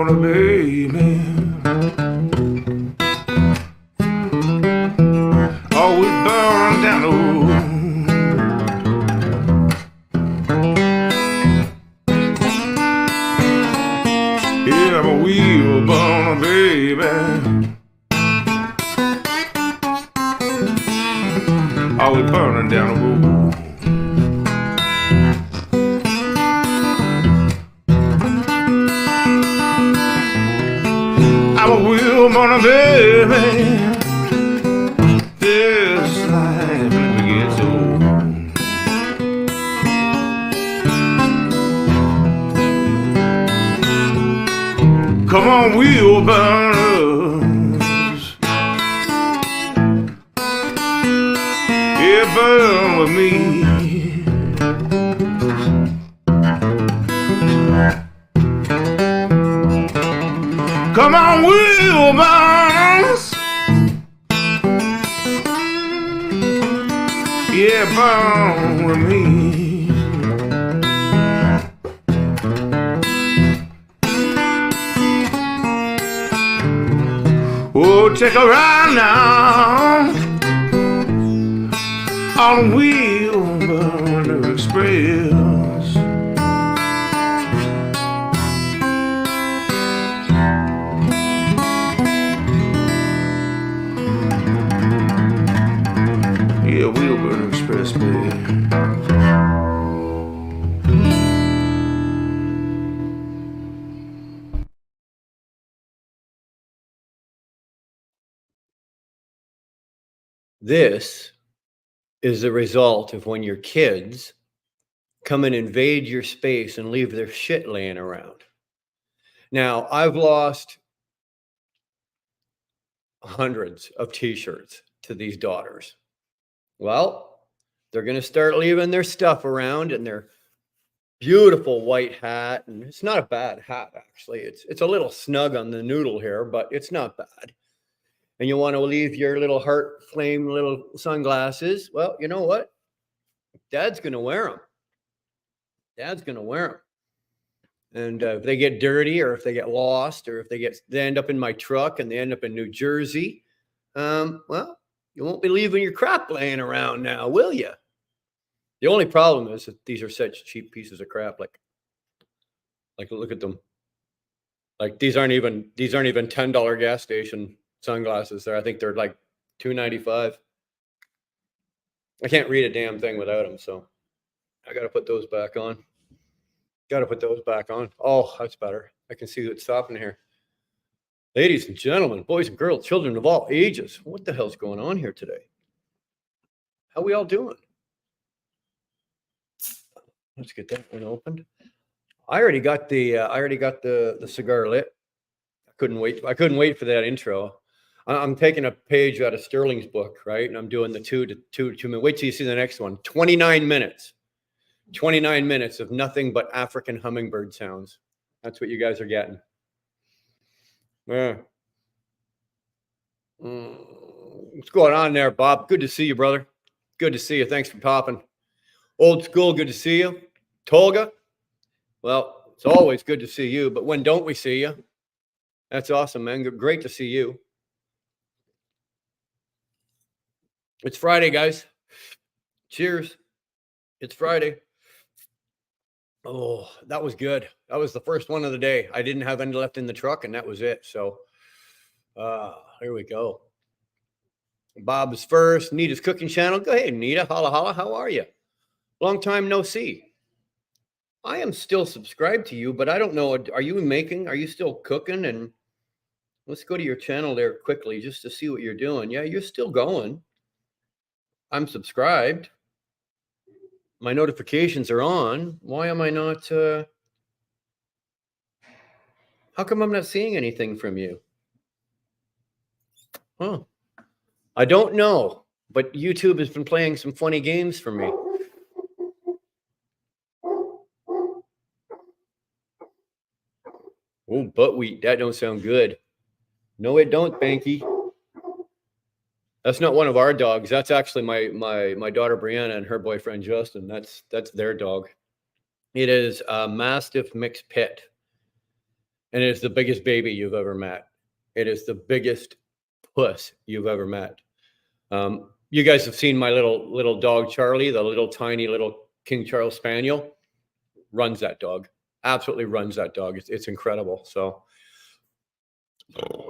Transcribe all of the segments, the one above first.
burner, baby. Oh, we burn down the road. Yeah, I'm a wheel burner, baby. Oh, we burning down the road. I'm a wheel burner, baby. This life never gets old. Come on, wheel burners. Yeah, burn with me. Come on, wheel burners. Yeah, burn with me. Oh, take a ride now on Wheel Burner Express. Yeah, Wheel Burner Express, baby. This is the result of when your kids come and invade your space and leave their shit laying around. Now, I've lost hundreds of t-shirts to these daughters. Well, they're going to start leaving their stuff around and their beautiful white hat. And it's not a bad hat, actually. It's a little snug on the noodle here, but it's not bad. And you want to leave your little heart flame little sunglasses. Well, you know what? Dad's going to wear them. Dad's going to wear them. And if they get dirty or if they get lost or if they end up in my truck and they end up in New Jersey, well, you won't be leaving your crap laying around now, will you? The only problem is that these are such cheap pieces of crap. Like look at them. Like these aren't even $10 gas station sunglasses there. I think they're like $2.95. I can't read a damn thing without them, so I got to put those back on. Oh, that's better. I can see what's stopping here. Ladies and gentlemen, boys and girls, children of all ages, what the hell's going on here today? How we all doing? Let's get that one opened. I already got the cigar lit. I couldn't wait for that intro. I'm taking a page out of Sterling's book, right? And I'm doing the two minutes. Wait till you see the next one. 29 minutes. 29 minutes of nothing but African hummingbird sounds. That's what you guys are getting. Yeah. What's going on there, Bob? Good to see you, brother. Good to see you. Thanks for popping. Old school, good to see you. Tolga, well, it's always good to see you, but when don't we see you? That's awesome, man. Great to see you. It's Friday, guys. Cheers. It's Friday. Oh, that was good. That was the first one of the day. I didn't have any left in the truck, and that was it. So here we go. Bob's first. Nita's cooking channel. Go ahead, Nita. Holla, holla. How are you? Long time no see. I am still subscribed to you, but I don't know. Are you still cooking? And let's go to your channel there quickly just to see what you're doing. Yeah, you're still going. I'm subscribed. My notifications are on. Why am I not? How come I'm not seeing anything from you? Huh. I don't know, but YouTube has been playing some funny games for me. Oh, buckwheat. That don't sound good. No, it don't, Banky. That's not one of our dogs. That's actually my daughter Brianna and her boyfriend Justin. That's their dog. It is a Mastiff mixed pit. and it is the biggest baby you've ever met. It is the biggest puss you've ever met. You guys have seen my little dog, Charlie, the little tiny little King Charles Spaniel. Runs that dog. Absolutely runs that dog. It's incredible. So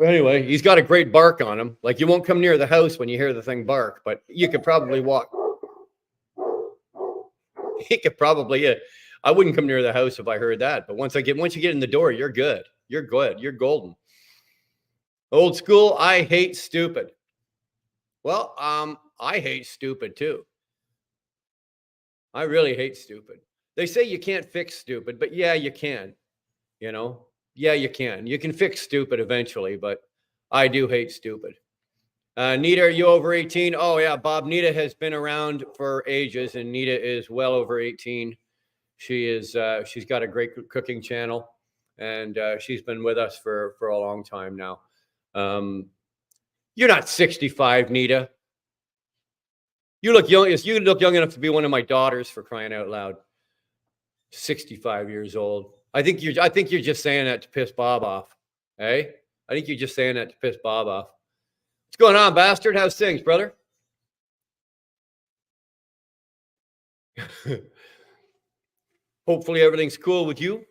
anyway, he's got a great bark on him. Like, you won't come near the house when you hear the thing bark, but you could probably walk. He could probably, I wouldn't come near the house if I heard that. But once you get in the door, you're good. You're good. You're golden. Old school. I hate stupid. Well, I hate stupid too. I really hate stupid. They say you can't fix stupid, but yeah, you can. You know, yeah, you can. You can fix stupid eventually, but I do hate stupid. Nita, are you over 18? Oh yeah, Bob. Nita has been around for ages, and Nita is well over 18. She is. She's got a great cooking channel, and she's been with us for a long time now. You're not 65, Nita. You look young. You look young enough to be one of my daughters, for crying out loud. 65 years old. I think you're just saying that to piss Bob off. Hey, I think you're just saying that to piss Bob off. What's going on, bastard? How's things, brother? Hopefully everything's cool with you.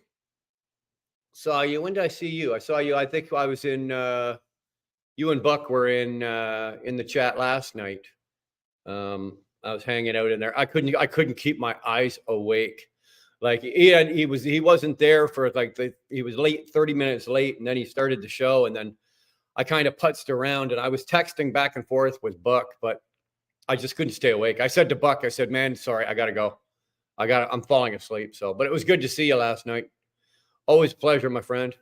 Saw you. When did I see you? I saw you. I think I was in. You and Buck were in the chat last night. I was hanging out in there. I couldn't keep my eyes awake. Like, he wasn't there for he was late, 30 minutes late, and then he started the show, and then I kind of putzed around, and I was texting back and forth with Buck, but I just couldn't stay awake. I said to Buck, I said, man, sorry, I gotta go. I'm falling asleep. So, but it was good to see you last night. Always a pleasure, my friend.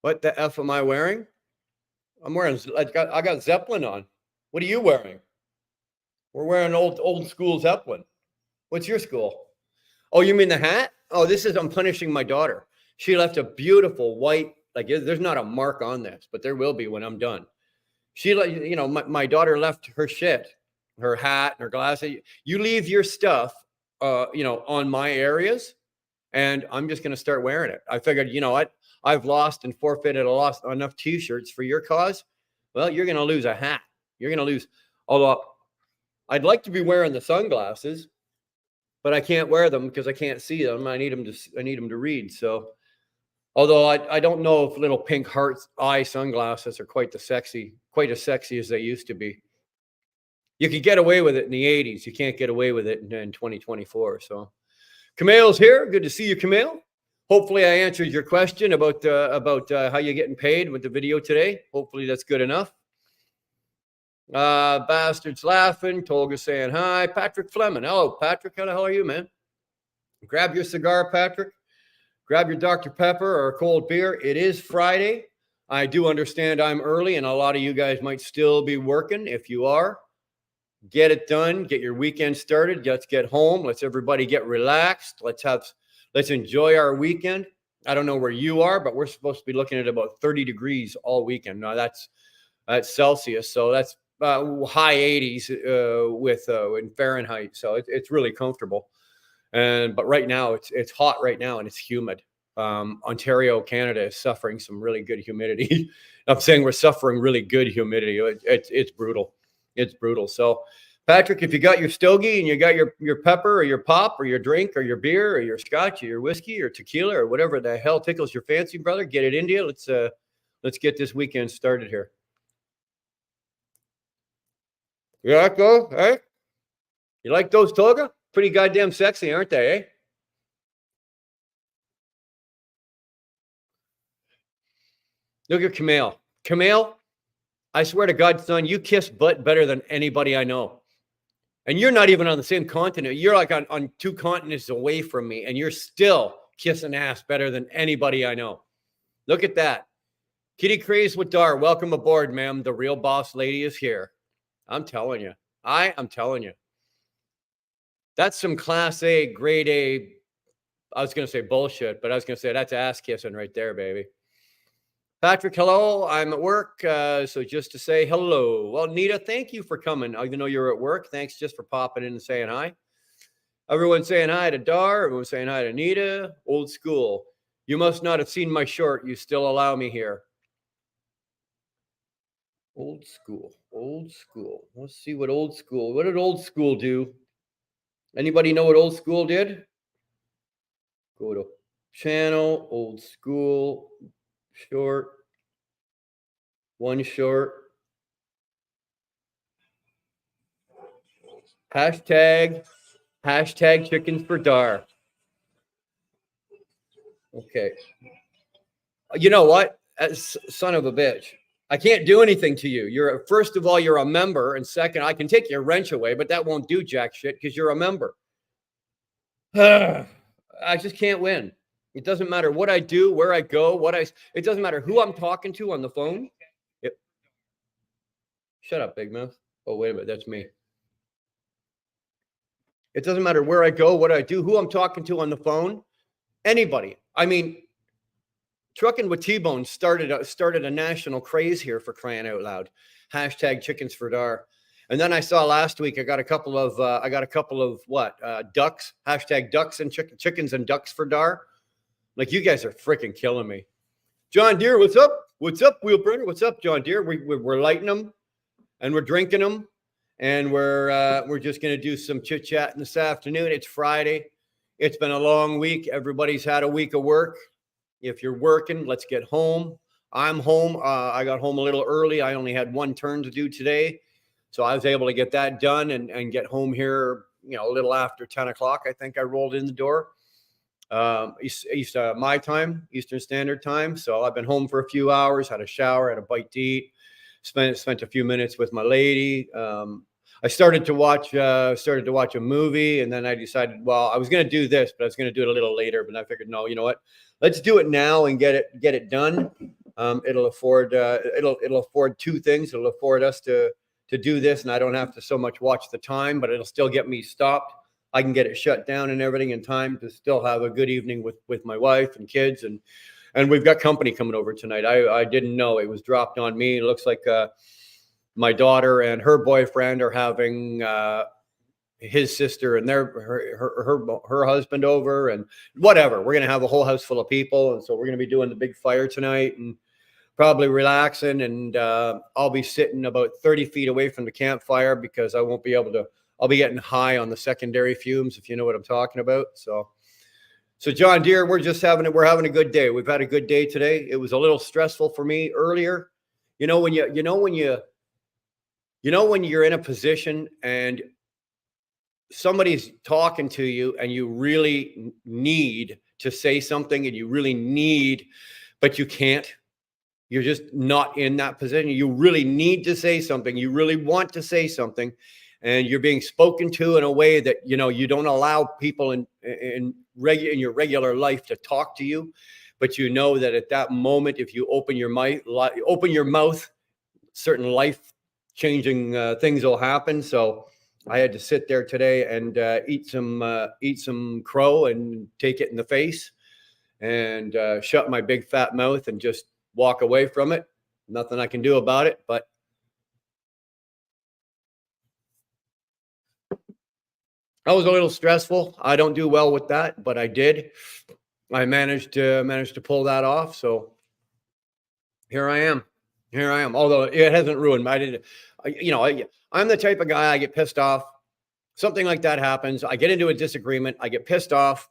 What the F am I wearing? I got Zeppelin on. What are you wearing? We're wearing old school Zeppelin. What's your school? Oh, you mean the hat? Oh, I'm punishing my daughter. She left a beautiful white, there's not a mark on this, but there will be when I'm done. My daughter left her shit, her hat, her glasses. You leave your stuff, on my areas, and I'm just going to start wearing it. I figured, you know what? I've lost and forfeited enough t-shirts for your cause. Well, you're going to lose a hat. You're going to lose. Although I'd like to be wearing the sunglasses, but I can't wear them because I can't see them. I need them to read. So, although I don't know if little pink heart eye sunglasses are quite as sexy as they used to be. You could get away with it in the 80s. You can't get away with it in 2024. So, Cameo's here. Good to see you, Cameo. Hopefully I answered your question about how you're getting paid with the video today. Hopefully that's good enough. Bastards laughing. Tolga saying hi. Patrick Fleming. Hello, Patrick. How the hell are you, man? Grab your cigar, Patrick. Grab your Dr. Pepper or a cold beer. It is Friday. I do understand I'm early, and a lot of you guys might still be working. If you are, get it done. Get your weekend started. Let's get home. Let's everybody get relaxed. Let's enjoy our weekend. I don't know where you are, but we're supposed to be looking at about 30 degrees all weekend. Now that's Celsius, so that's high 80s in Fahrenheit. So it's really comfortable. But right now it's hot right now, and it's humid. Ontario, Canada is suffering some really good humidity. I'm saying we're suffering really good humidity. It's brutal. It's brutal. So, Patrick, if you got your stogie and you got your pepper or your pop or your drink or your beer or your scotch or your whiskey or tequila or whatever the hell tickles your fancy, brother, get it into you. Let's get this weekend started here. Yeah, go. Hey, you like those toga? Pretty goddamn sexy, aren't they? Eh? Look at Camille. Camille, I swear to God, son, you kiss butt better than anybody I know. And you're not even on the same continent. You're like on 2 continents away from me, and you're still kissing ass better than anybody I know. Look at that. Kitty Craze with Dar, welcome aboard, ma'am. The real boss lady is here. I'm telling you. I am telling you. That's some class A, grade A. I was going to say bullshit, but I was going to say that's ass kissing right there, baby. Patrick, hello. I'm at work, so just to say hello. Well, Nita, thank you for coming. Even though you're at work, thanks just for popping in and saying hi. Everyone's saying hi to Dar. Everyone's saying hi to Nita. Old school. You must not have seen my short. You still allow me here. Old school. Old school. Let's see what old school. What did old school do? Anybody know what old school did? Go to channel, old school, short, one short. Hashtag chickens for Dar. Okay. You know what? Son of a bitch. I can't do anything to you. You're first of all, you're a member, and second, I can take your wrench away, but that won't do jack shit because you're a member. I just can't win. It doesn't matter what I do, where I go, it doesn't matter who I'm talking to on the phone. Shut up, Big Mouth. Oh, wait a minute. That's me. It doesn't matter where I go, what I do, who I'm talking to on the phone. Anybody. I mean, Trucking with T-Bone started a national craze here, for crying out loud. Hashtag chickens for Dar. And then I saw last week, I got a couple of ducks, hashtag ducks and chickens and ducks for Dar. Like, you guys are freaking killing me. John Deere, what's up? What's up, Wheelburner? What's up, John Deere? We're lighting them and we're drinking them. And we're just going to do some chit chatting this afternoon. It's Friday. It's been a long week. Everybody's had a week of work. If you're working, let's get home. I'm home. I got home a little early. I only had one turn to do today. So I was able to get that done and get home here, a little after 10 o'clock. I think I rolled in the door. My time, Eastern Standard Time. So I've been home for a few hours, had a shower, had a bite to eat, spent a few minutes with my lady. I started to watch a movie, and then I decided, well, I was going to do this, but I was going to do it a little later. But I figured, no, you know what? Let's do it now and get it done. It'll afford two things. It'll afford us to do this, and I don't have to so much watch the time, but it'll still get me stopped. I can get it shut down and everything in time to still have a good evening with my wife and kids, and we've got company coming over tonight. I didn't know. It was dropped on me. It looks like my daughter and her boyfriend are having his sister and her husband over, and whatever. We're gonna have a whole house full of people, and so we're gonna be doing the big fire tonight and probably relaxing. And I'll be sitting about 30 feet away from the campfire because I won't be able to. I'll be getting high on the secondary fumes, if you know what I'm talking about. So John Deere, we're having a good day. We've had a good day today. It was a little stressful for me earlier. When you're in a position and somebody's talking to you and you really need to say something but you can't. You're just not in that position. You really need to say something. You really want to say something. And you're being spoken to in a way that, you don't allow people in your regular life to talk to you. But you know that at that moment, if you open your mouth, certain life-changing things will happen. So I had to sit there today and eat some crow and take it in the face and shut my big fat mouth and just walk away from it. Nothing I can do about it, but that was a little stressful. I don't do well with that, but I did. I managed to pull that off. So here I am. Although it hasn't ruined me. I'm the type of guy, I get pissed off. Something like that happens. I get into a disagreement. I get pissed off.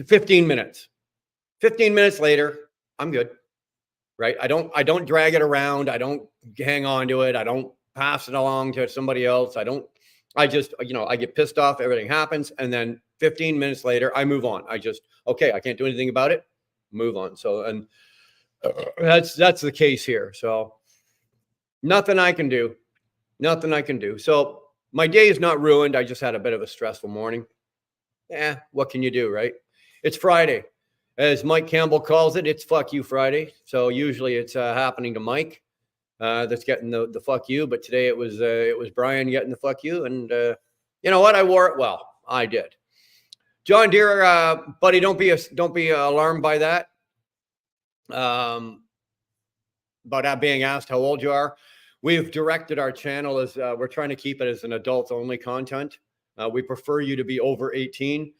15 minutes. 15 minutes later, I'm good. Right? I don't drag it around. I don't hang on to it. I don't pass it along to somebody else. I get pissed off. Everything happens. And then 15 minutes later, I move on. I can't do anything about it. Move on. So, and that's the case here. So nothing I can do. So my day is not ruined. I just had a bit of a stressful morning. What can you do, right? It's Friday. As Mike Campbell calls it, it's fuck you Friday. So usually it's happening to Mike that's getting the fuck you. But today it was Brian getting the fuck you. And you know what? I wore it well. I did. John Deere, buddy, don't be alarmed by that. About being asked how old you are. We've directed our channel as we're trying to keep it as an adults only content. We prefer you to be over 18.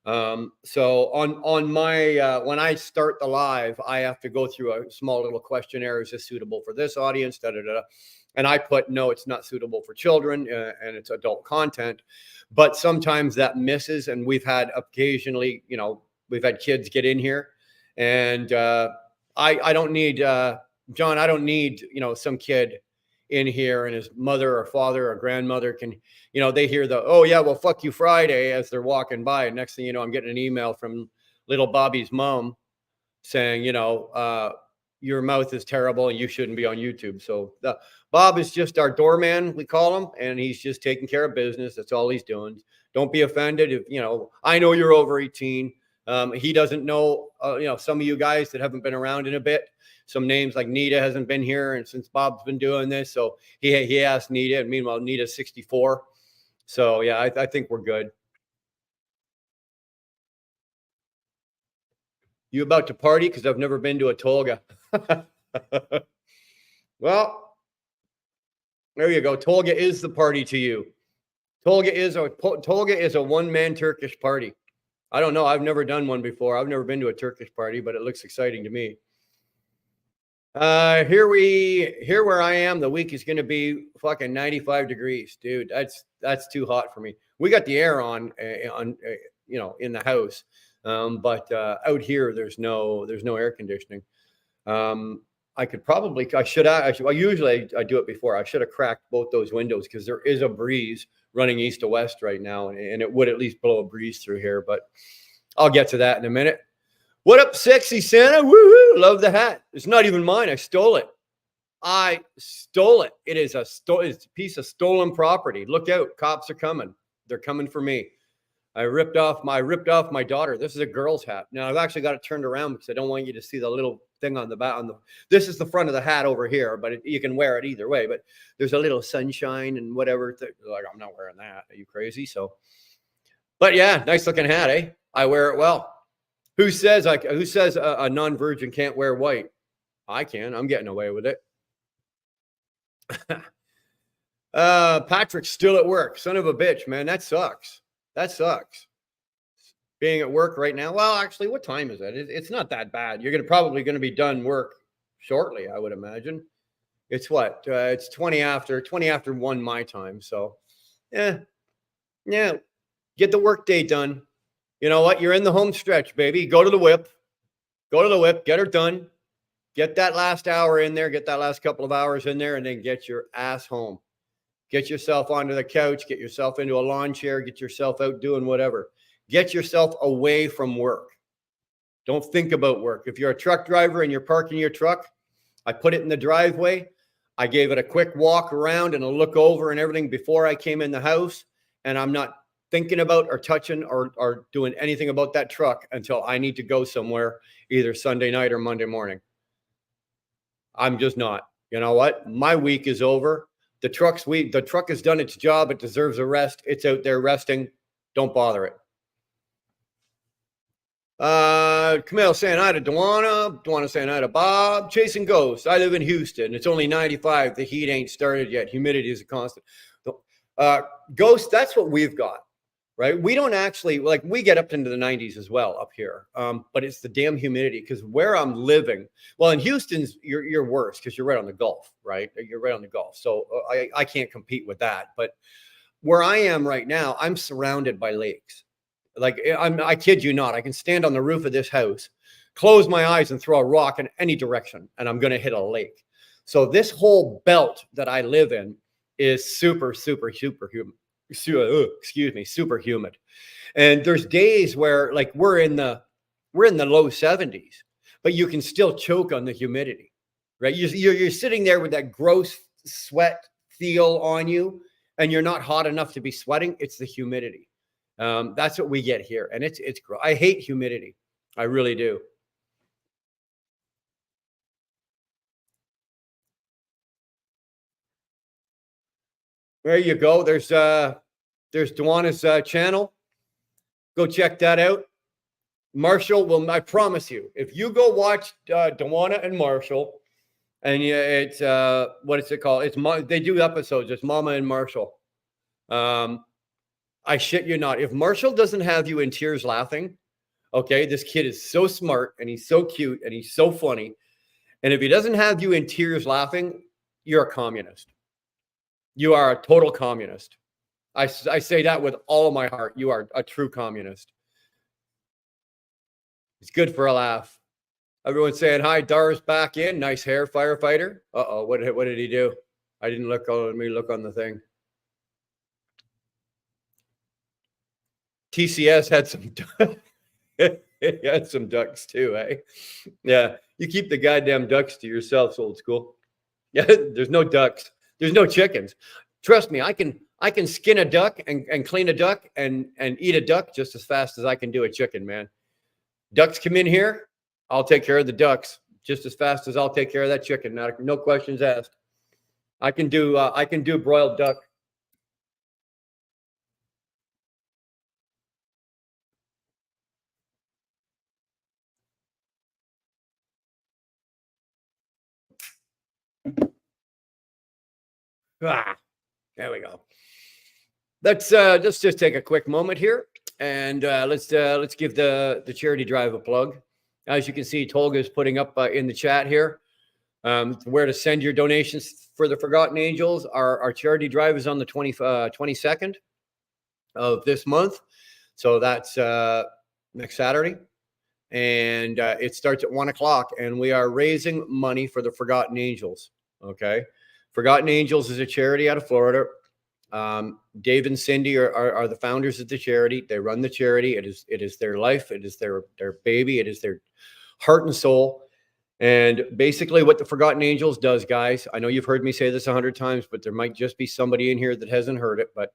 So on my when I start the live, I have to go through a small little questionnaire. Is this suitable for this audience? Da, da, da. And I put no, it's not suitable for children, and it's adult content. But sometimes that misses, and we've had occasionally, we've had kids get in here, and I don't need John. I don't need some kid in here and his mother or father or grandmother can, they hear the, oh yeah, well, fuck you Friday as they're walking by. And next thing you know, I'm getting an email from little Bobby's mom saying, your mouth is terrible and you shouldn't be on YouTube. So Bob is just our doorman, we call him, and he's just taking care of business. That's all he's doing. Don't be offended if, I know you're over 18. He doesn't know, some of you guys that haven't been around in a bit. Some names like Nita hasn't been here, and since Bob's been doing this, so he asked Nita, and meanwhile Nita's 64. So yeah, I think we're good. You about to party? Because I've never been to a Tolga. Well, there you go. Tolga is the party to you. Tolga is a one-man Turkish party. I don't know. I've never done one before. I've never been to a Turkish party, but it looks exciting to me. Here where I am, the week is going to be fucking 95 degrees, dude. That's too hot for me. We got the air on in the house. But out here, there's no air conditioning. I usually do it before. I should have cracked both those windows because there is a breeze running east to west right now. And it would at least blow a breeze through here, but I'll get to that in a minute. What up, sexy Santa? Woohoo! Love the hat. It's not even mine. I stole it. It is it's a piece of stolen property. Look out. Cops are coming. They're coming for me. I ripped off my daughter. This is a girl's hat. Now I've actually got it turned around because I don't want you to see the little thing on the back. This is the front of the hat over here, but you can wear it either way. But there's a little sunshine and whatever. Like, I'm not wearing that. Are you crazy? So, but yeah, nice looking hat, eh? I wear it well. Who says a non-virgin can't wear white? I can. I'm getting away with it. Patrick's still at work. Son of a bitch, man. That sucks. Being at work right now. Well, actually, what time is it? It's not that bad. You're probably going to be done work shortly, I would imagine. It's what? It's 20 after 1 my time. So, yeah. Get the work day done. You know what? You're in the home stretch, baby. Go to the whip. Get her done. Get that last hour in there. Get that last couple of hours in there, and then get your ass home. Get yourself onto the couch. Get yourself into a lawn chair. Get yourself out doing whatever. Get yourself away from work. Don't think about work. If you're a truck driver and you're parking your truck, I put it in the driveway. I gave it a quick walk around and a look over and everything before I came in the house, and I'm not thinking about or touching or doing anything about that truck until I need to go somewhere, either Sunday night or Monday morning. I'm just not. You know what? My week is over. The truck has done its job. It deserves a rest. It's out there resting. Don't bother it. Camille saying hi to Duana saying hi to Bob. Chasing Ghosts. I live in Houston. It's only 95. The heat ain't started yet. Humidity is a constant. Ghost, that's what we've got. Right? We don't actually, we get up into the 90s as well up here. But it's the damn humidity because where I'm living, well, in Houston's, you're worse because you're right on the Gulf, right? You're right on the Gulf. So I can't compete with that. But where I am right now, I'm surrounded by lakes. I kid you not. I can stand on the roof of this house, close my eyes and throw a rock in any direction, and I'm going to hit a lake. So this whole belt that I live in is super, super, super humid. Super humid. And there's days where we're in the low 70s, but you can still choke on the humidity, right? You're sitting there with that gross sweat feel on you, and you're not hot enough to be sweating. It's the humidity. That's what we get here, and it's I hate humidity. I really do. There you go. There's Duana's channel. Go check that out. Marshall I promise you, if you go watch Duana and Marshall, and it's what is it called? They do episodes. It's Mama and Marshall. I shit you not. If Marshall doesn't have you in tears laughing, okay, this kid is so smart and he's so cute and he's so funny. And if he doesn't have you in tears laughing, you're a communist. You are a total communist. I say that with all of my heart. You are a true communist. It's good for a laugh. Everyone's saying hi. Dar's back in. Nice hair, firefighter. Uh-oh. What did he do? I didn't look. Let me look on the thing. TCS had some. It had some ducks too, eh? Yeah. You keep the goddamn ducks to yourselves, old school. Yeah. There's no ducks. There's no chickens. Trust me. I can skin a duck and clean a duck and eat a duck just as fast as I can do a chicken, man. Ducks come in here, I'll take care of the ducks just as fast as I'll take care of that chicken. No questions asked. I can do broiled duck. There we go. Let's just take a quick moment here and let's give the charity drive a plug. As you can see, Tolga is putting up in the chat here where to send your donations for the Forgotten Angels. Our charity drive is on the 22nd of this month. So that's next Saturday. And it starts at 1 o'clock. And we are raising money for the Forgotten Angels. Okay. Forgotten Angels is a charity out of Florida. Dave and Cindy are the founders of the charity. They run the charity. It is their life. It is their baby. It is their heart and soul. And basically what the Forgotten Angels does, guys, I know you've heard me say this 100 times, but there might just be somebody in here that hasn't heard it. But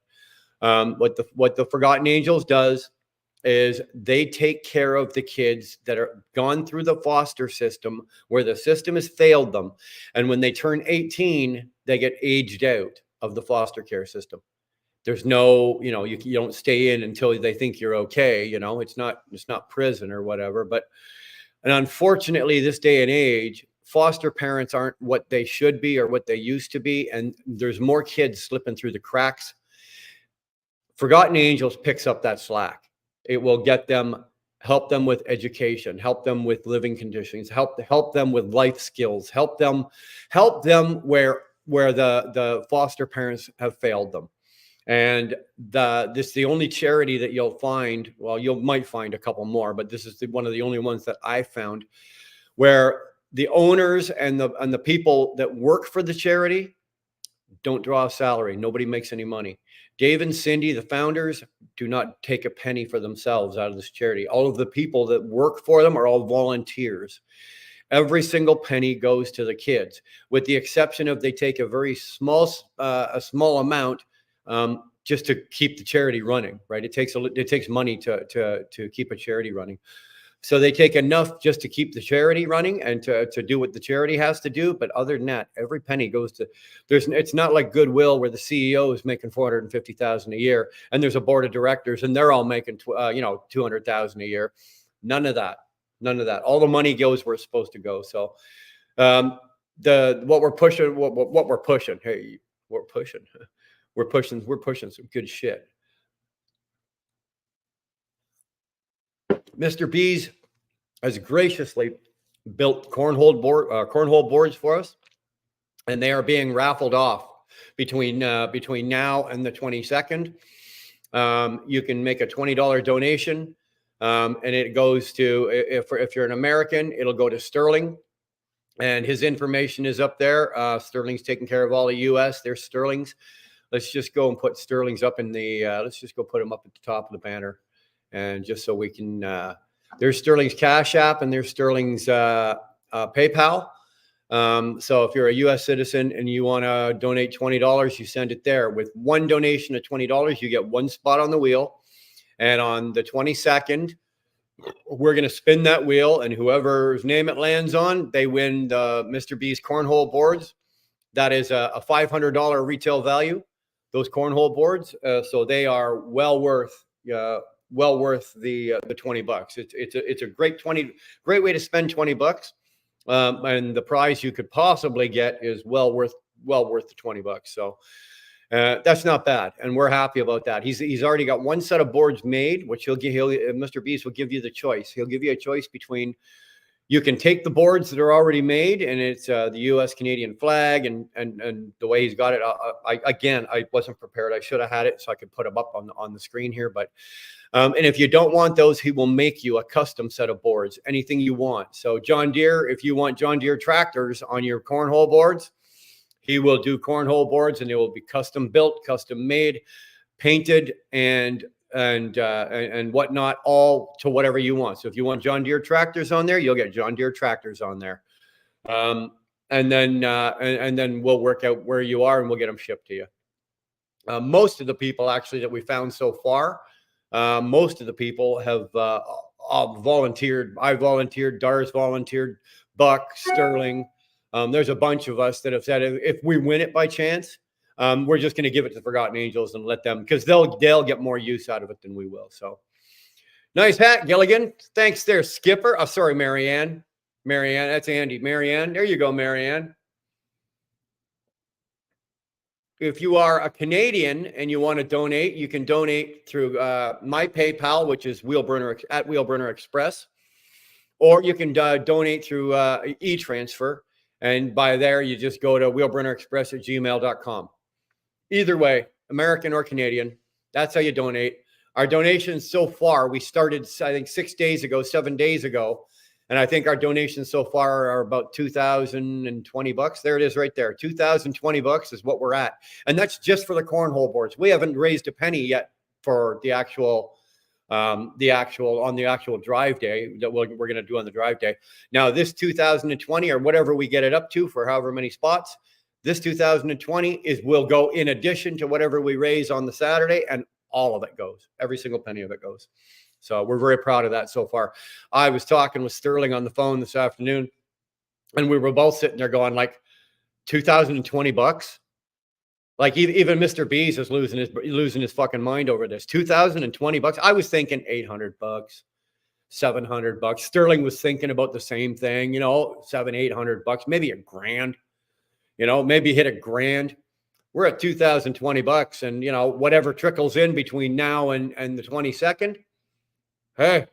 what the Forgotten Angels does is they take care of the kids that are gone through the foster system where the system has failed them. And when they turn 18, they get aged out of the foster care system. There's no, you don't stay in until they think you're okay. It's not prison or whatever. And unfortunately, this day and age, foster parents aren't what they should be or what they used to be. And there's more kids slipping through the cracks. Forgotten Angels picks up that slack. It will help them with education, help them with living conditions, help them with life skills, help them where the foster parents have failed them. And this is the only charity that you'll find. Well, you might find a couple more, but this is one of the only ones that I found where the owners and the people that work for the charity don't draw a salary. Nobody makes any money. Dave and Cindy, the founders, do not take a penny for themselves out of this charity. All of the people that work for them are all volunteers. Every single penny goes to the kids, with the exception of they take a very small amount just to keep the charity running. Right? It takes money to keep a charity running. So they take enough just to keep the charity running and to do what the charity has to do. But other than that, every penny goes to it's not like Goodwill where the CEO is making $450,000 a year and there's a board of directors and they're all making $200,000 a year. None of that. All the money goes where it's supposed to go. So what we're pushing. Hey, we're pushing some good shit. Mr. B's has graciously built cornhole boards for us, and they are being raffled off between now and the 22nd. You can make a $20 donation, and it goes to if you're an American, it'll go to Sterling, and his information is up there. Sterling's taking care of all the U.S. There's Sterling's. Let's just go and put Sterling's up in the. Let's just go put them up at the top of the banner. And just so we can, there's Sterling's Cash App and there's Sterling's PayPal. So if you're a U.S. citizen and you want to donate $20, you send it there. With one donation of $20, you get one spot on the wheel. And on the 22nd, we're going to spin that wheel, and whoever's name it lands on, they win the Mr. B's cornhole boards. That is a $500 retail value, those cornhole boards. So they are well worth the $20. It's a great way to spend $20. And the prize you could possibly get is well worth the $20. So, That's not bad, and we're happy about that. He's already got one set of boards made, which Mr. Beast will give you the choice. He'll give you a choice between, you can take the boards that are already made, and it's the U.S. Canadian flag, and the way he's got it. I wasn't prepared. I should have had it so I could put them up on the screen here. But and if you don't want those, he will make you a custom set of boards, anything you want. So John Deere, if you want John Deere tractors on your cornhole boards, he will do cornhole boards, and they will be custom built, custom made, painted, and whatnot, all to whatever you want. So if you want John Deere tractors on there, you'll get John Deere tractors on there. And then we'll work out where you are, and we'll get them shipped to you. Most of the people actually that we found so far, most of the people have volunteered. I volunteered, Dars volunteered, Buck, Sterling. There's a bunch of us that have said if we win it by chance, we're just going to give it to Forgotten Angels and let them, because they'll get more use out of it than we will. So nice hat, Gilligan. Thanks there, Skipper. Oh, sorry, Marianne. Marianne, that's Andy. Marianne, there you go, Marianne. If you are a Canadian and you want to donate, you can donate through my PayPal, which is Wheelburner Express, or you can donate through e-transfer. And by there, you just go to wheelburnerexpress@gmail.com. Either way, American or Canadian, that's how you donate. Our donations so far, we started, I think, 7 days ago. And I think our donations so far are about $2,020. There it is right there. $2,020 is what we're at. And that's just for the cornhole boards. We haven't raised a penny yet for the actual drive day that we're going to do on the drive day. Now, this 2020 or whatever we get it up to for however many spots, this 2020 will go in addition to whatever we raise on the Saturday, and all of it goes. Every single penny of it goes. So we're very proud of that so far. I was talking with Sterling on the phone this afternoon, and we were both sitting there going, like, $2,020. Like even Mr. B's is losing his fucking mind over this. $2,020. I was thinking $800, $700. Sterling was thinking about the same thing, $700-800, maybe $1,000, maybe hit $1,000. We're at $2,020, and whatever trickles in between now and the 22nd. Hey.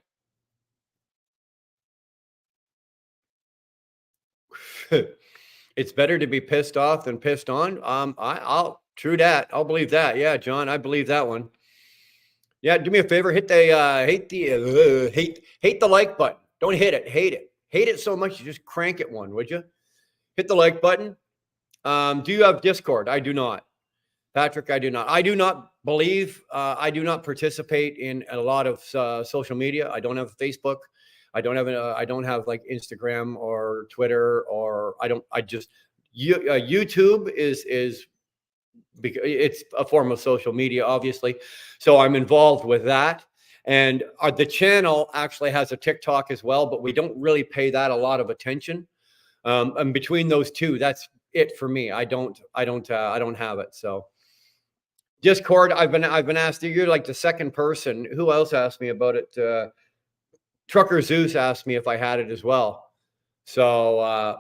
It's better to be pissed off than pissed on. I'll true that. I'll believe that. Yeah, John, I believe that one. Yeah, do me a favor. Hit the like button. Don't hit it. Hate it. Hate it so much you just crank it one, would you? Hit the like button. Do you have Discord? I do not. Patrick, I do not. I do not participate in a lot of social media. I don't have Facebook. I don't have like Instagram or Twitter, or YouTube is because it's a form of social media, obviously. So I'm involved with that. And the channel actually has a TikTok as well, but we don't really pay that a lot of attention. And between those two, that's it for me. I don't have it. So Discord, I've been asked. You're like the second person. Who else asked me about it? Trucker Zeus asked me if I had it as well. So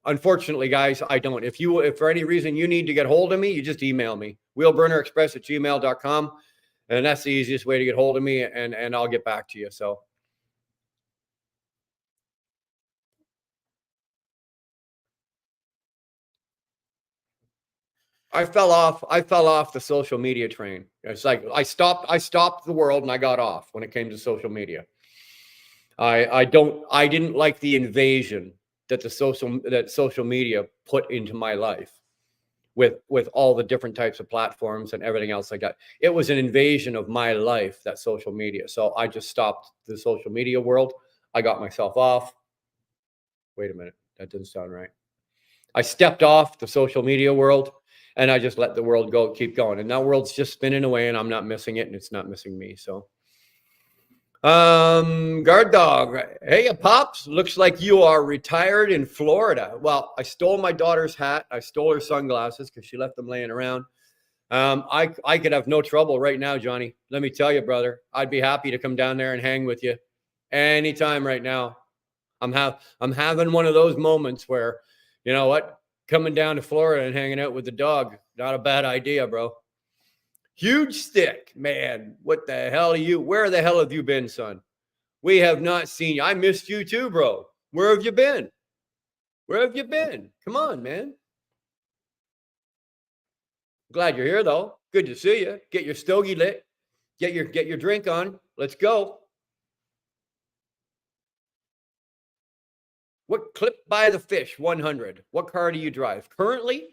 unfortunately, guys, I don't. If for any reason you need to get hold of me, you just email me, wheelburnerexpress@gmail.com. And that's the easiest way to get hold of me, and I'll get back to you. So I fell off the social media train. It's like I stopped the world and I got off when it came to social media. I didn't like the invasion that social media put into my life with all the different types of platforms and everything else like that. It was an invasion of my life, that social media. So I just stopped the social media world. I got myself off. Wait a minute. That didn't sound right. I stepped off the social media world and I just let the world keep going. And that world's just spinning away and I'm not missing it and it's not missing me. So guard dog, hey Pops, looks like you are retired in Florida. Well, I stole my daughter's hat. I stole her sunglasses because she left them laying around. I could have no trouble right now, Johnny. Let me tell you, brother, I'd be happy to come down there and hang with you anytime right now. I'm having one of those moments where, you know what, coming down to Florida and hanging out with the dog, not a bad idea, bro. Huge stick, man. What the hell are you? Where the hell have you been, son? We have not seen you. I missed you too, bro. Where have you been? Where have you been? Come on, man. Glad you're here though. Good to see you. Get your stogie lit. Get your drink on. Let's go. What clip by the fish 100? What car do you drive? Currently,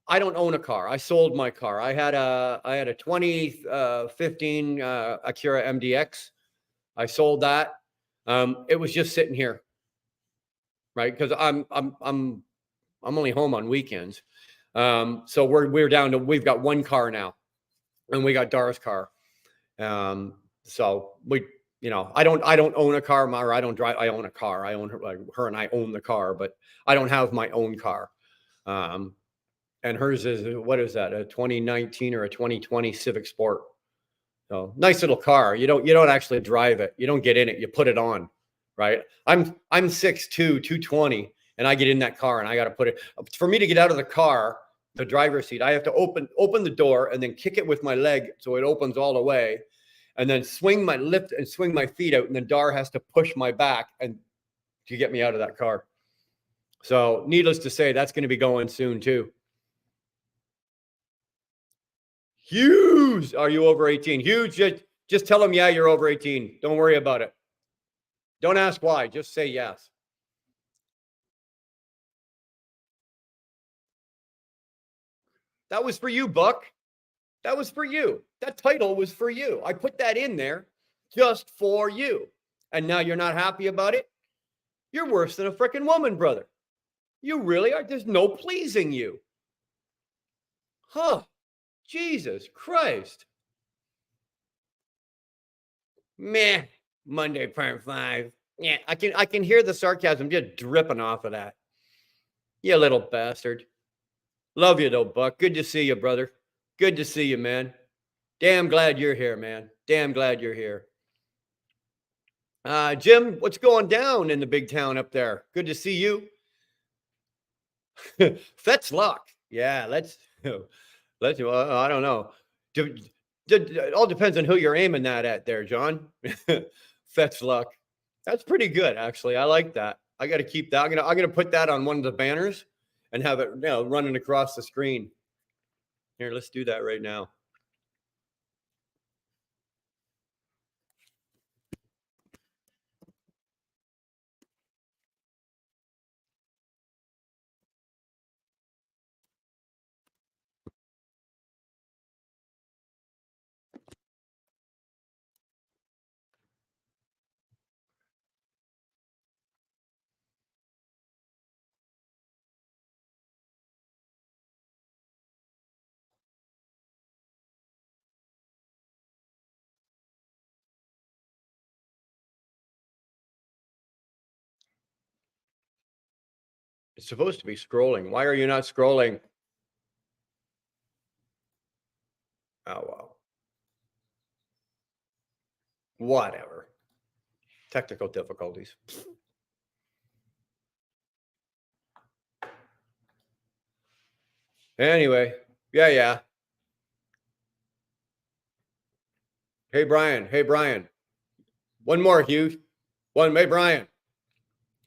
I don't own a car. I sold my car. I had a 2015 Acura MDX. I sold that. It was just sitting here, right? Because I'm only home on weekends. So we're down to, we've got one car now, and we got Dar's car. So we, you know, I don't own a car, or I don't drive. I own a car. I own her, like her and I own the car, but I don't have my own car. And hers is, what is that? A 2019 or a 2020 Civic Sport. So nice little car. You don't actually drive it. You don't get in it. You put it on, right? I'm 6'2", 220, and I get in that car and I got to put it, for me to get out of the car, the driver's seat, I have to open the door and then kick it with my leg so it opens all the way, and then swing my feet out, and then Dar has to push my back and to get me out of that car. So needless to say, that's going to be going soon too. Huge. Are you over 18? Huge. Just tell them, yeah, you're over 18. Don't worry about it. Don't ask why. Just say yes. That was for you, Buck. That was for you. That title was for you. I put that in there just for you. And now you're not happy about it? You're worse than a freaking woman, brother. You really are. There's no pleasing you. Huh. Jesus Christ. Meh. Monday part 5. Yeah, I can hear the sarcasm just dripping off of that. You little bastard. Love you though, Buck. Good to see you, brother. Good to see you, man. Damn glad you're here, man. Damn glad you're here. Jim, what's going down in the big town up there? Good to see you. Fetch luck. Yeah, let's I don't know. It all depends on who you're aiming that at there, John. Fetch luck. That's pretty good, actually. I like that. I got to keep that. I'm gonna put that on one of the banners and have it, running across the screen. Here, let's do that right now. It's supposed to be scrolling. Why are you not scrolling? Oh, well. Whatever. Technical difficulties. Anyway, yeah. Hey, Brian. One more, Hugh. Hey, Brian.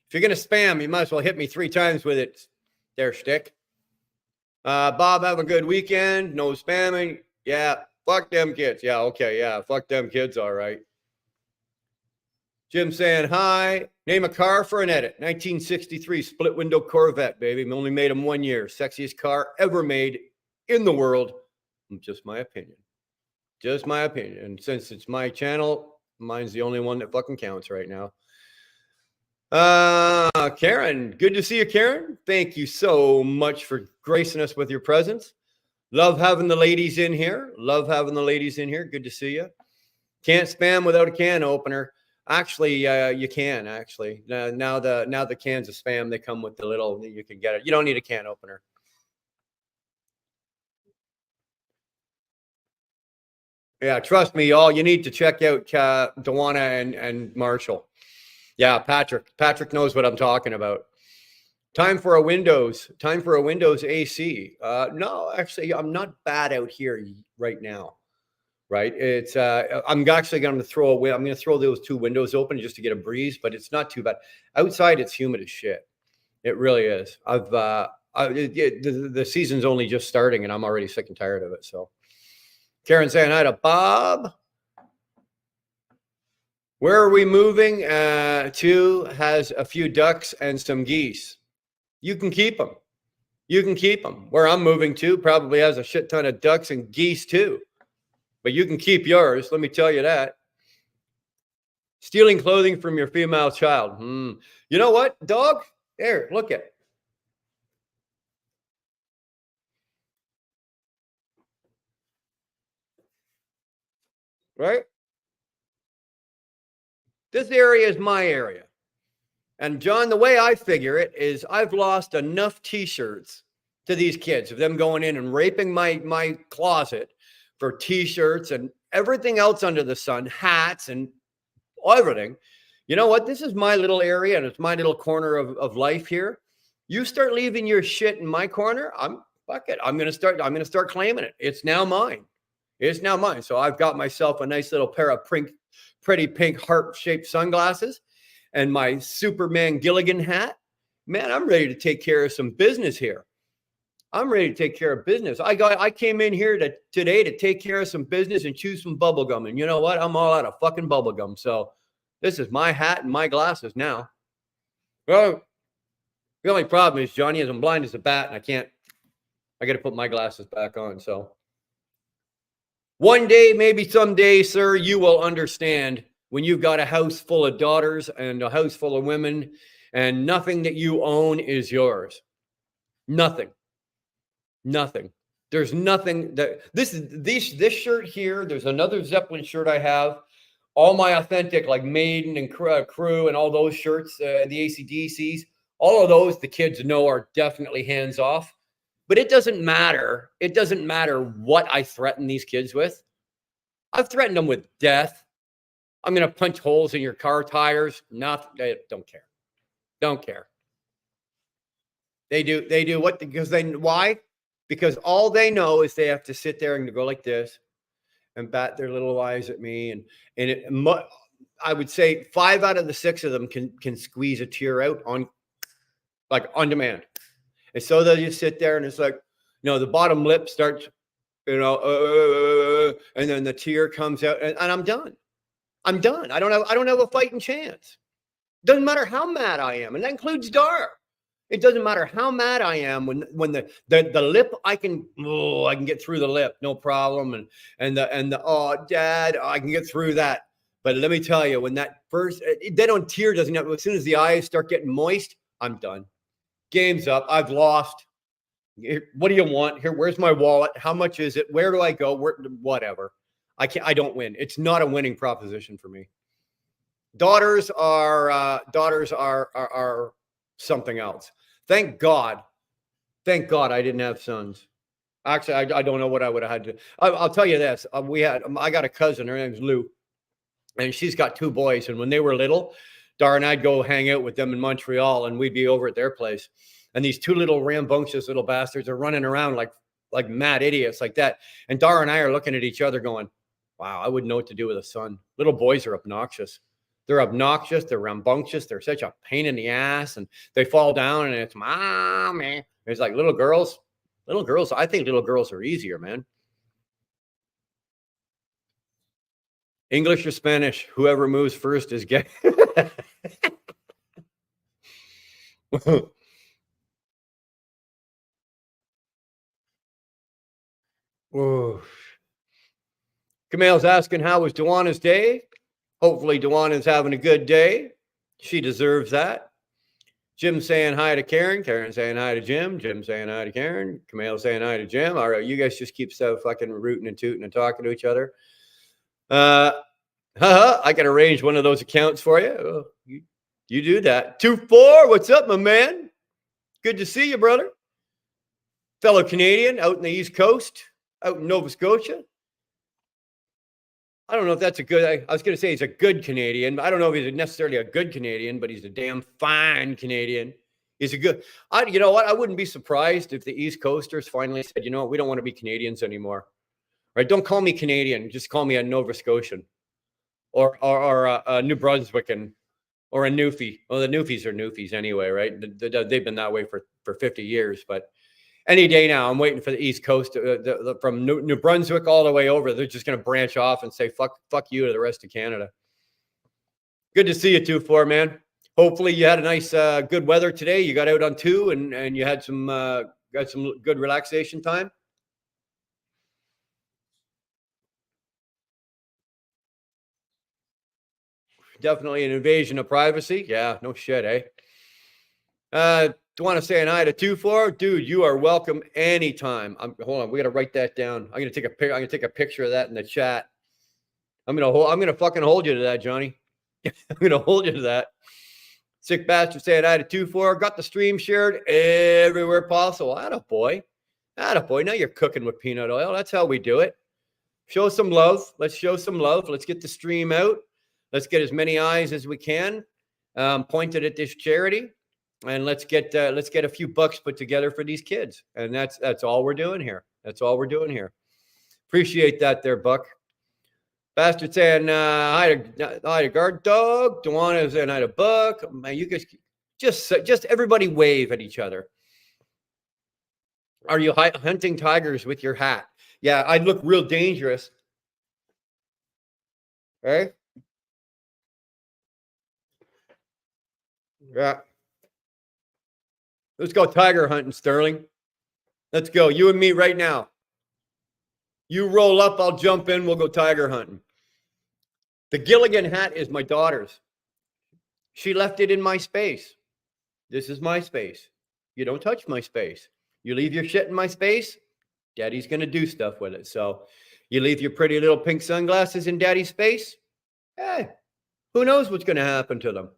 If you're going to spam, you might as well hit me 3 times with it. There, stick. Bob, have a good weekend. No spamming. Yeah, fuck them kids. Yeah, okay, yeah, fuck them kids, all right. Jim saying hi. Name a car for an edit. 1963 split window Corvette, baby. We only made them 1 year. Sexiest car ever made in the world. Just my opinion. Just my opinion. And since it's my channel, mine's the only one that fucking counts right now. Karen, good to see you, Karen. Thank you so much for gracing us with your presence. Love having the ladies in here. Good to see you. Can't spam without a can opener. Actually, you can actually. Now the cans of spam, they come with the little, you can get it. You don't need a can opener. Yeah, trust me, y'all. You need to check out Dewana and Marshall. Yeah, Patrick. Patrick knows what I'm talking about. Time for a Windows AC. No, actually, I'm not bad out here right now. Right. It's I'm actually going to throw away. I'm going to throw those 2 windows open just to get a breeze, but it's not too bad. Outside, it's humid as shit. It really is. The season's only just starting and I'm already sick and tired of it. So Karen saying hi to Bob. Where are we moving to? Has a few ducks and some geese. You can keep them. You can keep them. Where I'm moving to probably has a shit ton of ducks and geese too. But you can keep yours. Let me tell you that. Stealing clothing from your female child. You know what, dog? Here, look at it. Right? This area is my area. And John, the way I figure it is I've lost enough t-shirts to these kids of them going in and raping my closet for t-shirts and everything else under the sun, hats and everything. You know what? This is my little area and it's my little corner of life here. You start leaving your shit in my corner, fuck it. I'm gonna start claiming it. It's now mine. It's now mine. So I've got myself a nice little pair of pretty pink heart-shaped sunglasses and my Superman Gilligan hat. Man, I'm ready to take care of some business here. I'm ready to take care of business. I came in here today to take care of some business and chew some bubble gum. And you know what? I'm all out of fucking bubble gum. So this is my hat and my glasses now. Well, the only problem is, Johnny, is I'm blind as a bat and I got to put my glasses back on. So one day, maybe someday, sir, you will understand when you've got a house full of daughters and a house full of women and nothing that you own is yours. Nothing. There's nothing that this shirt here. There's another Zeppelin shirt I have. All my authentic, like Maiden and Crew and all those shirts, the AC/DCs, all of those the kids know are definitely hands off. But it doesn't matter. It doesn't matter what I threaten these kids with. I've threatened them with death. I'm going to punch holes in your car tires. Nothing. They don't care. Don't care. They do what? Because why? Because all they know is they have to sit there and go like this and bat their little eyes at me. I would say 5 out of the 6 of them can squeeze a tear out on demand. And so they'll just sit there and it's like, the bottom lip starts, and then the tear comes out and I'm done. I'm done. I don't have a fighting chance. Doesn't matter how mad I am. And that includes Dar. It doesn't matter how mad I am when the lip, I can get through the lip, no problem. And the oh, Dad, I can get through that. But let me tell you, when that first, then on tear doesn't have, as soon as the eyes start getting moist, I'm done. Game's up. I've lost. What do you want here? Where's my wallet? How much is it? Where do I go? Whatever. I don't win. It's not a winning proposition for me. Daughters are something else. Thank God I didn't have sons. Actually, I don't know what I would have had to. I'll tell you this. I got a cousin. Her name's Lou, and she's got 2 boys. And when they were little, Dar and I'd go hang out with them in Montreal, and we'd be over at their place. And these 2 little rambunctious little bastards are running around like mad idiots like that. And Dar and I are looking at each other going, wow, I wouldn't know what to do with a son. Little boys are obnoxious. They're obnoxious. They're rambunctious. They're such a pain in the ass. And they fall down and it's, Mommy. It's like little girls. I think little girls are easier, man. English or Spanish, whoever moves first is gay. Kamel's asking, how was Duana's day? Hopefully Duana's having a good day. She deserves that. Jim saying hi to Karen. Karen saying hi to Jim. Jim saying hi to Karen. Camille saying hi to Jim. All right, you guys just keep fucking rooting and tooting and talking to each other. I can arrange one of those accounts for you. Oh, you do that. 2-4. What's up, my man? Good to see you, brother. Fellow Canadian out in the East Coast, out in Nova Scotia. I don't know if that's a good, I was going to say he's a good Canadian. I don't know if he's necessarily a good Canadian, but he's a damn fine Canadian. He's a good. You know what? I wouldn't be surprised if the East Coasters finally said, you know what, we don't want to be Canadians anymore. Right? Don't call me Canadian. Just call me a Nova Scotian, or a New Brunswickan, or a Newfie. Well, the Newfies are Newfies anyway, right? They've been that way for 50 years. But any day now, I'm waiting for the East Coast, from New Brunswick all the way over. They're just going to branch off and say fuck you to the rest of Canada. Good to see you, 2-4, man. Hopefully you had a nice, good weather today. You got out on 2 and you had some got some good relaxation time. Definitely an invasion of privacy. Yeah, no shit, eh? Do want to say an hi to 2-4, dude? You are welcome anytime. Hold on, we got to write that down. I'm gonna take a picture of that in the chat. I'm gonna fucking hold you to that, Johnny. I'm gonna hold you to that. Sick bastard saying I had a 2-4. Got the stream shared everywhere possible. Attaboy. Attaboy. Now you're cooking with peanut oil. That's how we do it. Show some love. Let's show some love. Let's get the stream out. Let's get as many eyes as we can pointed at this charity. And let's get a few bucks put together for these kids. And that's all we're doing here. That's all we're doing here. Appreciate that there, Buck. Bastard saying hi to Guard Dog. Dewana saying hi to Buck. Man, you guys just everybody wave at each other. Are you hunting tigers with your hat? Yeah, I'd look real dangerous. Right? Yeah. Let's go tiger hunting, Sterling. Let's go. You and me right now. You roll up, I'll jump in. We'll go tiger hunting. The Gilligan hat is my daughter's. She left it in my space. This is my space. You don't touch my space. You leave your shit in my space, Daddy's going to do stuff with it. So you leave your pretty little pink sunglasses in Daddy's space, hey, who knows what's going to happen to them?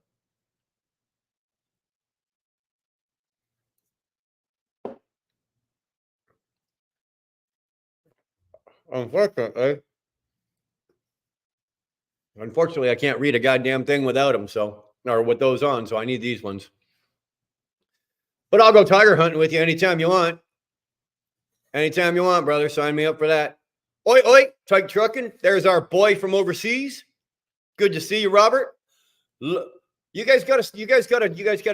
Unfortunately, I can't read a goddamn thing without them, or with those on, so I need these ones. But I'll go tiger hunting with you anytime you want. Anytime you want, brother. Sign me up for that. Oi, oi, Tyke Trucking. There's our boy from overseas. Good to see you, Robert. Look, you guys gotta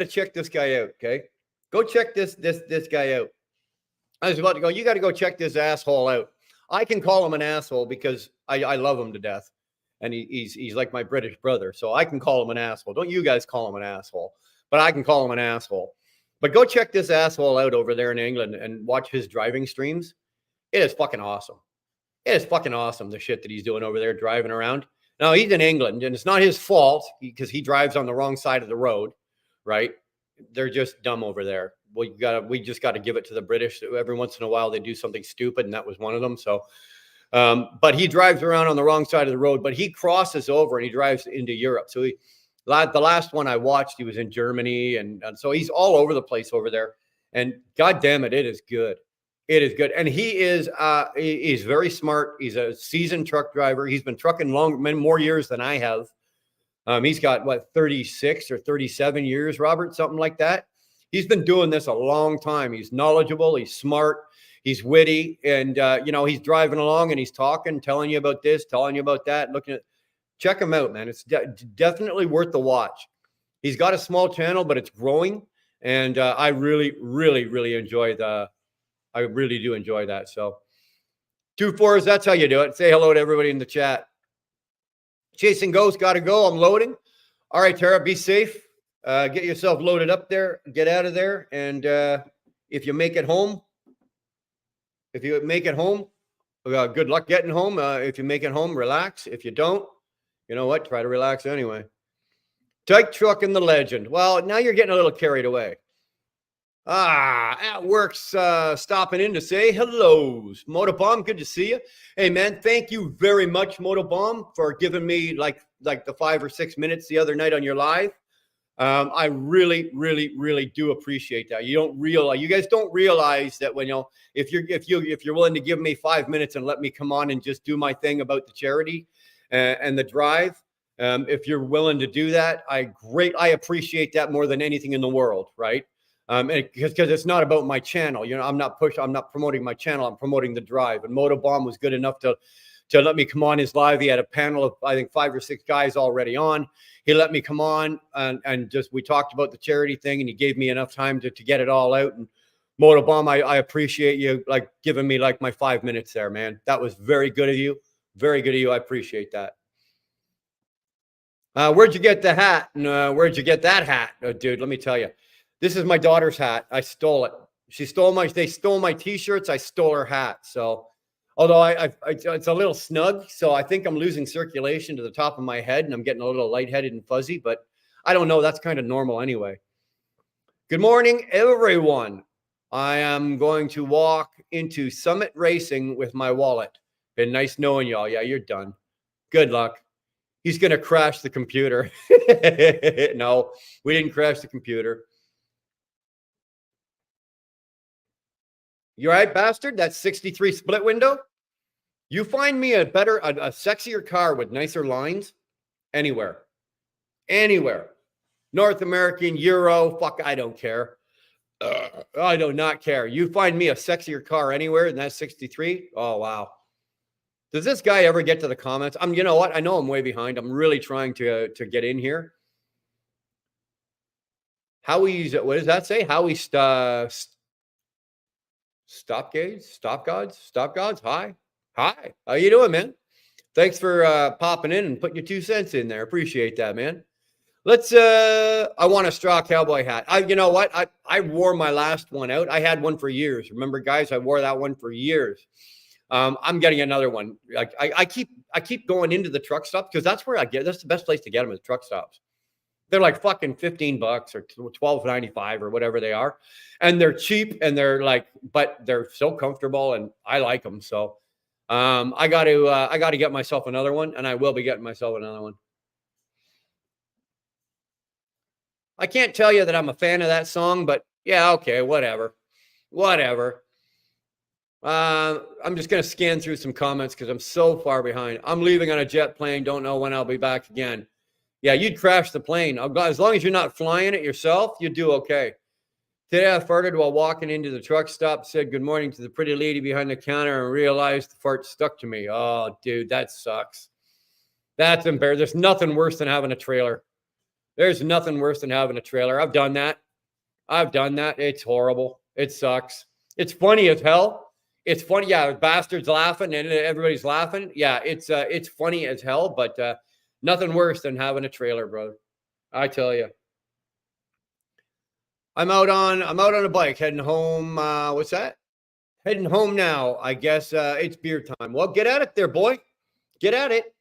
check this guy out, okay? Go check this guy out. I was about to go, you got to go check this asshole out. I can call him an asshole because I love him to death. And he's like my British brother. So I can call him an asshole. Don't you guys call him an asshole. But I can call him an asshole. But go check this asshole out over there in England and watch his driving streams. It is fucking awesome. It is fucking awesome, the shit that he's doing over there driving around. Now, he's in England, and it's not his fault because he drives on the wrong side of the road, right? They're just dumb over there. We just got to give it to the British. Every once in a while, they do something stupid, and that was one of them. So, but he drives around on the wrong side of the road, but he crosses over and he drives into Europe. So the last one I watched, he was in Germany, and so he's all over the place over there. And God damn it, it is good. It is good. And he's very smart. He's a seasoned truck driver. He's been trucking many more years than I have. He's got 36 or 37 years, Robert, something like that. He's been doing this a long time. He's knowledgeable. He's smart. He's witty. And, he's driving along and he's talking, telling you about this, telling you about that, check him out, man. It's definitely worth the watch. He's got a small channel, but it's growing. And I really, really, really I really do enjoy that. So 2-4s, that's how you do it. Say hello to everybody in the chat. Chasing Ghost, got to go. I'm loading. All right, Tara, be safe. Get yourself loaded up there. Get out of there. And if you make it home, good luck getting home. If you make it home, relax. If you don't, you know what? Try to relax anyway. Tyke Trucking the legend. Well, now you're getting a little carried away. At Work's stopping in to say hellos. Motobomb, good to see you. Hey, man, thank you very much, Motobomb, for giving me like the 5 or 6 minutes the other night on your live. I really, really, really do appreciate that. You guys don't realize that when if you're willing to give me 5 minutes and let me come on and just do my thing about the charity and the drive, if you're willing to do that, I appreciate that more than anything in the world, right? Because it's not about my channel. I'm not promoting my channel. I'm promoting the drive. And Motobomb was good enough to let me come on his live. He had a panel of, I think, 5 or 6 guys already on. He let me come on and just, we talked about the charity thing, and he gave me enough time to get it all out. And Motobomb, I appreciate you like giving me like my 5 minutes there, man. That was very good of you. Very good of you. I appreciate that. Where'd you get the hat? And where'd you get that hat? Dude, let me tell you. This is my daughter's hat. I stole it. They stole my t-shirts. I stole her hat. So, although it's a little snug, so I think I'm losing circulation to the top of my head and I'm getting a little lightheaded and fuzzy, but I don't know. That's kind of normal anyway. Good morning, everyone. I am going to walk into Summit Racing with my wallet. Been nice knowing y'all. Yeah, you're done. Good luck. He's going to crash the computer. No, we didn't crash the computer. You all right, bastard? That's 63 split window. You find me a sexier car with nicer lines anywhere. North American, Euro, fuck, I don't care. I do not care. You find me a sexier car anywhere than that 63. Oh, wow. Does this guy ever get to the comments? You know what? I know I'm way behind. I'm really trying to get in here. Howie's, what does that say? Howie's stop gods. Hi. How you doing, man? Thanks for popping in and putting your 2 cents in there. Appreciate that, man. Let's I want a straw cowboy hat. You know what? I wore my last one out. I had one for years. Remember, guys, I wore that one for years. I'm getting another one. Like I keep going into the truck stops because that's the best place to get them is truck stops. They're like fucking $15 or $12.95 or whatever they are. And they're cheap and they're like, but they're so comfortable and I like them. So I got to get myself another one, and I will be getting myself another one. I can't tell you that I'm a fan of that song, but yeah, okay, whatever. I'm just going to scan through some comments because I'm so far behind. I'm leaving on a jet plane. Don't know when I'll be back again. Yeah, you'd crash the plane. As long as you're not flying it yourself, you do okay. Today I farted while walking into the truck stop, said good morning to the pretty lady behind the counter, and realized the fart stuck to me. Oh, dude, that sucks. That's embarrassing. There's nothing worse than having a trailer. There's nothing worse than having a trailer. I've done that. It's horrible. It sucks. It's funny as hell. It's funny. Yeah, bastards laughing and everybody's laughing. Yeah, it's funny as hell, but nothing worse than having a trailer, brother. I tell you. I'm out on a bike heading home. What's that? Heading home now. I guess it's beer time. Well, get at it there, boy. Get at it.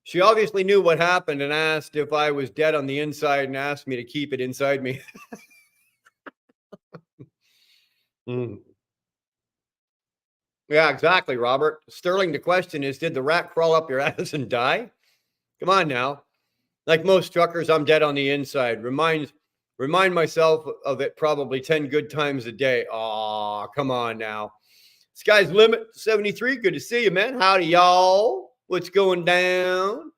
She obviously knew what happened and asked if I was dead on the inside and asked me to keep it inside me. Yeah, exactly, Robert. Sterling, the question is, did the rat crawl up your ass and die? Come on now. Like most truckers, I'm dead on the inside. Remind myself of it probably 10 good times a day. Aw, come on now. Sky's limit 73. Good to see you, man. Howdy, y'all. What's going down?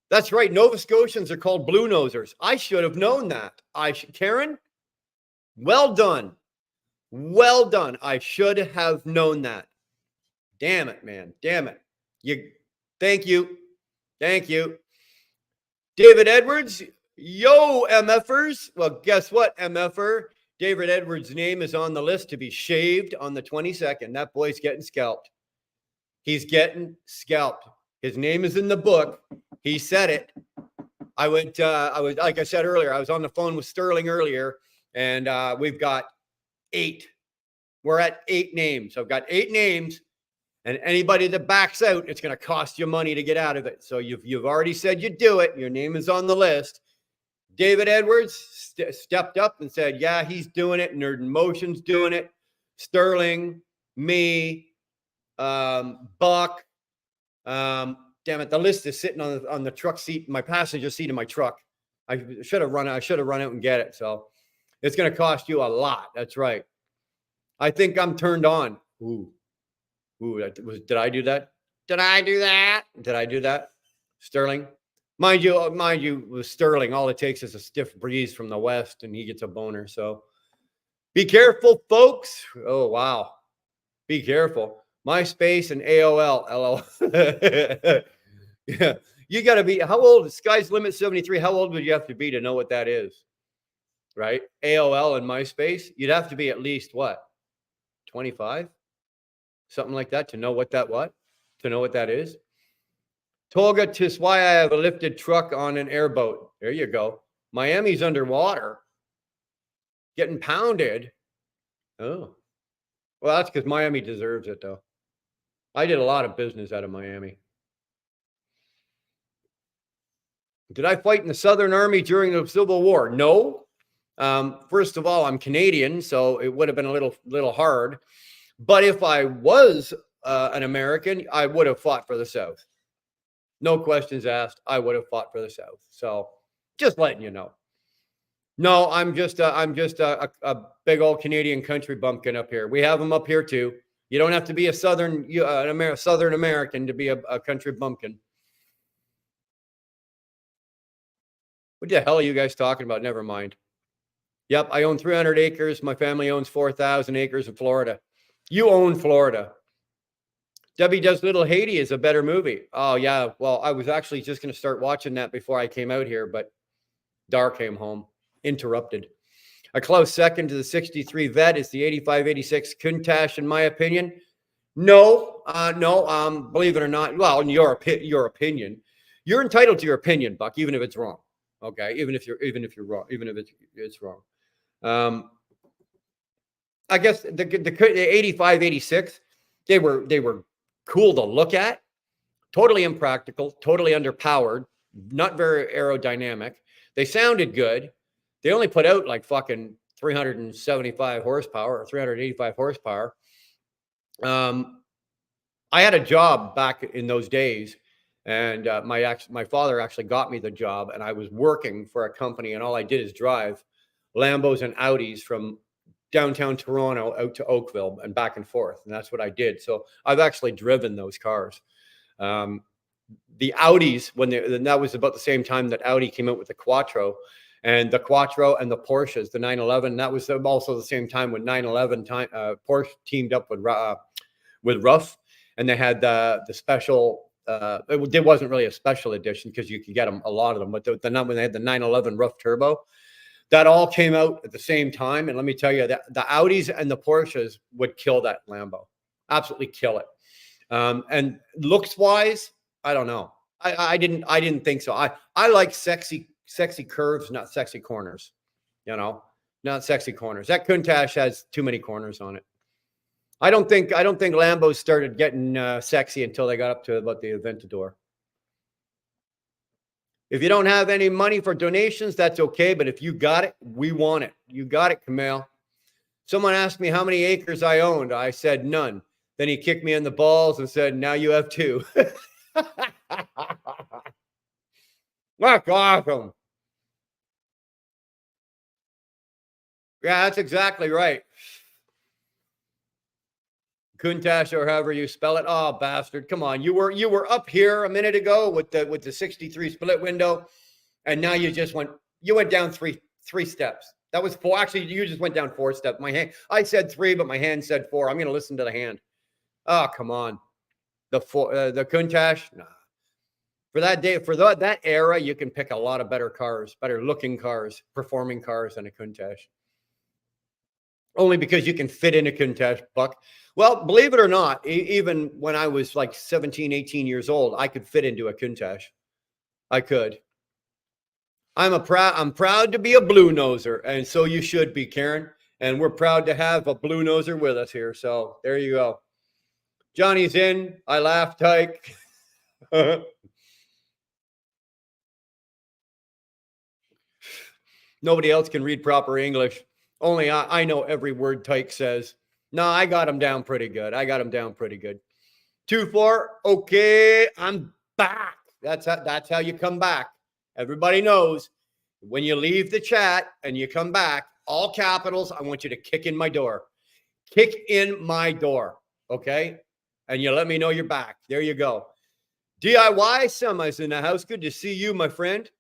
That's right. Nova Scotians are called blue nosers. I should have known that. Karen, well done. Well done. I should have known that. Damn it, man. Damn it. Thank you. David Edwards. Yo, MFers. Well, guess what, MFer? David Edwards' name is on the list to be shaved on the 22nd. That boy's getting scalped. He's getting scalped. His name is in the book. He said it. I was, like I said earlier, I was on the phone with Sterling earlier, and we've got 8. We're at 8 names. I've got 8 names, and anybody that backs out, it's going to cost you money to get out of it. So you've already said you do it. Your name is on the list. David Edwards stepped up and said, yeah, he's doing it. Nerd in Motion's doing it. Sterling, me, Buck. Damn it, the list is sitting on the truck seat, my passenger seat in my truck. I should have run out and get it. So it's going to cost you a lot. That's right. I think I'm turned on. Ooh, did I do that? Did I do that? Sterling, Mind you, with Sterling, all it takes is a stiff breeze from the west and he gets a boner. So be careful, folks. Oh, wow. Be careful. MySpace and AOL, LOL. Yeah. You got to be, how old? Sky's limit 73. How old would you have to be to know what that is? Right? AOL and MySpace. You'd have to be at least what? 25? Something like that to know what that is. Tolga, tis why I have a lifted truck on an airboat. There you go. Miami's underwater. Getting pounded. Oh. Well, that's because Miami deserves it, though. I did a lot of business out of Miami. Did I fight in the Southern Army during the Civil War? No. First of all, I'm Canadian, so it would have been a little hard. But if I was an American, I would have fought for the South. No questions asked. I would have fought for the South. So just letting you know. No, I'm just a big old Canadian country bumpkin up here. We have them up here too. You don't have to be a Southern American to be a country bumpkin. What the hell are you guys talking about? Never mind. Yep, I own 300 acres. My family owns 4,000 acres in Florida. You own Florida. Debbie Does Little Haiti is a better movie. Oh, yeah. Well, I was actually just going to start watching that before I came out here, but Dar came home. Interrupted. A close second to the 63 vet is the 85-86 Countach, in my opinion. No. Believe it or not, well, in your opinion, you're entitled to your opinion, Buck, even if it's wrong. Okay, even if you're wrong, even if it's wrong. I guess the 85-86, they were cool to look at, totally impractical, totally underpowered, not very aerodynamic. They sounded good. They only put out like fucking 375 horsepower or 385 horsepower. I had a job back in those days, and my father actually got me the job, and I was working for a company, and all I did is drive Lambos and Audis from downtown Toronto out to Oakville and back and forth, and that's what I did. So I've actually driven those cars. The Audis, that was about the same time that Audi came out with the Quattro, and the Quattro and the Porsches, the 911. That was also the same time when 911 Porsche teamed up with Ruff, and they had the special. It wasn't really a special edition because you could get them, a lot of them, but when they had the 911 Ruff Turbo, that all came out at the same time. And let me tell you that the Audis and the Porsches would kill that Lambo, absolutely kill it. And looks wise, I don't know. I didn't think so. I like sexy curves, not sexy corners. Not sexy corners. That Countach has too many corners on it. I don't think Lambos started getting sexy until they got up to about the Aventador. If you don't have any money for donations, that's okay. But if you got it, we want it. You got it, Camille. Someone asked me how many acres I owned. I said none. Then he kicked me in the balls and said, now you have 2. That's awesome. Yeah, that's exactly right. Countach, or however you spell it. Oh, bastard. Come on. You were up here a minute ago with the 63 split window, and now you went down three steps. That was 4. Actually, you just went down 4 steps. I said 3, but my hand said 4. I'm going to listen to the hand. Oh, come on. The Countach, nah. For that era, you can pick a lot of better cars, better looking cars, performing cars than a Countach. Only because you can fit in a Countach, Buck. Well, believe it or not, even when I was like 17, 18 years old, I could fit into a Countach. I could. I'm proud to be a blue noser, and so you should be, Karen. And we're proud to have a blue noser with us here. So there you go. Johnny's in. I laugh, Tyke. Nobody else can read proper English. Only I know every word Tyke says. No, I got him down pretty good. 2-4. Okay, I'm back. That's how you come back. Everybody knows when you leave the chat and you come back, all capitals, I want you to kick in my door. Kick in my door. Okay? And you let me know you're back. There you go. DIY semis in the house. Good to see you, my friend.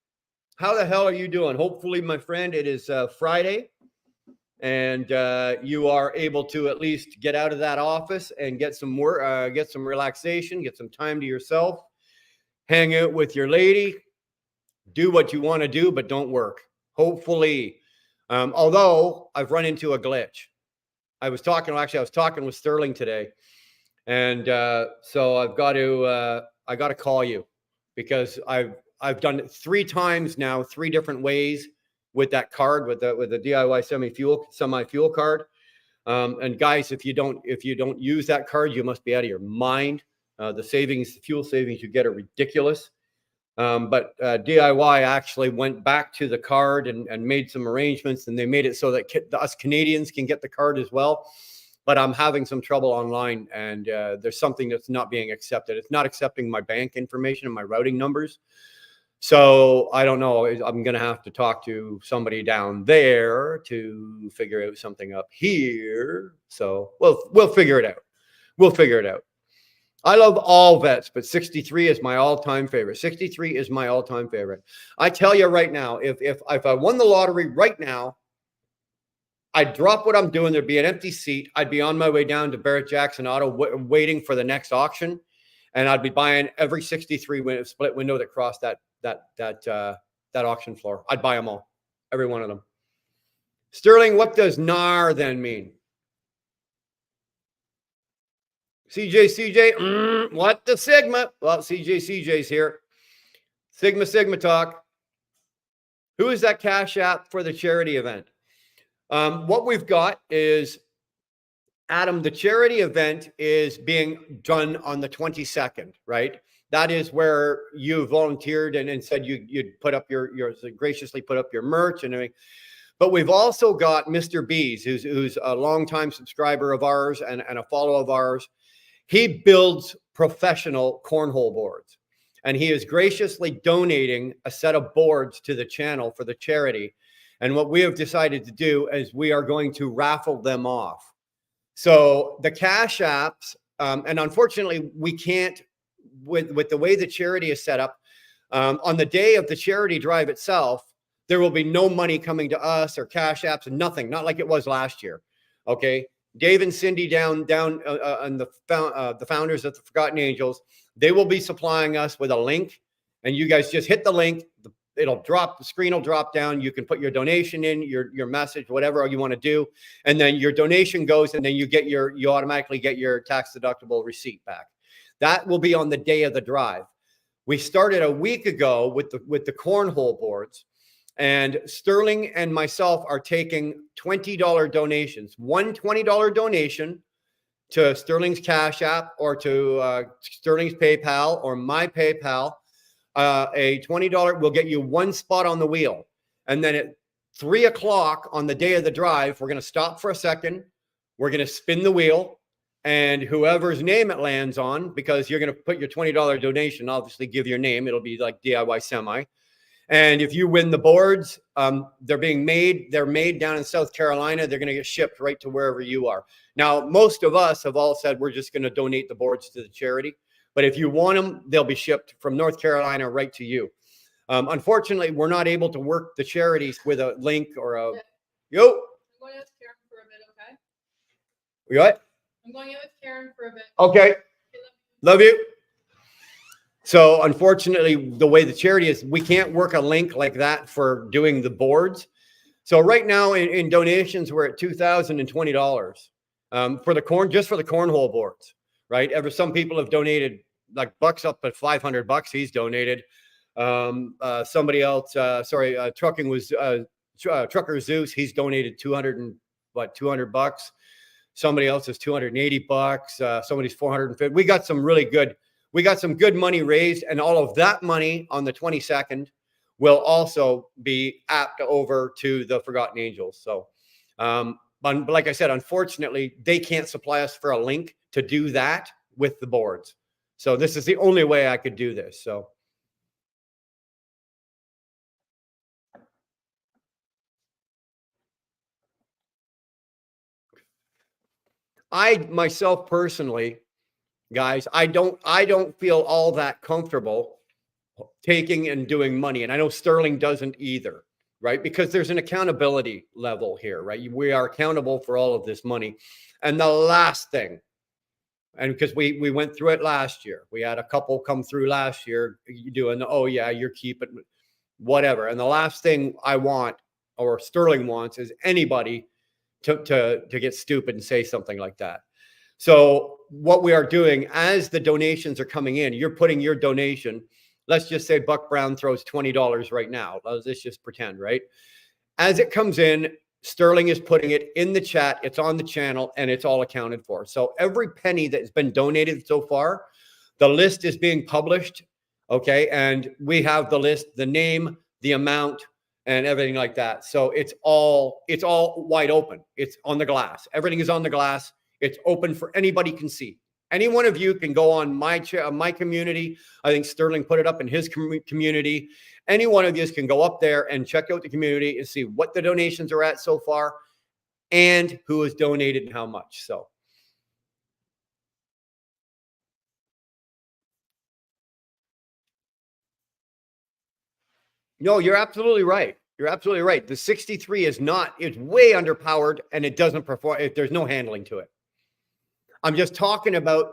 How the hell are you doing? Hopefully, my friend, it is Friday and you are able to at least get out of that office and get some work, get some relaxation, get some time to yourself, hang out with your lady, do what you want to do, but don't work. Hopefully, although I've run into a glitch. I was talking with Sterling today, and so I got to call you because I've done it 3 times now, 3 different ways with that card, with the DIY semi fuel card. And guys, if you don't use that card, you must be out of your mind. The fuel savings you get are ridiculous. But DIY actually went back to the card and made some arrangements, and they made it so that us Canadians can get the card as well. But I'm having some trouble online, and there's something that's not being accepted. It's not accepting my bank information and my routing numbers. So I don't know. I'm going to have to talk to somebody down there to figure out something up here. So we'll figure it out. We'll figure it out. I love all vets, but 63 is my all-time favorite. 63 is my all-time favorite. I tell you right now, if I won the lottery right now, I'd drop what I'm doing. There'd be an empty seat. I'd be on my way down to Barrett Jackson Auto, waiting for the next auction, and I'd be buying every 63 split window that crossed that auction floor. I'd buy them all, every one of them. Sterling, what does NAR then mean? CJ, what the Sigma? Well, CJ's here. Sigma talk. Who is that Cash App for the charity event? What we've got is, Adam, the charity event is being done on the 22nd, right? That is where you volunteered and said you'd put up graciously put up your merch and everything. But we've also got Mr. Bees, who's a longtime subscriber of ours and a follower of ours. He builds professional cornhole boards, and he is graciously donating a set of boards to the channel for the charity. And what we have decided to do is we are going to raffle them off. So the Cash Apps, and unfortunately we can't, with the way the charity is set up, on the day of the charity drive itself, there will be no money coming to us or Cash Apps, nothing, not like it was last year. Okay. Dave and Cindy down and the founders of the Forgotten Angels, they will be supplying us with a link, and you guys just hit the link. The screen will drop down. You can put your donation in, your message, whatever you want to do, and then your donation goes, and then you automatically get your tax deductible receipt back. That will be on the day of the drive. We started a week ago with the cornhole boards. And Sterling and myself are taking $20 donations. One $20 donation to Sterling's Cash App or to Sterling's PayPal or my PayPal. A $20 will get you one spot on the wheel. And then at 3 o'clock on the day of the drive, we're going to stop for a second. We're going to spin the wheel. And whoever's name it lands on, because you're going to put your $20 donation, obviously give your name. It'll be like DIY Semi. And if you win the boards, they're made down in South Carolina. They're going to get shipped right to wherever you are. Now, most of us have all said we're just going to donate the boards to the charity. But if you want them, they'll be shipped from North Carolina right to you. Unfortunately, we're not able to work the charities with a link or a... Yo. I'm going out with Karen for a bit, okay? What? I'm going out with Karen for a bit. Okay. Love you. So unfortunately, the way the charity is, we can't work a link like that for doing the boards. So right now in donations, we're at $2,020 for the cornhole boards, right? Some people have donated like bucks up at $500. He's donated. Somebody else, Trucker Zeus, he's donated $200 bucks. Somebody else is $280. Somebody's $450. We got some good money raised, and all of that money on the 22nd will also be apped over to the Forgotten Angels. So, but like I said, unfortunately, they can't supply us for a link to do that with the boards. So this is the only way I could do this. So. I myself personally guys. I don't feel all that comfortable taking and doing money. And I know Sterling doesn't either, right? Because there's an accountability level here, right? We are accountable for all of this money. And the last thing, and because we went through it last year, we had a couple come through last year doing, oh yeah, you're keeping whatever. And the last thing I want, or Sterling wants, is anybody to get stupid and say something like that. So what we are doing as the donations are coming in, you're putting your donation. Let's just say Buck Brown throws $20 right now. Let's just pretend, right? As it comes in, Sterling is putting it in the chat. It's on the channel and it's all accounted for. So every penny that has been donated so far, the list is being published. Okay. And we have the list, the name, the amount, and everything like that. So it's all wide open. It's on the glass. Everything is on the glass. It's open for anybody can see. Any one of you can go on my community. I think Sterling put it up in his community. Any one of you can go up there and check out the community and see what the donations are at so far and who has donated and how much. So no, you're absolutely right. You're absolutely right. The 63 is not, it's way underpowered and it doesn't perform. There's no handling to it. I'm just talking about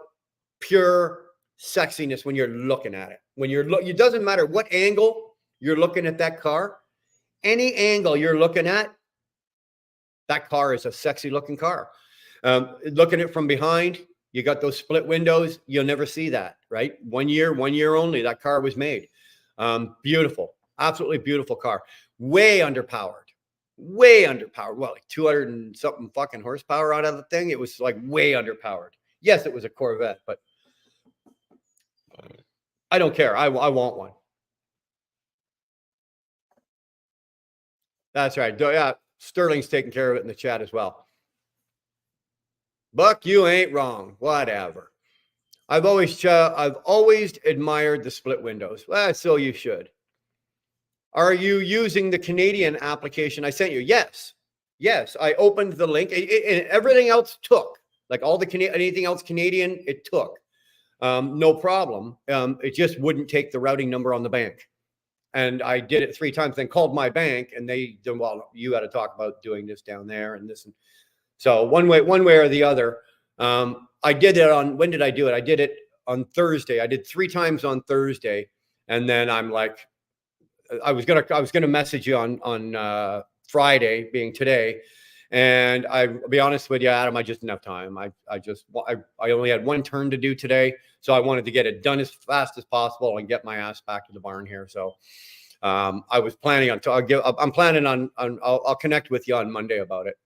pure sexiness when you're looking at it. When it doesn't matter what angle you're looking at that car. Any angle you're looking at, that car is a sexy looking car. Looking at it from behind, you got those split windows. You'll never see that, right? 1 year only. That car was made. Beautiful, absolutely beautiful car. Way underpowered. Well, like 200 and something fucking horsepower out of the thing. It was like way underpowered. Yes, it was a Corvette, but I don't care. I want one. That's right. Yeah, Sterling's taking care of it in the chat as well. Buck, you ain't wrong. Whatever. I've always admired the split windows. Well, so you should. Are you using the Canadian application I sent you? Yes. Yes. I opened the link and everything else took. Like all the anything else Canadian, it took. No problem. It just wouldn't take the routing number on the bank. And I did it 3 times, then called my bank and they did, well, you got to talk about doing this down there and this. And so one way or the other. I did it on, when did I do it? I did it on Thursday. I did 3 times on Thursday. And then I'm like, I was gonna message you on Friday, being today, and I'll be honest with you, Adam, I just didn't have time. I only had 1 turn to do today, so I wanted to get it done as fast as possible and get my ass back to the barn here. So I was planning on. I'm planning on. I'll connect with you on Monday about it.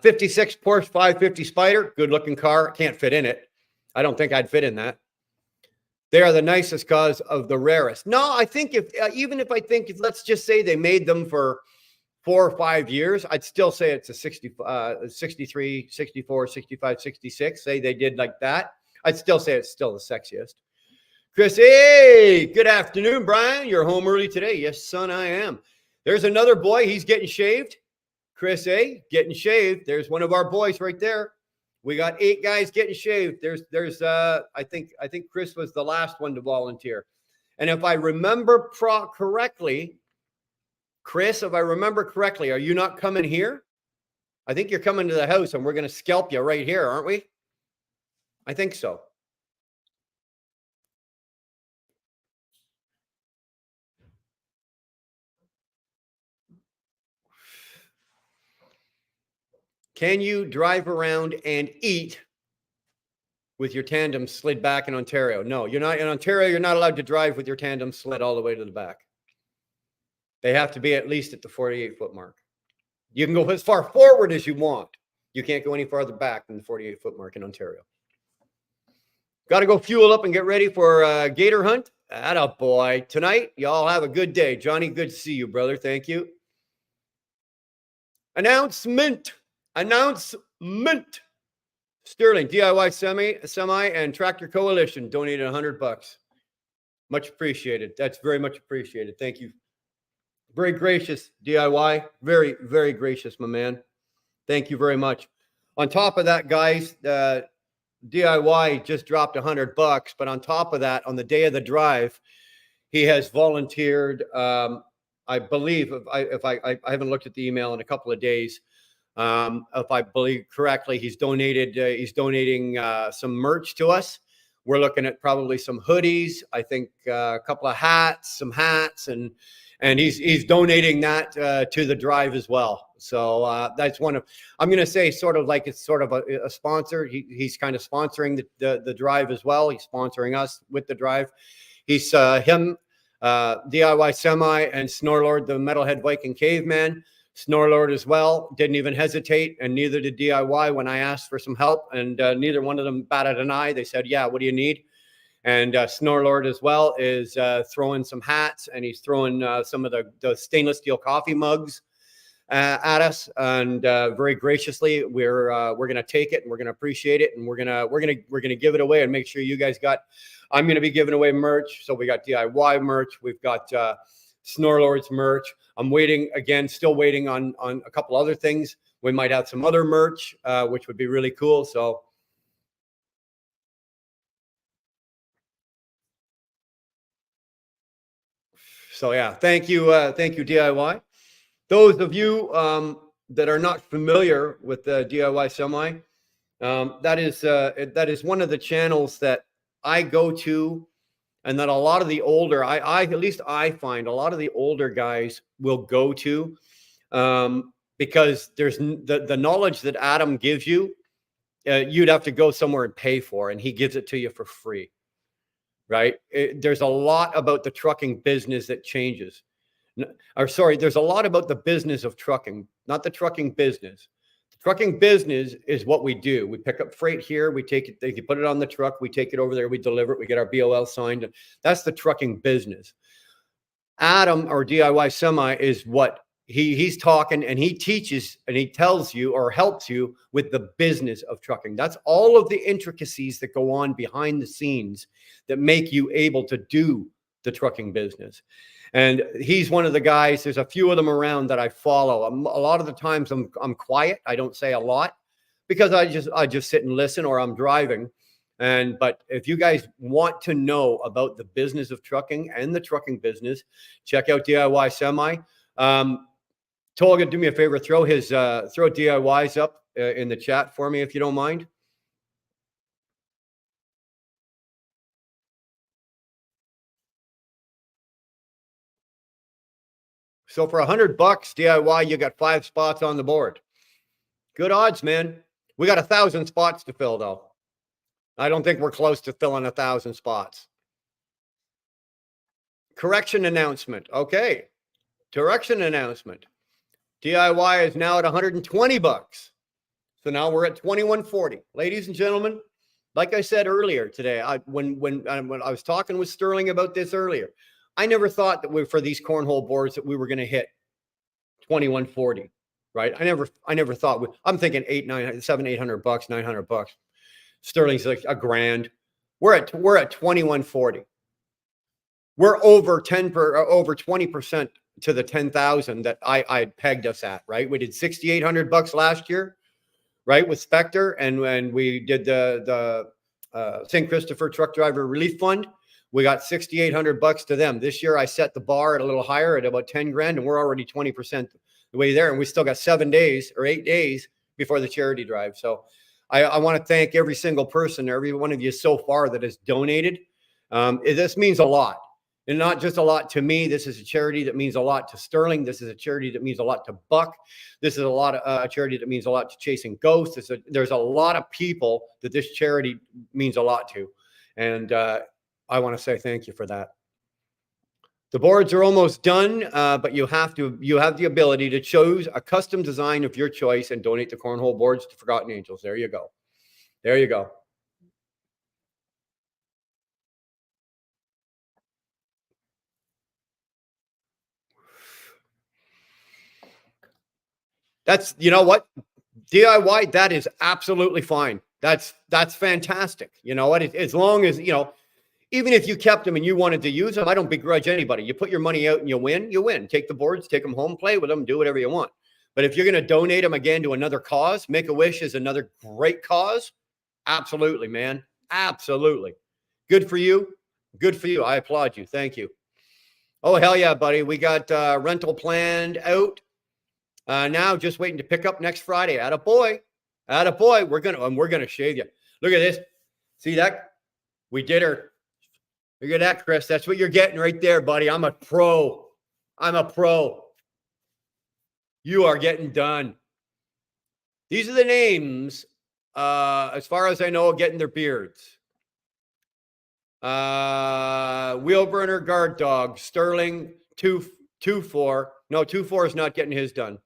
56 Porsche 550 Spider, good looking car. Can't fit in it. I don't think I'd fit in that. They are the nicest cause of the rarest. No, I think let's just say they made them for 4 or 5 years, I'd still say it's a 63, 64, 65, 66. Say they did like that. I'd still say it's still the sexiest. Chris, hey, good afternoon, Brian. You're home early today. Yes, son, I am. There's another boy. He's getting shaved. Chris, hey, getting shaved. There's one of our boys right there. We got 8 guys getting shaved. There's I think Chris was the last one to volunteer. And if I remember correctly, Chris, if I remember correctly, are you not coming here? I think you're coming to the house and we're going to scalp you right here, aren't we? I think so. Can you drive around and eat with your tandem slid back in Ontario? No, you're not in Ontario. You're not allowed to drive with your tandem slid all the way to the back. They have to be at least at the 48-foot mark. You can go as far forward as you want. You can't go any farther back than the 48-foot mark in Ontario. Got to go fuel up and get ready for a gator hunt. Atta boy. Tonight, y'all have a good day. Johnny, good to see you, brother. Thank you. Announcement. Sterling, DIY Semi and Tractor Coalition donated $100. Much appreciated. That's very much appreciated. Thank you. Very gracious, DIY. Very, very gracious, my man. Thank you very much. On top of that, guys, DIY just dropped $100, but on top of that, on the day of the drive, he has volunteered. I believe if I haven't looked at the email in a couple of days. If I believe correctly, he's donating some merch to us. We're looking at probably some hoodies. I think a couple of hats, some hats, and he's donating that to the drive as well. So that's one of, I'm going to say sort of like it's sort of a sponsor. He's kind of sponsoring the drive as well. He's sponsoring us with the drive. He's him, DIY Semi, and Snorlord, the Metalhead Viking Caveman. Snorlord as well didn't even hesitate, and neither did DIY when I asked for some help, and neither one of them batted an eye. They said, yeah, what do you need? And Snorlord as well is throwing some hats, and he's throwing some of the stainless steel coffee mugs at us, and very graciously we're going to take it, and we're going to appreciate it, and we're going to give it away and make sure you guys got. I'm going to be giving away merch, so we got DIY merch, we've got Snorlord's merch. I'm still waiting on a couple other things. We might have some other merch, which would be really cool. So yeah, thank you, DIY. Those of you that are not familiar with the DIY Semi, that is one of the channels that I go to, and that a lot of the older, at least I find a lot of the older guys will go to, because there's the knowledge that Adam gives you, you'd have to go somewhere and pay for, and he gives it to you for free, right? There's a lot about the trucking business that changes. There's a lot about the business of trucking, not the trucking business. Trucking business is what we do. We pick up freight here, we take it, they put it on the truck, we take it over there, we deliver it, we get our BOL signed. And that's the trucking business. Adam, or DIY Semi, is what he's talking, and he teaches and he tells you or helps you with the business of trucking. That's all of the intricacies that go on behind the scenes that make you able to do the trucking business. And he's one of the guys. There's a few of them around that I follow. A lot of the times I'm quiet. I don't say a lot because I just sit and listen, or I'm driving. But if you guys want to know about the business of trucking and the trucking business, check out DIY Semi. Tolga, do me a favor, throw DIYs up in the chat for me if you don't mind. So for $100 DIY, you got 5 spots on the board. Good odds, man. We got 1,000 spots to fill, though. I don't think we're close to filling 1,000 spots. Correction announcement. Okay. Correction announcement. DIY is now at $120. So now we're at $21.40. Ladies and gentlemen, like I said earlier today, when I was talking with Sterling about this earlier, I never thought that for these cornhole boards that we were going to hit $21.40, right? I never thought. I'm thinking $800, $800, $900. Sterling's like $1,000. We're at $21.40. We're over 20% to the 10,000 that I pegged us at, right? We did $6,800 last year, right, with Spectre, and we did the St. Christopher Truck Driver Relief Fund. We got $6,800 to them. This year, I set the bar at a little higher at about 10 grand, and we're already 20% the way there. And we still got 7 days or 8 days before the charity drive. So I want to thank every single person, every one of you so far that has donated. This means a lot, and not just a lot to me. This is a charity that means a lot to Sterling. This is a charity that means a lot to Buck. This is a charity that means a lot to Chasing Ghosts. There's a lot of people that this charity means a lot to. And I want to say thank you for that. The boards are almost done, but you have the ability to choose a custom design of your choice and donate the cornhole boards to Forgotten Angels. There you go. There you go. That's, you know what, DIY, that is absolutely fine. That's fantastic. You know what? As long as, you know, even if you kept them and you wanted to use them, I don't begrudge anybody. You put your money out and you win, you win. Take the boards, take them home, play with them, do whatever you want. But if you're going to donate them again to another cause, Make-A-Wish is another great cause. Absolutely, man. Absolutely. Good for you. Good for you. I applaud you. Thank you. Oh, hell yeah, buddy. We got rental planned out. Now just waiting to pick up next Friday. Attaboy. Attaboy. We're gonna shave you. Look at this. See that? We did her. Look at that, Chris. That's what you're getting right there, buddy. I'm a pro. I'm a pro. You are getting done. These are the names, as far as I know, getting their beards. Wheel burner guard dog, Sterling 224. No, 24 is not getting his done.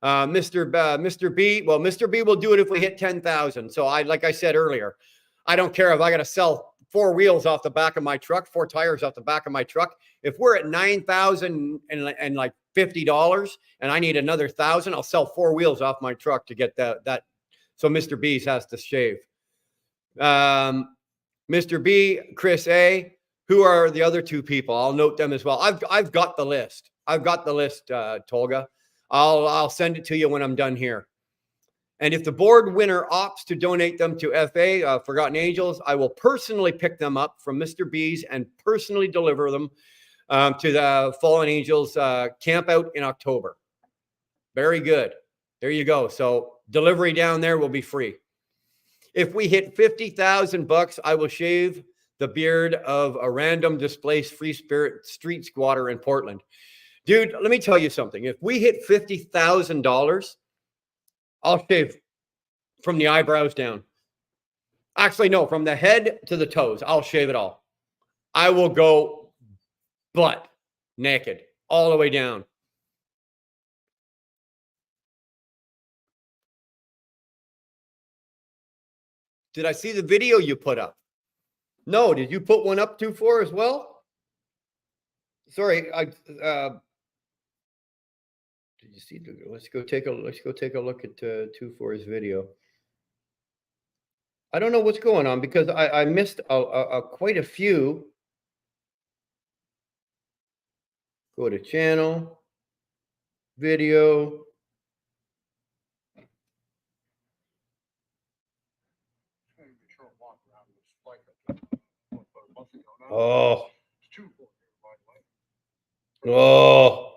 Mr. B. Well, Mr. B will do it if we hit 10,000. So like I said earlier, I don't care if I got to sell 4 wheels off the back of my truck, 4 tires off the back of my truck. If we're at 9,000 and like $50 and I need another 1,000, I'll sell 4 wheels off my truck to get that. So Mr. B's has to shave. Mr. B, Chris A. Who are the other 2 people? I'll note them as well. I've got the list. I've got the list, Tolga. I'll send it to you when I'm done here. And if the board winner opts to donate them to FA, Forgotten Angels, I will personally pick them up from Mr. B's and personally deliver them to the Fallen Angels camp out in October. Very good. There you go. So delivery down there will be free. If we hit 50,000 bucks, I will shave the beard of a random displaced free spirit street squatter in Portland. Dude, let me tell you something. If we hit $50,000, I'll shave from the eyebrows down. Actually, no, from the head to the toes. I'll shave it all. I will go butt naked all the way down. Did I see the video you put up? No, did you put one up 2-4 as well? Sorry, did you see? Let's go take a look at 2-4's video. I don't know what's going on because I missed quite a few. Go to channel, video. Oh. Oh.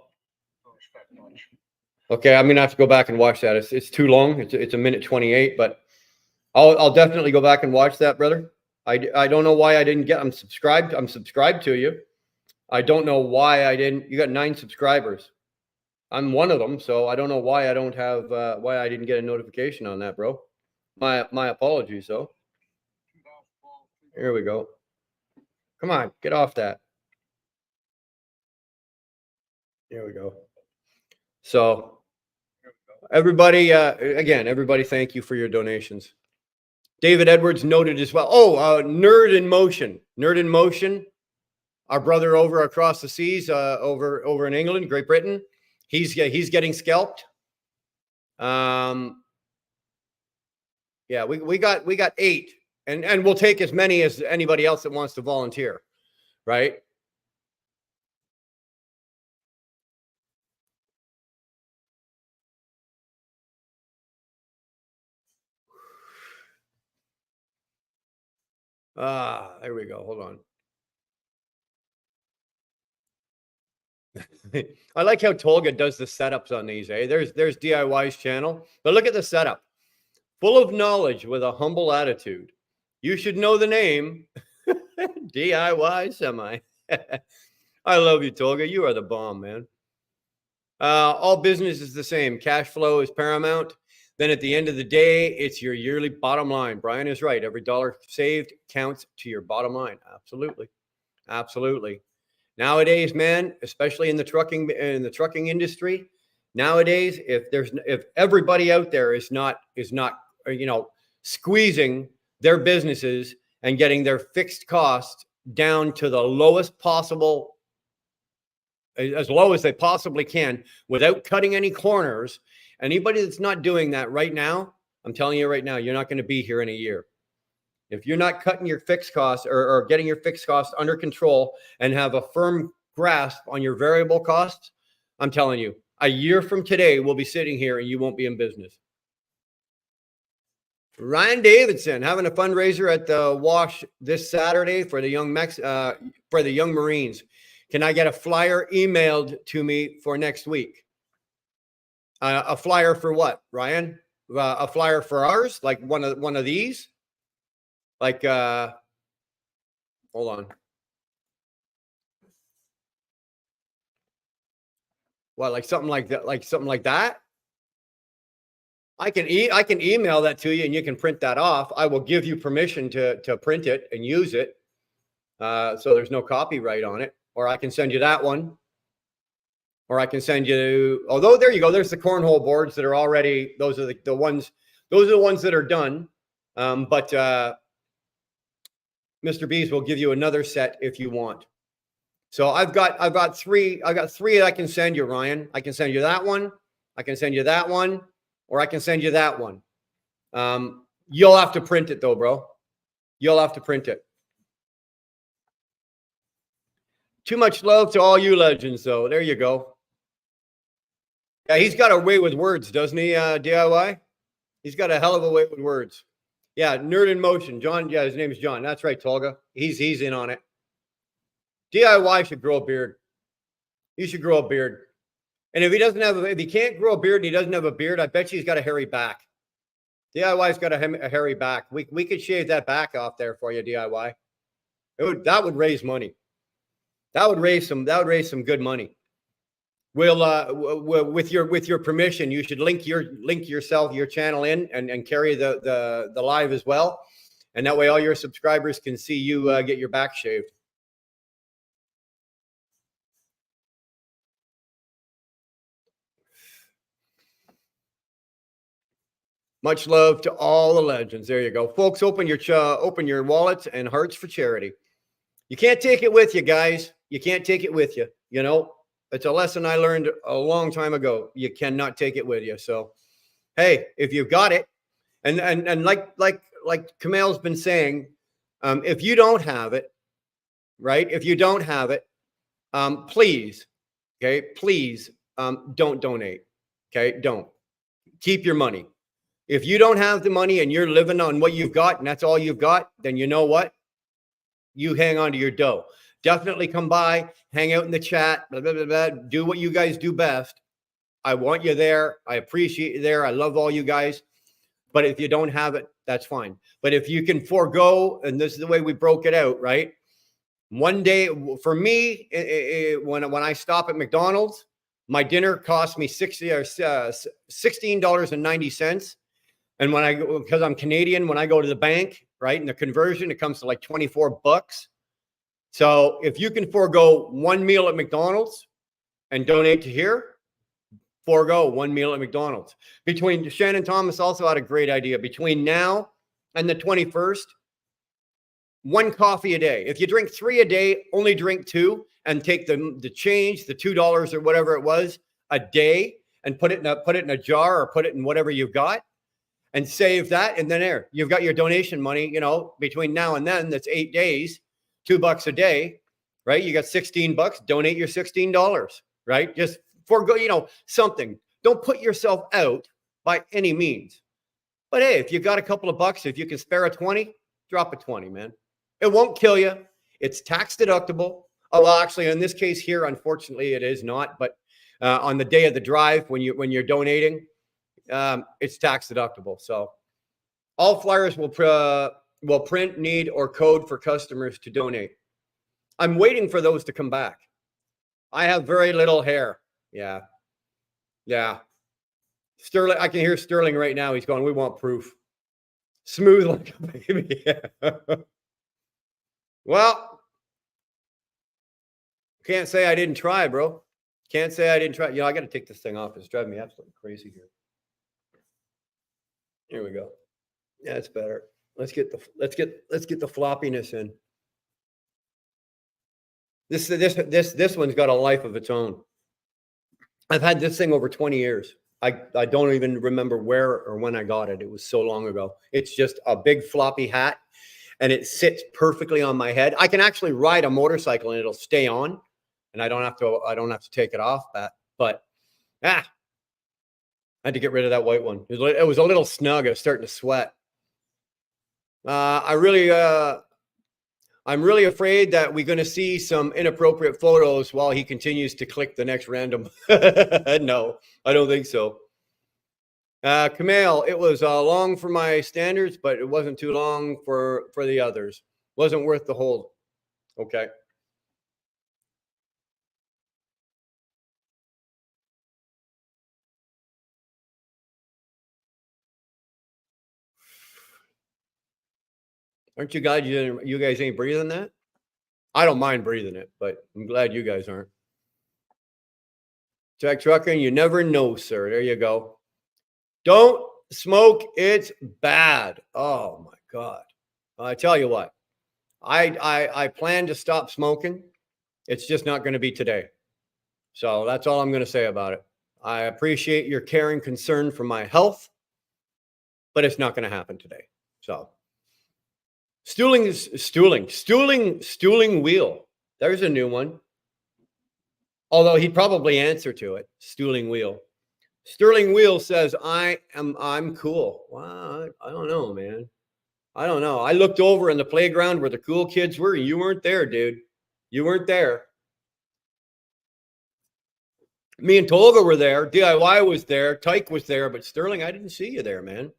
Okay, I'm gonna have to go back and watch that. It's too long. It's a minute 28, but I'll definitely go back and watch that, brother. I don't know why I didn't get. I'm subscribed to you. I don't know why I didn't. You got 9 subscribers. I'm one of them, so I don't know why I don't have why I didn't get a notification on that, bro. My apologies, though. Here we go. Come on, get off that. There we go. So everybody, again, everybody, thank you for your donations. David Edwards noted as well. Oh, Nerd in Motion. Nerd in Motion, our brother over across the seas, over in England, Great Britain. He's getting scalped. Yeah, we got 8. And we'll take as many as anybody else that wants to volunteer, right? There we go. Hold on. I like how Tolga does the setups on these, eh? There's DIY's channel, but look at the setup. Full of knowledge with a humble attitude. You should know the name. DIY Semi. I love you, Tolga. You are the bomb, man. All business is the same. Cash flow is paramount. Then at the end of the day, it's your yearly bottom line. Brian is right. Every dollar saved counts to your bottom line. Absolutely. Absolutely. Nowadays, man, especially in the trucking industry, nowadays, if everybody out there is not squeezing their businesses and getting their fixed costs down to the lowest possible, as low as they possibly can, without cutting any corners, anybody that's not doing that right now, I'm telling you right now, you're not going to be here in a year. If you're not cutting your fixed costs or getting your fixed costs under control and have a firm grasp on your variable costs, I'm telling you, a year from today, we'll be sitting here and you won't be in business. Ryan Davidson having a fundraiser at the Wash this Saturday for the young Marines. Can I get a flyer emailed to me for next week? A flyer for what, Ryan? A flyer for ours, like one of these? Like hold on. What, like something like that? Like something like that? I can email that to you and you can print that off. I will give you permission to print it and use it. So there's no copyright on it. Or I can send you that one. Or I can send you, although there you go. There's the cornhole boards that are already, those are the ones that are done. But Mr. B's will give you another set if you want. So I've got three that I can send you, Ryan. I can send you that one. I can send you that one. Or I can send you that one. You'll have to print it though, bro. You'll have to print it. Too much love to all you legends, though. There you go. Yeah, he's got a way with words, doesn't he, DIY? He's got a hell of a way with words. Yeah, Nerd in Motion. John, yeah, his name is John. That's right, Tolga. He's in on it. DIY should grow a beard. He should grow a beard. And if he can't grow a beard and he doesn't have a beard, I bet you he's got a hairy back. DIY's got a hairy back. We could shave that back off there for you, DIY. That would raise money. That would raise some good money. We'll with your permission, you should link your channel in and carry the live as well. And that way all your subscribers can see you get your back shaved. Much love to all the legends. There you go, folks. Open your wallets and hearts for charity. You can't take it with you, guys. You can't take it with you. You know, it's a lesson I learned a long time ago. You cannot take it with you. So, hey, if you've got it, and like Kamal's been saying, if you don't have it, right? If you don't have it, please, okay, please, don't donate. Okay, don't. Keep your money. If you don't have the money and you're living on what you've got and that's all you've got, then you know what? You hang on to your dough. Definitely come by, hang out in the chat, blah, blah, blah, blah, do what you guys do best. I want you there. I appreciate you there. I love all you guys. But if you don't have it, that's fine. But if you can forego, and this is the way we broke it out, right? One day, for me, when I stop at McDonald's, my dinner costs me $16.90. And because I'm Canadian, when I go to the bank, right, and the conversion, it comes to like $24. So if you can forego one meal at McDonald's and donate to here, forego one meal at McDonald's. Shannon Thomas also had a great idea. Between now and the 21st, one coffee a day. If you drink 3 a day, only drink 2 and take the change, the $2 or whatever it was a day, and put it in a jar or put it in whatever you've got. And save that, and then you've got your donation money, you know, between now and then, that's 8 days, $2 a day, right? You got $16, donate your $16, right? Just forego, you know, something. Don't put yourself out by any means. But hey, if you got a couple of bucks, if you can spare a 20, drop a 20, man. It won't kill you. It's tax deductible. Oh, well, actually, in this case here, unfortunately, it is not. But on the day of the drive, when you're donating, it's tax deductible. So all flyers will print, need, or code for customers to donate. I'm waiting for those to come back. I have very little hair. Yeah. Sterling, I can hear Sterling right now. He's going, we want proof. Smooth like a baby. Well, can't say I didn't try, bro. Can't say I didn't try. You know, I got to take this thing off. It's driving me absolutely crazy here. Here we go. Yeah, it's better. Let's get the floppiness in. This one's got a life of its own. I've had this thing over 20 years. I don't even remember where or when I got it. It was so long ago. It's just a big floppy hat, and it sits perfectly on my head. I can actually ride a motorcycle and it'll stay on, and I don't have to take it off. But I had to get rid of that white one. It was a little snug. I was starting to sweat. I'm really afraid that we're going to see some inappropriate photos while he continues to click the next random. No, I don't think so. Cameo, it was long for my standards, but it wasn't too long for the others. Wasn't worth the hold. Okay. Aren't you glad you guys ain't breathing that? I don't mind breathing it, but I'm glad you guys aren't. Jack Trucking, you never know, sir. There you go. Don't smoke. It's bad. Oh my God. I tell you what, I plan to stop smoking. It's just not going to be today. So that's all I'm going to say about it. I appreciate your care and concern for my health, but it's not going to happen today. So stooling wheel. There's a new one. Although he'd probably answer to it. Stooling wheel. Sterling Wheel says, I'm cool. Wow, I don't know, man. I don't know. I looked over in the playground where the cool kids were. You weren't there, dude. You weren't there. Me and Tolga were there. DIY was there. Tyke was there. But Sterling, I didn't see you there, man.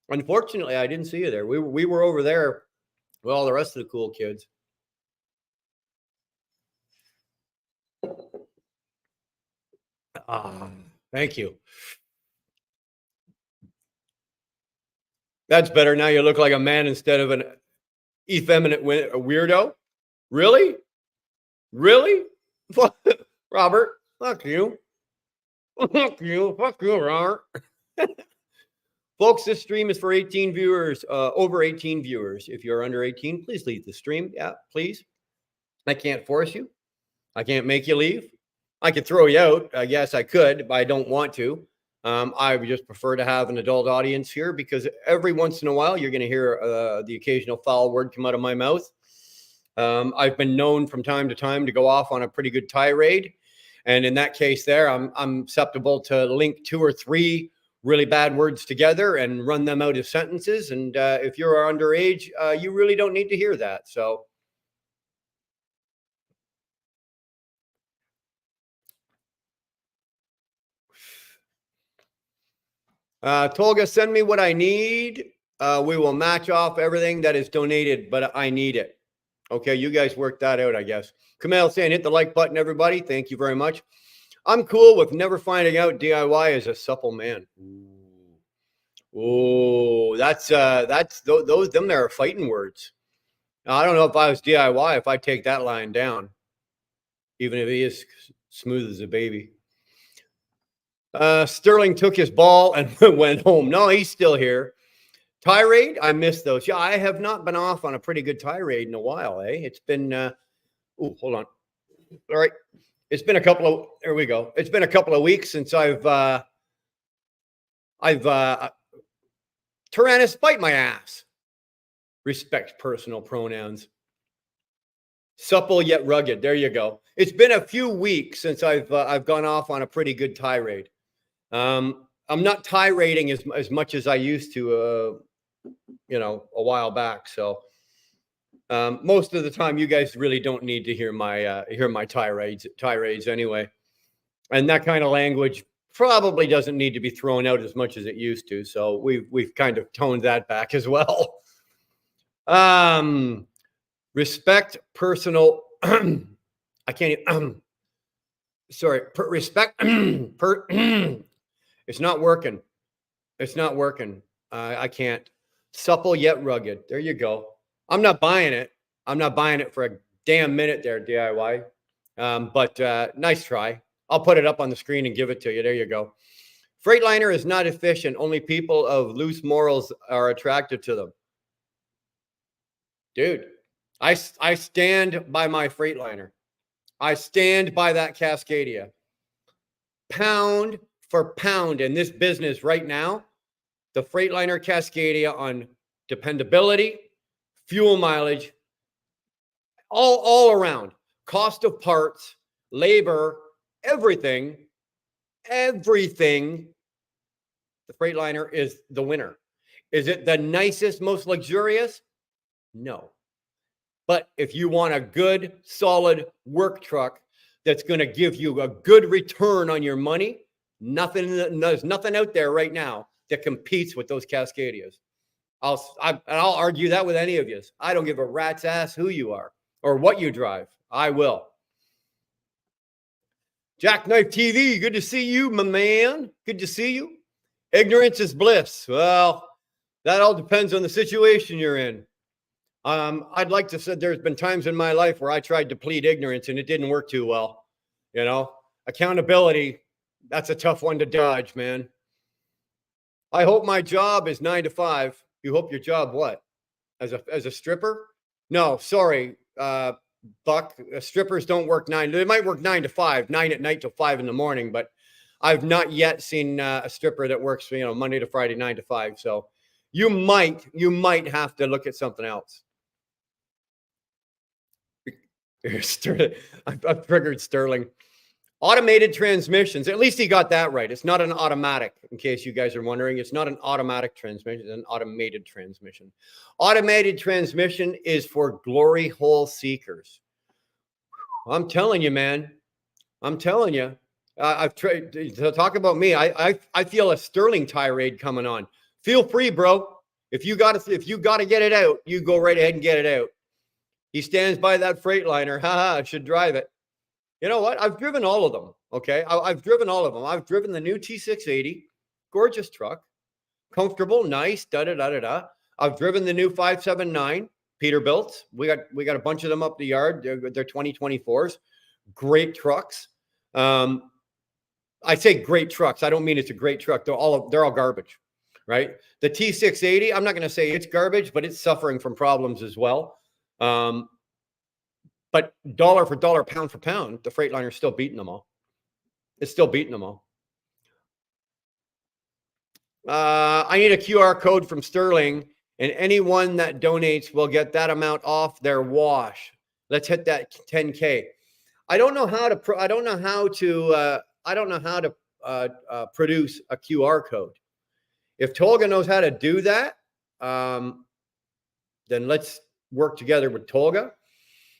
Unfortunately, I didn't see you there. We were over there with all the rest of the cool kids. Thank you. That's better. Now you look like a man instead of an effeminate weirdo. Really? Really? Robert, fuck you. Fuck you. Fuck you, Robert. Folks, this stream is for 18 viewers, over 18 viewers. If you're under 18, please leave the stream. Yeah, please. I can't force you. I can't make you leave. I could throw you out. Yes, I could, but I don't want to. I would just prefer to have an adult audience here because every once in a while you're going to hear the occasional foul word come out of my mouth. I've been known from time to time to go off on a pretty good tirade. And in that case there, I'm susceptible to link 2 or 3 really bad words together and run them out as sentences. And if you're underage, you really don't need to hear that. So Tolga, send me what I need. We will match off everything that is donated, but I need it. Okay, you guys work that out, I guess. Kamal saying, hit the like button, everybody. Thank you very much. I'm cool with never finding out DIY is a supple man. Oh, that's those them there are fighting words. Now, I don't know if I was DIY if I'd take that line down, even if he is smooth as a baby. Sterling took his ball and went home. No, he's still here. Tirade, I missed those. Yeah, I have not been off on a pretty good tirade in a while, eh? It's been oh, hold on. All right. It's been a couple of there we go. It's been a couple of weeks since I've Tyrannus bite my ass. Respect personal pronouns. Supple yet rugged. There you go. It's been a few weeks since I've gone off on a pretty good tirade. I'm not tirading as much as I used to, a while back. So most of the time, you guys really don't need to hear my tirades anyway. And that kind of language probably doesn't need to be thrown out as much as it used to. So we've kind of toned that back as well. Respect personal. I can't. Sorry. Respect. It's not working. It's not working. I can't. Supple yet rugged. There you go. I'm not buying it. I'm not buying it for a damn minute there, DIY. But nice try. I'll put it up on the screen and give it to you. There you go. Freightliner is not efficient. Only people of loose morals are attracted to them. Dude, I stand by my Freightliner. I stand by that Cascadia. Pound for pound in this business right now, the Freightliner Cascadia on dependability, fuel mileage, all around, cost of parts, labor, everything, the Freightliner is the winner. Is it the nicest, most luxurious? No. But if you want a good, solid work truck that's going to give you a good return on your money, there's nothing out there right now that competes with those Cascadias. I'll argue that with any of you. I don't give a rat's ass who you are or what you drive. I will. Jackknife TV, good to see you, my man. Good to see you. Ignorance is bliss. Well, that all depends on the situation you're in. I'd like to say there's been times in my life where I tried to plead ignorance and it didn't work too well. You know, accountability, that's a tough one to dodge, man. I hope my job is 9 to 5. You hope your job what? As a stripper? No, sorry, Buck. Strippers don't work 9. They might work 9 to 5, 9 at night till 5 in the morning, but I've not yet seen a stripper that works, Monday to Friday, 9 to 5. So you might have to look at something else. I've triggered Sterling. Automated transmissions. At least he got that right. It's not an automatic, in case you guys are wondering. It's not an automatic transmission. It's an automated transmission. Automated transmission is for glory hole seekers. I'm telling you, man. I'm telling you. I've tried to talk about me. I feel a Sterling tirade coming on. Feel free, bro. If you got to get it out, you go right ahead and get it out. He stands by that Freightliner. I should drive it. You know what? I've driven all of them. Okay. I've driven all of them. I've driven the new T680, gorgeous truck, comfortable, nice, da-da-da-da-da. I've driven the new 579 Peterbilt. We got a bunch of them up the yard. They're 2024s. Great trucks. I say great trucks. I don't mean it's a great truck. They're all garbage, right? The T680, I'm not going to say it's garbage, but it's suffering from problems as well. But dollar for dollar, pound for pound, the Freightliner's still beating them all. It's still beating them all. I need a QR code from Sterling, and anyone that donates will get that amount off their wash. Let's hit that 10K. I don't know how to produce a QR code. If Tolga knows how to do that, then let's work together with Tolga.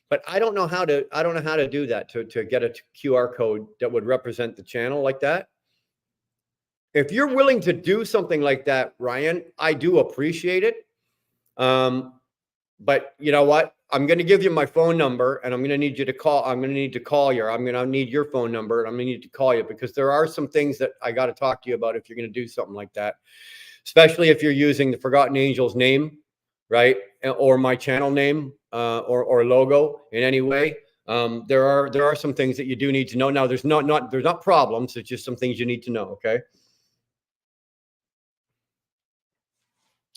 But I don't know how to do that to get a QR code that would represent the channel like that. If you're willing to do something like that, Ryan, I do appreciate it. But you know what? I'm going to give you my phone number, and I'm going to need you to call. I'm going to need to call you. I'm going to need your phone number, and I'm going to need to call you, because there are some things that I got to talk to you about if you're going to do something like that, especially if you're using the Forgotten Angels name, right, or my channel name, or logo in any way. There are some things that you do need to know. Now, there's not problems. It's just some things you need to know. Okay.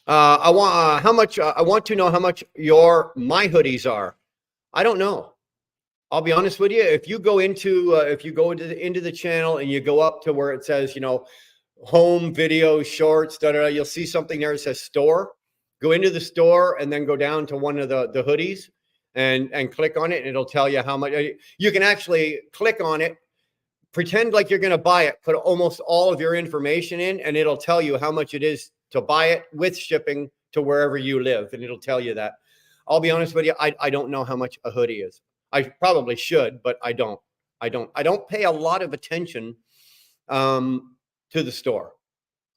I want to know how much my hoodies are. I don't know. I'll be honest with you. If you go into the channel and you go up to where it says, home videos, shorts, you'll see something there that says store. Go into the store and then go down to one of the hoodies and click on it, and it'll tell you how much. You can actually click on it, pretend like you're going to buy it, put almost all of your information in, and it'll tell you how much it is to buy it with shipping to wherever you live. And it'll tell you that. I'll be honest with you. I don't know how much a hoodie is. I probably should, but I don't pay a lot of attention to the store.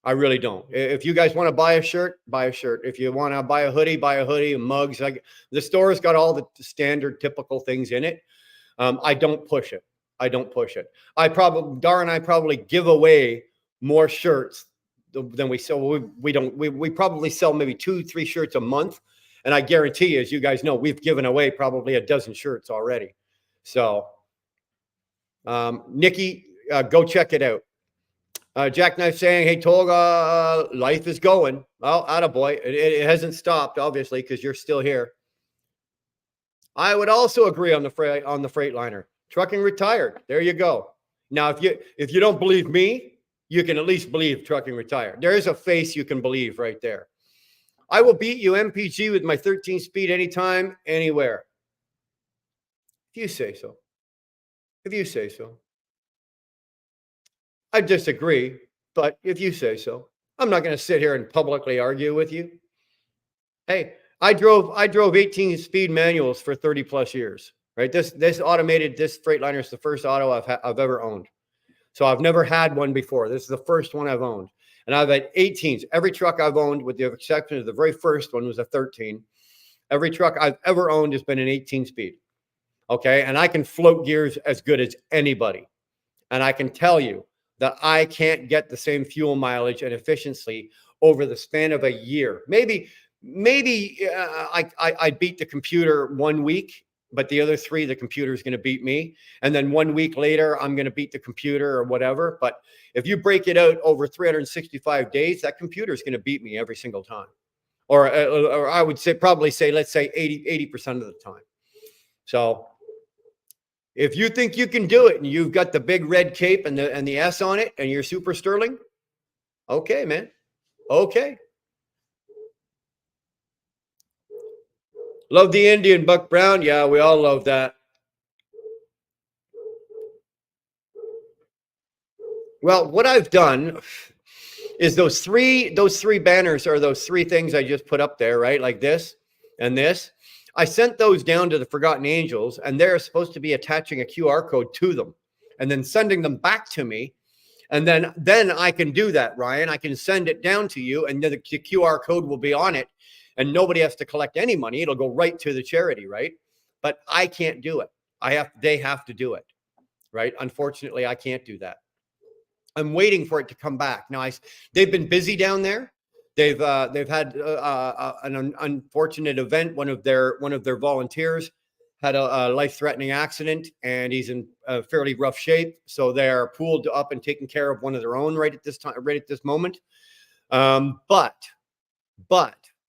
I really don't. If you guys want to buy a shirt, buy a shirt. If you want to buy a hoodie, mugs. The store's got all the standard, typical things in it. I don't push it. Dar and I probably give away more shirts than we sell. We probably sell maybe 2-3 shirts a month. And I guarantee you, as you guys know, we've given away probably a dozen shirts already. So, Nikki, go check it out. Jackknife saying, hey, Tolga, life is going. Well, attaboy. It hasn't stopped, obviously, because you're still here. I would also agree on the Freightliner. Trucking retired. There you go. Now, if you don't believe me, you can at least believe trucking retired. There is a face you can believe right there. I will beat you MPG with my 13 speed anytime, anywhere. If you say so. I disagree, but if you say so. I'm not going to sit here and publicly argue with you. Hey, I drove 18 speed manuals for 30 plus years, right? This Freightliner is the first auto I've ever owned. So I've never had one before. This is the first one I've owned. And I've had 18s. Every truck I've owned, with the exception of the very first one, was a 13. Every truck I've ever owned has been an 18 speed. Okay. And I can float gears as good as anybody. And I can tell you that I can't get the same fuel mileage and efficiency over the span of a year. Maybe I beat the computer 1 week, but the other 3, the computer is going to beat me. And then 1 week later, I'm going to beat the computer or whatever. But if you break it out over 365 days, that computer is going to beat me every single time. Or I would say, let's say 80% of the time. So if you think you can do it and you've got the big red cape and the S on it and you're super Sterling, okay, man. Okay. Love the Indian, Buck Brown. Yeah, we all love that. Well, what I've done is those three banners, or those 3 things I just put up there, right? Like this and this. I sent those down to the Forgotten Angels, and they're supposed to be attaching a QR code to them and then sending them back to me. And then I can do that, Ryan. I can send it down to you, and the QR code will be on it, and nobody has to collect any money. It'll go right to the charity, right? But I can't do it. They have to do it, right? Unfortunately, I can't do that. I'm waiting for it to come back. Now, they've been busy down there. They've had an unfortunate event. One of their volunteers had a life-threatening accident, and he's in fairly rough shape. So they're pooled up and taking care of one of their own right at this moment. But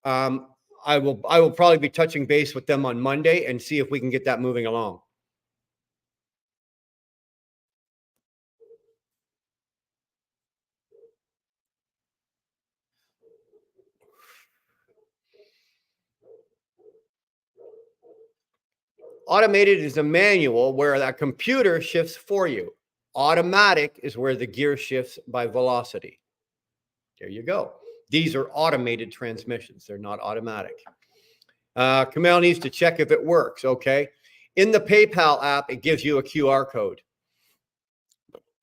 I will probably be touching base with them on Monday and see if we can get that moving along. Automated is a manual where that computer shifts for you. Automatic is where the gear shifts by velocity. There you go. These are automated transmissions. They're not automatic. Kamel needs to check if it works. Okay. In the PayPal app, it gives you a QR code.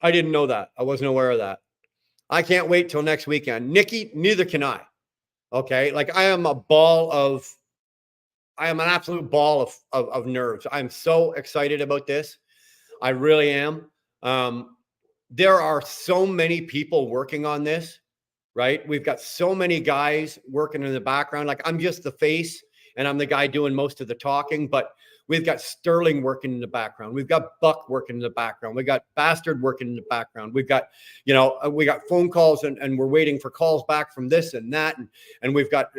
I didn't know that. I wasn't aware of that. I can't wait till next weekend. Nikki, neither can I. Okay. Like, I am an absolute ball of nerves. I'm so excited about this. I really am. There are so many people working on this, right? We've got so many guys working in the background. Like, I'm just the face and I'm the guy doing most of the talking, but we've got Sterling working in the background. We've got Buck working in the background. We got Bastard working in the background. We've got, we got phone calls and we're waiting for calls back from this and that. And we've got,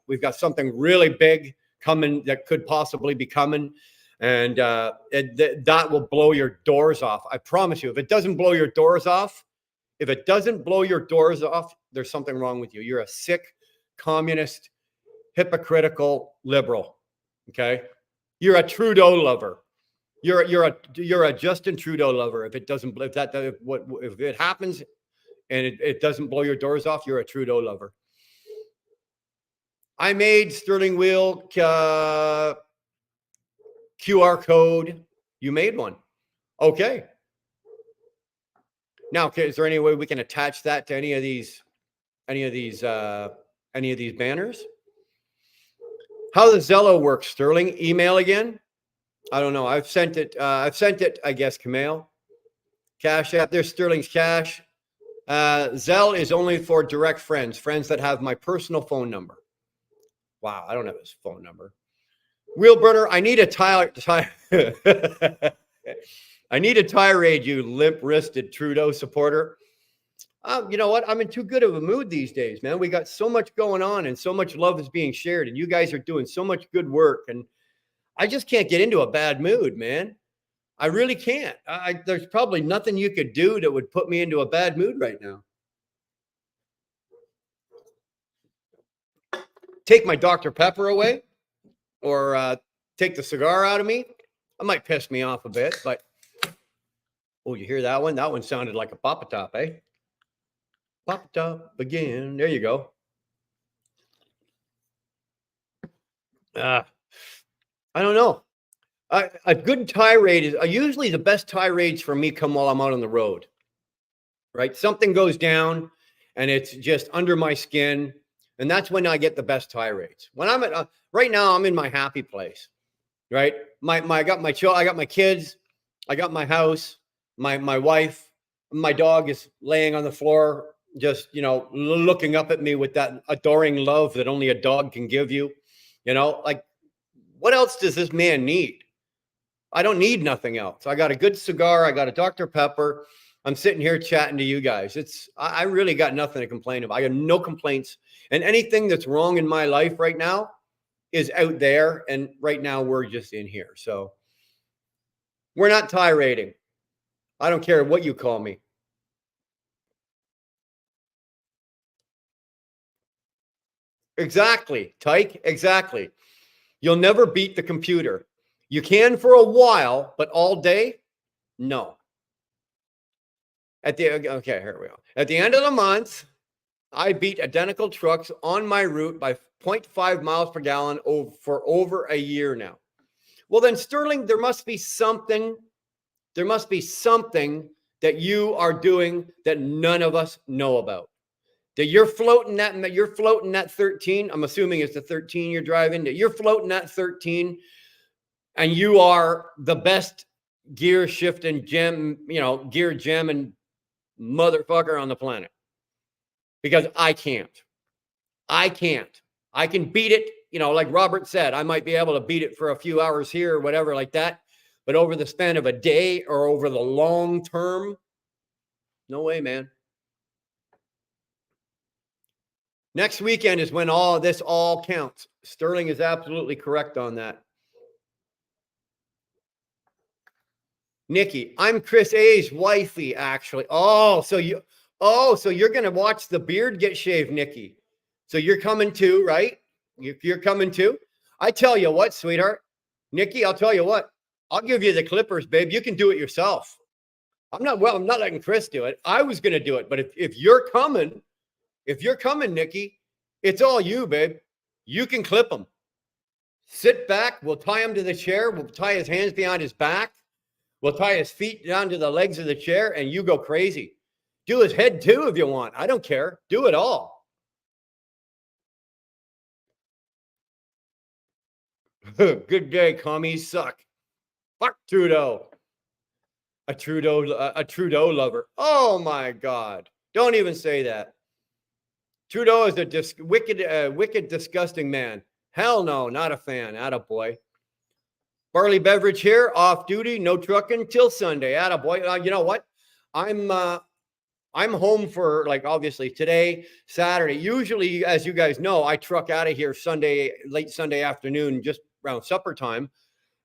we've got something really big coming that could possibly be coming. And that will blow your doors off. I promise you, if it doesn't blow your doors off, there's something wrong with you. You're a sick, communist, hypocritical liberal. Okay. You're a Trudeau lover. You're a Justin Trudeau lover. If it happens and it doesn't blow your doors off, you're a Trudeau lover. I made Sterling Wheel QR code. You made one. Okay. Now, is there any way we can attach that to any of these banners? How does Zello work, Sterling? Email again? I don't know. I've sent it, I guess, Cameo. Cash app. There's Sterling's cash. Zelle is only for direct friends that have my personal phone number. Wow, I don't have his phone number. Wheelburner, I need a tire. I need a tirade, you limp-wristed Trudeau supporter. You know what? I'm in too good of a mood these days, man. We got so much going on and so much love is being shared, and you guys are doing so much good work, and I just can't get into a bad mood, man. I really can't. There's probably nothing you could do that would put me into a bad mood right now. Take my Dr. Pepper away, or take the cigar out of me. That might piss me off a bit, but oh, you hear that one? That one sounded like a Papa Top, eh? Popped up again. There you go. I don't know. A good tirade is usually the best tirades for me come while I'm out on the road, right? Something goes down and it's just under my skin. And that's when I get the best tirades. When I'm at, right now, I'm in my happy place, right? I got my kids, I got my house, my wife, my dog is laying on the floor, just, looking up at me with that adoring love that only a dog can give you, like, what else does this man need? I don't need nothing else. I got a good cigar. I got a Dr. Pepper. I'm sitting here chatting to you guys. I really got nothing to complain about. I got no complaints. And anything that's wrong in my life right now is out there. And right now we're just in here. So we're not tirading. I don't care what you call me. Exactly, Tyke. Exactly. You'll never beat the computer. You can for a while, but all day, no. Okay, here we go. At the end of the month, I beat identical trucks on my route by 0.5 miles per gallon for over a year now. Well, then, Sterling, there must be something that you are doing that none of us know about. That you're floating that 13. I'm assuming it's the 13 you're driving. That you're floating that 13, and you are the best gear shifting gear jamming motherfucker on the planet. Because I can't. I can beat it, like Robert said, I might be able to beat it for a few hours here or whatever like that. But over the span of a day or over the long term, no way, man. Next weekend is when all this all counts. Sterling is absolutely correct on that. Nikki, I'm Chris A's wifey, actually. So you're going to watch the beard get shaved, Nikki. So you're coming too, right? You're coming too. I tell you what, sweetheart. Nikki, I'll tell you what. I'll give you the clippers, babe. You can do it yourself. I'm not letting Chris do it. I was going to do it. But if you're coming, Nikki, it's all you, babe. You can clip him. Sit back. We'll tie him to the chair. We'll tie his hands behind his back. We'll tie his feet down to the legs of the chair, and you go crazy. Do his head too if you want. I don't care. Do it all. Good day, commies suck. Fuck Trudeau. A Trudeau lover. Oh my God. Don't even say that. Trudeau is a wicked, disgusting man. Hell no, not a fan. Attaboy. Barley beverage here, off duty, no trucking till Sunday. Attaboy. You know what? I'm home for, like, obviously today, Saturday. Usually, as you guys know, I truck out of here late Sunday afternoon, just around supper time.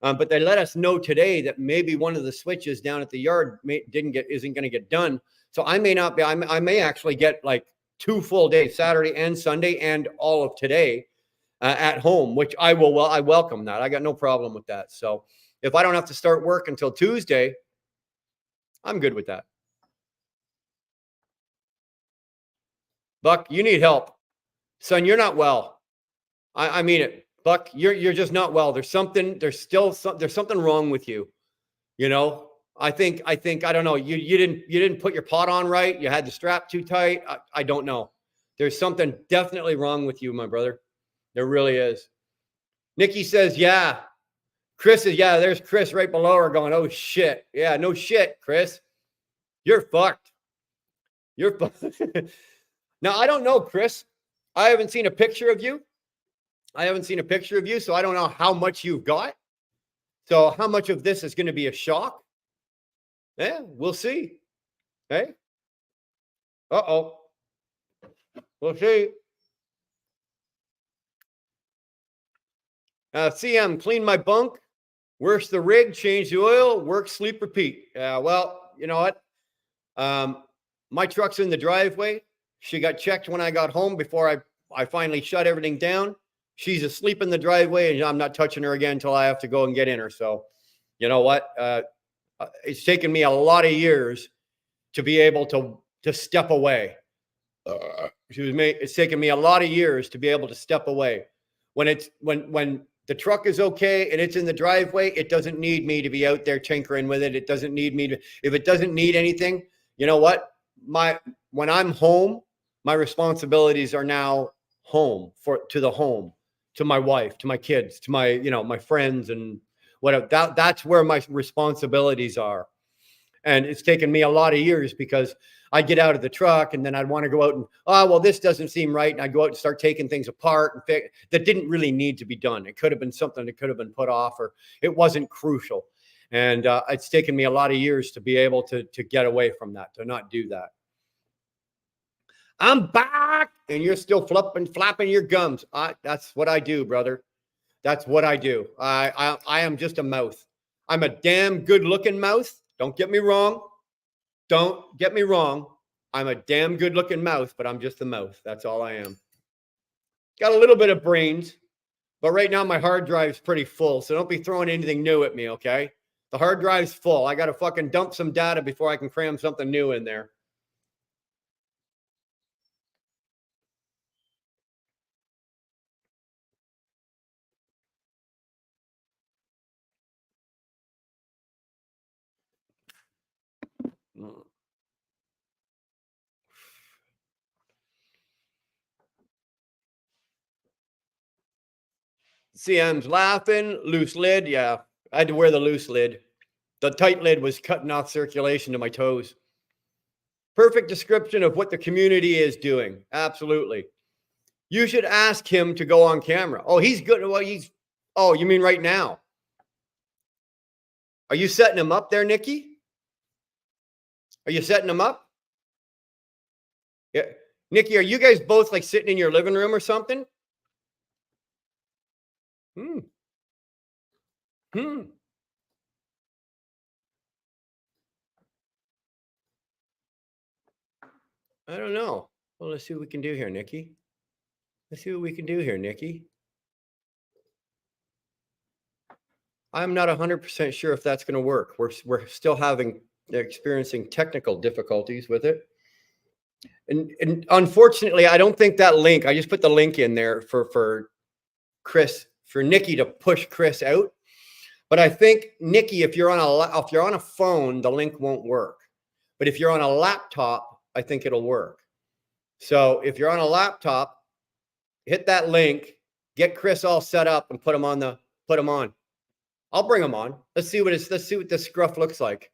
But they let us know today that maybe one of the switches down at the yard isn't going to get done. So I may not be. I may actually get like 2 full days, Saturday and Sunday, and all of today at home, which I will. Well, I welcome that. I got no problem with that. So if I don't have to start work until Tuesday, I'm good with that. Buck, you need help, son. You're not well. I mean it. Buck, you're just not well. There's something wrong with you. I think, I don't know. You didn't put your pot on right. You had the strap too tight. I don't know. There's something definitely wrong with you, my brother. There really is. Nikki says, yeah. There's Chris right below her going, oh shit. Yeah, no shit, Chris. You're fucked. You're fucked. Now, I don't know, Chris. I haven't seen a picture of you. So I don't know how much you've got. So how much of this is going to be a shock? Yeah, we'll see. Hey? Uh-oh. We'll see. CM, clean my bunk. Works the rig, change the oil, work, sleep, repeat. Well, you know what? My truck's in the driveway. She got checked when I got home before I finally shut everything down. She's asleep in the driveway, and I'm not touching her again until I have to go and get in her. So, you know what? It's taken me a lot of years to be able to step away. It's taken me a lot of years to be able to step away. When the truck is okay and it's in the driveway, it doesn't need me to be out there tinkering with it. It doesn't need me to, if it doesn't need anything, you know what? When I'm home, my responsibilities are now home, to the home, to my wife, to my kids, to my, my friends and whatever. That's where my responsibilities are. And it's taken me a lot of years because I'd get out of the truck and then I'd want to go out and, well, this doesn't seem right. And I'd go out and start taking things apart and fix that didn't really need to be done. It could have been something that could have been put off, or it wasn't crucial. And it's taken me a lot of years to be able to get away from that, to not do that. I'm back and you're still flapping your gums. That's what I do, brother. That's what I do. I am just a mouth. I'm a damn good looking mouth. Don't get me wrong. Don't get me wrong. I'm a damn good looking mouth, but I'm just a mouth. That's all I am. Got a little bit of brains, but right now my hard drive's pretty full. So don't be throwing anything new at me, okay? The hard drive's full. I got to fucking dump some data before I can cram something new in there. CM's laughing. Loose lid. Yeah, I had to wear the loose lid. The tight lid was cutting off circulation to my toes. Perfect description of what the community is doing. Absolutely. You should ask him to go on camera. Oh, he's good. Well, oh, you mean right now? Are you setting him up there, Nikki? Are you setting him up? Yeah. Nikki, are you guys both like sitting in your living room or something? I don't know. Well, let's see what we can do here, Nikki. Let's see what we can do here, Nikki. I'm not 100% sure if that's going to work. We're still experiencing technical difficulties with it. And unfortunately, I don't think that link, I just put the link in there for Chris, for Nikki to push Chris out. But I think, Nikki, if you're on a phone, the link won't work. But if you're on a laptop, I think it'll work. So if you're on a laptop, hit that link, get Chris all set up and put him on. I'll bring him on. Let's see what this scruff looks like.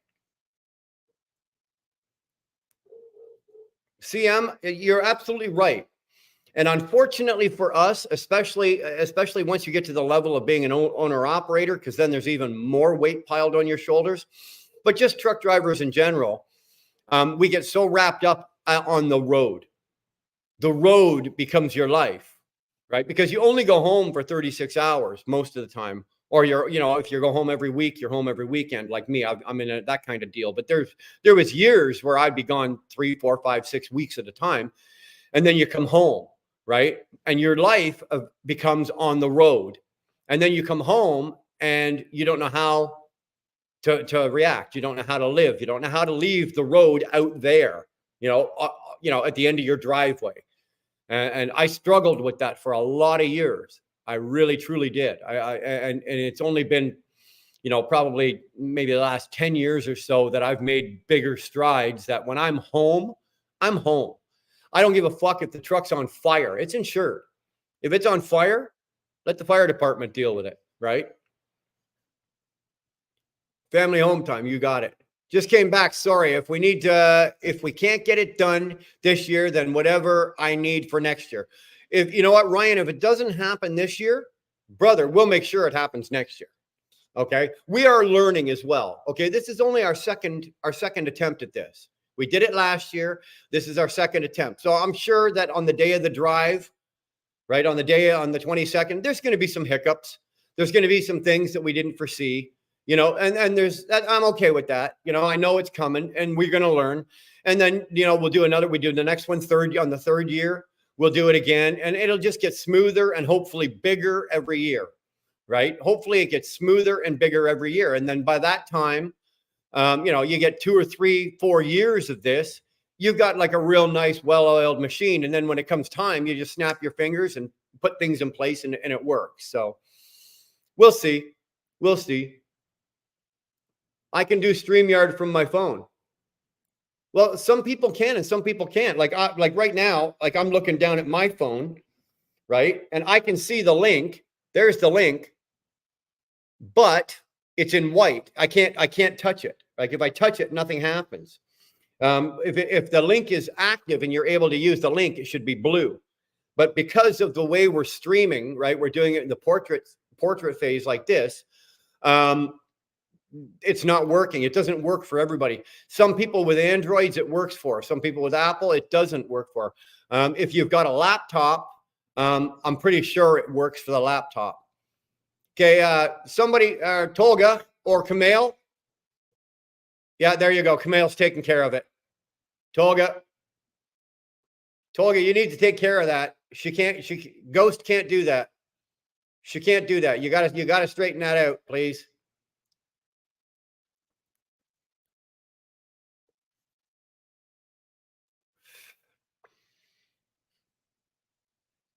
CM, you're absolutely right. And unfortunately for us, especially once you get to the level of being an owner operator, because then there's even more weight piled on your shoulders, but just truck drivers in general, we get so wrapped up on the road. The road becomes your life, right? Because you only go home for 36 hours most of the time. Or if you go home every week, you're home every weekend. Like me, I'm in that kind of deal. But there was years where I'd be gone 3, 4, 5, 6 weeks at a time. And then you come home, right? And your life becomes on the road. And then you come home and you don't know how to react. You don't know how to live. You don't know how to leave the road out there, at the end of your driveway. And I struggled with that for a lot of years. I really, truly did. And it's only been, probably maybe the last 10 years or so that I've made bigger strides, that when I'm home, I'm home. I don't give a fuck if the truck's on fire. It's insured. If it's on fire, let the fire department deal with it, right? Family home time, you got it. Just came back. Sorry. If we can't get it done this year, then whatever I need for next year. If you know what, Ryan, if it doesn't happen this year, brother, we'll make sure it happens next year. Okay. We are learning as well. Okay. This is only our second attempt at this. We did it last year. This is our second attempt. So I'm sure that on the day of the drive, right, on the 22nd, there's going to be some hiccups. There's going to be some things that we didn't foresee, and there's that. I'm okay with that. I know it's coming and we're going to learn. And then, we do the next one on the third year. We'll do it again, and it'll just get smoother and hopefully bigger every year, right? Hopefully it gets smoother and bigger every year. And then by that time, you get 2 or 3, 4 years of this, you've got like a real nice, well-oiled machine. And then when it comes time, you just snap your fingers and put things in place and it works. So we'll see. We'll see. I can do StreamYard from my phone. Well, some people can and some people can't. Like right now, like I'm looking down at my phone, right? And I can see the link. There's the link, but it's in white. I can't touch it. Like if I touch it, nothing happens. If the link is active and you're able to use the link, it should be blue. But because of the way we're streaming, right? We're doing it in the portrait phase like this. It's not working. It doesn't work for everybody. Some people with Androids, it works for. Some people with Apple, it doesn't work for. If you've got a laptop, I'm pretty sure it works for the laptop. Okay, somebody, Tolga or Camille. Yeah, there you go. Camille's taking care of it. Tolga, you need to take care of that. Ghost can't do that. She can't do that. You gotta straighten that out, please.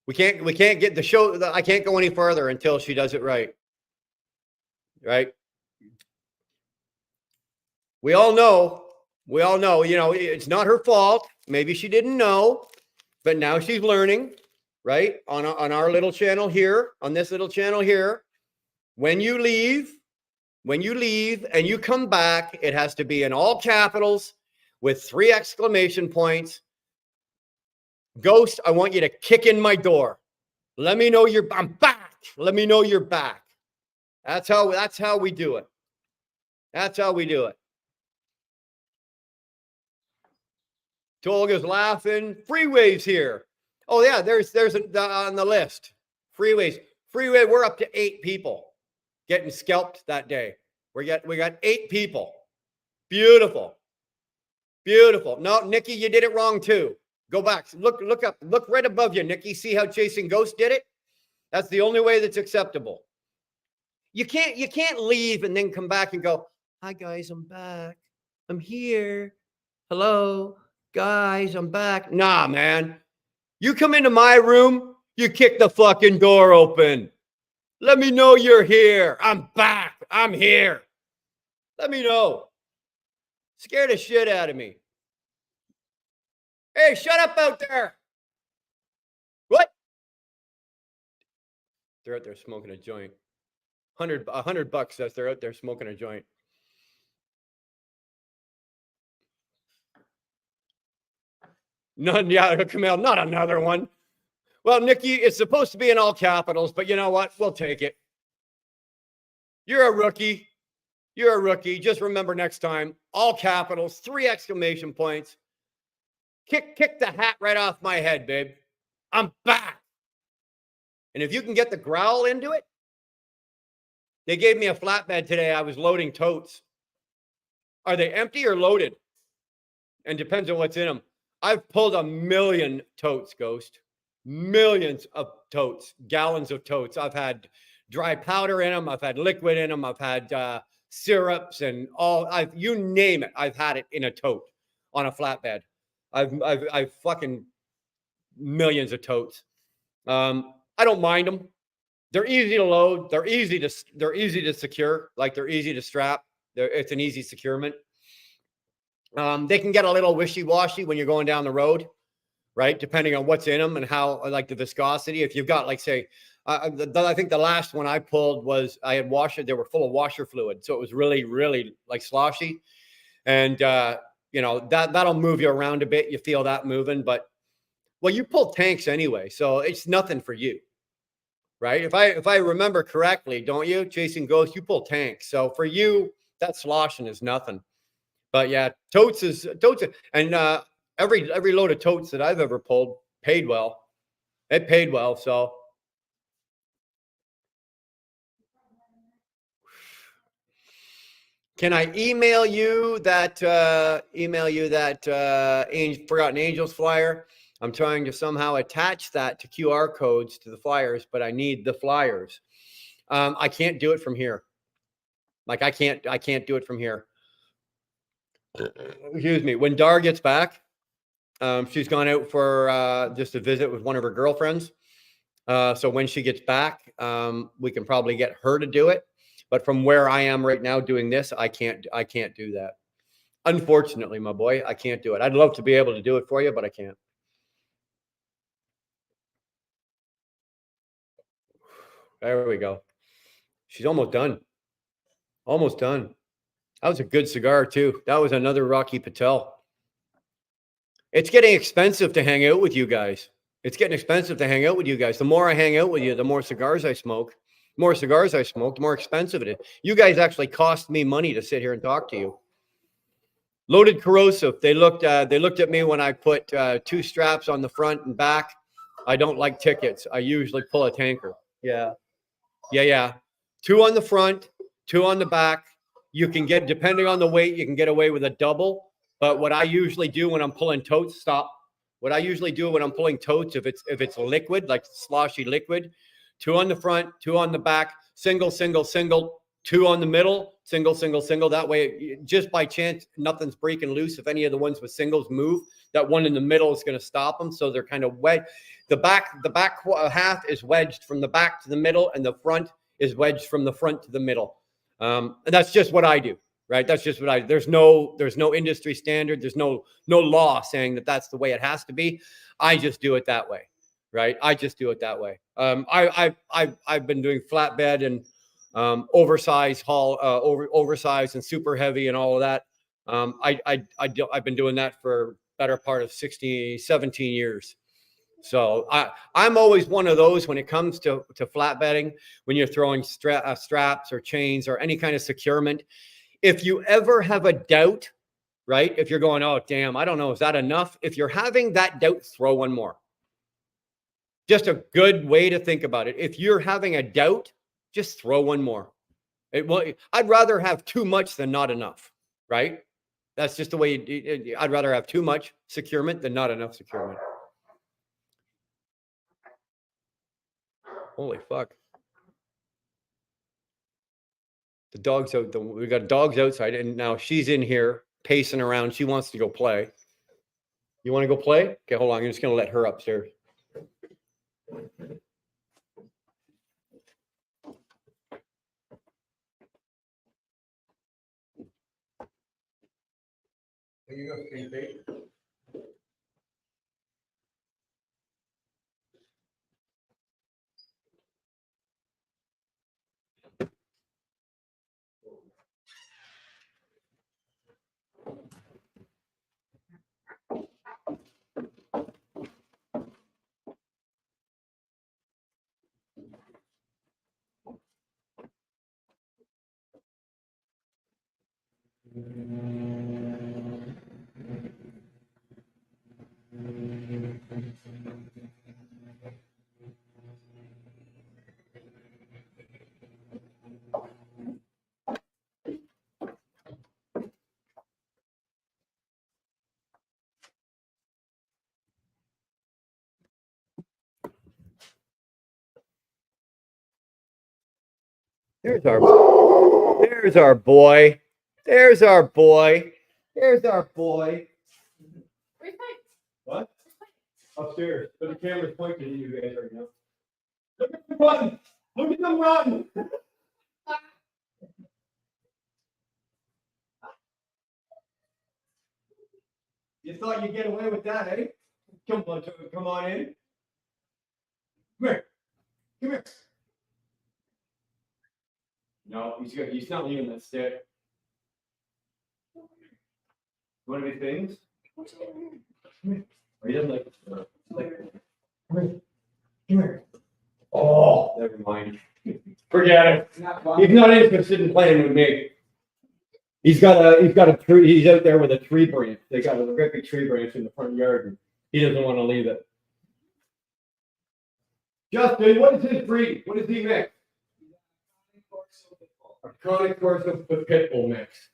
We can't get the show. I can't go any further until she does it right. Right. We all know, you know, it's not her fault. Maybe she didn't know, but now she's learning, right? On our little channel here, on this little channel here, when you leave and you come back, it has to be in all capitals with 3 exclamation points. Ghost, I want you to kick in my door. Let me know I'm back. Let me know you're back. That's how we do it. That's how we do it. Tolga's laughing. Freeways here. Oh yeah, there's on the list. Freeways. Freeway, we're up to 8 people getting scalped that day. We got 8 people. Beautiful. Beautiful. No, Nikki, you did it wrong too. Go back. Look up. Look right above you, Nikki. See how Chasing Ghost did it? That's the only way that's acceptable. You can't leave and then come back and go, "Hi guys, I'm back. I'm here. Hello, guys, I'm back." Nah, man. You come into my room, you kick the fucking door open. Let me know you're here. I'm back. I'm here. Let me know. Scared the shit out of me. Hey, shut up out there. What? They're out there smoking a joint. $100 says they're out there smoking a joint. None, yeah, Camille, not another one. Well, Nikki, it's supposed to be in all capitals, but you know what? We'll take it. You're a rookie. You're a rookie. Just remember next time, all capitals, 3 exclamation points. Kick the hat right off my head, babe. I'm back. And if you can get the growl into it, they gave me a flatbed today. I was loading totes. Are they empty or loaded? And depends on what's in them. I've pulled 1,000,000 totes, Ghost. Millions of totes, gallons of totes. I've had dry powder in them. I've had liquid in them. I've had syrups and all. You name it. I've had it in a tote on a flatbed. I've fucking millions of totes. I don't mind them. They're easy to load. They're easy to secure. Like they're easy to strap. It's an easy securement. They can get a little wishy-washy when you're going down the road, right? Depending on what's in them and how, like the viscosity. If you've got, like, say, I think the last one I pulled was I had they were full of washer fluid, so it was really, really like sloshy, and you know that'll move you around a bit. You feel that moving, but well, you pull tanks anyway, so it's nothing for you, right? If I remember correctly, don't you, Chasing Ghosts? You pull tanks, so for you, that sloshing is nothing. But yeah, totes, and every load of totes that I've ever pulled paid well. It paid well, so. Can I email you that Forgotten Angels flyer? I'm trying to somehow attach that to QR codes to the flyers, but I need the flyers. I can't do it from here. Like I can't do it from here. Excuse me. When Dar gets back, She's gone out for just a visit with one of her girlfriends. So when she gets back, we can probably get her to do it. But from where I am right now doing this, I can't do that. Unfortunately, my boy, I can't do it. I'd love to be able to do it for you, but I can't. There we go. She's almost done. Almost done. That was a good cigar too. That was another Rocky Patel. It's getting expensive to hang out with you guys. It's getting expensive to hang out with you guys. The more I hang out with you, the more cigars I smoke. More cigars I smoke, the more expensive it is. You guys actually cost me money to sit here and talk to you. Loaded corrosive. They looked at me when I put 2 straps on the front and back. I don't like tickets. I usually pull a tanker. Yeah. 2 on the front, 2 on the back. You can get, depending on the weight, you can get away with a double. But what I usually do when I'm pulling totes, What I usually do when I'm pulling totes, if it's liquid, like sloshy liquid, 2 on the front, 2 on the back, single, 2 on the middle, single. That way, just by chance, nothing's breaking loose. If any of the ones with singles move, that one in the middle is going to stop them. So they're kind of wedged. The back half is wedged from the back to the middle, and the front is wedged from the front to the middle. And that's just what I do, right? That's just what I do. There's no industry standard. There's no law saying that that's the way it has to be. I just do it that way, right? I just do it that way. I've been doing flatbed and oversized oversized and super heavy and all of that. I've been doing that for better part of 17 years. So I'm always one of those when it comes to flatbedding, when you're throwing straps or chains or any kind of securement. If you ever have a doubt, right? If you're going, oh, damn, I don't know, is that enough? If you're having that doubt, throw one more. Just a good way to think about it. If you're having a doubt, just throw one more. I'd rather have too much than not enough, right? That's just the way I'd rather have too much securement than not enough securement. Holy fuck. The dog's out. We got dogs outside, and now she's in here pacing around. She wants to go play. You want to go play? Okay, hold on. I'm just going to let her upstairs. There you go, Steve. There's our boy. There's our boy. There's our boy. Where's Mike? What? Upstairs. But the camera's pointing at you guys right now. Look at them run! Look at them run! You thought you'd get away with that, eh? Come on in. Come here. Come here. No, he's good. He's not leaving that stick. One of his things? Or he doesn't like come here. Oh, never mind. Forget it. He's not interested in playing with me. He's got a tree. He's out there with a tree branch. They got a terrific tree branch in the front yard, and he doesn't want to leave it. Justin, what is his breed? What does he mix? A chronic Corso pit bull mix.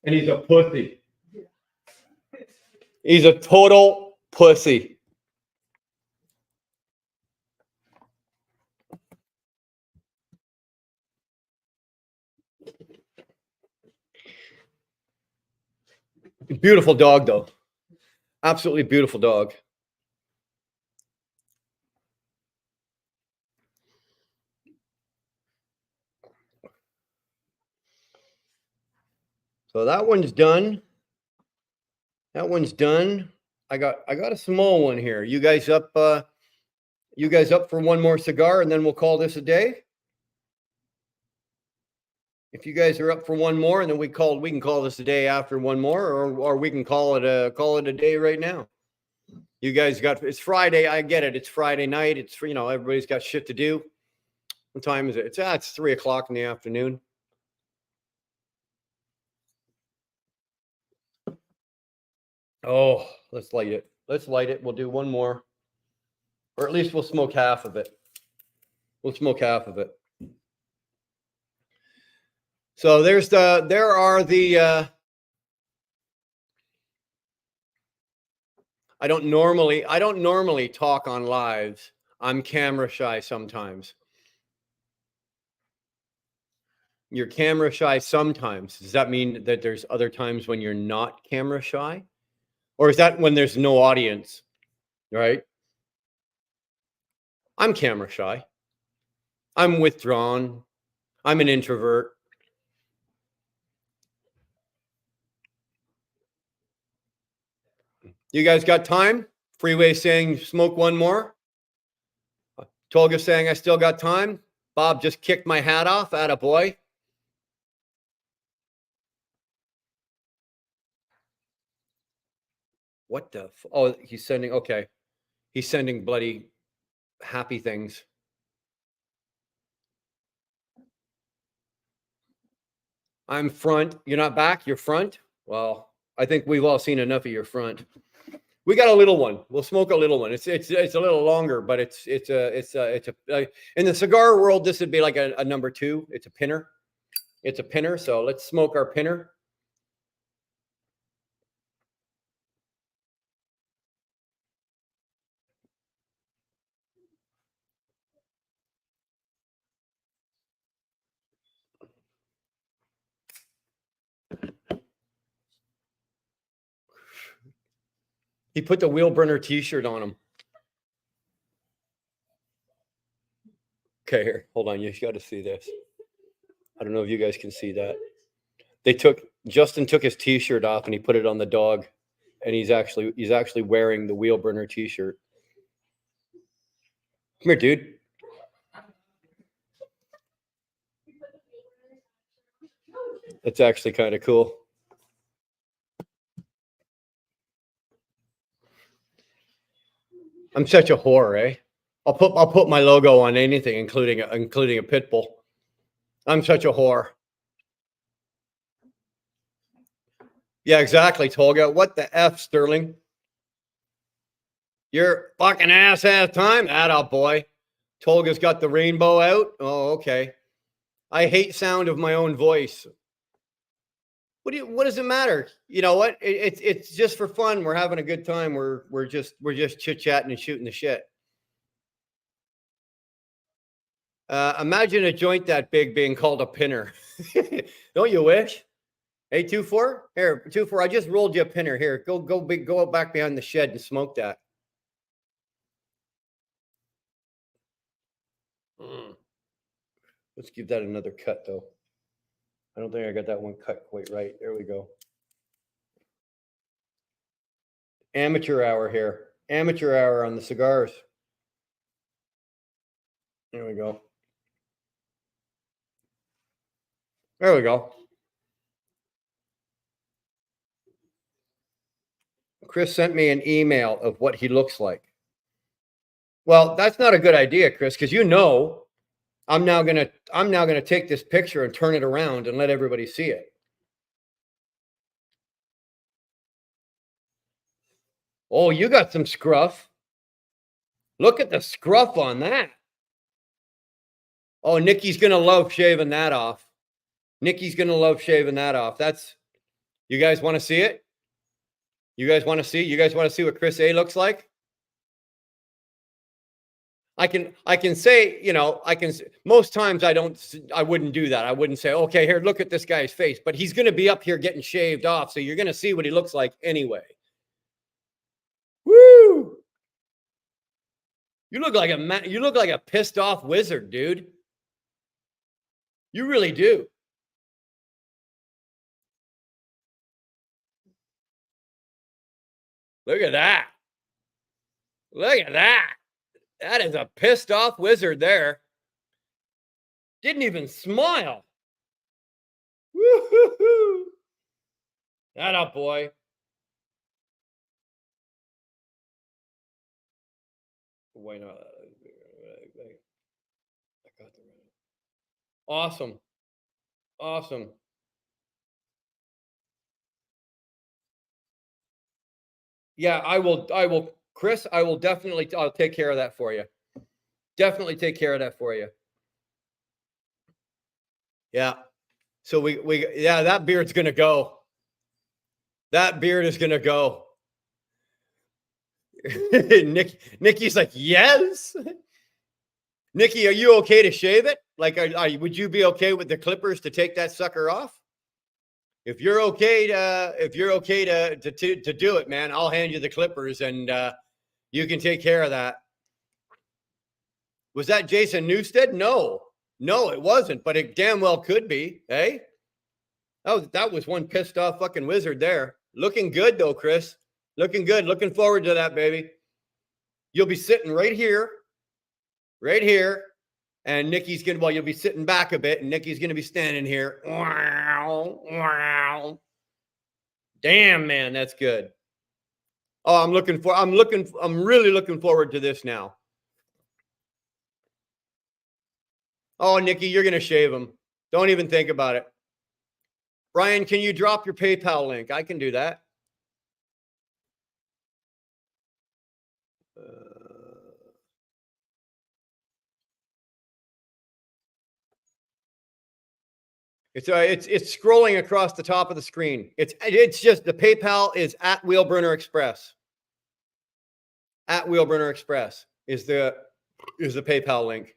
And he's a pussy. He's a total pussy. Beautiful dog, though. Absolutely beautiful dog. So that one's done. That one's done. I got a small one here. You guys up for one more cigar and then we'll call this a day? If you guys are up for one more and then we can call this a day after one more, or we can call it a day right now. You guys it's Friday. I get it. It's Friday night. It's, everybody's got shit to do. What time is it? It's 3:00 in the afternoon. Oh, let's light it. Let's light it. We'll do one more, or at least we'll smoke half of it. We'll smoke half of it. So there are the, I don't normally talk on lives. I'm camera shy sometimes. You're camera shy sometimes. Does that mean that there's other times when you're not camera shy? Or is that when there's no audience, right? I'm camera shy. I'm withdrawn. I'm an introvert. You guys got time? Freeway saying smoke one more. Tolga saying I still got time. Bob just kicked my hat off. Atta boy. What the? Oh, he's sending. Okay, he's sending bloody happy things. I'm front. You're not back. You're front. Well, I think we've all seen enough of your front. We got a little one. We'll smoke a little one. It's a little longer, but it's in the cigar world, this would be like a number 2. It's a pinner. It's a pinner. So let's smoke our pinner. He put the wheel burner t-shirt on him. Okay, here, hold on. You got to see this. I don't know if you guys can see that. Justin took his t-shirt off and he put it on the dog, and he's actually wearing the wheel burner t-shirt. Come here, dude. It's actually kind of cool. I'm such a whore, eh? I'll put my logo on anything, including a pit bull. I'm such a whore. Yeah, exactly, Tolga. What the F, Sterling? Your fucking ass has time? Atta boy. Tolga's got the rainbow out. Oh, okay. I hate sound of my own voice. What does it matter? You know what? It's just for fun. We're having a good time. We're just chit-chatting and shooting the shit. Imagine a joint that big being called a pinner. Don't you wish? Hey, 2-4? Here, 2-4, I just rolled you a pinner. Here, go back behind the shed and smoke that. Let's give that another cut, though. I don't think I got that one cut quite right. There we go. Amateur hour here. Amateur hour on the cigars. There we go. There we go. Chris sent me an email of what he looks like. Well, that's not a good idea, Chris, because I'm now gonna take this picture and turn it around and let everybody see it. Oh, you got some scruff. Look at the scruff on that. Oh, Nikki's gonna love shaving that off. Nikki's gonna love shaving that off. You guys want to see it? You guys want to see what Chris A looks like? I can say, most times I wouldn't do that. I wouldn't say, okay, here, look at this guy's face, but he's going to be up here getting shaved off. So you're going to see what he looks like anyway. You look like a pissed off wizard, dude. You really do. Look at that. Look at that. That is a pissed off wizard there. Didn't even smile. Woo-hoo-hoo. That up, boy. Why not? I got the awesome. Awesome. Yeah, I will, Chris, I'll take care of that for you. Definitely take care of that for you. Yeah. So yeah, that beard's going to go. That beard is going to go. Nikki's like, yes. Nikki, are you okay to shave it? Like, would you be okay with the clippers to take that sucker off? If you're okay to do it, man, I'll hand you the clippers and you can take care of that. Was that Jason Newstead? No, it wasn't, but it damn well could be. Hey, that was one pissed off fucking wizard there. Looking good though, Chris. Looking good. Looking forward to that, baby. You'll be sitting right here. And Nikki's you'll be sitting back a bit and Nikki's going to be standing here. Wow. Damn, man, that's good. Oh, I'm really looking forward to this now. Oh, Nikki, you're going to shave him. Don't even think about it. Brian, can you drop your PayPal link? I can do that. It's scrolling across the top of the screen. It's just the PayPal is at Wheelburner Express. At Wheelburner Express is the PayPal link.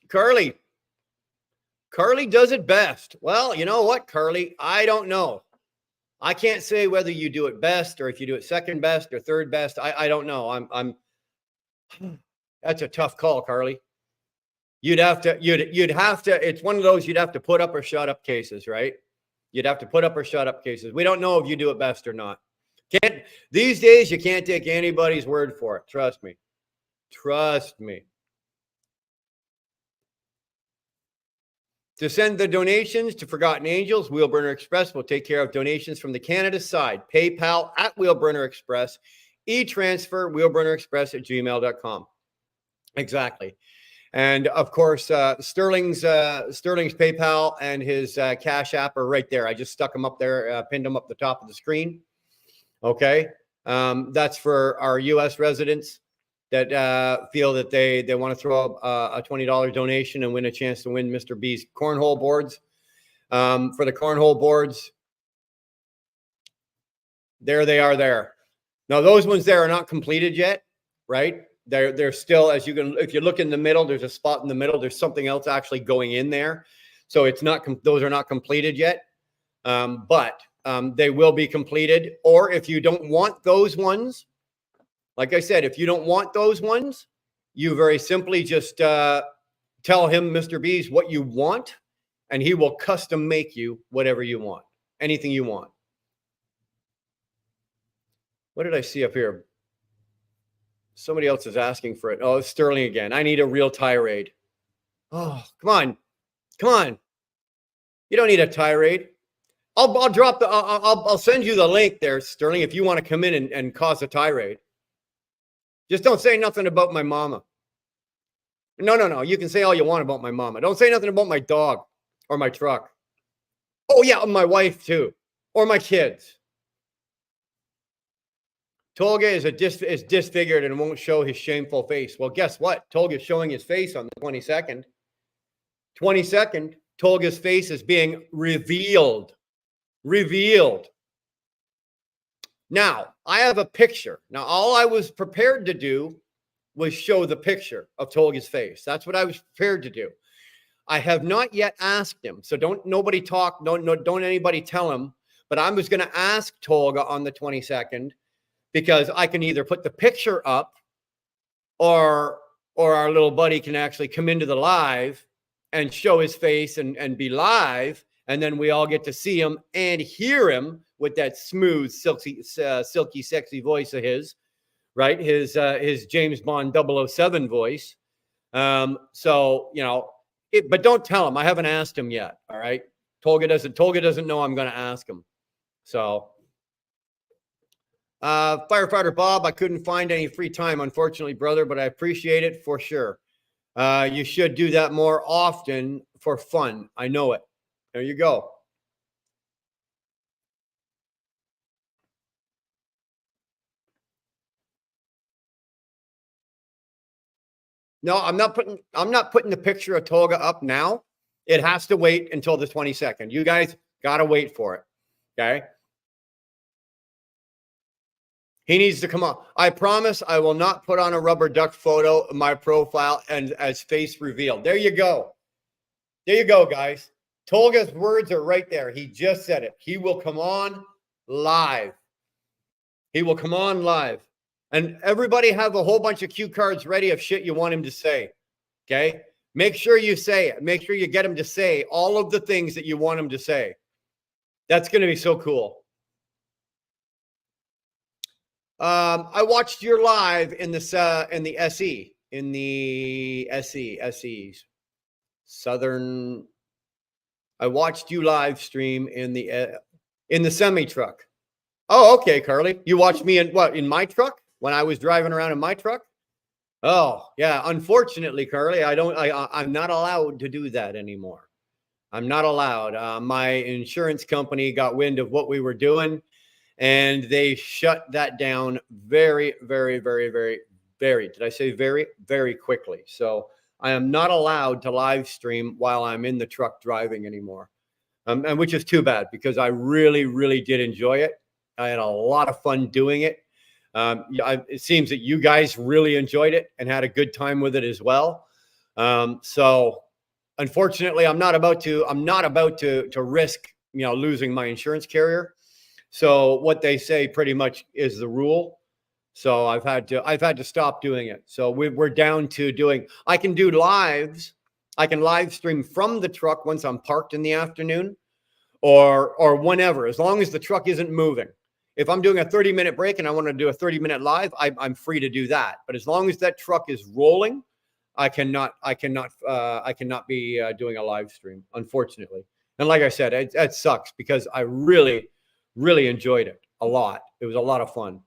Carly does it best. Well, you know what, Carly? I don't know. I can't say whether you do it best or if you do it second best or third best. I don't know. That's a tough call, Carly. You'd have to, it's one of those you'd have to put up or shut up cases, right? You'd have to put up or shut up cases. We don't know if you do it best or not. These days, you can't take anybody's word for it. Trust me. To send the donations to Forgotten Angels, Wheelburner Express will take care of donations from the Canada side. PayPal at Wheelburner Express. E-transfer, wheelburnerexpress@gmail.com. Exactly. And of course, Sterling's PayPal and his Cash App are right there. I just stuck them up there, pinned them up the top of the screen. Okay. That's for our U.S. residents that feel that they want to throw a $20 donation and win a chance to win Mr. B's cornhole boards. For the cornhole boards, there they are there. Now, those ones there are not completed yet, right? They're still, if you look in the middle, there's a spot in the middle. There's something else actually going in there. So it's not, those are not completed yet. But they will be completed. Or if you don't want those ones, like I said, if you don't want those ones, you very simply just tell him, Mr. B's, what you want, and he will custom make you whatever you want, anything you want. What did I see up here? Somebody else is asking for it. Oh, it's Sterling again. I need a real tirade. Oh, come on. You don't need a tirade. I'll send you the link there, Sterling, if you want to come in and cause a tirade. Just don't say nothing about my mama. No. You can say all you want about my mama. Don't say nothing about my dog or my truck. Oh, yeah, my wife too. Or my kids. Tolga is disfigured and won't show his shameful face. Well, guess what? Tolga's showing his face on the 22nd. 22nd, Tolga's face is being revealed. Now, I have a picture. Now, all I was prepared to do was show the picture of Tolga's face. That's what I was prepared to do. I have not yet asked him. So don't anybody tell him. But I was going to ask Tolga on the 22nd, because I can either put the picture up or our little buddy can actually come into the live and show his face and be live, and then we all get to see him and hear him with that smooth, silky, sexy voice of his, right? His James Bond 007 voice. So, you know, but don't tell him. I haven't asked him yet. All right. Tolga doesn't know I'm going to ask him. So, Firefighter Bob, I couldn't find any free time, unfortunately, brother, but I appreciate it for sure. You should do that more often for fun. I know it. There you go. No, I'm not putting the picture of Tolga up now. It has to wait until the 22nd. You guys got to wait for it. Okay. He needs to come on. I promise I will not put on a rubber duck photo of my profile and as face revealed. There you go. There you go, guys. Tolga's words are right there. He just said it. He will come on live. He will come on live. And everybody have a whole bunch of cue cards ready of shit you want him to say. Okay? Make sure you say it. Make sure you get him to say all of the things that you want him to say. That's going to be so cool. I watched your live in the SEs. Southern. I watched you live stream in the semi truck. Oh, okay, Carly. You watched me in my truck when I was driving around in my truck? Oh, yeah. Unfortunately, Carly, I'm not allowed to do that anymore. I'm not allowed. My insurance company got wind of what we were doing, and they shut that down very, very, very, very, very, did I say very, very quickly. So I am not allowed to live stream while I'm in the truck driving anymore. And which is too bad, because I really, really did enjoy it. I had a lot of fun doing it. It seems that you guys really enjoyed it and had a good time with it as well. So unfortunately, I'm not about to risk, losing my insurance carrier. So what they say pretty much is the rule. So I've had to stop doing it. So we're down to I can do lives. I can live stream from the truck once I'm parked in the afternoon or whenever, as long as the truck isn't moving. If I'm doing a 30-minute break and I want to do a 30-minute live, I'm free to do that. But as long as that truck is rolling, I cannot be doing a live stream, unfortunately. And like I said, it sucks because I really, really enjoyed it a lot. It was a lot of fun.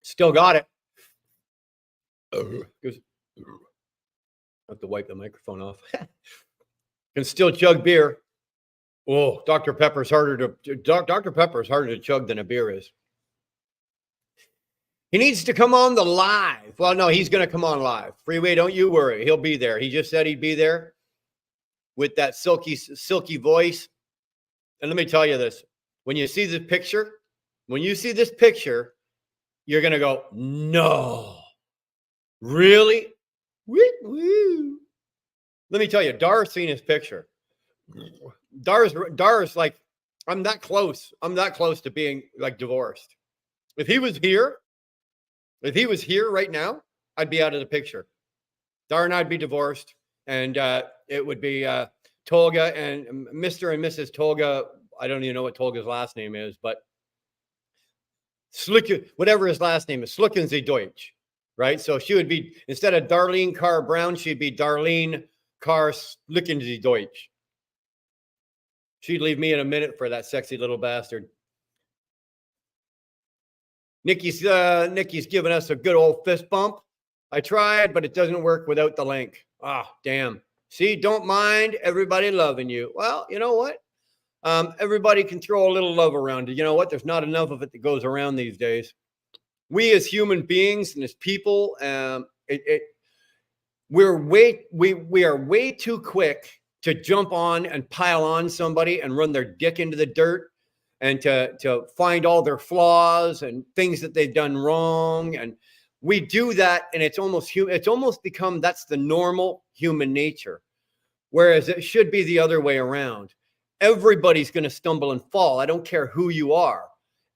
Still got it. Have to wipe the microphone off. Can still chug beer. Oh, Dr. Pepper's harder to chug than a beer is. He needs to come on the live. Well, no, he's going to come on live. Freeway, don't you worry. He'll be there. He just said he'd be there with that silky voice. And let me tell you this. When you see this picture, you're going to go, no, really? Woo. Let me tell you, Dar's seen his picture. Dar's like, I'm that close to being like divorced. If he was here right now, I'd be out of the picture. Dar and I'd be divorced, and it would be Tolga and Mr. and Mrs. Tolga. I don't even know what Tolga's last name is, but whatever his last name is, Slucken Sie Deutsch, right? So she would be, instead of Darlene Carr Brown, she'd be Darlene Carr Slucken Sie Deutsch. She'd leave me in a minute for that sexy little bastard. Nikki's giving us a good old fist bump. I tried, but it doesn't work without the link. Ah, damn. See, don't mind everybody loving you. Well, you know what? Everybody can throw a little love around. You know what? There's not enough of it that goes around these days. We as human beings and as people, we are way too quick to jump on and pile on somebody and run their dick into the dirt and to find all their flaws and things that they've done wrong. And we do that, and it's almost become, that's the normal human nature. Whereas it should be the other way around. Everybody's going to stumble and fall. I don't care who you are.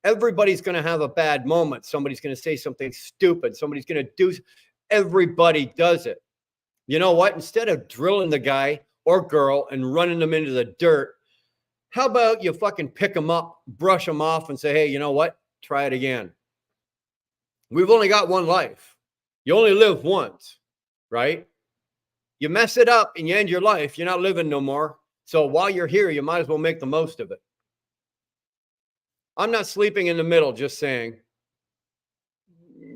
Everybody's going to have a bad moment. Somebody's going to say something stupid. Somebody's going to do. Everybody does it. You know what? Instead of drilling the guy or girl and running them into the dirt, how about you fucking pick them up, brush them off, and say, hey, you know what? Try it again. We've only got one life. You only live once, right? You mess it up and you end your life, you're not living no more. So while you're here, you might as well make the most of it. I'm not sleeping in the middle, just saying.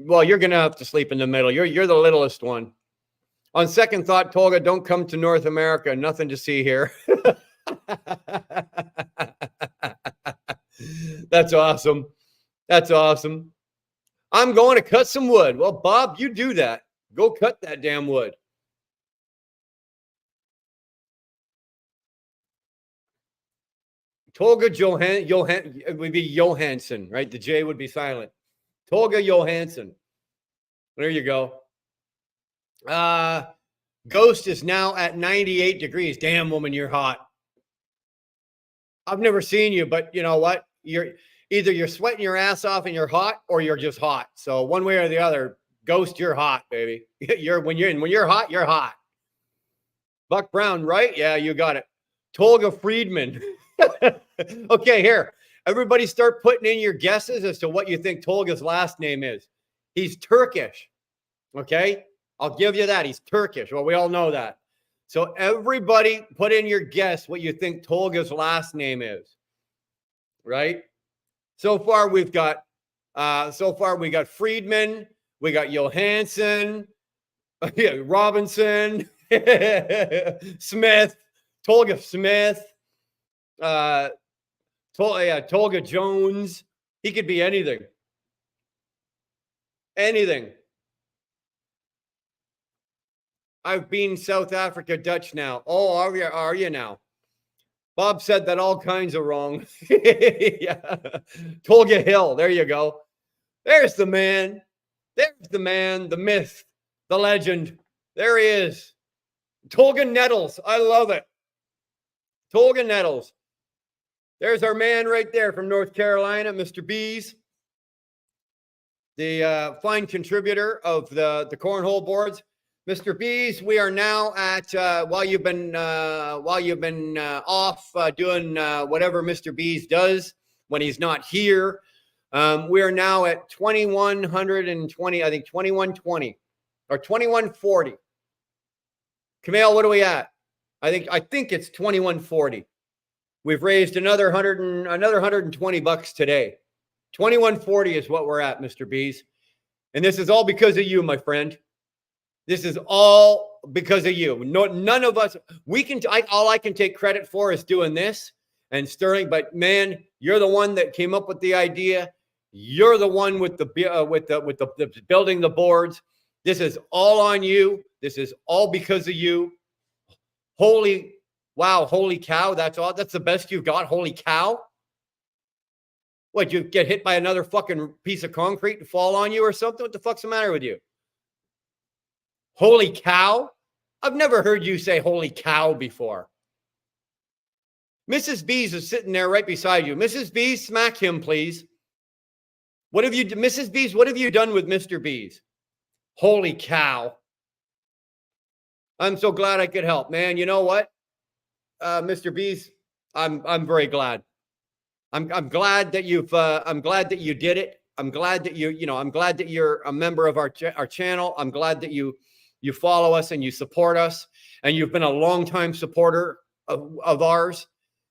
Well, you're going to have to sleep in the middle. You're the littlest one. On second thought, Tolga, don't come to North America. Nothing to see here. That's awesome. That's awesome. I'm going to cut some wood. Well, Bob, you do that. Go cut that damn wood. Tolga it would be Johansson, right? The J would be silent. Tolga Johansson. There you go. Ghost is now at 98 degrees. Damn, woman, you're hot. I've never seen you, but you know what? You're sweating your ass off and you're hot, or you're just hot. So one way or the other, Ghost, you're hot, baby. When you're hot, you're hot. Buck Brown, right? Yeah, you got it. Tolga Friedman. Okay, here. Everybody start putting in your guesses as to what you think Tolga's last name is. He's Turkish. Okay? I'll give you that. He's Turkish. Well, we all know that. So everybody put in your guess what you think Tolga's last name is. Right? So far we got Friedman, we got Johansson, Robinson, Smith, Tolga Smith, Tolga Jones. He could be anything. Anything. I've been South Africa Dutch now. Oh, are you now? Bob said that all kinds of wrong. Yeah. Tolga Hill. There you go. There's the man. There's the man, the myth, the legend. There he is. Tolga Nettles. I love it. Tolga Nettles. There's our man right there from North Carolina, Mr. Bees. The fine contributor of the cornhole boards. Mr. Bees, we are now at while you've been off doing whatever Mr. Bees does when he's not here. We are now at 2120, I think 2120 or 2140. Camille, what are we at? I think it's 2140. We've raised another 120 bucks today. 2140 is what we're at, Mr. Bees. And this is all because of you, my friend. This is all because of you. No, none of us, all I can take credit for is doing this and Sterling, but man, you're the one that came up with the idea. You're the one with the building the boards. This is all on you. This is all because of you. Holy cow. That's all. That's the best you've got. Holy cow. What, you get hit by another fucking piece of concrete and fall on you or something? What the fuck's the matter with you? Holy cow? I've never heard you say holy cow before. Mrs. Bees is sitting there right beside you. Mrs. Bees, smack him, please. Mrs. Bees, what have you done with Mr. Bees? Holy cow. I'm so glad I could help, man. You know what? Mr. Bees, I'm very glad. I'm glad that I'm glad that you did it. I'm glad that I'm glad that you're a member of our channel. I'm glad that you follow us and you support us, and you've been a longtime supporter of ours.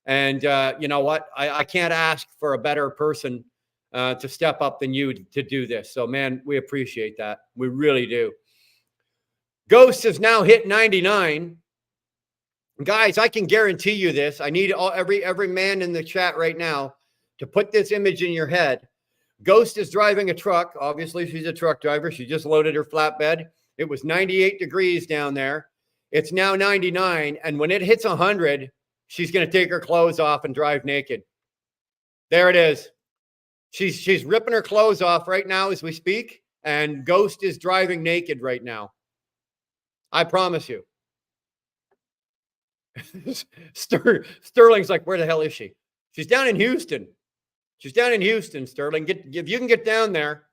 And you know what? I can't ask for a better person to step up than you to do this. So, man, we appreciate that. We really do. Ghost has now hit 99. Guys, I can guarantee you this. I need every man in the chat right now to put this image in your head. Ghost is driving a truck. Obviously, she's a truck driver. She just loaded her flatbed. It was 98 degrees down there. It's now 99. And when it hits 100, she's going to take her clothes off and drive naked. There it is. She's ripping her clothes off right now as we speak. And Ghost is driving naked right now. I promise you. Sterling's like, where the hell is she? She's down in Houston. She's down in Houston, Sterling. If you can get down there,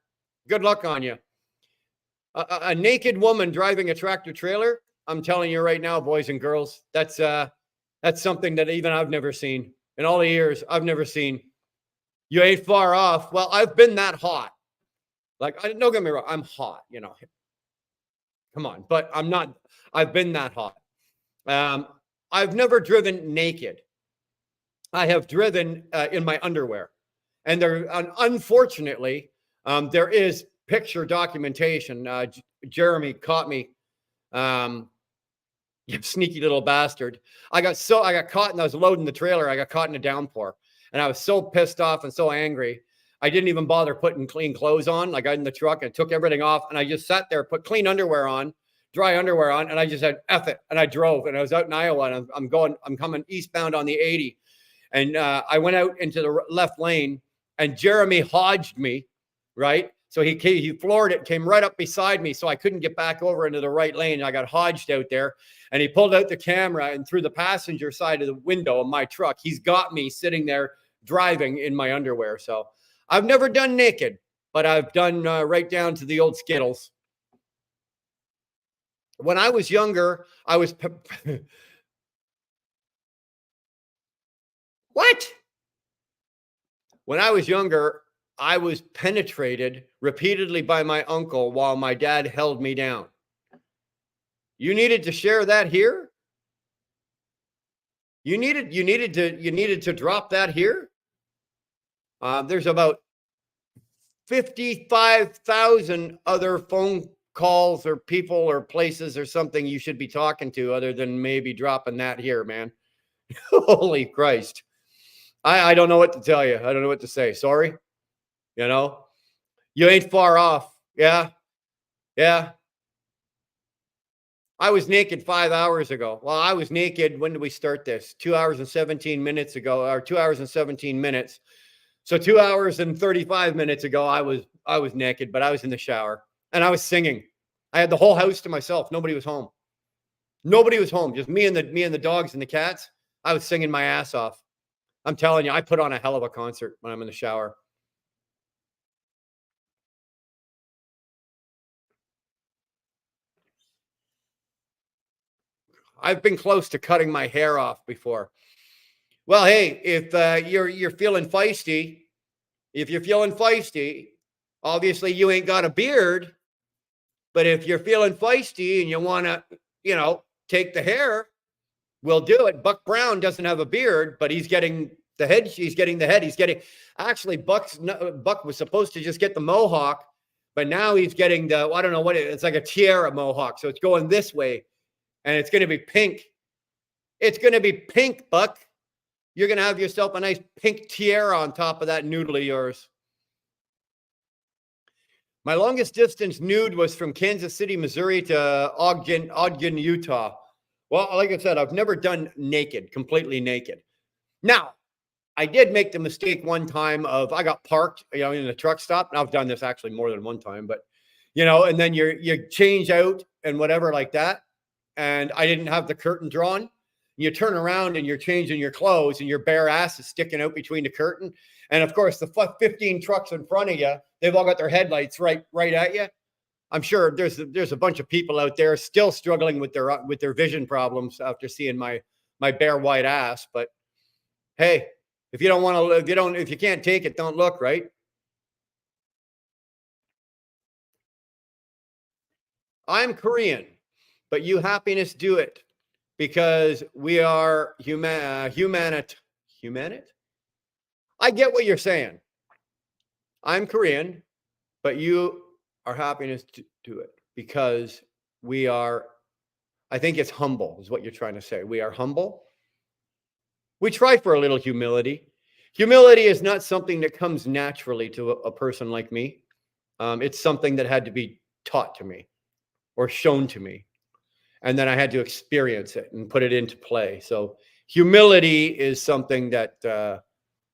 good luck on you. A naked woman driving a tractor trailer. I'm telling you right now, boys and girls, that's something that even I've never seen in all the years. I've never seen. You ain't far off. Well, I've been that hot. Like, don't get me wrong, I'm hot, you know. Come on, but I'm not. I've been that hot. I've never driven naked. I have driven in my underwear. And there, unfortunately, there is picture documentation. Jeremy caught me. You sneaky little bastard. I got caught and I was loading the trailer. I got caught in a downpour. And I was so pissed off and so angry. I didn't even bother putting clean clothes on. Like, I got in the truck and took everything off. And I just sat there, put clean underwear on, dry underwear on. And I just said, F it. And I drove. And I was out in Iowa. And I'm coming eastbound on the 80. And I went out into the left lane. And Jeremy hodged me, right? So he floored it, came right up beside me, so I couldn't get back over into the right lane. I got hodged out there, and he pulled out the camera, and through the passenger side of the window of my truck, he's got me sitting there driving in my underwear. So I've never done naked, but I've done right down to the old Skittles. When I was younger, I was... What? When I was younger, I was penetrated repeatedly by my uncle while my dad held me down. You needed to share that here? You needed to drop that here? There's about 55,000 other phone calls or people or places or something you should be talking to other than maybe dropping that here, man. Holy Christ. I don't know what to tell you. I don't know what to say. Sorry. You know, you ain't far off. Yeah. Yeah. I was naked 5 hours ago. Well, I was naked. When did we start this? 2 hours and 17 minutes ago, or 2 hours and 17 minutes. So 2 hours and 35 minutes ago, I was naked, but I was in the shower and I was singing. I had the whole house to myself. Nobody was home. Nobody was home. Just me and the dogs and the cats. I was singing my ass off. I'm telling you, I put on a hell of a concert when I'm in the shower. I've been close to cutting my hair off before. Well, hey, if you're feeling feisty, obviously you ain't got a beard. But if you're feeling feisty and you want to, take the hair, we'll do it. Buck Brown doesn't have a beard, but he's getting the head. He's getting the head. Actually, Buck was supposed to just get the mohawk, but now he's getting I don't know what it's like, a tiara mohawk. So it's going this way. And it's going to be pink. It's going to be pink, Buck. You're going to have yourself a nice pink tiara on top of that noodle of yours. My longest distance nude was from Kansas City, Missouri to Ogden, Utah. Well, like I said, I've never done naked, completely naked. Now, I did make the mistake one time of I got parked, in a truck stop. And I've done this actually more than one time, but, and then you change out and whatever like that. And I didn't have the curtain drawn. You turn around and you're changing your clothes and your bare ass is sticking out between the curtain. And of course, the 15 trucks in front of you, they've all got their headlights right at you. I'm sure there's a bunch of people out there still struggling with their vision problems after seeing my bare white ass. But hey, if you can't take it, don't look, right? I'm Korean. But you happiness do it because we are humanit. I get what you're saying. I'm Korean, but you are happiness to do it because we are, I think it's humble is what you're trying to say. We are humble. We try for a little humility. Humility is not something that comes naturally to a person like me. It's something that had to be taught to me or shown to me. And then I had to experience it and put it into play. So humility is something that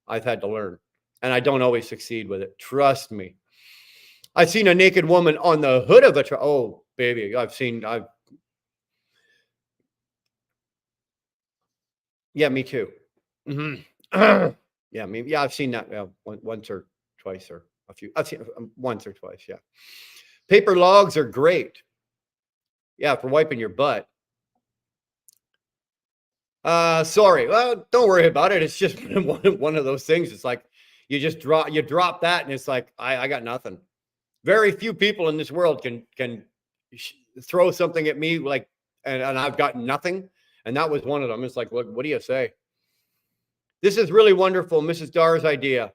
I've had to learn. And I don't always succeed with it. Trust me. I've seen a naked woman on the hood of a truck. Oh, baby. Yeah, me too. Hmm. Yeah, maybe. Yeah, I've seen that once or twice or a few. I've seen once or twice. Yeah, paper logs are great. Yeah, for wiping your butt. Sorry. Well, don't worry about it. It's just one of those things. It's like you drop that, and it's like I got nothing. Very few people in this world can throw something at me like, and I've got nothing. And that was one of them. It's like, look, what do you say? This is really wonderful, Mrs. Dar's idea.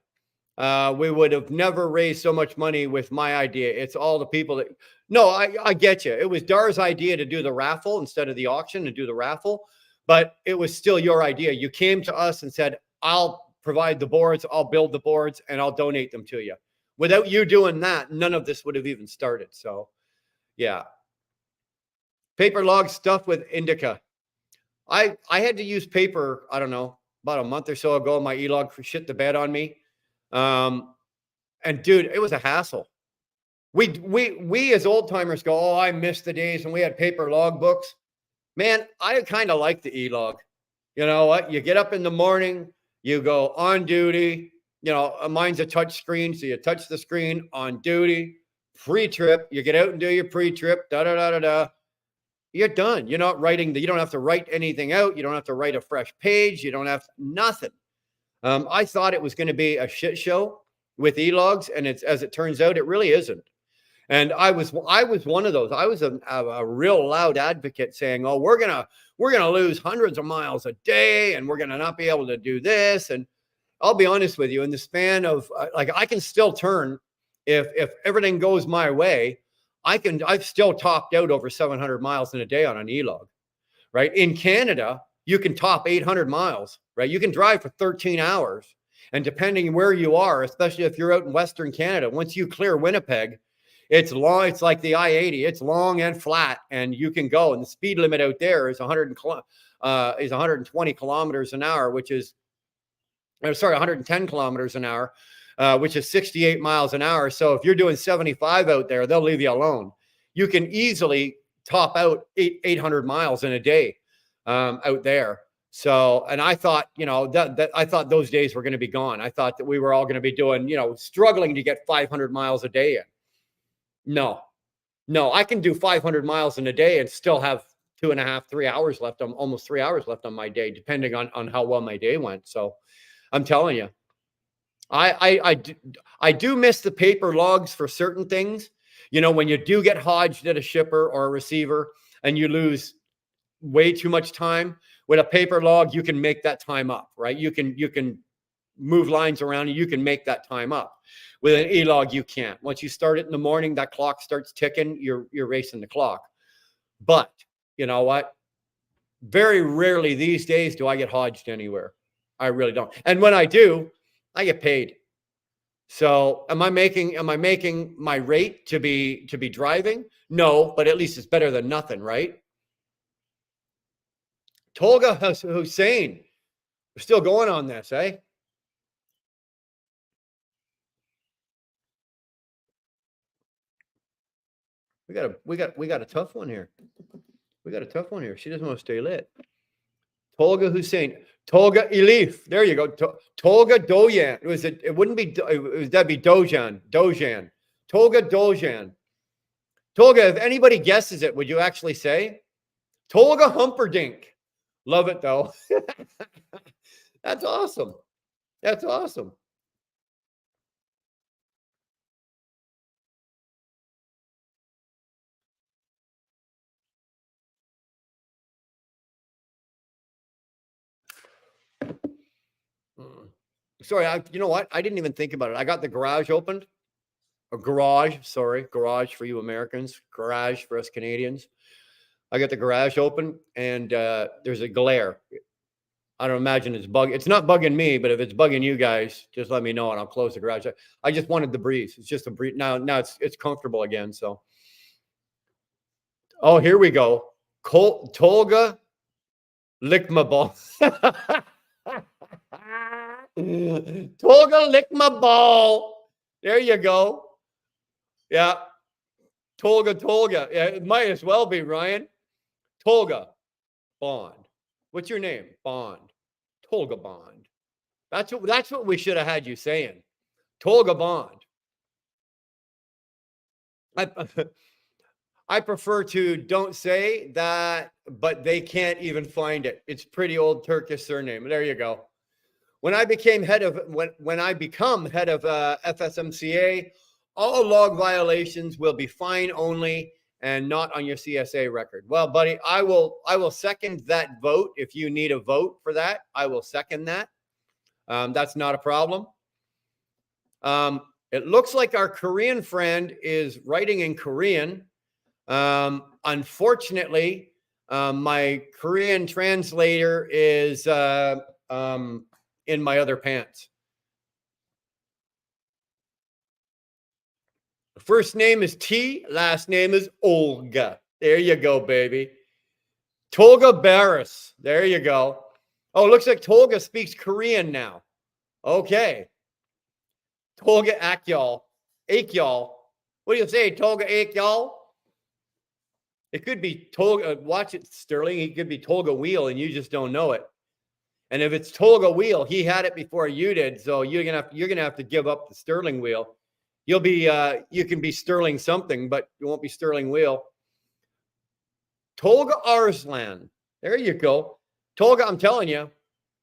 We would have never raised so much money with my idea. It's all the people that. No, I get you. It was Dar's idea to do the raffle instead of the auction, to do the raffle, but it was still your idea. You came to us and said, I'll provide the boards, I'll build the boards, and I'll donate them to you. Without you doing that, none of this would have even started. So, yeah. Paper log stuff with indica. I had to use paper, I don't know, about a month or so ago. My e-log shit the bed on me. And dude, it was a hassle. We as old timers go, oh, I miss the days when we had paper log books. Man, I kind of like the e-log. You know what? You get up in the morning, you go on duty. You know, mine's a touch screen, so you touch the screen on duty. Pre-trip, you get out and do your pre-trip. Da da da da da. You're done. You're not writing. You don't have to write anything out. You don't have to write a fresh page. You don't have nothing. I thought it was going to be a shit show with e-logs, and as it turns out, it really isn't. And I was one of those. I was a real loud advocate saying, "Oh, we're gonna lose hundreds of miles a day, and we're gonna not be able to do this." And I'll be honest with you, in the span of like, I can still turn if everything goes my way. I've still topped out over 700 miles in a day on an e-log, right? In Canada, you can top 800 miles, right? You can drive for 13 hours. And depending where you are, especially if you're out in Western Canada, once you clear Winnipeg, it's long. It's like the I-80. It's long and flat, and you can go. And the speed limit out there is 120 kilometers an hour, which is, 110 kilometers an hour, which is 68 miles an hour. So if you're doing 75 out there, they'll leave you alone. You can easily top out 800 miles in a day out there. So, and I thought, that I thought those days were going to be gone. I thought that we were all going to be doing, struggling to get 500 miles a day in. No, I can do 500 miles in a day and still have 2.5, 3 hours left on, almost 3 hours left on my day, depending on how well my day went. So I'm telling you, I do miss the paper logs for certain things. When you do get hodged at a shipper or a receiver and you lose way too much time with a paper log, you can make that time up, right? You can move lines around and you can make that time up. With an e-log, you can't. Once you start it in the morning, that clock starts ticking, you're racing the clock. But you know what? Very rarely these days do I get hodged anywhere. I really don't. And when I do, I get paid. So am I making my rate to be driving? No, but at least it's better than nothing, right? Tolga Hussein. We're still going on this, eh? We got a tough one here. We got a tough one here. She doesn't want to stay lit. Tolga Hussein. Tolga Elif. There you go. Tolga Dojan. It wouldn't be, that'd be Dojan. Tolga Dojan. Tolga, if anybody guesses it, would you actually say? Tolga Humperdinck. Love it though. That's awesome. That's awesome. Sorry, you know what? I didn't even think about it. I got the garage opened. Or garage for you Americans, garage for us Canadians. I got the garage open and there's a glare. I don't imagine it's not bugging me, but if it's bugging you guys, just let me know and I'll close the garage. I just wanted the breeze. It's just a breeze. Now it's comfortable again. So, oh, here we go. Tolga, lick my ball. Tolga, lick my ball. There you go. Yeah. Tolga. Yeah, it might as well be, Ryan. Tolga. Bond. What's your name? Bond. Tolga Bond. That's what we should have had you saying. Tolga Bond. I prefer to don't say that, but they can't even find it. It's pretty old Turkish surname. There you go. When I become head of FSMCA, all log violations will be fine only and not on your CSA record. Well, buddy, I will second that vote. If you need a vote for that, I will second that. That's not a problem. It looks like our Korean friend is writing in Korean. Unfortunately, my Korean translator is in my other pants. First name is T, last name is Olga. There you go, baby. Tolga Barris. There you go. Oh, looks like Tolga speaks Korean now. Okay. Tolga Akyal. Akyal. What do you say, Tolga Akyal? It could be Tolga. Watch it, Sterling. It could be Tolga Wheel, and you just don't know it. And if it's Tolga Wheel, he had it before you did. So you're gonna have to give up the Sterling Wheel. You'll be you can be Sterling something, but you won't be Sterling Wheel. Tolga Arslan. There you go. Tolga, I'm telling you,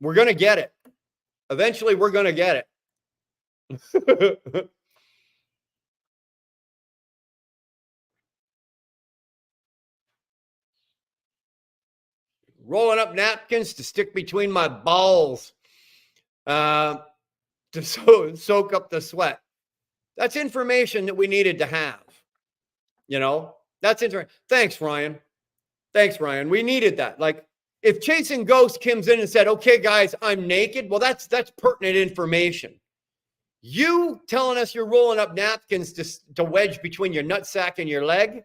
we're gonna get it. Eventually, we're gonna get it. Rolling up napkins to stick between my balls to soak up the sweat. That's information that we needed to have. You know, that's interesting. Thanks, Ryan. Thanks, Ryan. We needed that. Like, if Chasing Ghost comes in and said, okay, guys, I'm naked. Well, that's pertinent information. You telling us you're rolling up napkins to wedge between your nutsack and your leg.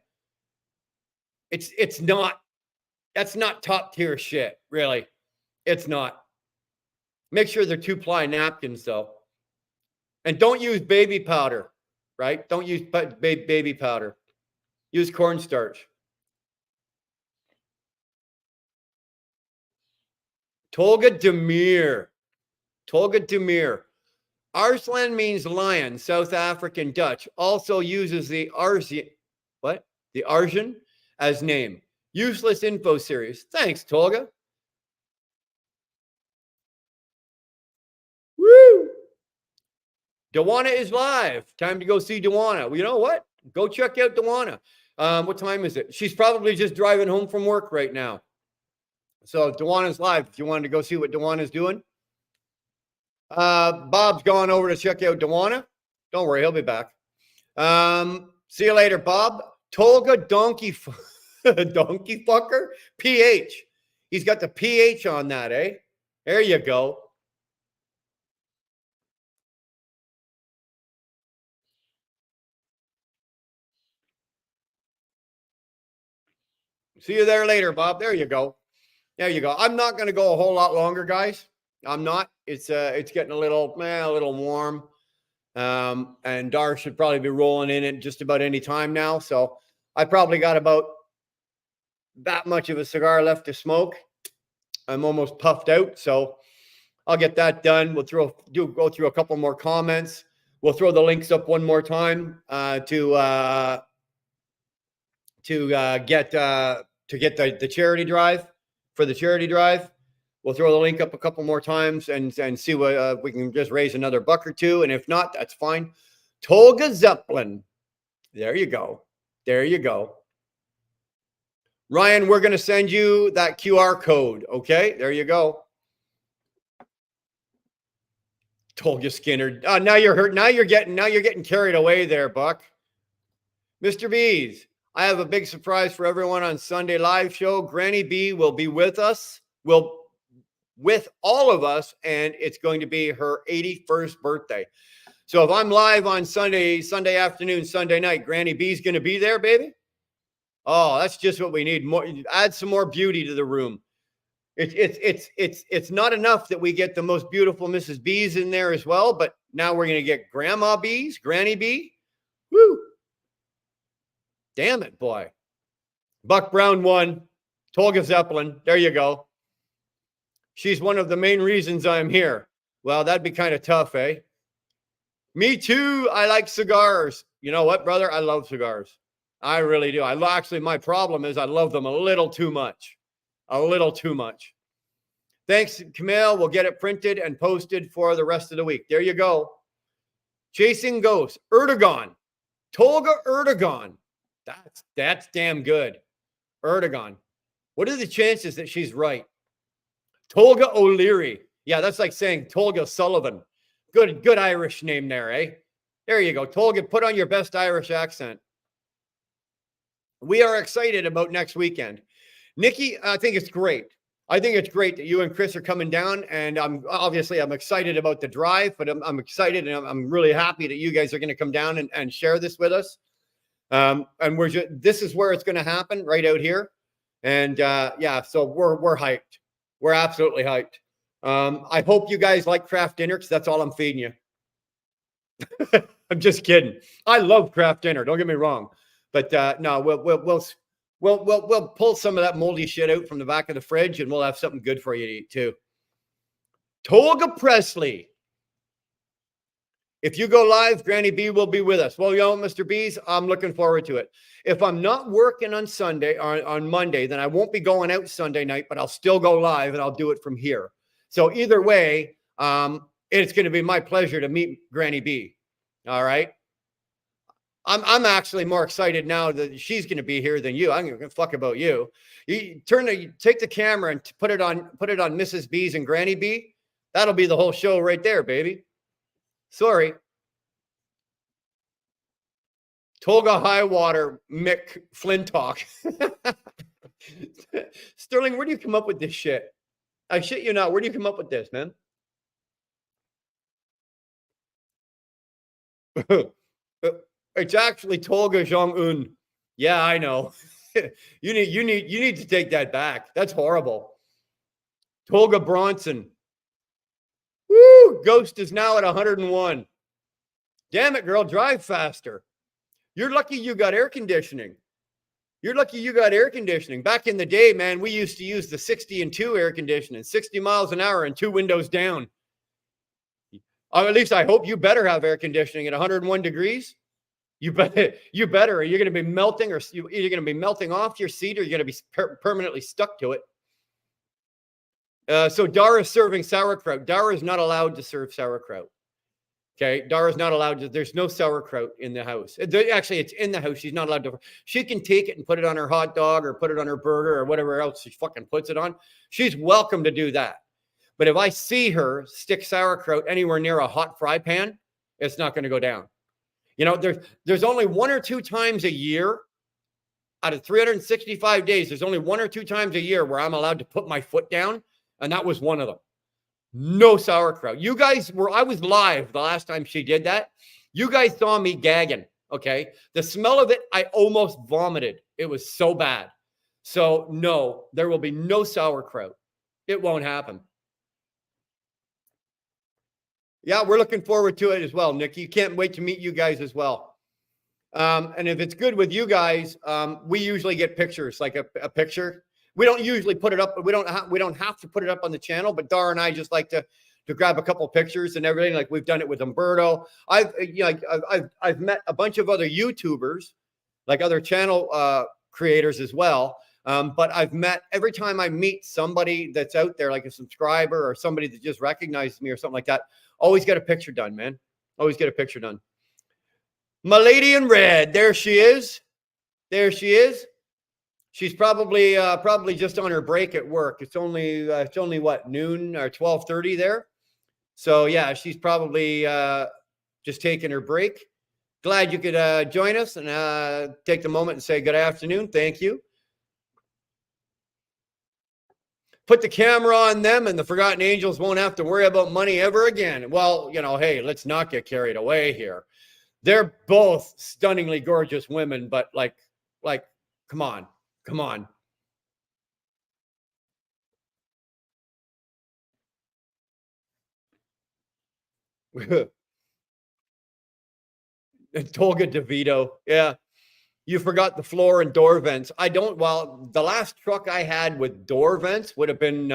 It's not. That's not top tier shit, really. It's not. Make sure they're 2-ply napkins, though. And don't use baby powder, right? Don't use baby powder. Use cornstarch. Tolga Demir. Tolga Demir. Arslan means lion, South African Dutch. Also uses the Arsian, the Arsian as name. Useless info series. Thanks, Tolga. Woo! Dewana is live. Time to go see Dewana. Well, you know what? Go check out Dewana. What time is it? She's probably just driving home from work right now. So Dewana's live. If you wanted to go see what Dewana's doing. Bob's gone over to check out Dewana. Don't worry, he'll be back. See you later, Bob. Tolga Donkey Donkey fucker. PH. He's got the PH on that, eh? There you go. See you there later, Bob. There you go. There you go. I'm not going to go a whole lot longer, guys. I'm not. It's getting a little warm. And Dar should probably be rolling in at just about any time now. So I probably got about that much of a cigar left to smoke. I'm almost puffed out, so I'll get that done. We'll go through a couple more comments. We'll throw the links up one more time to get the charity drive for the charity drive. We'll throw the link up a couple more times and see what we can just raise another buck or two. And if not, that's fine. Tolga Zeppelin. There you go. There you go. Ryan, we're going to send you that QR code. Okay, there you go. Tolga Skinner. Now you're hurt. Now you're getting carried away there, Buck. Mr. B's. I have a big surprise for everyone on Sunday live show. Granny B will be with us. With all of us, and it's going to be her 81st birthday. So if I'm live on Sunday afternoon, Sunday night, Granny B's going to be there, baby. Oh, that's just what we need. More, add some more beauty to the room. It's not enough that we get the most beautiful Mrs. B's in there as well, but now we're going to get Grandma B's, Granny B. Woo! Damn it, boy. Buck Brown won. Tolga Zeppelin. There you go. She's one of the main reasons I'm here. Well, that'd be kind of tough, eh? Me too. I like cigars. You know what, brother? I love cigars. I really do. Actually, my problem is I love them a little too much. A little too much. Thanks, Camille. We'll get it printed and posted for the rest of the week. There you go. Chasing Ghosts. Erdogan. Tolga Erdogan. That's damn good. Erdogan. What are the chances that she's right? Tolga O'Leary. Yeah, that's like saying Tolga Sullivan. Good Irish name there, eh? There you go. Tolga, put on your best Irish accent. We are excited about next weekend. Nikki, I think it's great. I think it's great that you and Chris are coming down, and I'm excited about the drive, but I'm excited and I'm really happy that you guys are going to come down and share this with us. And this is where it's going to happen, right out here. And yeah, so we're hyped. We're absolutely hyped. I hope you guys like craft dinner, because that's all I'm feeding you. I'm just kidding. I love craft dinner. Don't get me wrong, but no, we'll pull some of that moldy shit out from the back of the fridge, and we'll have something good for you to eat too. Tolga Presley. If you go live, Granny B will be with us. Well, you know, Mr. B's, I'm looking forward to it. If I'm not working on Sunday or on Monday, then I won't be going out Sunday night, but I'll still go live and I'll do it from here. So either way, it's going to be my pleasure to meet Granny B. All right. I'm actually more excited now that she's going to be here than you. I'm going to fuck about you. You take the camera and put it on Mrs. B's and Granny B. That'll be the whole show right there, baby. Sorry. Tolga Highwater Mick Flintock. Sterling, where do you come up with this shit? I shit you not. Where do you come up with this, man? It's actually Tolga Jong-un. Yeah, I know. You need to take that back. That's horrible. Tolga Bronson. Woo! Ghost is now at 101. Damn it, girl. Drive faster. You're lucky you got air conditioning. You're lucky you got air conditioning. Back in the day, man, we used to use the 60 and 2 air conditioning, 60 miles an hour and 2 windows down. Or at least I hope you better have air conditioning at 101 degrees. You better. You're going to be melting, or you're going to be melting off your seat, or you're going to be permanently stuck to it. So Dara's serving sauerkraut. Dara is not allowed to serve sauerkraut. Okay, Dara's not allowed to. There's no sauerkraut in the house. Actually, it's in the house. She's not allowed to. She can take it and put it on her hot dog or put it on her burger or whatever else she fucking puts it on. She's welcome to do that. But if I see her stick sauerkraut anywhere near a hot fry pan, it's not going to go down. You know, there's only 1 or 2 times a year out of 365 days. There's only 1 or 2 times a year where I'm allowed to put my foot down. And that was one of them. No sauerkraut. You guys I was live the last time she did that. You guys saw me gagging. Okay. The smell of it, I almost vomited. It was so bad. So no, there will be no sauerkraut. It won't happen. Yeah, we're looking forward to it as well, Nick. You can't wait to meet you guys as well. And if it's good with you guys, we usually get pictures, like a picture. We don't usually put it up, but we don't have to put it up on the channel. But Dara and I just like to grab a couple pictures and everything. Like we've done it with Umberto. I've met a bunch of other YouTubers, like other channel creators as well. But I've met, every time I meet somebody that's out there, like a subscriber or somebody that just recognizes me or something like that, always get a picture done, man. Always get a picture done. My lady in red, there she is. There she is. She's probably just on her break at work. It's only what, noon or 12:30 there. So yeah, she's probably just taking her break. Glad you could join us and take the moment and say good afternoon. Thank you. Put the camera on them and the Forgotten Angels won't have to worry about money ever again. Well, you know, hey, let's not get carried away here. They're both stunningly gorgeous women, but like, come on. Come on. Tolga DeVito. Yeah. You forgot the floor and door vents. The last truck I had with door vents would have been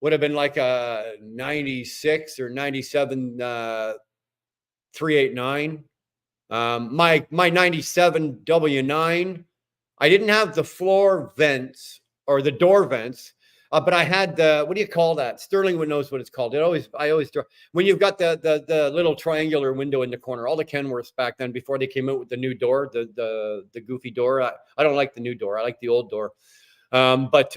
would have been like a 96 or 97 389. My 97 W9, I didn't have the floor vents or the door vents, but I had the, what do you call that? Sterling knows what it's called. I always when you've got the little triangular window in the corner. All the Kenworths back then, before they came out with the new door, the goofy door. I don't like the new door. I like the old door. But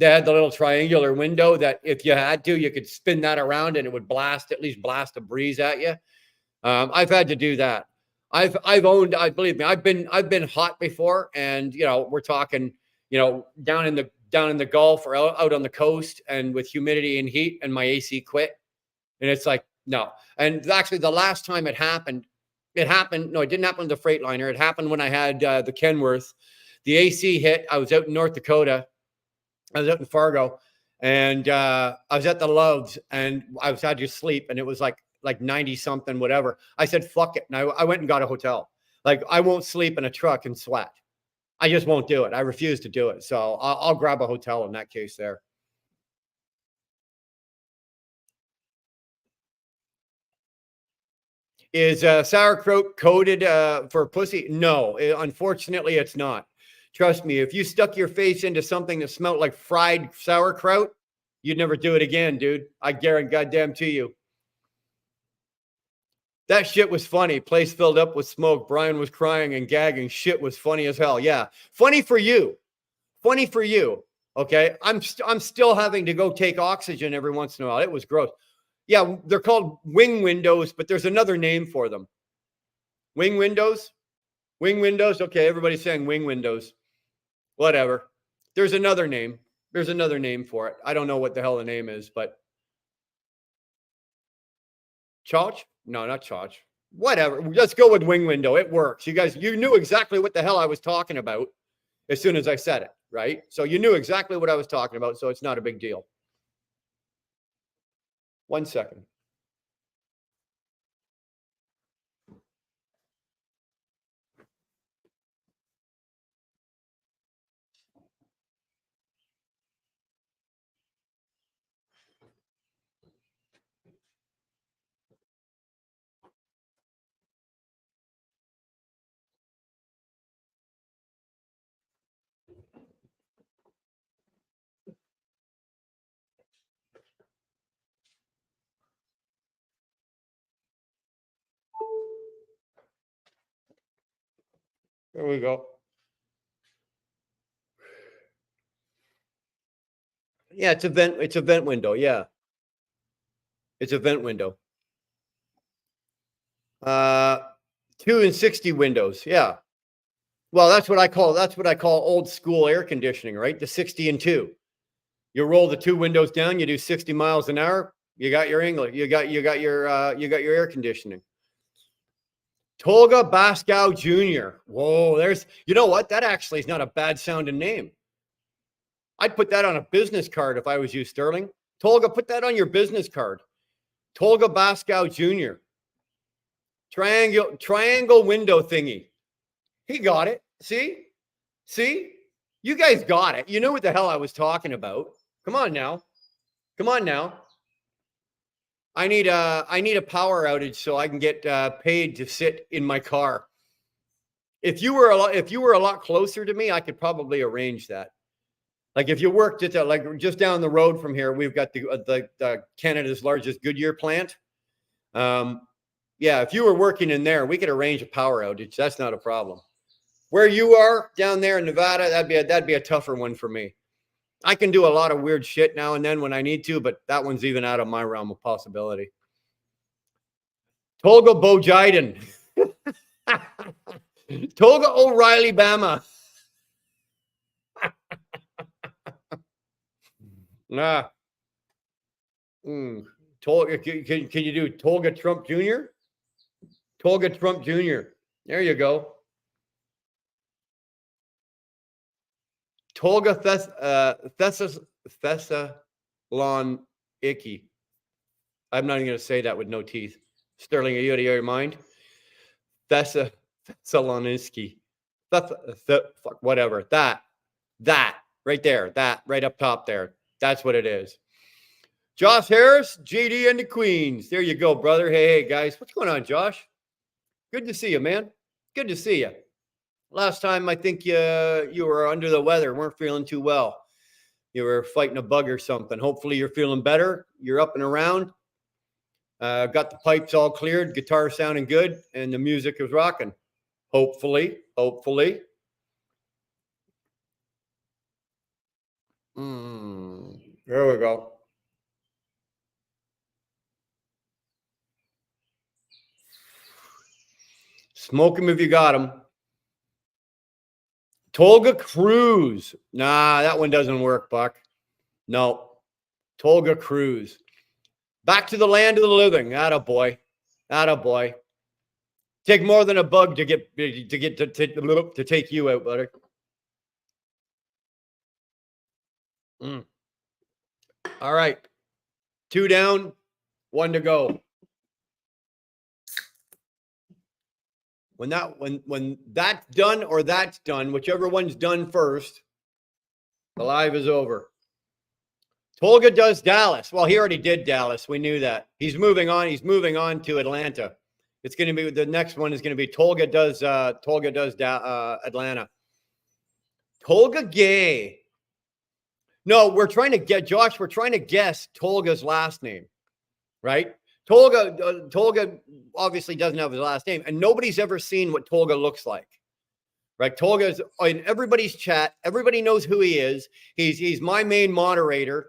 they had the little triangular window that if you had to, you could spin that around and it would at least blast a breeze at you. I've had to do that. I've owned, believe me, I've been hot before, and we're talking, down in the Gulf or out on the coast, and with humidity and heat, and my AC quit, and it's like, no. And actually, the last time it happened. No, it didn't happen with the Freightliner. It happened when I had the Kenworth. The AC hit. I was out in North Dakota. I was out in Fargo, and I was at the Loves, and I had to sleep, and it was like 90 something, whatever. I said, fuck it. And I went and got a hotel. Like, I won't sleep in a truck and sweat. I just won't do it. I refuse to do it. So I'll grab a hotel in that case there. Is sauerkraut coated for pussy? No, unfortunately, it's not. Trust me, if you stuck your face into something that smelled like fried sauerkraut, you'd never do it again, dude. I guarantee goddamn to you. That shit was funny. Place filled up with smoke. Brian was crying and gagging. Shit was funny as hell. Yeah. Funny for you. Funny for you. Okay. I'm still having to go take oxygen every once in a while. It was gross. Yeah. They're called wing windows, but there's another name for them. Wing windows? Wing windows? Okay. Everybody's saying wing windows. Whatever. There's another name. There's another name for it. I don't know what the hell the name is, but Chach? No, not Chach. Whatever. Let's go with wing window. It works. You guys, you knew exactly what the hell I was talking about as soon as I said it, right? So you knew exactly what I was talking about, so it's not a big deal. 1 second. There we go. Yeah, it's a vent window. Yeah. It's a vent window. 2 and 60 windows. Yeah. Well, that's what I call old school air conditioning, right? The 60 and 2. You roll the 2 windows down, you do 60 miles an hour, you got your English, you got your air conditioning. Tolga Baskow Jr. Whoa, you know what? That actually is not a bad sounding name. I'd put that on a business card if I was you, Sterling. Tolga, put that on your business card. Tolga Baskow Jr. Triangle window thingy. He got it. See? You guys got it. You knew what the hell I was talking about. Come on now. I need a power outage so I can get paid to sit in my car. If you were a lot closer to me, I could probably arrange that. Like if you worked at just down the road from here, we've got the Canada's largest Goodyear plant. Yeah, if you were working in there, we could arrange a power outage. That's not a problem. Where you are down there in Nevada, that'd be a tougher one for me. I can do a lot of weird shit now and then when I need to, but that one's even out of my realm of possibility. Tolga Bojiden. Tolga O'Reilly Bama. Nah. Tolga, can you do Tolga Trump Jr.? Tolga Trump Jr. There you go. Tolga Thessaloniki. I'm not even going to say that with no teeth. Sterling, are you out of your mind? Thessaloniki. Whatever. That right there. That right up top there. That's what it is. Josh Harris, JD and the Queens. There you go, brother. Hey, guys. What's going on, Josh? Good to see you, man. Good to see you. Last time, I think you were under the weather, weren't feeling too well. You were fighting a bug or something. Hopefully you're feeling better. You're up and around. Got the pipes all cleared, guitar sounding good, and the music is rocking. Hopefully. There we go. Smoke him if you got him. Tolga Cruz. Nah, that one doesn't work, Buck. No. Tolga Cruz. Back to the land of the living. Attaboy. Attaboy. Take more than a bug to take you out, buddy. All right. 2 down, 1 to go. When that's done or that's done, whichever one's done first, the live is over. Tolga does Dallas. Well, he already did Dallas. We knew that. He's moving on. He's moving on to Atlanta. It's going to be the next one is going to be Tolga does Atlanta. Tolga Gay. No, we're trying to get Josh. We're trying to guess Tolga's last name, right? Tolga obviously doesn't have his last name, and nobody's ever seen what Tolga looks like, right? Tolga's in everybody's chat. Everybody knows who he is. He's my main moderator,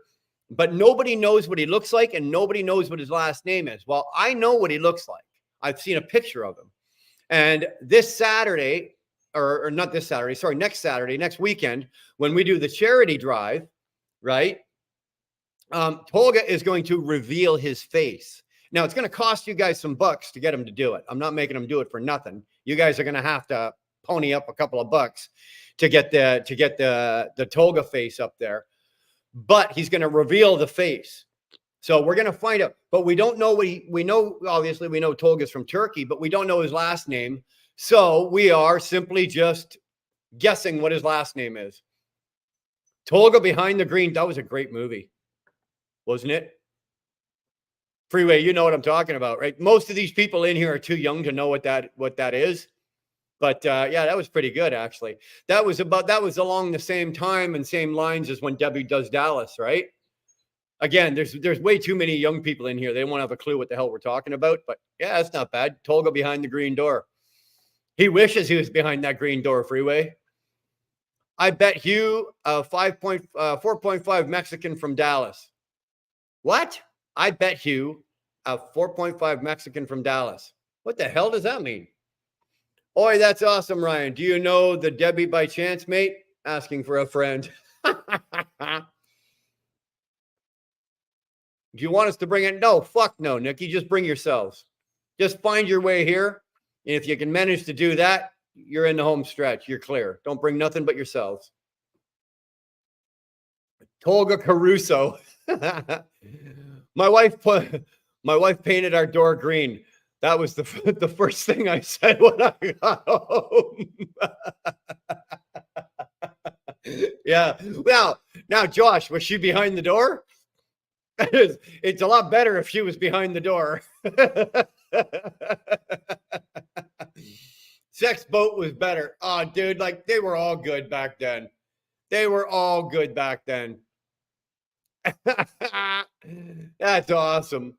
but nobody knows what he looks like, and nobody knows what his last name is. Well, I know what he looks like. I've seen a picture of him, and this Saturday, or not this Saturday, sorry, next Saturday, next weekend, when we do the charity drive, right? Tolga is going to reveal his face. Now, it's going to cost you guys some bucks to get him to do it. I'm not making him do it for nothing. You guys are going to have to pony up a couple of bucks to get the Tolga face up there. But he's going to reveal the face. So we're going to find out. But we don't know we know, obviously, we know Tolga's from Turkey, but we don't know his last name. So we are simply just guessing what his last name is. Tolga Behind the Green. That was a great movie, wasn't it? Freeway, you know what I'm talking about, right? Most of these people in here are too young to know what that is. But yeah, that was pretty good, actually. That was along the same time and same lines as when Debbie does Dallas, right? Again, there's way too many young people in here. They won't have a clue what the hell we're talking about. But yeah, that's not bad. Tolga Behind the Green Door. He wishes he was behind that green door, Freeway. I bet Hugh 4.5 Mexican from Dallas. What? I bet Hugh a 4.5 Mexican from Dallas. What the hell does that mean? Oi, that's awesome, Ryan. Do you know the Debbie by chance, mate? Asking for a friend. Do you want us to bring it? No, fuck no, Nikki. Just bring yourselves. Just find your way here. And if you can manage to do that, you're in the home stretch. You're clear. Don't bring nothing but yourselves. Tolga Caruso. My wife painted our door green. That was the first thing I said when I got home. Yeah. Well, now, Josh, was she behind the door? It's a lot better if she was behind the door. Sex Boat was better. Oh, dude, like they were all good back then. They were all good back then. That's awesome.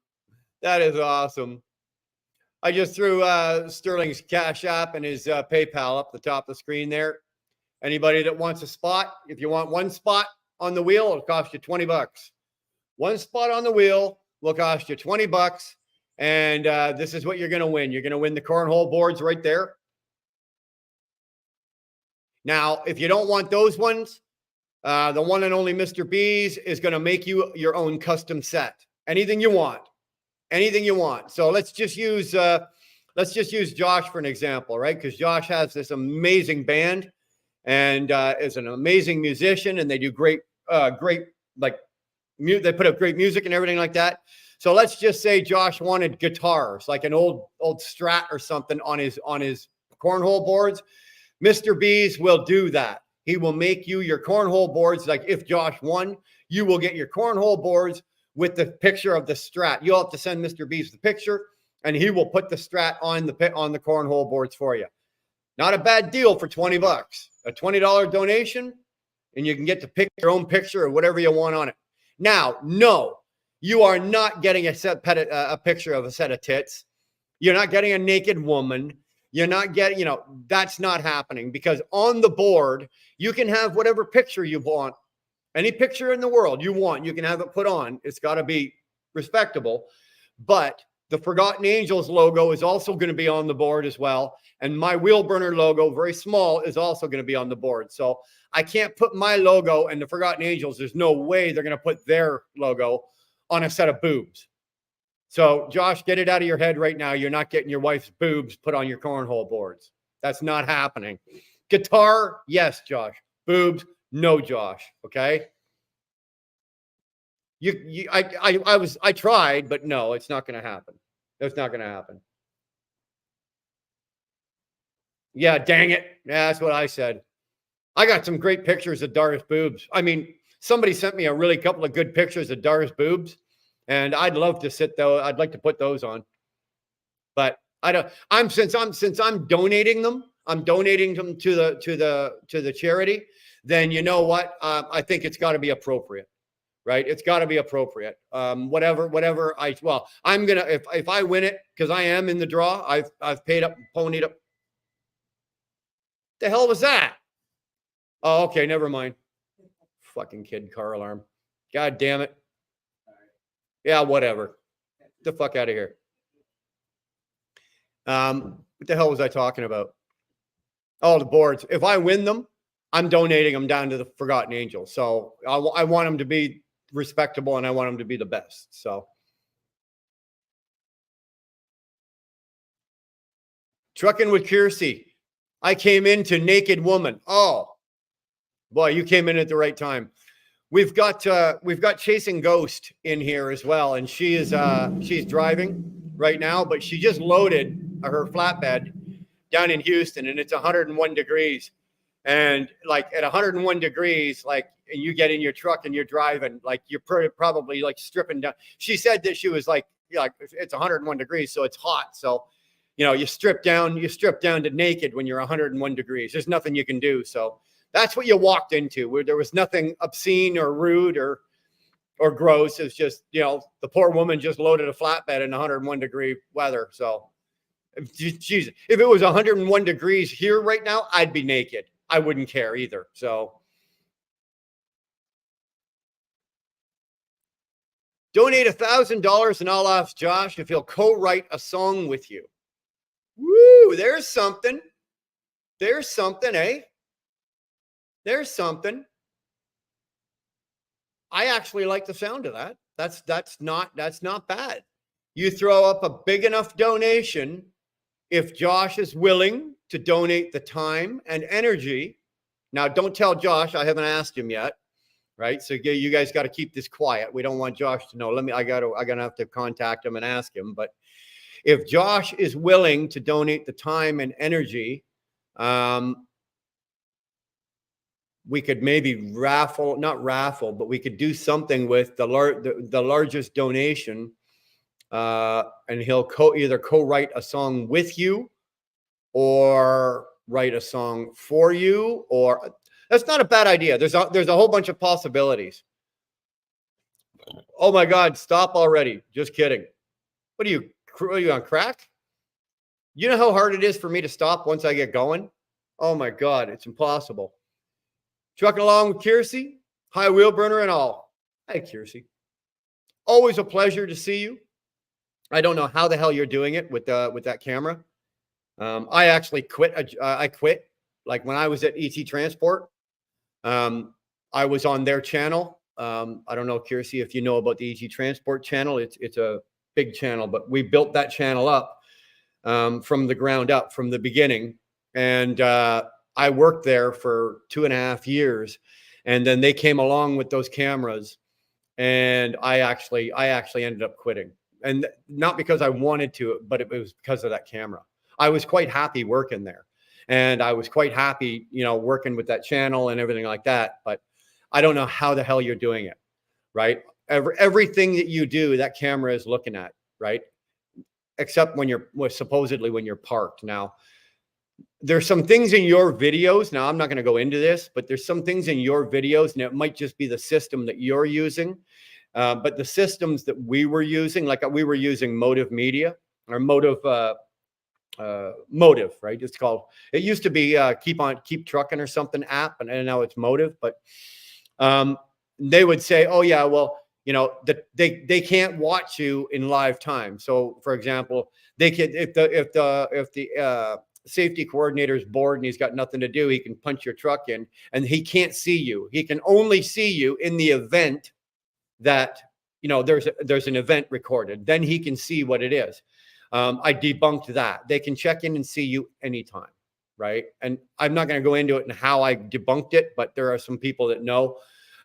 That is awesome. I just threw Sterling's Cash App and his PayPal up the top of the screen there. Anybody that wants a spot, if you want one spot on the wheel, it'll cost you $20. One spot on the wheel will cost you $20. And this is what you're going to win. You're going to win the cornhole boards right there. Now, if you don't want those ones, the one and only Mr. B's is going to make you your own custom set. Anything you want. Anything you want. So let's just use Josh for an example, right? Because Josh has this amazing band and is an amazing musician, and they do great like they put up great music and everything like that. So let's just say Josh wanted guitars, like an old Strat or something on his cornhole boards. Mr. B's will do that. He will make you your cornhole boards. Like if Josh won, you will get your cornhole boards with the picture of the strat. You'll have to send Mr. Beast the picture, and he will put the strat on the cornhole boards for you. Not a bad deal for $20. A $20 donation, and you can get to pick your own picture or whatever you want on it. Now, no, you are not getting a picture of a set of tits. You're not getting a naked woman. You're not getting, that's not happening, because on the board, you can have whatever picture you want. Any picture in the world you want, you can have it put on. It's got to be respectable. But the Forgotten Angels logo is also going to be on the board as well. And my wheel burner logo, very small, is also going to be on the board. So I can't put my logo and the Forgotten Angels. There's no way they're going to put their logo on a set of boobs. So Josh, get it out of your head right now. You're not getting your wife's boobs put on your cornhole boards. That's not happening. Guitar, yes, Josh. Boobs, no, Josh. Okay. I tried, but no, it's not going to happen. It's not going to happen. Yeah, dang it. Yeah, that's what I said. I got some great pictures of Dara's boobs. I mean, somebody sent me a really couple of good pictures of Dara's boobs, and I'd love to sit though. I'd like to put those on, but I don't. Since I'm donating them. I'm donating them to the charity. Then you know what? I think it's got to be appropriate, right? It's got to be appropriate. Whatever. I'm gonna if I win it, because I am in the draw. I've paid up, ponied up. The hell was that? Oh, okay, never mind. Fucking kid car alarm. God damn it. Yeah, whatever. Get the fuck out of here. What the hell was I talking about? Oh, the boards. If I win them, I'm donating them down to the Forgotten Angels. So I want them to be respectable, and I want them to be the best. So Trucking with Kiersey. I came into Naked Woman. Oh, boy, you came in at the right time. We've got Chasing Ghost in here as well, and she's driving right now, but she just loaded her flatbed down in Houston, and it's 101 degrees. And like at 101 degrees, like, and you get in your truck and you're driving, like you're probably like stripping down. She said that she was like it's 101 degrees, so it's hot. So, you strip down to naked when you're 101 degrees. There's nothing you can do. So that's what you walked into, where there was nothing obscene or rude or gross. It's just, the poor woman just loaded a flatbed in 101 degree weather. So, geez, if it was 101 degrees here right now, I'd be naked. I wouldn't care either. So donate $1,000 and I'll ask Josh if he'll co-write a song with you. Woo, there's something. There's something, eh? There's something. I actually like the sound of that. That's not bad. You throw up a big enough donation, if Josh is willing to donate the time and energy. Now, don't tell Josh, I haven't asked him yet, right? So you guys got to keep this quiet. We don't want Josh to know. I gotta have to contact him and ask him. But if Josh is willing to donate the time and energy, we could maybe not raffle, but we could do something with the largest donation, and he'll either co-write a song with you or write a song for you. Or that's not a bad idea. There's a whole bunch of possibilities. Oh my God, stop already. Just kidding. What are you on crack? You know how hard it is for me to stop once I get going? Oh my God, it's impossible. Trucking along with Kiersey, high wheel burner and all. Hey, Kiersey. Always a pleasure to see you. I don't know how the hell you're doing it with that camera. I actually quit. I quit. Like when I was at ET Transport, I was on their channel. I don't know, Kiersey, if you know about the ET Transport channel. It's a big channel, but we built that channel up from the ground up, from the beginning. And I worked there for 2.5 years, and then they came along with those cameras, and I actually ended up quitting. And not because I wanted to, but it was because of that camera. I was quite happy working there, and I was quite happy, working with that channel and everything like that. But I don't know how the hell you're doing it, right? everything that you do, that camera is looking at, right? Except when you're supposedly when you're parked. Now, there's some things in your videos. Now, I'm not going to go into this, but there's some things in your videos, and it might just be the system that you're using. But the systems that we were using, like we were using Motive Media or Motive, right? It's called, it used to be Keep Trucking or something app, and now it's Motive. But they would say, oh yeah, well, you know, they can't watch you in live time. So for example, they could, if the safety coordinator is bored and he's got nothing to do, he can punch your truck in and he can't see you. He can only see you in the event that, you know, there's an event recorded. Then he can see what it is. I debunked that. They can check in and see you anytime, right? And I'm not going to go into it and how I debunked it, but there are some people that know.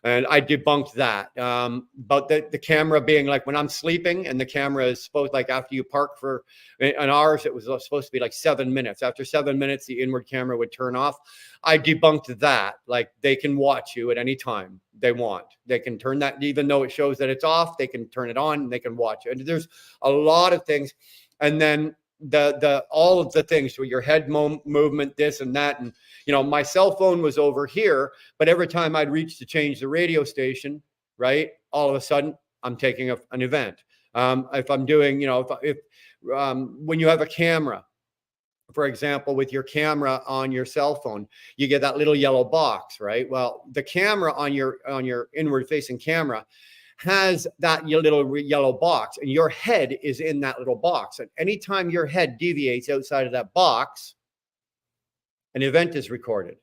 And I debunked that. About the camera being like when I'm sleeping and the camera is supposed, like after you park for an hour, it was supposed to be like 7 minutes. After 7 minutes, the inward camera would turn off. I debunked that. Like they can watch you at any time they want. They can turn that, even though it shows that it's off, they can turn it on and they can watch it. And there's a lot of things. And then all of the things with your head movement, this and that. And, you know, my cell phone was over here, but every time I'd reach to change the radio station, right, all of a sudden I'm taking an event. If I'm doing, you know, if when you have a camera, for example, with your camera on your cell phone, you get that little yellow box, right? Well, the camera on your inward facing camera has that little yellow box, and your head is in that little box. And anytime your head deviates outside of that box, an event is recorded.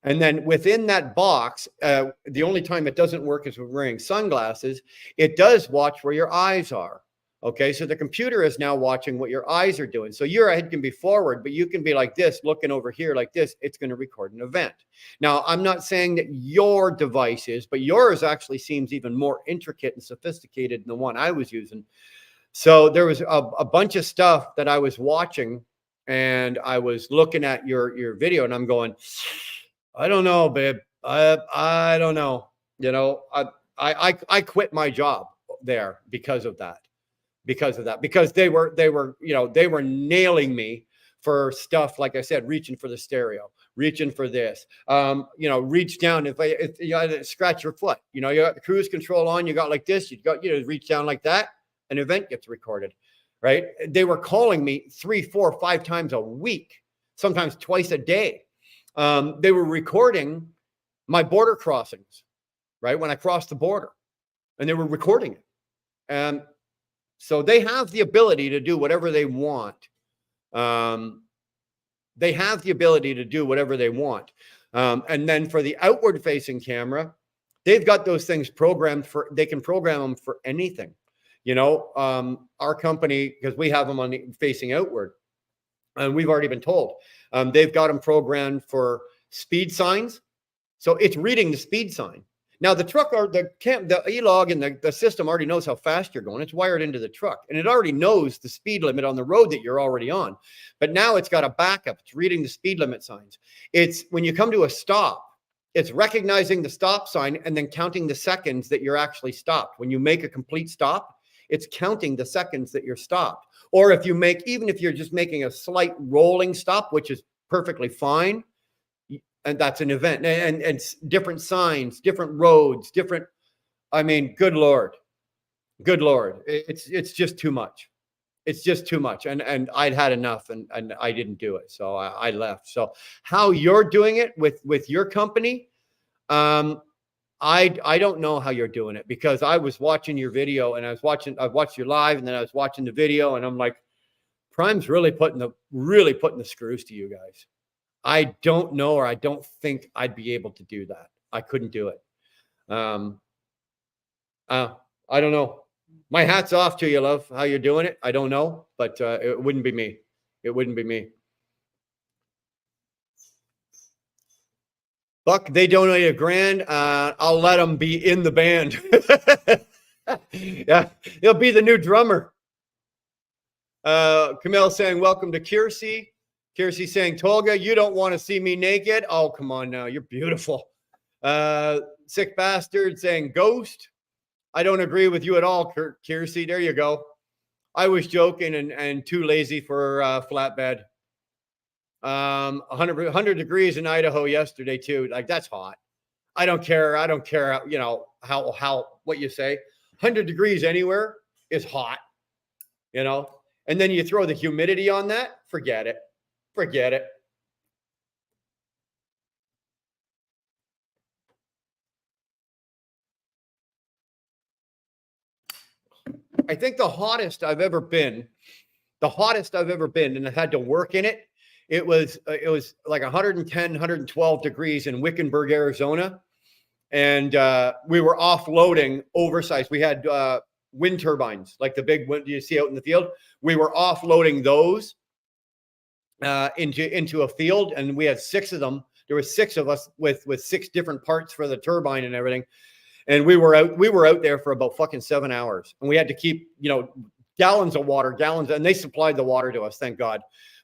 And then within that box, the only time it doesn't work is when wearing sunglasses. It does watch where your eyes are. Okay, so the computer is now watching what your eyes are doing. So your head can be forward, but you can be like this, looking over here like this. It's going to record an event. Now, I'm not saying that your device is, but yours actually seems even more intricate and sophisticated than the one I was using. So there was a bunch of stuff that I was watching, and I was looking at your video, and I'm going, I don't know, babe. I don't know. You know, I quit my job there because of that. Because they were, you know, they were nailing me for stuff, like I said, reaching for the stereo, reaching for this, you know, reach down. If you scratch your foot, you know, you got the cruise control on, you got like this, you got, you know, reach down like that, an event gets recorded, right? They were calling me 3, 4, 5 times a week, sometimes twice a day. They were recording my border crossings, right? When I crossed the border, and they were recording it. And so they have the ability to do whatever they want. They have the ability to do whatever they want. And then for the outward facing camera, they've got those things programmed for, they can program them for anything. You know, our company, because we have them on the facing outward, and we've already been told, they've got them programmed for speed signs. So it's reading the speed sign. Now the truck, or the e-log and the system already knows how fast you're going. It's wired into the truck, and it already knows the speed limit on the road that you're already on. But now it's got a backup. It's reading the speed limit signs. It's when you come to a stop, it's recognizing the stop sign and then counting the seconds that you're actually stopped. When you make a complete stop, it's counting the seconds that you're stopped. Or if you make, even if you're just making a slight rolling stop, which is perfectly fine, and that's an event, and different signs, different roads, different, I mean, good Lord, it's just too much. It's just too much. And I'd had enough, and I didn't do it. So I left. So how you're doing it with your company, I don't know how you're doing it, because I was watching your video, and I watched you live, and then I was watching the video, and I'm like, Prime's really putting the screws to you guys. I don't know, or I don't think I'd be able to do that. I couldn't do it. I don't know. My hat's off to you, love, how you're doing it. I don't know, but it wouldn't be me. It wouldn't be me. Buck, they donate $1,000. I'll let them be in the band. Yeah, he'll be the new drummer. Camille saying, welcome to Kiersey. Kiersey saying, Tolga, you don't want to see me naked. Oh, come on now. You're beautiful. Sick Bastard saying, Ghost. I don't agree with you at all, Kiersey. There you go. I was joking and too lazy for flatbed. 100 degrees in Idaho yesterday too. Like, that's hot. I don't care. I don't care. You know, how, what you say, 100 degrees anywhere is hot, you know, and then you throw the humidity on that. Forget it. Forget it. I think the hottest I've ever been, and I had to work in it. It was like 110, 112 degrees in Wickenburg, Arizona. And we were offloading oversized. We had wind turbines, like the big one you see out in the field. We were offloading those into a field, and we had 6 of them. There were 6 of us with 6 different parts for the turbine and everything. And we were out there for about fucking 7 hours, and we had to keep, you know, gallons of water, and they supplied the water to us, thank God.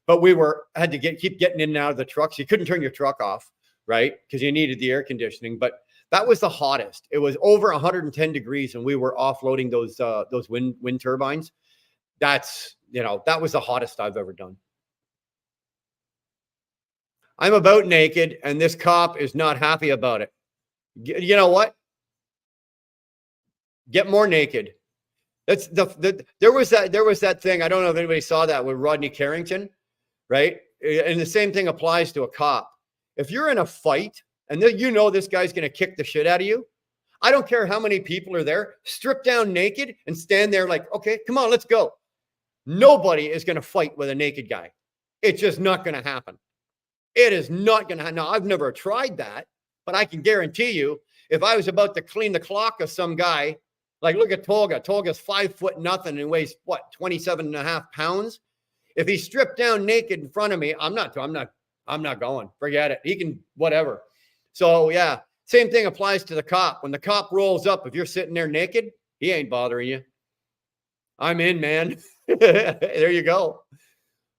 But we had to keep getting in and out of the trucks. You couldn't turn your truck off, right? Because you needed the air conditioning. But that was the hottest. It was over 110 degrees, and we were offloading those wind turbines. That's, you know, that was the hottest I've ever done. I'm about naked, and this cop is not happy about it. You know what? Get more naked. That's there was that thing. I don't know if anybody saw that with Rodney Carrington, right? And the same thing applies to a cop. If you're in a fight and you know this guy's going to kick the shit out of you, I don't care how many people are there. Strip down naked and stand there like, okay, come on, let's go. Nobody is going to fight with a naked guy. It's just not going to happen. It is not going to happen. Now, I've never tried that, but I can guarantee you, if I was about to clean the clock of some guy, like, look at Tolga. Tolga's 5 foot nothing and weighs what, 27.5 pounds. If he stripped down naked in front of me, I'm not going. Forget it. He can, whatever. So yeah, same thing applies to the cop. When the cop rolls up, if you're sitting there naked, he ain't bothering you. I'm in, man. There you go.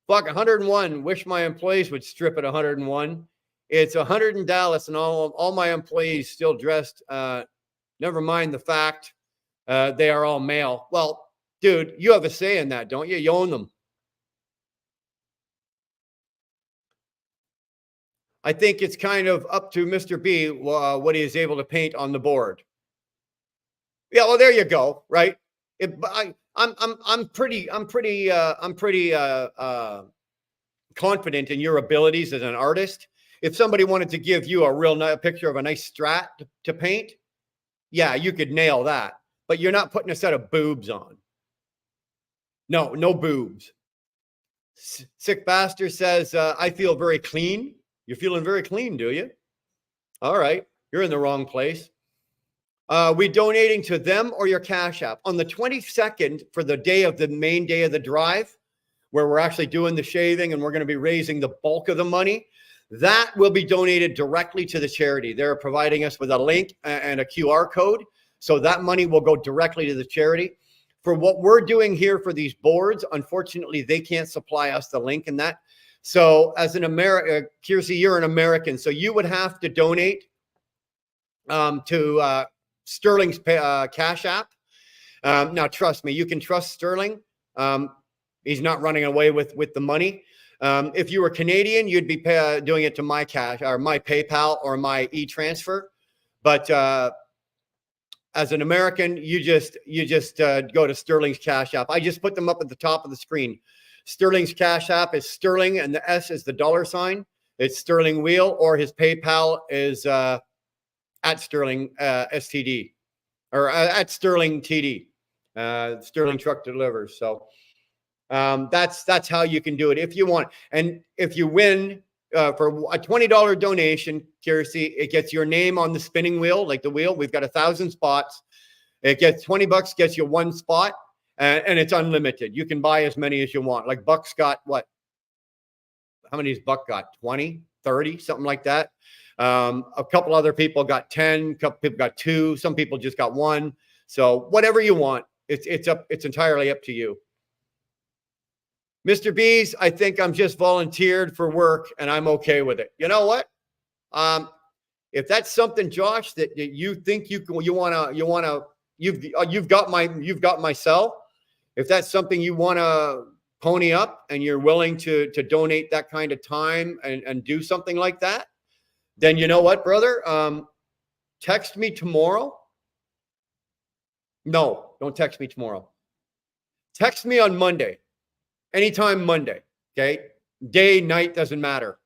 Fuck, 101. Wish my employees would strip at 101. It's 100 in Dallas, and all my employees still dressed. Never mind the fact they are all male. Well, dude, you have a say in that, don't you? You own them. I think it's kind of up to Mr. B what he is able to paint on the board. Yeah, well, there you go, right? I'm pretty confident in your abilities as an artist. If somebody wanted to give you a real nice picture of a nice strat to paint, yeah, you could nail that. But you're not putting a set of boobs on. No boobs. Sick Bastard says, I feel very clean. You're feeling very clean, do you? All right. You're in the wrong place. We donating to them or your Cash App? On the 22nd, for the main day of the drive, where we're actually doing the shaving and we're going to be raising the bulk of the money, that will be donated directly to the charity. They're providing us with a link and a QR code. So that money will go directly to the charity. For what we're doing here for these boards, unfortunately, they can't supply us the link and that. So as an American, Kiersey, you're an American, so you would have to donate to Sterling's Cash App. Now, trust me, you can trust Sterling. He's not running away with the money. If you were Canadian, you'd be doing it to my cash or my PayPal or my e-transfer. But as an American, you just go to Sterling's Cash App. I just put them up at the top of the screen. Sterling's Cash App is Sterling, and the S is the $sign. It's Sterling Wheel, or his PayPal is at Sterling STD, or at Sterling TD. Sterling Truck Delivers. So that's how you can do it if you want. And if you win for a $20 donation, Kiersey, it gets your name on the spinning wheel, like the wheel. We've got 1,000 spots. It gets $20, gets you one spot, and it's unlimited. You can buy as many as you want. Like Buck's got what? How many has Buck got? 20, 30, something like that. A couple other people got 10, a couple people got 2, some people just got 1. So whatever you want, it's entirely up to you. Mr. B's, I think I'm just volunteered for work and I'm okay with it. You know what? If that's something, Josh, that you think you want to you've got my cell. If that's something you want to pony up and you're willing to donate that kind of time and do something like that, then you know what, brother? Text me tomorrow. No, don't text me tomorrow. Text me on Monday, anytime Monday. Okay, day, night, doesn't matter.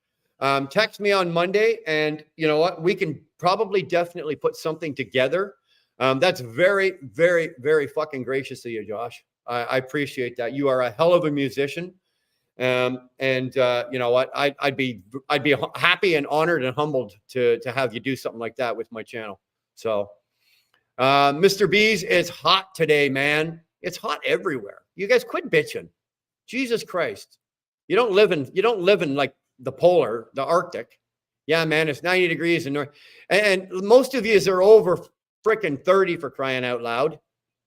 Text me on Monday, and you know what? We can probably definitely put something together. That's very, very, very fucking gracious of you, Josh. I appreciate that. You are a hell of a musician. You know what? I'd be happy and honored and humbled to have you do something like that with my channel. So, Mr. B's, it's hot today, man. It's hot everywhere. You guys quit bitching. Jesus Christ. You don't live in like the Arctic. Yeah, man, it's 90 degrees in north. And most of you are over freaking 30 for crying out loud,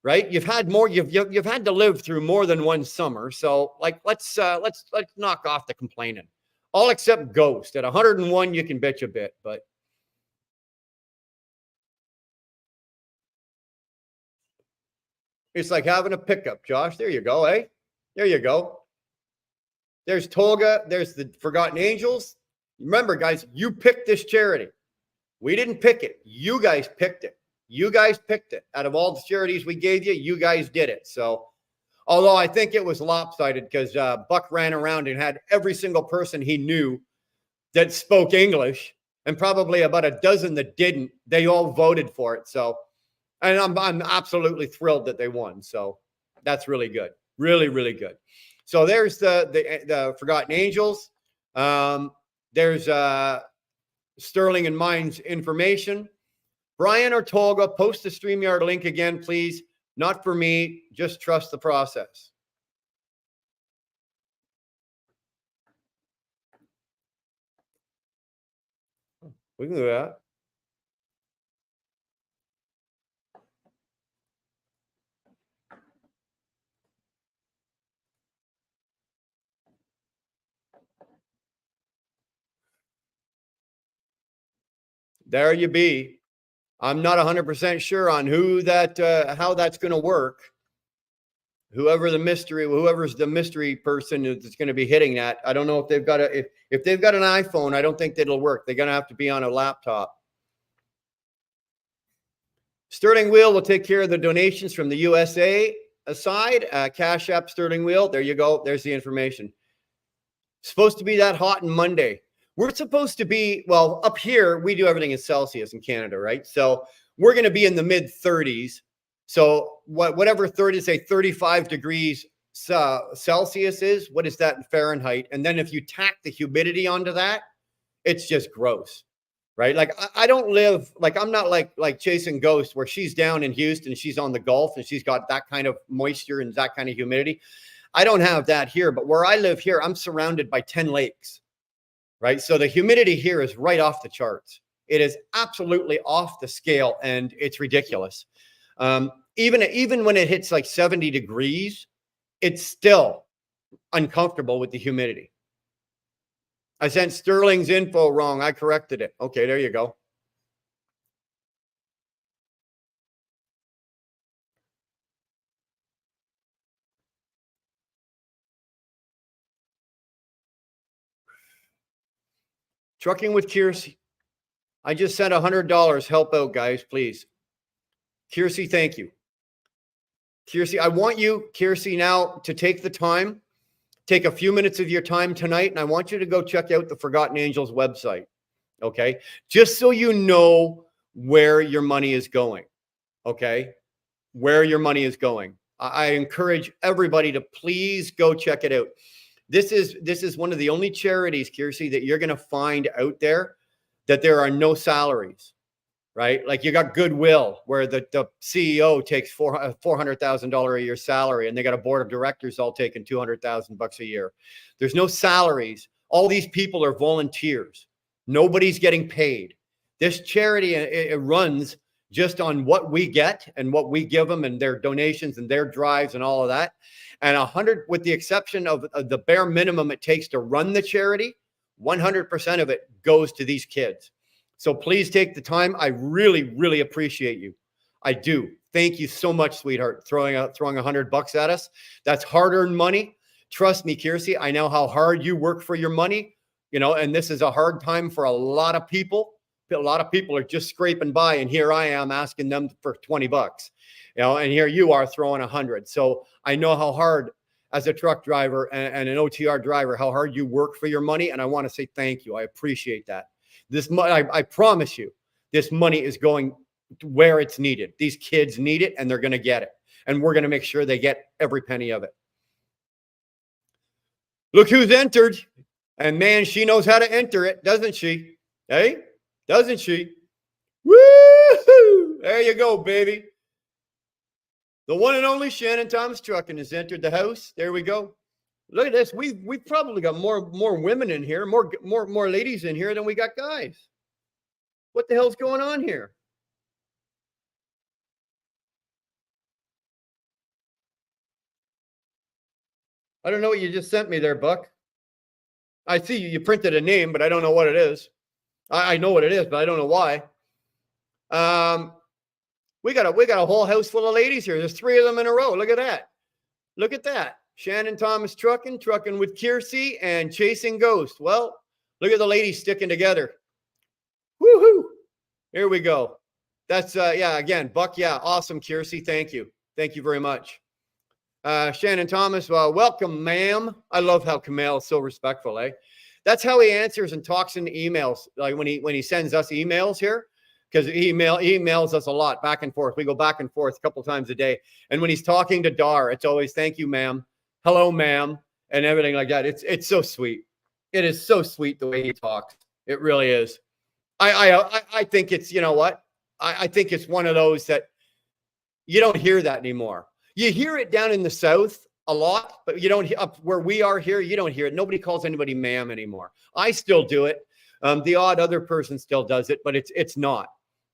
right? You've had to live through more than one summer. So like, let's knock off the complaining. All except Ghost. At 101, you can bitch a bit, but it's like having a pickup, Josh. There you go, eh? There you go. There's Tolga. There's the Forgotten Angels. Remember, guys, you picked this charity. We didn't pick it. You guys picked it. You guys picked it. Out of all the charities we gave you, you guys did it. So, although I think it was lopsided because Buck ran around and had every single person he knew that spoke English, and probably about a dozen that didn't. They all voted for it. So, and I'm absolutely thrilled that they won. So that's really good. Really, really good. So there's the Forgotten Angels. There's Sterling and mine's information. Brian or Tolga, post the StreamYard link again, please. Not for me. Just trust the process. We can do that. There you be. I'm not 100% sure on who that, how that's going to work. Whoever's the mystery person that's going to be hitting that. I don't know if they've got if they've got an iPhone, I don't think that'll work. They're going to have to be on a laptop. Sterling Wheel will take care of the donations from the USA aside. Cash App Sterling Wheel. There you go. There's the information. Supposed to be that hot on Monday. We're supposed to be, well, up here, we do everything in Celsius in Canada, right? So we're going to be in the mid 30s. So whatever 30, say 35 degrees Celsius is, what is that in Fahrenheit? And then if you tack the humidity onto that, it's just gross, right? Like I don't live, like I'm not like chasing Ghost where she's down in Houston, she's on the Gulf and she's got that kind of moisture and that kind of humidity. I don't have that here, but where I live here, I'm surrounded by 10 lakes. Right. So the humidity here is right off the charts. It is absolutely off the scale and it's ridiculous. Even when it hits like 70 degrees, it's still uncomfortable with the humidity. I sent Sterling's info wrong. I corrected it. Okay, there you go. Trucking with Kiersey. I just sent $100. Help out, guys, please. Kiersey, thank you. Kiersey, I want you, Kiersey, now to take the time, take a few minutes of your time tonight, and I want you to go check out the Forgotten Angels website, okay? Just so you know where your money is going, okay? Where your money is going. I encourage everybody to please go check it out. This is one of the only charities, Kiersey, that you're going to find out there that there are no salaries, right? Like you got Goodwill, where the CEO takes $400,000 a year salary, and they got a board of directors all taking $200,000 a year. There's no salaries. All these people are volunteers. Nobody's getting paid. This charity, it runs just on what we get and what we give them and their donations and their drives and all of that. And 100, with the exception of the bare minimum it takes to run the charity, 100% of it goes to these kids. So please take the time. I really, really appreciate you. I do. Thank you so much, sweetheart, throwing $100 at us. That's hard-earned money. Trust me, Kiersey, I know how hard you work for your money, you know, and this is a hard time for a lot of people. A lot of people are just scraping by, and here I am asking them for $20, you know, and here you are throwing 100. So I know how hard, as a truck driver and an OTR driver, how hard you work for your money, and I want to say thank you. I appreciate that. This money, I promise you, this money is going where it's needed. These kids need it, and they're going to get it, and we're going to make sure they get every penny of it. Look who's entered, and man, she knows how to enter it, doesn't she? Hey, doesn't she? Woo! There you go, baby. The one and only Shannon Thomas Trucking has entered the house. There we go. Look at this. We've probably got more women in here, more ladies in here than we got guys. What the hell's going on here? I don't know what you just sent me there, Buck. I see you printed a name, but I don't know what it is. I know what it is, but I don't know why. We got a whole house full of ladies here. There's 3 of them in a row. Look at that. Look at that. Shannon Thomas Trucking with Kiersey, and Chasing Ghost. Well, look at the ladies sticking together. Woohoo! Here we go. That's yeah, again, Buck, yeah, awesome, Kiersey. Thank you. Thank you very much. Shannon Thomas, well, welcome, ma'am. I love how Kamal is so respectful, eh? That's how he answers and talks in emails, like when he sends us emails here, because he emails us a lot back and forth. We go back and forth a couple times a day. And when he's talking to Dar, it's always thank you, ma'am, hello, ma'am, and everything like that. It's so sweet. It is so sweet the way he talks. It really is. I think it's, you know what? I think it's one of those that you don't hear that anymore. You hear it down in the South a lot, but you don't, up where we are here, you don't hear it. Nobody calls anybody ma'am anymore. I still do it. The odd other person still does it, but it's not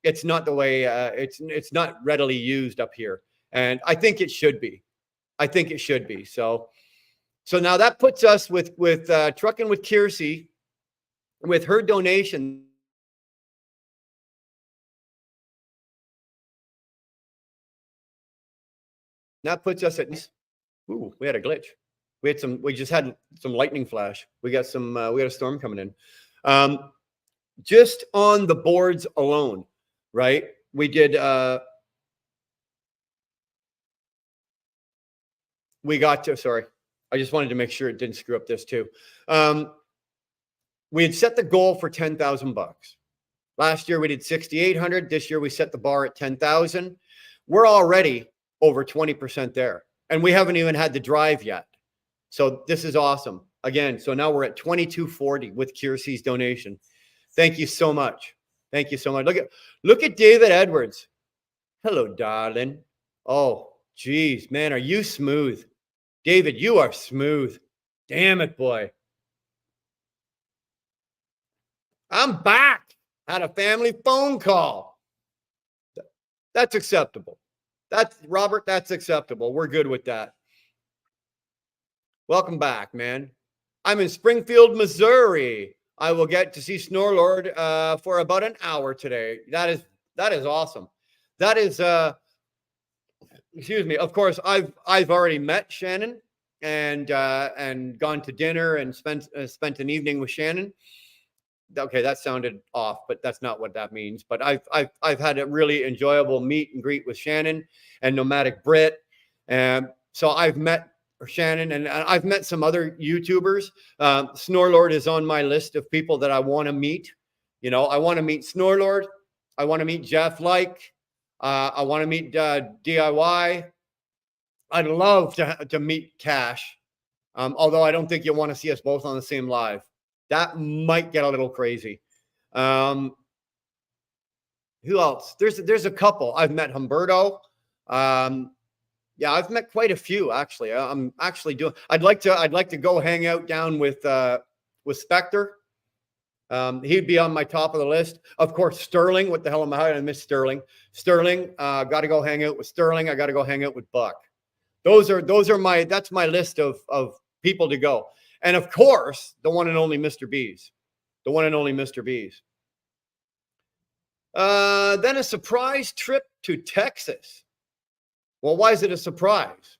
the way, it's not readily used up here. And I think it should be. I think it should be. So now that puts us with Trucking with Kiersey, with her donation. That puts us at, ooh, we had a glitch. We just had some lightning flash. We got a storm coming in. Just on the boards alone, right? We did, sorry, I just wanted to make sure it didn't screw up this too. We had set the goal for $10,000. Last year we did 6,800. This year we set the bar at 10,000. We're already over 20% there. And we haven't even had the drive yet. So this is awesome. Again, so now we're at 2240 with Kiersey's donation. Thank you so much. Thank you so much. Look at David Edwards. Hello, darling. Oh, geez, man, are you smooth? David, you are smooth. Damn it, boy. I'm back. Had a family phone call. That's acceptable. Robert, that's acceptable. We're good with that. Welcome back, man. I'm in Springfield, Missouri. I will get to see Snorlord for about an hour today. That is awesome. That is excuse me. Of course, I've already met Shannon and gone to dinner and spent an evening with Shannon. Okay, that sounded off, but that's not what that means. But I've had a really enjoyable meet and greet with Shannon and Nomadic Brit. And so I've met Shannon, and I've met some other YouTubers. Snorlord is on my list of people that I want to meet. You know, I want to meet Snorlord. I want to meet Jeff Like. I want to meet DIY. I'd love to meet Cash. Although I don't think you'll want to see us both on the same live. That might get a little crazy. Who else? There's a couple. I've met Humberto. Yeah, I've met quite a few actually. I'm actually doing. I'd like to go hang out down with Spectre. He'd be on my top of the list. Of course, Sterling. What the hell am I? How did I miss Sterling? Sterling. Got to go hang out with Sterling. I got to go hang out with Buck. That's my list of people to go. And of course, the one and only Mr. B's. The one and only Mr. B's. Then a surprise trip to Texas. Well, why is it a surprise?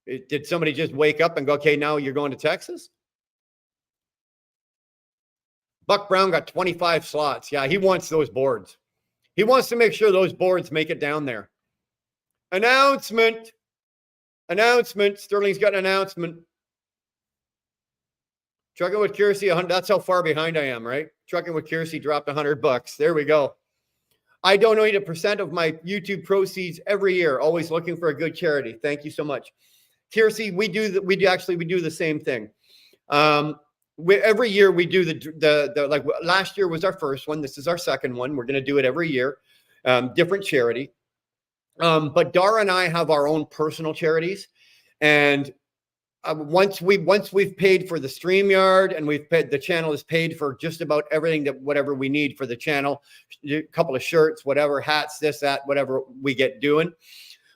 Did somebody just wake up and go, okay, now you're going to Texas? Buck Brown got 25 slots. Yeah, he wants those boards. He wants to make sure those boards make it down there. Announcement. Announcement. Sterling's got an announcement. Trucking with Kiersey, that's how far behind I am, right? Trucking with Kiersey dropped $100. There we go. I donate 1% of my YouTube proceeds every year, always looking for a good charity. Thank you so much. Kiersey, we do the same thing. Every year we do the like last year was our first one. This is our second one. We're going to do it every year, different charity. But Dara and I have our own personal charities, and once we've paid for the StreamYard and the channel is paid for just about everything whatever we need for the channel, a couple of shirts, whatever, hats, this, that, whatever we get doing.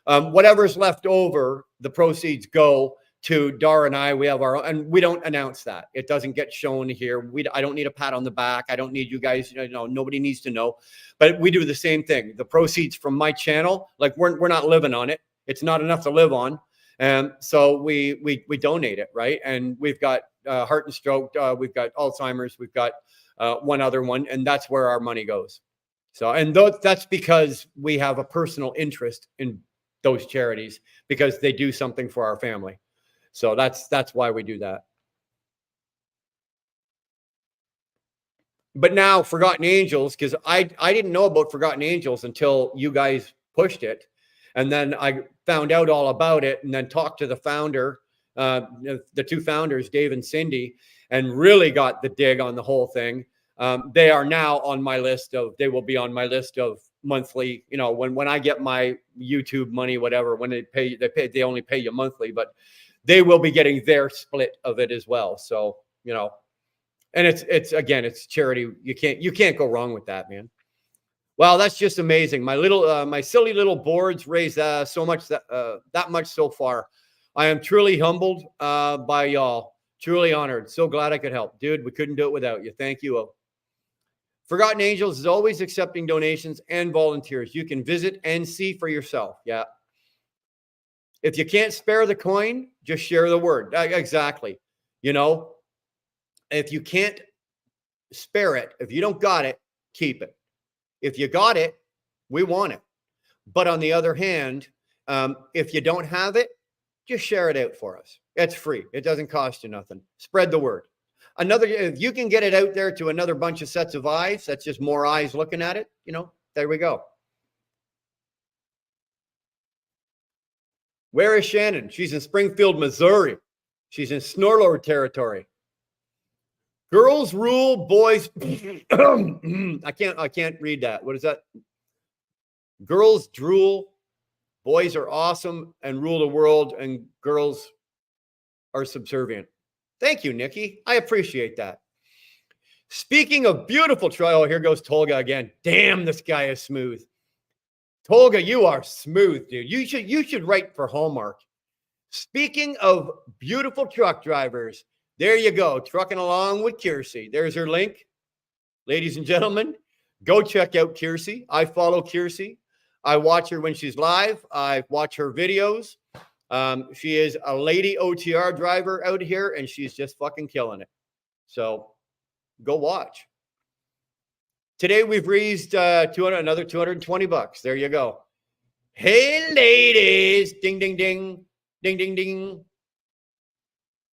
Whatever's left over, the proceeds go to Dara and I. We have our own, and we don't announce that. It doesn't get shown here. I don't need a pat on the back. I don't need you guys, nobody needs to know, but we do the same thing. The proceeds from my channel, like we're not living on it. It's not enough to live on. And so we donate it, right? And we've got heart and stroke, we've got Alzheimer's, we've got one other one, and that's where our money goes. So, and that's because we have a personal interest in those charities because they do something for our family. So that's why we do that. But now Forgotten Angels, because I didn't know about Forgotten Angels until you guys pushed it. And then I found out all about it and then talked to the founder, the two founders, Dave and Cindy, and really got the dig on the whole thing. They are now on my list they will be on my list of monthly, when I get my YouTube money, whatever, when they only pay you monthly, but they will be getting their split of it as well. So, and it's charity. You can't go wrong with that, man. Wow, that's just amazing. My silly little boards raised so much that much so far. I am truly humbled by y'all. Truly honored. So glad I could help, dude. We couldn't do it without you. Thank you. Forgotten Angels is always accepting donations and volunteers. You can visit and see for yourself. Yeah. If you can't spare the coin, just share the word. Exactly. If you can't spare it, if you don't got it, keep it. If you got it, we want it. But on the other hand, if you don't have it, just share it out for us. It's free. It doesn't cost you nothing. Spread the word. If you can get it out there to another bunch of sets of eyes, that's just more eyes looking at it. There we go. Where is Shannon? She's in Springfield, Missouri. She's in Snorlord territory. Girls rule, boys. I can't read that. What is that? Girls drool, boys are awesome and rule the world, and girls are subservient. Thank you, Nikki. I appreciate that. Speaking of beautiful trial, here goes Tolga again. Damn, this guy is smooth. Tolga, you are smooth, dude. You should write for Hallmark. Speaking of beautiful truck drivers, there you go, trucking along with Kiersey. There's her link. Ladies and gentlemen, go check out Kiersey. I follow Kiersey. I watch her when she's live. I watch her videos. She is a lady OTR driver out here, and she's just fucking killing it. So go watch. Today we've raised another $220. There you go. Hey, ladies. Ding, ding, ding. Ding, ding, ding.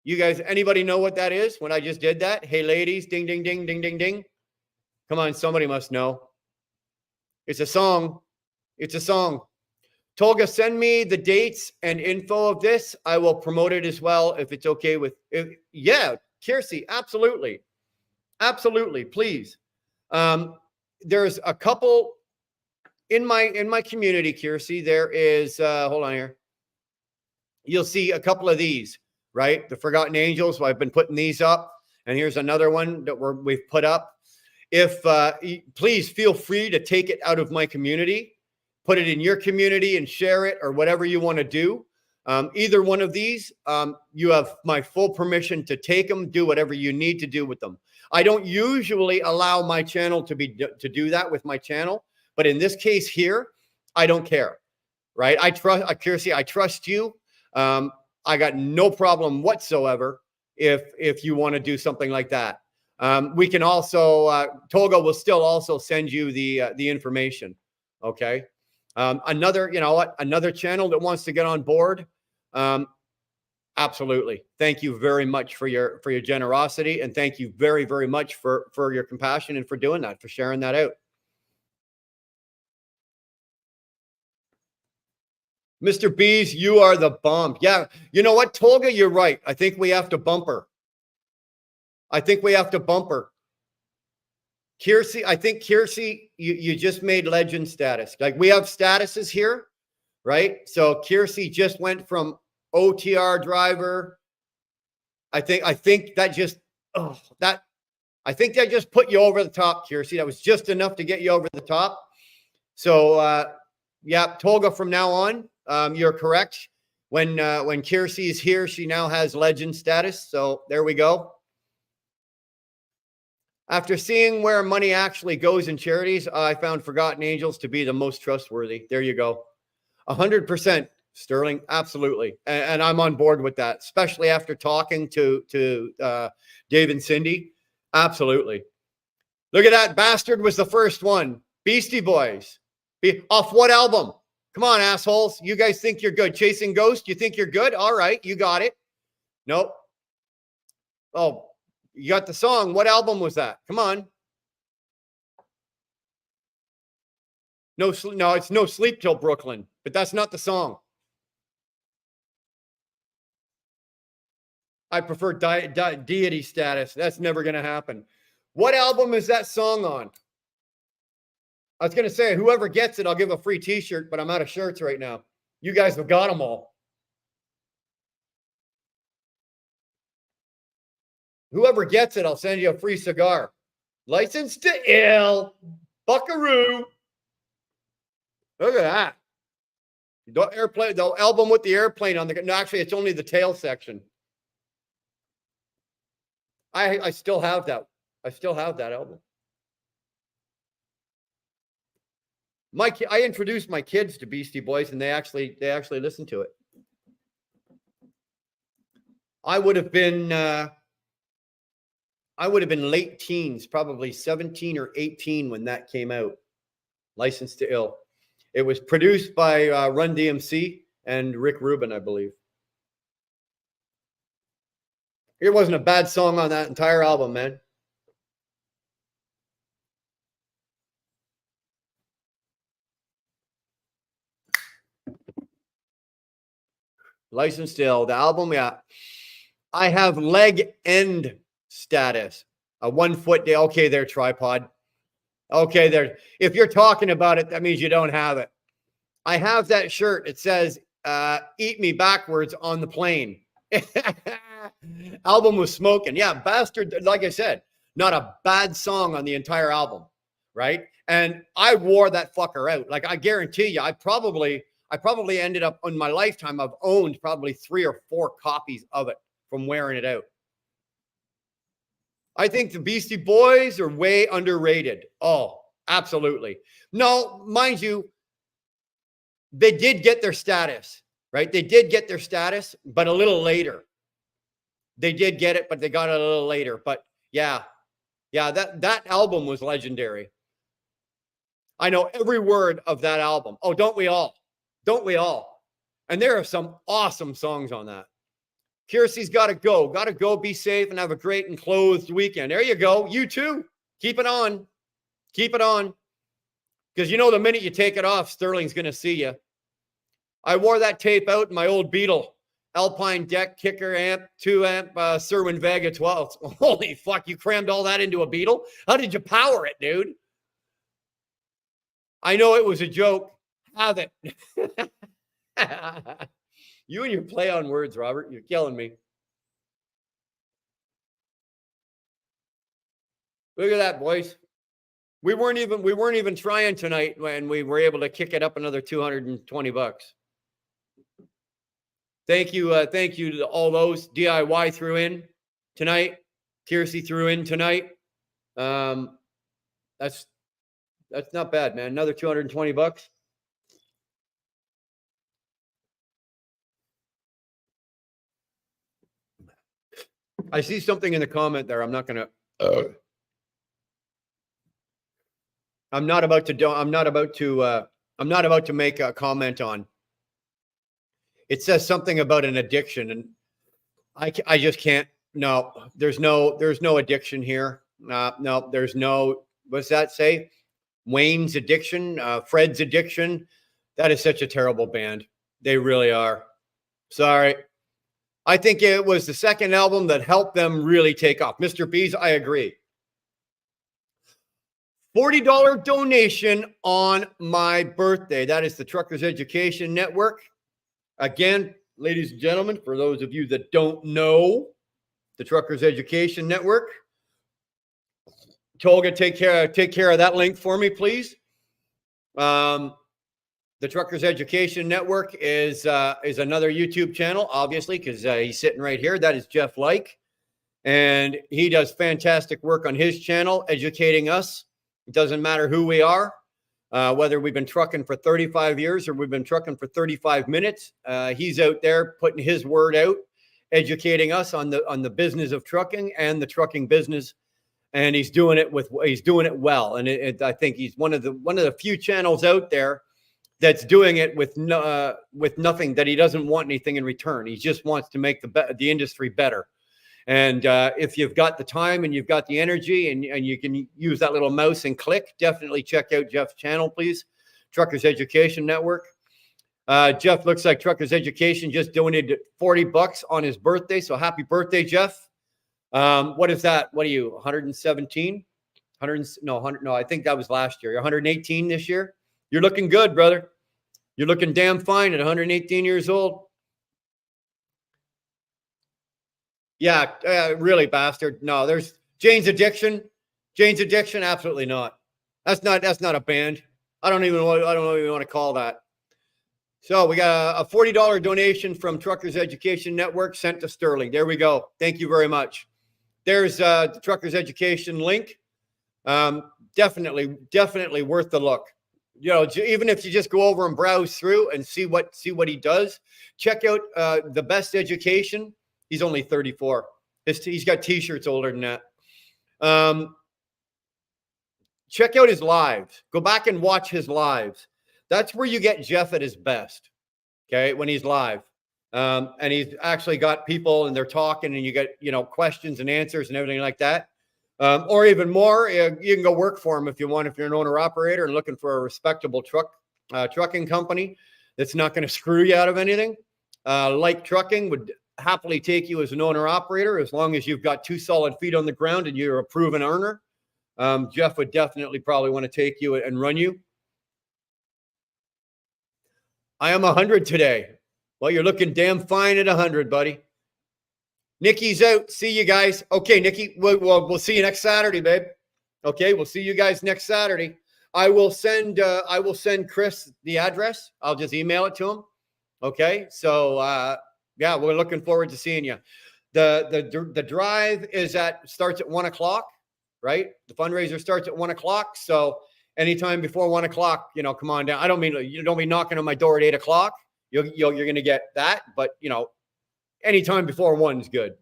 You guys, anybody know what that is when I just did that? Hey, ladies. Ding, ding, ding, ding, ding, ding. Come on, somebody must know. It's a song. It's a song. Tolga, send me the dates and info of this. I will promote it as well if it's okay with. Yeah, Kiersey, absolutely. Absolutely, please. There's a couple in my community, Kiersey. There is, hold on here. You'll see a couple of these, right? The Forgotten Angels. So I've been putting these up, and here's another one that we've put up. If please feel free to take it out of my community, put it in your community and share it, or whatever you want to do. Either one of these, you have my full permission to take them, do whatever you need to do with them. I don't usually allow my channel to do that with my channel, but in this case here, I don't care. right? I trust Kiersey. I trust you. I got no problem whatsoever if you want to do something like that. We can also Toga will still also send you the information. Okay. Another, you know what? Another channel that wants to get on board. Absolutely. Thank you very much for your generosity, and thank you very, very much for your compassion and for doing that, for sharing that out. Mr. Bees, you are the bomb. Yeah, you know what, Tolga, you're right. I think we have to bump her. I think we have to bump her. Kiersey, I think Kiersey, you just made legend status. Like, we have statuses here, right? So Kiersey just went from OTR driver. I think that just I think that just put you over the top, Kiersey. That was just enough to get you over the top. So yeah, Tolga, from now on, you're correct. When Kiersey is here, she now has legend status. So there we go. After seeing where money actually goes in charities, I found Forgotten Angels to be the most trustworthy. There you go. 100%, Sterling. Absolutely. And I'm on board with that, especially after talking to Dave and Cindy. Absolutely. Look at that. Bastard was the first one. Beastie Boys. Off what album? Come on, assholes. You guys think you're good. Chasing Ghost, you think you're good? All right, you got it. Nope. Oh, you got the song. What album was that? Come on. No, it's No Sleep Till Brooklyn, but that's not the song. I prefer deity status. That's never going to happen. What album is that song on? I was going to say, whoever gets it, I'll give a free t-shirt, but I'm out of shirts right now. You guys have got them all. Whoever gets it, I'll send you a free cigar. Licensed to Ill. Buckaroo. Look at that. The album with the airplane on the... No, actually, it's only the tail section. I still have that. I still have that album. I introduced my kids to Beastie Boys, and they actually listened to it. I would have been late teens, probably 17 or 18 when that came out. Licensed to Ill. It was produced by Run DMC and Rick Rubin, I believe. It wasn't a bad song on that entire album, man. Licensed to Ill, the album, yeah. I have leg end status. A 1 foot day. Okay, there, tripod. Okay, there. If you're talking about it, that means you don't have it. I have that shirt. It says, eat me backwards on the plane. Album was smoking. Yeah, Bastard, like I said, not a bad song on the entire album, right? And I wore that fucker out. Like, I guarantee you, I probably ended up, in my lifetime, I've owned probably 3 or 4 copies of it from wearing it out. I think the Beastie Boys are way underrated. Oh, absolutely. No, mind you, they did get their status, right? They did get their status, but a little later. They did get it, but they got it a little later. But yeah, that album was legendary. I know every word of that album. Oh, don't we all? Don't we all? And there are some awesome songs on that. Kiersey's got to go. Got to go. Be safe and have a great and clothed weekend. There you go. You too. Keep it on. Keep it on. Because you know the minute you take it off, Sterling's going to see you. I wore that tape out in my old Beetle. Alpine deck, kicker amp, 2 amp, Serwin Vega 12. Holy fuck, you crammed all that into a Beetle? How did you power it, dude? I know it was a joke. Have it. You and your play on words, Robert. You're killing me. Look at that, boys. We weren't even trying tonight when we were able to kick it up another $220. Thank you to all those. DIY threw in tonight. Kiersey threw in tonight. That's not bad, man. Another $220. I see something in the comment there. I'm not going to. I'm not about to make a comment on. It says something about an addiction, and I just can't. No, there's no addiction here. No, there's no. What's that say? Wayne's addiction, Fred's addiction. That is such a terrible band. They really are. Sorry. I think it was the second album that helped them really take off. Mr. B's, I agree. $40 donation on my birthday. That is the Truckers Education Network. Again, ladies and gentlemen, for those of you that don't know, the Truckers Education Network. Tolga, take care of that link for me, please. The Truckers Education Network is another YouTube channel, obviously, because he's sitting right here. That is Jeff Like, and he does fantastic work on his channel, educating us. It doesn't matter who we are, whether we've been trucking for 35 years or we've been trucking for 35 minutes. He's out there putting his word out, educating us on the business of trucking and the trucking business. And he's doing it well. And I think he's one of the few channels out there that's doing it with nothing, that he doesn't want anything in return. He just wants to make the industry better. And if you've got the time and you've got the energy and you can use that little mouse and click, definitely check out Jeff's channel, please. Truckers Education Network. Jeff, looks like Truckers Education just donated $40 on his birthday. So happy birthday, Jeff. What is that? What are you, 117? 100? No, I think that was last year. You're 118 this year. You're looking good, brother. You're looking damn fine at 118 years old. Yeah, really, bastard. No, there's Jane's Addiction. Jane's Addiction, absolutely not. That's not a band. I don't even want to call that. So we got a $40 donation from Truckers Education Network sent to Sterling. There we go. Thank you very much. There's the Truckers Education link. Definitely worth the look. You know, even if you just go over and browse through and see what he does, check out The Best Education. He's only 34. He's got t-shirts older than that. Check out his lives. Go back and watch his lives. That's where you get Jeff at his best. Okay, when he's live. And he's actually got people and they're talking and you get, questions and answers and everything like that. Or even more, you can go work for him if you want, if you're an owner operator and looking for a respectable trucking company that's not going to screw you out of anything. Like Trucking would happily take you as an owner operator as long as you've got 2 solid feet on the ground and you're a proven earner. Jeff would definitely probably want to take you and run you. I am 100 today. Well, you're looking damn fine at 100, buddy. Nikki's out. See you guys. Okay, Nikki, we'll see you next Saturday, babe. Okay, we'll see you guys next Saturday. I will send Chris the address. I'll just email it to him. Okay, so yeah, we're looking forward to seeing you. The drive starts at 1 o'clock, right? The fundraiser starts at 1 o'clock. So anytime before 1 o'clock, come on down. I don't mean you don't be knocking on my door at 8 o'clock. You're going to get that, but anytime before 1 is good.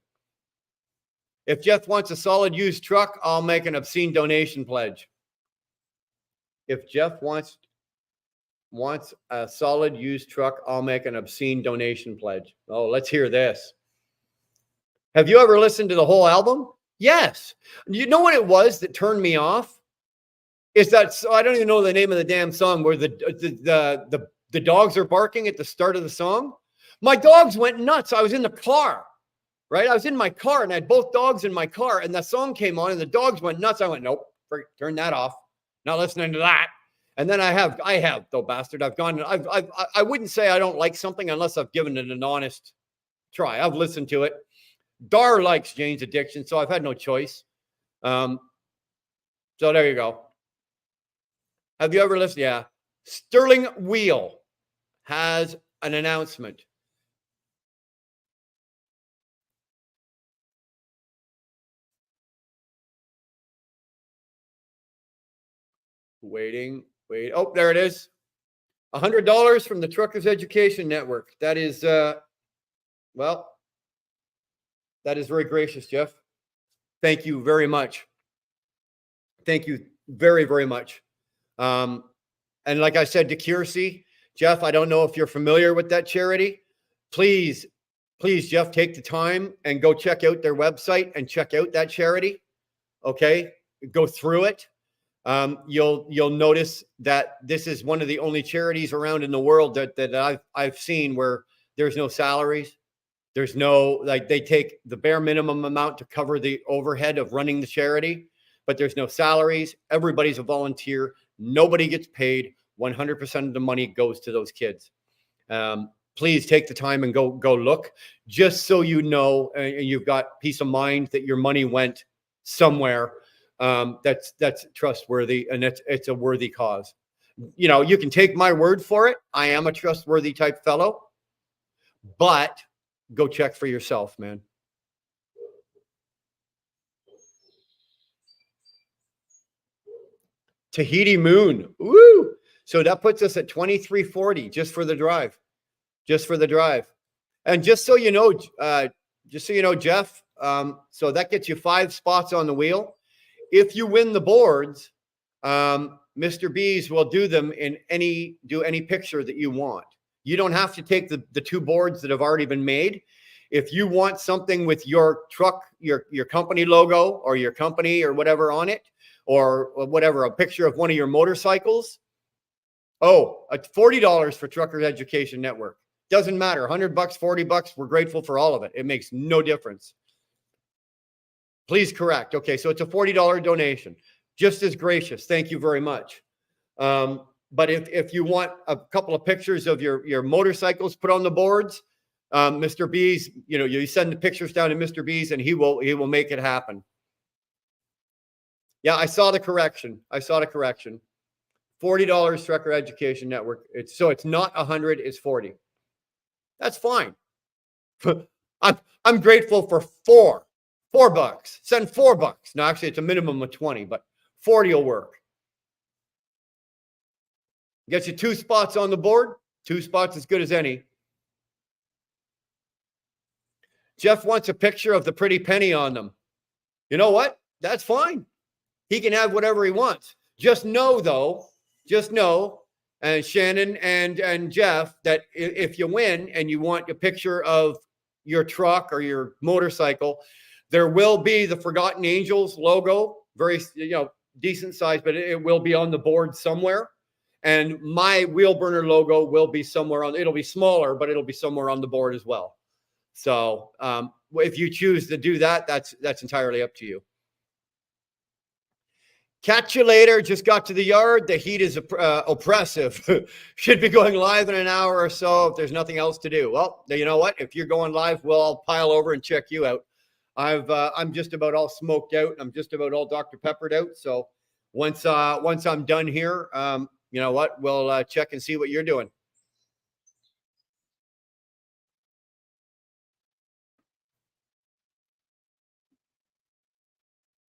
If Jeff wants a solid used truck, I'll make an obscene donation pledge. If Jeff wants a solid used truck, I'll make an obscene donation pledge. Oh, let's hear this. Have you ever listened to the whole album? Yes. You know what it was that turned me off? Is that, so I don't even know the name of the damn song where the dogs are barking at the start of the song. My dogs went nuts. I was in the car, right? I was in my car and I had both dogs in my car and the song came on and the dogs went nuts. I went, nope, turn that off. Not listening to that. And then I have though, bastard. I wouldn't say I don't like something unless I've given it an honest try. I've listened to it. Dar likes Jane's Addiction, so I've had no choice. So there you go. Have you ever listened? Yeah. Sterling Wheel has an announcement. Wait. Oh, there it is. $100 from the Truckers Education Network. That is, well, That is very gracious, Jeff. Thank you very much. Thank you very, very much. And like I said to Kiersey, Jeff, I don't know if you're familiar with that charity. Please, Jeff, take the time and go check out their website and check out that charity. Okay, go through it. You'll notice that this is one of the only charities around in the world that I've seen where there's no salaries. There's no, like, they take the bare minimum amount to cover the overhead of running the charity, but there's no salaries. Everybody's a volunteer. Nobody gets paid. 100% of the money goes to those kids. Please take the time and go look, just so you know, and you've got peace of mind that your money went somewhere that's trustworthy, and it's a worthy cause. You know, you can take my word for it. I am a trustworthy type fellow, but go check for yourself, man. Tahiti Moon. Woo! So that puts us at 2340 just for the drive. Just for the drive. And just so you know, Jeff, so that gets you 5 spots on the wheel. If you win the boards, Mr. B's will do them in any picture that you want. You don't have to take the 2 boards that have already been made. If you want something with your truck, your company logo or your company or whatever on it, or whatever, a picture of one of your motorcycles. Oh, $40 for Truckers Education Network. Doesn't matter. $100, $40. We're grateful for all of it. It makes no difference. Please correct. Okay, so it's a $40 donation. Just as gracious. Thank you very much. But if you want a couple of pictures of your motorcycles put on the boards, Mr. B's, you send the pictures down to Mr. B's and he will make it happen. Yeah, I saw the correction. $40 Trucker Education Network. It's not 100, it's 40. That's fine. I'm grateful for $4. Send $4. No, actually it's a minimum of 20, but 40 will work. Gets you 2 spots on the board. 2 spots as good as any. Jeff wants a picture of the pretty penny on them. You know what? That's fine. He can have whatever he wants. Just know, and Shannon and Jeff, that if you win and you want a picture of your truck or your motorcycle, there will be the Forgotten Angels logo, very decent size, but it will be on the board somewhere. And my wheel burner logo will be somewhere on. It'll be smaller, but it'll be somewhere on the board as well. So if you choose to do that, that's entirely up to you. Catch you later. Just got to the yard. The heat is oppressive. Should be going live in an hour or so if there's nothing else to do. Well, you know what? If you're going live, we'll all pile over and check you out. I'm just about all smoked out. I'm just about all Dr. Peppered out. So once I'm done here, you know what? We'll check and see what you're doing.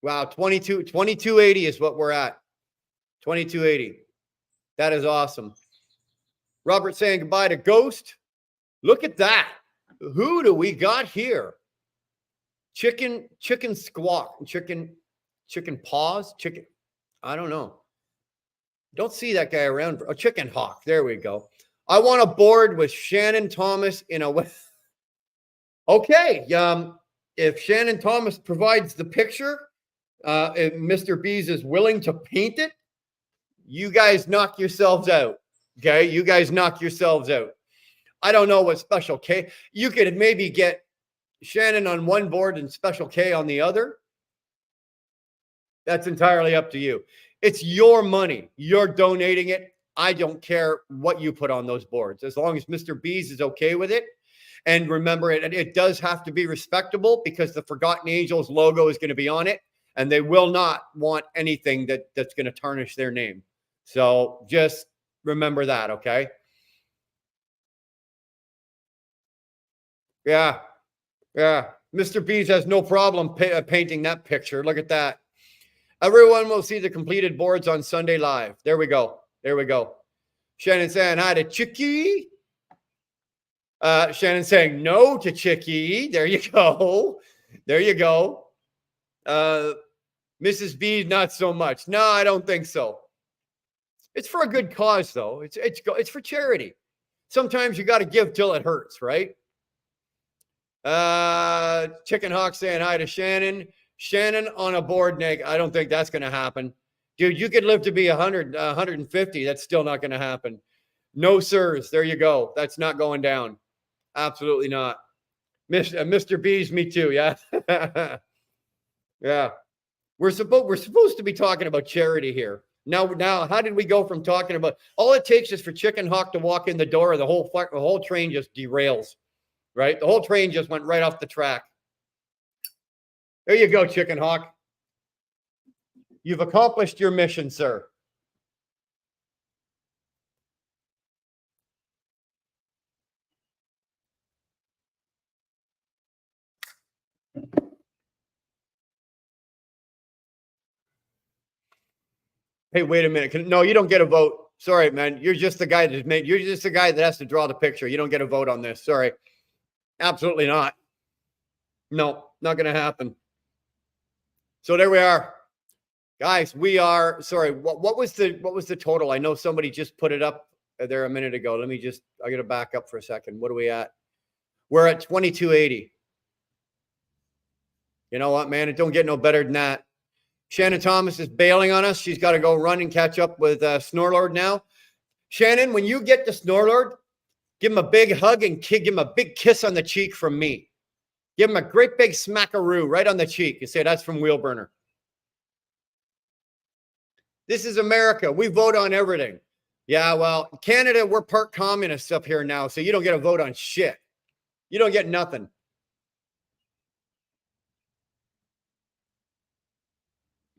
Wow, 2280 is what we're at. 2280. That is awesome. Robert saying goodbye to Ghost. Look at that. Who do we got here? Chicken squawk, chicken paws, chicken. I don't know. Don't see that guy around. A chicken hawk. There we go. I want a board with Shannon Thomas in a way. Okay. If Shannon Thomas provides the picture, if Mr. B's is willing to paint it, you guys knock yourselves out. Okay. You guys knock yourselves out. I don't know what Special K. You could maybe get Shannon on one board and Special K on the other. That's entirely up to you. It's your money. You're donating it. I don't care what you put on those boards, as long as Mr. B's is okay with it. And remember, it does have to be respectable, because the Forgotten Angels logo is going to be on it, and they will not want anything that's going to tarnish their name. So just remember that, okay? Yeah. Mr. B's has no problem painting that picture. Look at that. Everyone will see the completed boards on Sunday Live. There we go. Shannon saying hi to Chicky. Shannon saying no to Chicky. There you go. There you go. Mrs. B, not so much. No, I don't think so. It's for a good cause, though. It's for charity. Sometimes you got to give till it hurts, right? Chicken Hawk saying hi to Shannon. Shannon on a board, Nick. I don't think that's going to happen. Dude, you could live to be 100, 150. That's still not going to happen. No, sirs. There you go. That's not going down. Absolutely not. Mr. B's, me too. Yeah. Yeah. We're supposed to be talking about charity here. Now, how did we go from talking about all it takes is for Chicken Hawk to walk in the door, the whole train just derails, right? The whole train just went right off the track. There you go, Chicken Hawk. You've accomplished your mission, sir. Hey, wait a minute. No, you don't get a vote. Sorry, man. You're just the guy you're just the guy that has to draw the picture. You don't get a vote on this. Sorry. Absolutely not. No, not going to happen. So there we are. Guys, we are sorry. What was the total? I know somebody just put it up there a minute ago. I got to back up for a second. What are we at? We're at 2280. You know what, man? It don't get no better than that. Shannon Thomas is bailing on us. She's got to go run and catch up with Snorlord now. Shannon, when you get to Snorlord, give him a big hug and give him a big kiss on the cheek from me. Give him a great big smackaroo right on the cheek and say that's from Wheelburner. This is America. We vote on everything. Yeah, well, Canada, we're part communists up here now, so you don't get a vote on shit. You don't get nothing.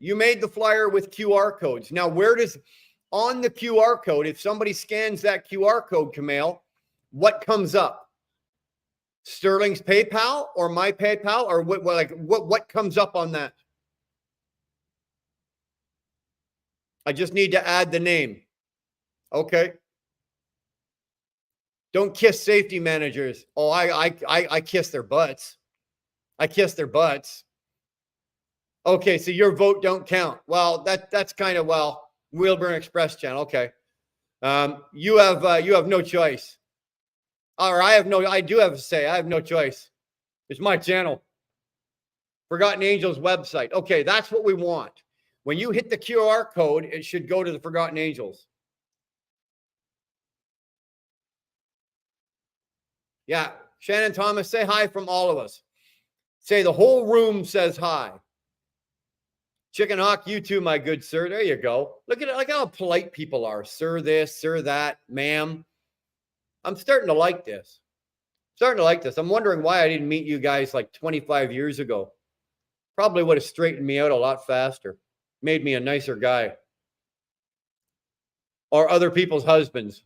You made the flyer with QR codes. Now, on the QR code, if somebody scans that QR code, Camille, what comes up? Sterling's PayPal or my PayPal or what comes up on that? I just need to add the name. Okay. Don't kiss safety managers. Oh, I kiss their butts. I kiss their butts. Okay, so your vote don't count. Well, that's kind of Wheelburn Express channel. Okay. You have no choice. Or I do have a say. I have no choice. It's my channel. Forgotten Angels website. Okay, that's what we want. When you hit the QR code, it should go to the Forgotten Angels. Yeah, Shannon Thomas, say hi from all of us. Say the whole room says hi. Chicken Hawk, you too, my good sir. There you go. Look at it, like how polite people are. Sir this, sir that, ma'am. I'm starting to like this. I'm wondering why I didn't meet you guys like 25 years ago. Probably would have straightened me out a lot faster. Made me a nicer guy. Or other people's husbands.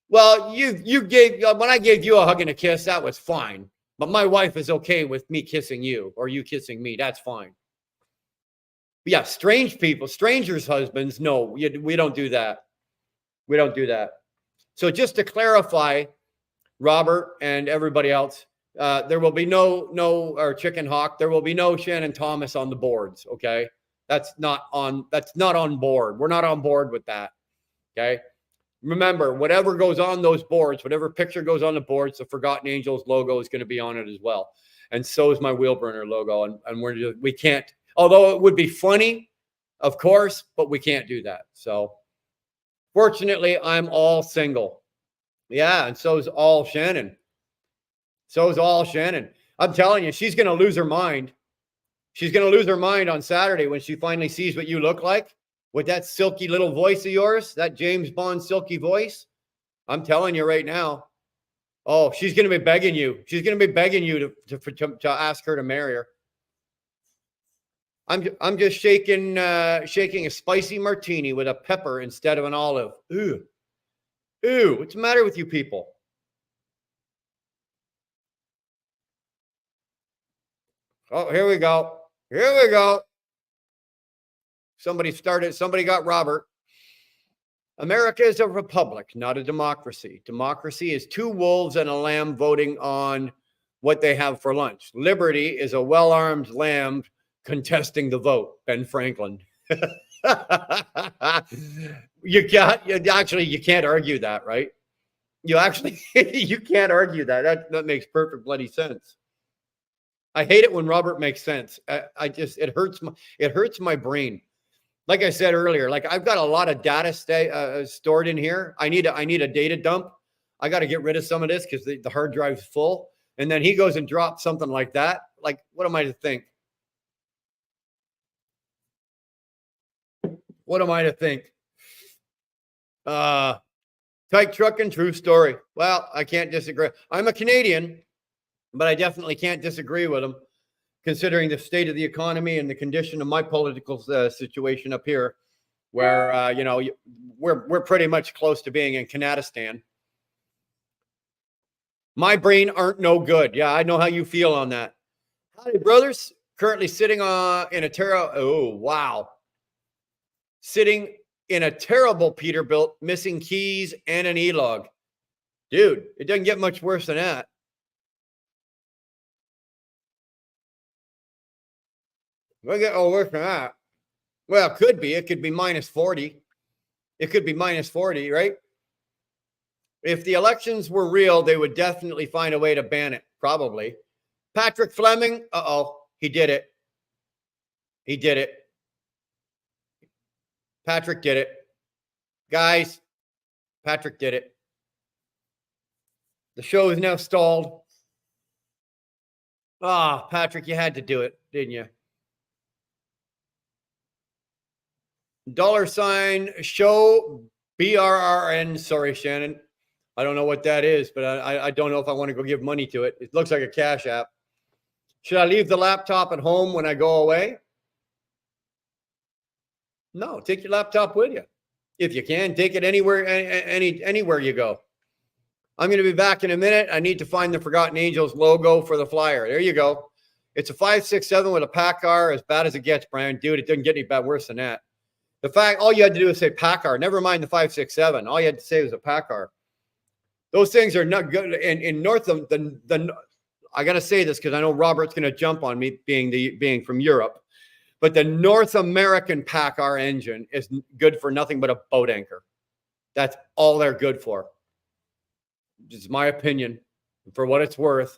Well, when I gave you a hug and a kiss, that was fine. But my wife is okay with me kissing you or you kissing me. That's fine. But yeah, strangers' husbands, no, we don't do that. We don't do that. So just to clarify, Robert and everybody else, there will be no Chicken Hawk. There will be no Shannon Thomas on the boards. Okay. That's not on board. We're not on board with that. Okay. Remember, whatever goes on those boards, whatever picture goes on the boards, the Forgotten Angels logo is going to be on it as well. And so is my Wheelburner logo. And we can't, although it would be funny, of course, but we can't do that. So fortunately, I'm all single. Yeah. And so is all Shannon. I'm telling you, she's going to lose her mind. She's going to lose her mind on Saturday when she finally sees what you look like with that silky little voice of yours, that James Bond silky voice. I'm telling you right now. Oh, she's going to be begging you. She's going to be begging you to ask her to marry her. I'm just shaking a spicy martini with a pepper instead of an olive. Ooh, what's the matter with you people? Oh, here we go. Somebody got Robert. America is a republic, not a democracy. Democracy is two wolves and a lamb voting on what they have for lunch. Liberty is a well-armed lamb contesting the vote. Ben Franklin. You can't argue that, right? You can't argue that. That makes perfect bloody sense. I hate it when Robert makes sense. It hurts my brain. Like I said earlier, like I've got a lot of data stored in here. I need a data dump. I got to get rid of some of this because the hard drive's full. And then he goes and drops something like that. Like, what am I to think? What am I to think? Tight trucking, true story. Well, I can't disagree. I'm a Canadian, but I definitely can't disagree with him, considering the state of the economy and the condition of my political situation up here, where we're pretty much close to being in Canadistan. My brain aren't no good. Yeah, I know how you feel on that. Howdy, brothers. Currently sitting in a sitting in a terrible Peterbilt, missing keys and an e-log. Dude, it doesn't get much worse than that. We'll get worse than that. Well, it could be. It could be minus 40. It could be minus 40, right? If the elections were real, they would definitely find a way to ban it. Probably. Patrick Fleming. He did it. He did it. Patrick did it. Guys, Patrick did it. The show is now stalled. Patrick, you had to do it, didn't you? $ show BRRN. Sorry, Shannon. I don't know what that is, but I don't know if I want to go give money to it. It looks like a Cash App. Should I leave the laptop at home when I go away? No, take your laptop with you. If you can, take it anywhere, anywhere you go. I'm going to be back in a minute. I need to find the Forgotten Angels logo for the flyer. There you go. It's a 567 with a PACCAR, as bad as it gets, Brian. Dude, it doesn't get any bad worse than that. The fact, all you had to do is say PACCAR. Never mind the 567. All you had to say was a PACCAR. Those things are not good. In north of the I got to say this because I know Robert's going to jump on me being from Europe. But the North American PACCAR engine is good for nothing but a boat anchor. That's all they're good for. It's my opinion. For what it's worth,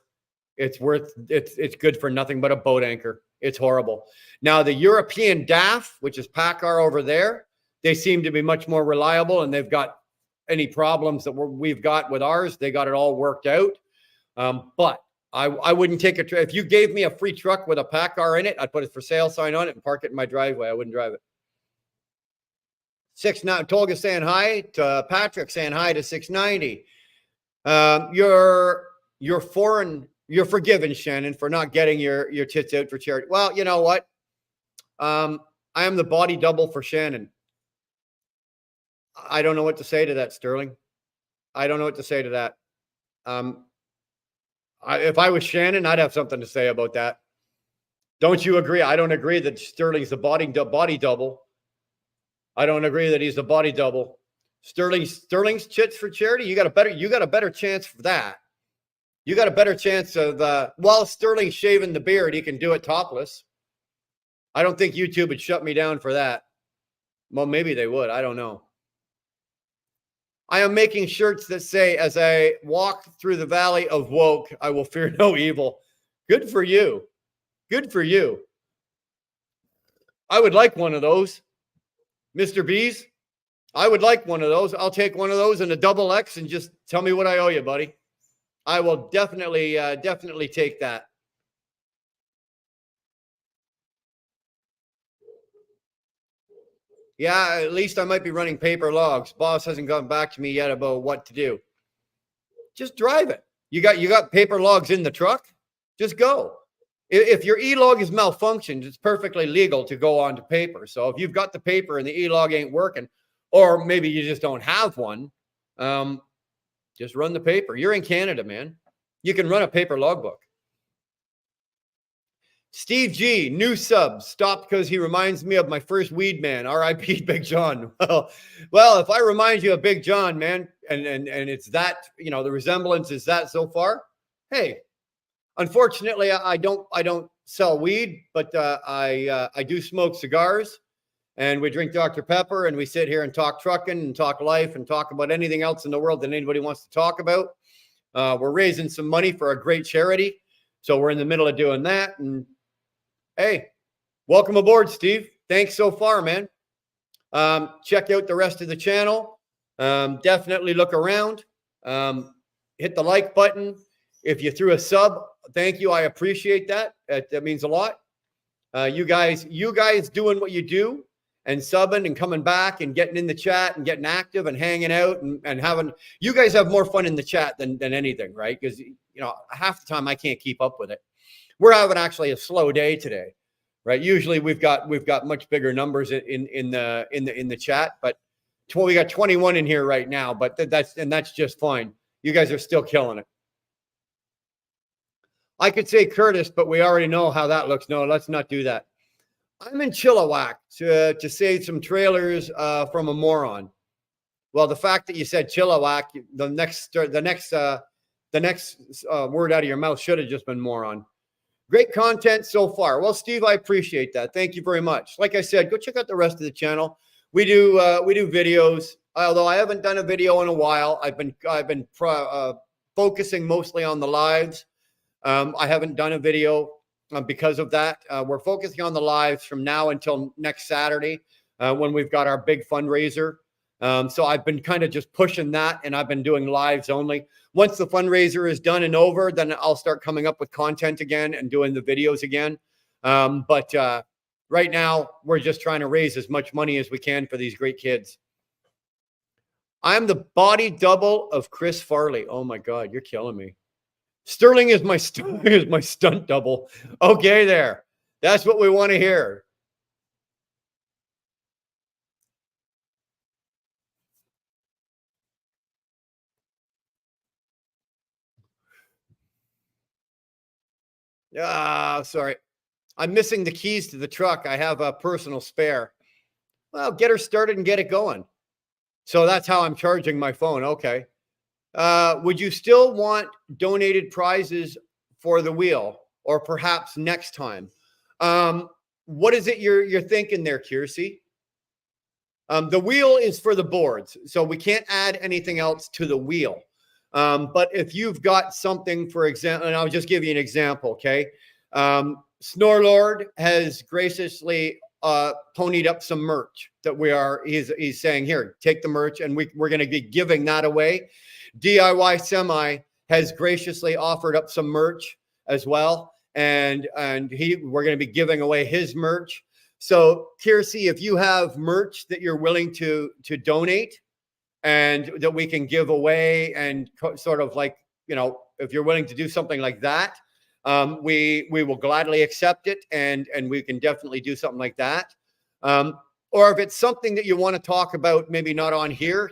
it's good for nothing but a boat anchor. It's horrible. Now, the European DAF, which is PACCAR over there, they seem to be much more reliable, and they've got any problems that we've got with ours. They got it all worked out. But I wouldn't take a trip. If you gave me a free truck with a PACCAR in it, I'd put a for sale sign on it and park it in my driveway. I wouldn't drive it. 690. Tolga saying hi to Patrick, saying hi to 690. You're forgiven, Shannon, for not getting your tits out for charity. Well, you know what? I am the body double for Shannon. I don't know what to say to that, Sterling. I don't know what to say to that. If I was Shannon, I'd have something to say about that. Don't you agree? I don't agree that Sterling's the body double. I don't agree that he's the body double. Sterling's chits for charity. You got a better chance for that. You got a better chance of while Sterling's shaving the beard, he can do it topless. I don't think YouTube would shut me down for that. Well, maybe they would. I don't know. I am making shirts that say, as I walk through the valley of woke, I will fear no evil. Good for you. Good for you. I would like one of those. Mr. B's, I would like one of those. I'll take one of those and a XX and just tell me what I owe you, buddy. I will definitely take that. Yeah, at least I might be running paper logs. Boss hasn't gotten back to me yet about what to do. Just drive it. You got paper logs in the truck? Just go. If your e-log is malfunctioned, it's perfectly legal to go on to paper. So if you've got the paper and the e-log ain't working, or maybe you just don't have one, just run the paper. You're in Canada, man. You can run a paper logbook. Steve G, new sub, stopped because he reminds me of my first weed man, R.I.P. Big John. Well, if I remind you of Big John, man, and it's that, the resemblance is that so far, hey, Unfortunately, I don't sell weed, but I do smoke cigars, and we drink Dr. Pepper, and we sit here and talk trucking and talk life and talk about anything else in the world that anybody wants to talk about. We're raising some money for a great charity, so we're in the middle of doing that. And hey, welcome aboard, Steve. Thanks so far, man. Check out the rest of the channel. Definitely look around. Hit the like button. If you threw a sub, thank you. I appreciate that. That means a lot. You guys doing what you do and subbing and coming back and getting in the chat and getting active and hanging out and having, you guys have more fun in the chat than anything, right? Because, you know, half the time I can't keep up with it. We're having actually a slow day today, right? Usually we've got much bigger numbers in the chat, but we got 21 in here right now, but that's just fine. You guys are still killing it. I could say Curtis, but we already know how that looks. No, let's not do that. I'm in Chilliwack to save some trailers from a moron. Well, the fact that you said Chilliwack, the next word out of your mouth should have just been moron. Great content so far. Well, Steve, I appreciate that. Thank you very much. Like I said, go check out the rest of the channel. We do videos. Although I haven't done a video in a while, I've been focusing mostly on the lives. I haven't done a video because of that. We're focusing on the lives from now until next Saturday when we've got our big fundraiser. So I've been kind of just pushing that, and I've been doing lives only. Once the fundraiser is done and over, then I'll start coming up with content again and doing the videos again. But right now, we're just trying to raise as much money as we can for these great kids. I'm the body double of Chris Farley. Oh my God, you're killing me. Sterling is my stunt double. Okay, there. That's what we want to hear. Sorry. I'm missing the keys to the truck. I have a personal spare. Well, get her started and get it going. So that's how I'm charging my phone. Okay. Would you still want donated prizes for the wheel, or perhaps next time? What is it you're thinking there, Kiersey? The wheel is for the boards, so we can't add anything else to the wheel. But if you've got something, for example, and I'll just give you an example, okay? Snorlord has graciously ponied up some merch that he's saying, here, take the merch, and we're going to be giving that away. DIY Semi has graciously offered up some merch as well, and we're going to be giving away his merch. So, Kiersey, if you have merch that you're willing to donate and that we can give away, and sort of like, you know, if you're willing to do something like that, we will gladly accept it, and we can definitely do something like that. Or if it's something that you want to talk about, maybe not on here,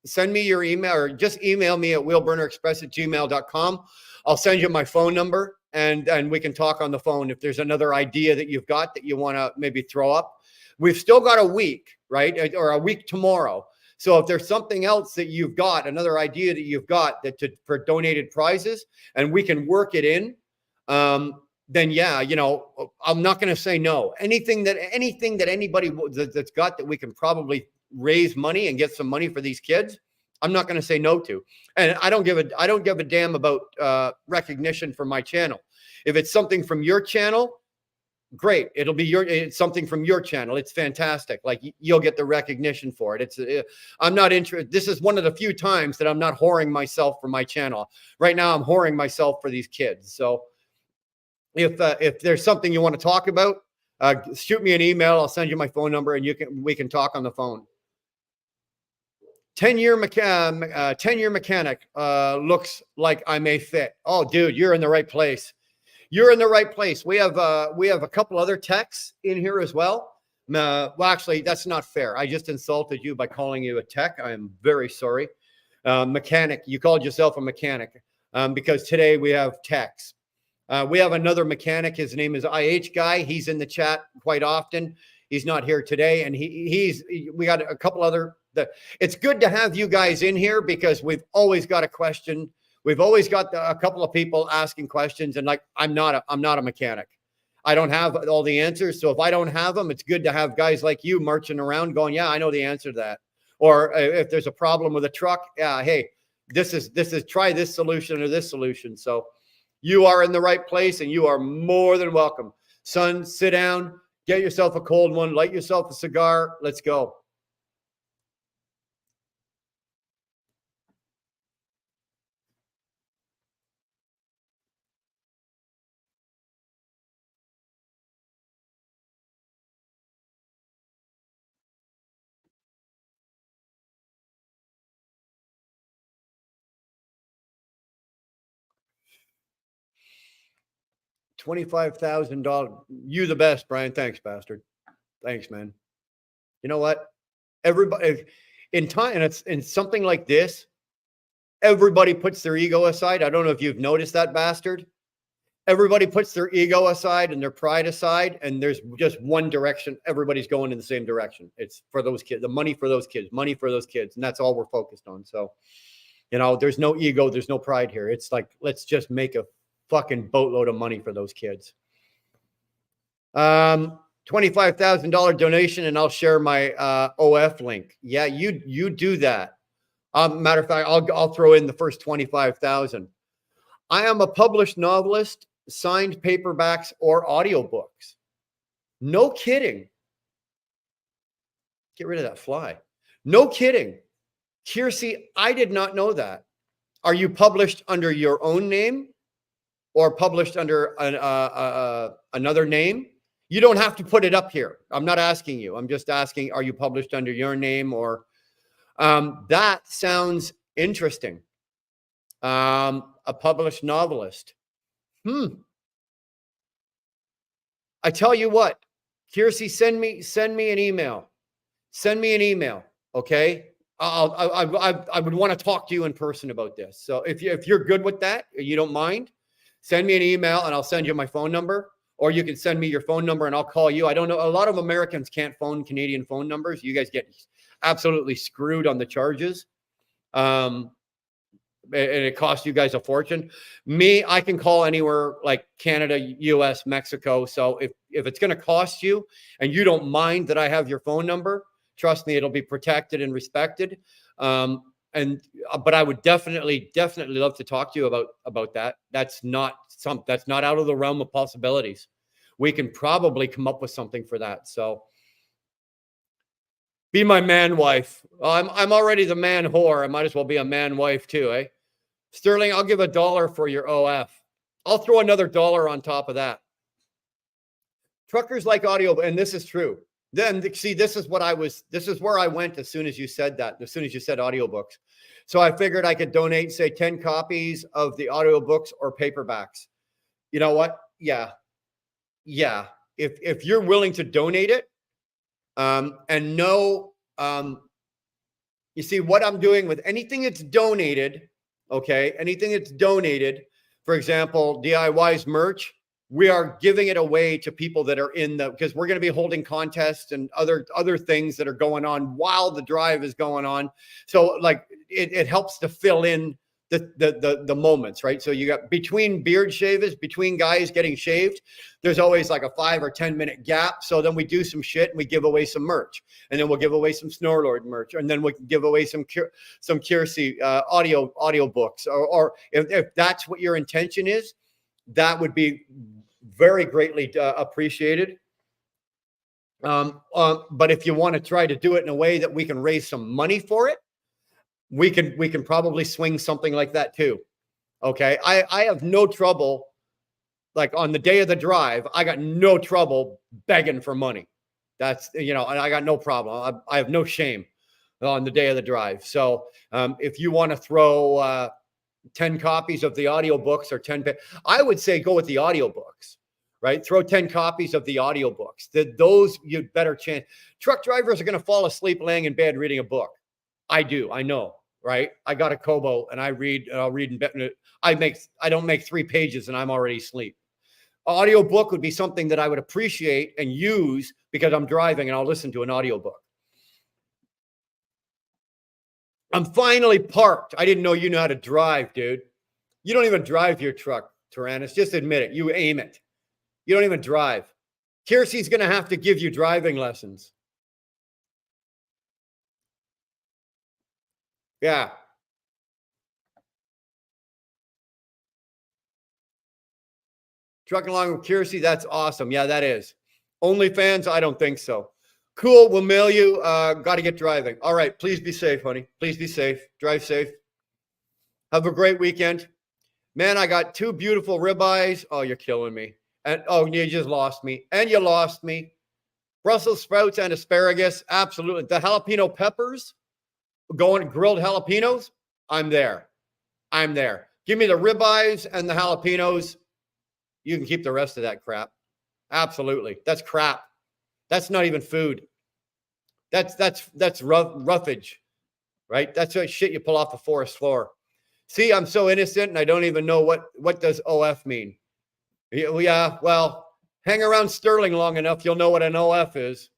send me your email, or just email me at wheelburnerexpress@gmail.com. I'll send you my phone number, and we can talk on the phone if there's another idea that you've got that you want to maybe throw up. We've still got a week, right? Or a week tomorrow. So if there's something else that you've got, another idea that you've got for donated prizes, and we can work it in, then yeah, you know, I'm not going to say no. Anything that anybody that's got that we can probably raise money and get some money for these kids, I'm not going to say no to. And I don't give a damn about recognition from my channel. If it's something from your channel, great. It's something from your channel. It's fantastic. Like, you'll get the recognition for it. I'm not interested. This is one of the few times that I'm not whoring myself for my channel. Right now, I'm whoring myself for these kids. So if there's something you want to talk about, shoot me an email. I'll send you my phone number, and we can talk on the phone. 10-year mechanic looks like I may fit. Oh, dude, you're in the right place. You're in the right place. We have a couple other techs in here as well. Well, actually, that's not fair. I just insulted you by calling you a tech. I am very sorry. Mechanic. You called yourself a mechanic because today we have techs. We have another mechanic. His name is IH Guy. He's in the chat quite often. He's not here today, and we got a couple other. It's good to have you guys in here because we've always got a question. We've always got a couple of people asking questions, and like, I'm not a mechanic. I don't have all the answers. So if I don't have them, it's good to have guys like you marching around going, yeah, I know the answer to that. Or if there's a problem with a truck, yeah, hey, this is try this solution or this solution. So you are in the right place, and you are more than welcome. Son, sit down, get yourself a cold one, light yourself a cigar. Let's go. $25,000. You the best, Brian. Thanks, bastard. Thanks, man. You know what? Everybody in time, and it's in something like this, everybody puts their ego aside. I don't know if you've noticed that, bastard. Everybody puts their ego aside and their pride aside, and there's just one direction. Everybody's going in the same direction. It's for those kids, the money for those kids, money for those kids. And that's all we're focused on. So, you know, there's no ego, there's no pride here. It's like, let's just make a fucking boatload of money for those kids. $25,000 donation, and I'll share my OF link. Yeah, you do that. Matter of fact, I'll throw in the first 25,000. I am a published novelist, signed paperbacks or audiobooks. No kidding. Get rid of that fly. No kidding. Kiersey, I did not know that. Are you published under your own name or published under another name? You don't have to put it up here. I'm not asking you. I'm just asking, are you published under your name or that sounds interesting. A published novelist. I tell you what, Kiersey, send me an email. Send me an email. Okay. I would want to talk to you in person about this. So if you're good with that, you don't mind, send me an email and I'll send you my phone number, or you can send me your phone number and I'll call you. I don't know. A lot of Americans can't phone Canadian phone numbers. You guys get absolutely screwed on the charges. And it costs you guys a fortune. Me, I can call anywhere like Canada, US, Mexico. So if it's going to cost you and you don't mind that I have your phone number, trust me, it'll be protected and respected. But I would definitely love to talk to you about that. That's not out of the realm of possibilities. We can probably come up with something for that. So be my man wife. I'm already the man whore. I might as well be a man wife too, eh? Sterling, I'll give $1 for your OF. I'll throw another $1 on top of that. Truckers like audio, and this is true. Then see, this is where I went as soon as you said that, as soon as you said audiobooks. So I figured I could donate, say, 10 copies of the audiobooks or paperbacks. You know what? Yeah. If you're willing to donate it, and no, you see what I'm doing with anything that's donated. Okay. Anything that's donated, for example, DIY's merch, we are giving it away to people that are because we're going to be holding contests and other things that are going on while the drive is going on. So like it helps to fill in the moments, right? So you got between beard shaves, between guys getting shaved, there's always like a 5 or 10 minute gap. So then we do some shit and we give away some merch, and then we'll give away some Snorlord merch, and then we can give away some Kiersey audio books, or if that's what your intention is, that would be very greatly appreciated. But if you want to try to do it in a way that we can raise some money for it, we can probably swing something like that too. Okay. I have no trouble, like on the day of the drive, I got no trouble begging for money. That's, I got no problem. I have no shame on the day of the drive. So if you want to throw 10 copies of the audiobooks or I would say go with the audiobooks, right? Throw 10 copies of the audiobooks. Those you'd better chance. Truck drivers are going to fall asleep laying in bed reading a book. I know. Right. I got a Kobo and I'll read in bed. I don't make 3 pages and I'm already asleep. Audiobook would be something that I would appreciate and use because I'm driving and I'll listen to an audiobook. I'm finally parked. I didn't know you know how to drive, dude. You don't even drive your truck, Tyrannus. Just admit it. You aim it. You don't even drive. Kiersey's going to have to give you driving lessons. Yeah. Trucking along with Kiersey, that's awesome. Yeah, that is. OnlyFans, I don't think so. Cool, we'll mail you. Got to get driving. All right, please be safe, honey. Please be safe. Drive safe. Have a great weekend. Man, I got 2 beautiful ribeyes. Oh, you're killing me. And oh, you just lost me. And you lost me. Brussels sprouts and asparagus, absolutely. The jalapeno peppers, going grilled jalapenos, I'm there. I'm there. Give me the ribeyes and the jalapenos. You can keep the rest of that crap. Absolutely. That's crap. That's not even food. That's roughage, right? That's what shit you pull off the forest floor. See, I'm so innocent and I don't even know what does OF mean. Yeah, well, hang around Sterling long enough, you'll know what an OF is.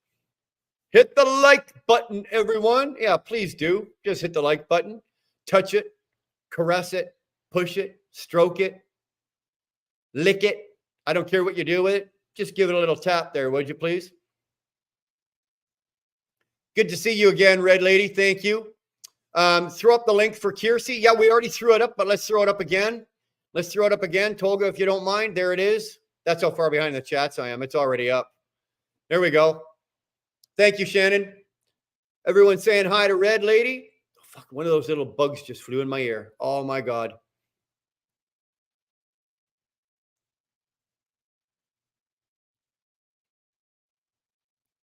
Hit the like button, everyone. Yeah, please do. Just hit the like button. Touch it, caress it, push it, stroke it, lick it. I don't care what you do with it. Just give it a little tap there, would you please? Good to see you again, Red Lady. Thank you. Throw up the link for Kiersey. Yeah, we already threw it up, but let's throw it up again. Let's throw it up again. Tolga, if you don't mind. There it is. That's how far behind the chats I am. It's already up. There we go. Thank you, Shannon. Everyone saying hi to Red Lady. Oh, fuck, one of those little bugs just flew in my ear. Oh, my God.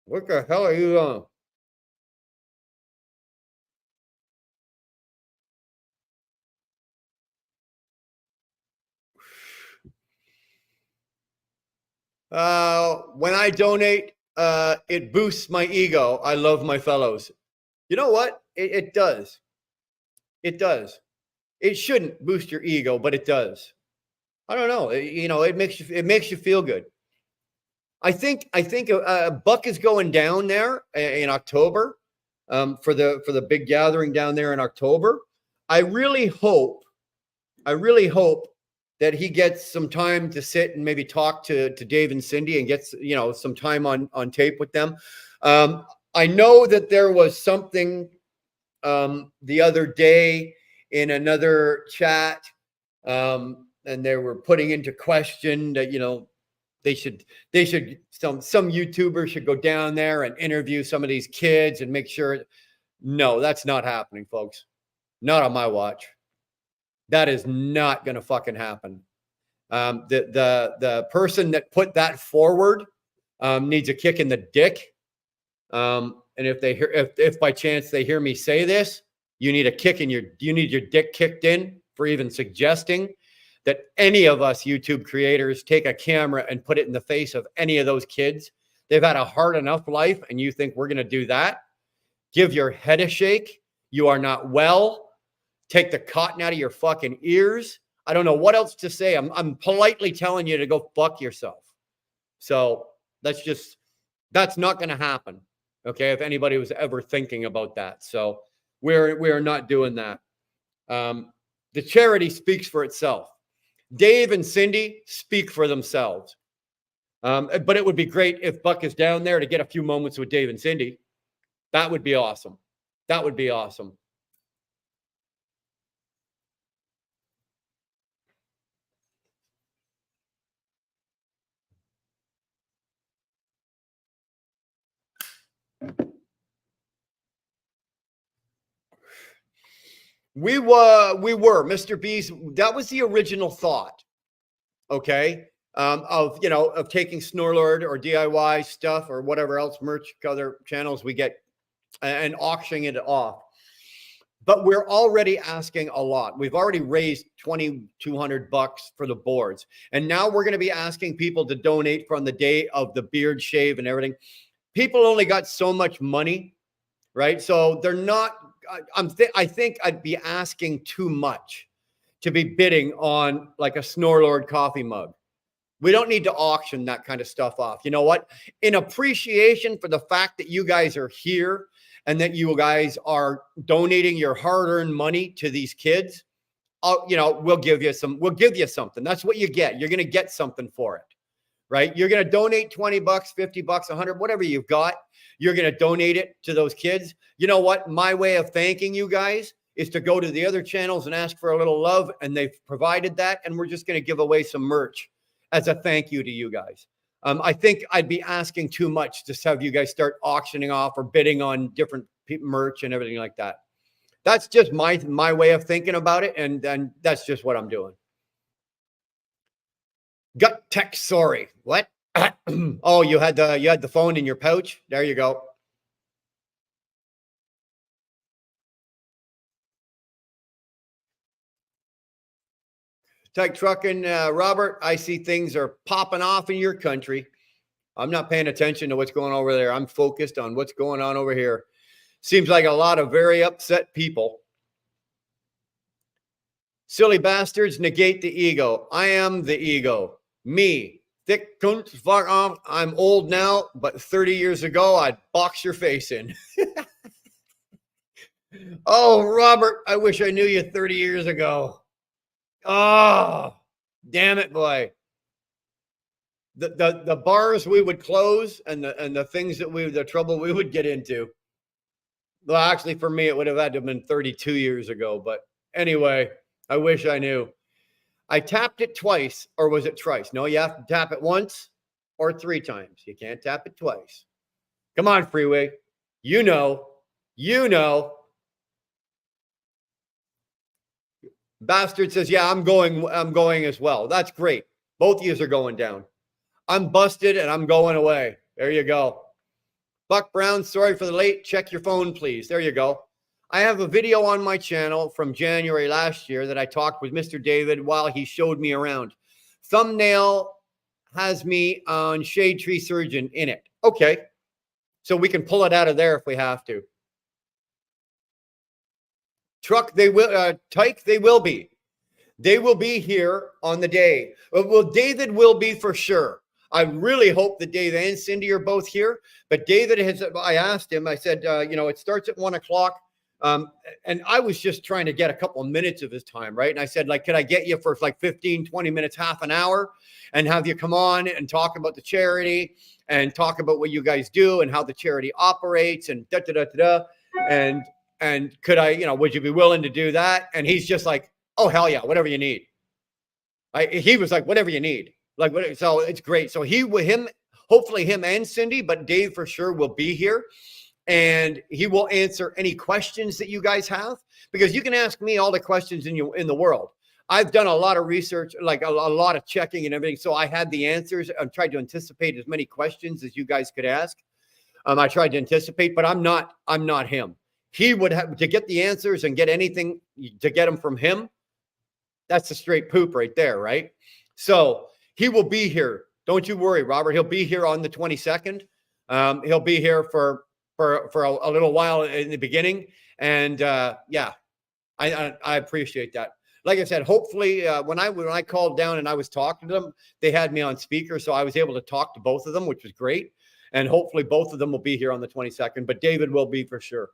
What the hell are you on? When I donate, it boosts my ego. I love my fellows. You know what? It does. It does. It shouldn't boost your ego, but it does. I don't know. It makes you feel good. I think Buck is going down there in October for the big gathering down there in October. I really hope that he gets some time to sit and maybe talk to Dave and Cindy and gets some time on tape with them. I know that there was something the other day in another chat, and they were putting into question that some YouTubers should go down there and interview some of these kids and make sure. No, that's not happening, folks. Not on my watch. That is not going to fucking happen. The person that put that forward needs a kick in the dick. And if by chance they hear me say this, you need your dick kicked in for even suggesting that any of us YouTube creators take a camera and put it in the face of any of those kids. They've had a hard enough life, and you think we're going to do that? Give your head a shake. You are not well. Take the cotton out of your fucking ears. I don't know what else to say. I'm politely telling you to go fuck yourself. So that's not going to happen. Okay. If anybody was ever thinking about that. So we're not doing that. The charity speaks for itself. Dave and Cindy speak for themselves. But it would be great if Buck is down there to get a few moments with Dave and Cindy. That would be awesome. That would be awesome. We were Mr. B's. That was the original thought. Okay. Of taking Snorlord or DIY stuff or whatever else merch, other channels we get, and auctioning it off. But we're already asking a lot. We've already raised $2,200 for the boards. And now we're going to be asking people to donate from the day of the beard shave and everything. People only got so much money, right? So they're not, I think I'd be asking too much to be bidding on like a Snorlord coffee mug. We don't need to auction that kind of stuff off. You know what? In appreciation for the fact that you guys are here and that you guys are donating your hard-earned money to these kids, we'll give you something. That's what you get. You're going to get something for it, right? You're going to donate 20 bucks, 50 bucks, 100, whatever you've got. You're going to donate it to those kids. You know what? My way of thanking you guys is to go to the other channels and ask for a little love. And they've provided that. And we're just going to give away some merch as a thank you to you guys. I think I'd be asking too much to have you guys start auctioning off or bidding on different merch and everything like that. That's just my way of thinking about it. And then that's just what I'm doing. Gut tech, sorry. What? Oh, you had the phone in your pouch. There you go. Tech trucking, Robert. I see things are popping off in your country. I'm not paying attention to what's going on over there. I'm focused on what's going on over here. Seems like a lot of very upset people. Silly bastards, negate the ego. I am the ego. Me. Thick cunt, fuck off. I'm old now, but 30 years ago, I'd box your face in. Oh, Robert, I wish I knew you 30 years ago. Oh, damn it, boy. The bars we would close and the things that the trouble we would get into. Well, actually, for me, it would have had to have been 32 years ago. But anyway, I wish I knew. I tapped it twice, or was it thrice? No, you have to tap it once or 3 times. You can't tap it twice. Come on, Freeway. You know. Bastard says, yeah, I'm going as well. That's great. Both of yous are going down. I'm busted and I'm going away. There you go. Buck Brown, sorry for the late. Check your phone, please. There you go. I have a video on my channel from January last year that I talked with Mr. David while he showed me around. Thumbnail has me on Shade Tree Surgeon in it. Okay. So we can pull it out of there if we have to. Truck, they will. Tyke, they will be. They will be here on the day. Well, David will be for sure. I really hope that Dave and Cindy are both here. But David I asked him, I said, it starts at 1 o'clock. And I was just trying to get a couple of minutes of his time, right? And I said, could I get you for 15, 20 minutes, half an hour, and have you come on and talk about the charity and talk about what you guys do and how the charity operates and and could I, would you be willing to do that? And he's just like, oh, hell yeah, whatever you need. He was like, whatever you need. So it's great. So hopefully him and Cindy, but Dave for sure will be here. And he will answer any questions that you guys have, because you can ask me all the questions in the world. I've done a lot of research, like a lot of checking and everything. So I had the answers. I've tried to anticipate as many questions as you guys could ask. I tried to anticipate, but I'm not him. He would have to get the answers and get anything to get them from him. That's a straight poop right there, right? So he will be here. Don't you worry, Robert. He'll be here on the 22nd. He'll be here for a little while in the beginning. And yeah, I appreciate that. Like I said, hopefully when I called down and I was talking to them, they had me on speaker. So I was able to talk to both of them, which was great. And hopefully both of them will be here on the 22nd, but David will be for sure.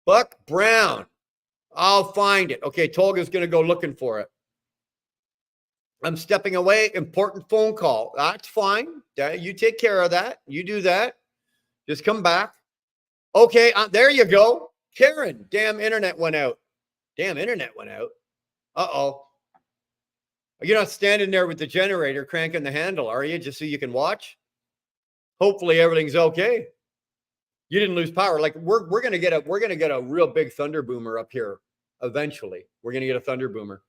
Buck Brown. I'll find it. Okay, Tolga's going to go looking for it. I'm stepping away. Important phone call. That's fine. You take care of that. You do that. Just come back. Okay, there you go. Karen, damn internet went out. Uh-oh. You're not standing there with the generator cranking the handle, are you? Just so you can watch? Hopefully everything's okay. You didn't lose power. We're gonna get a real big thunder boomer up here eventually. We're gonna get a thunder boomer.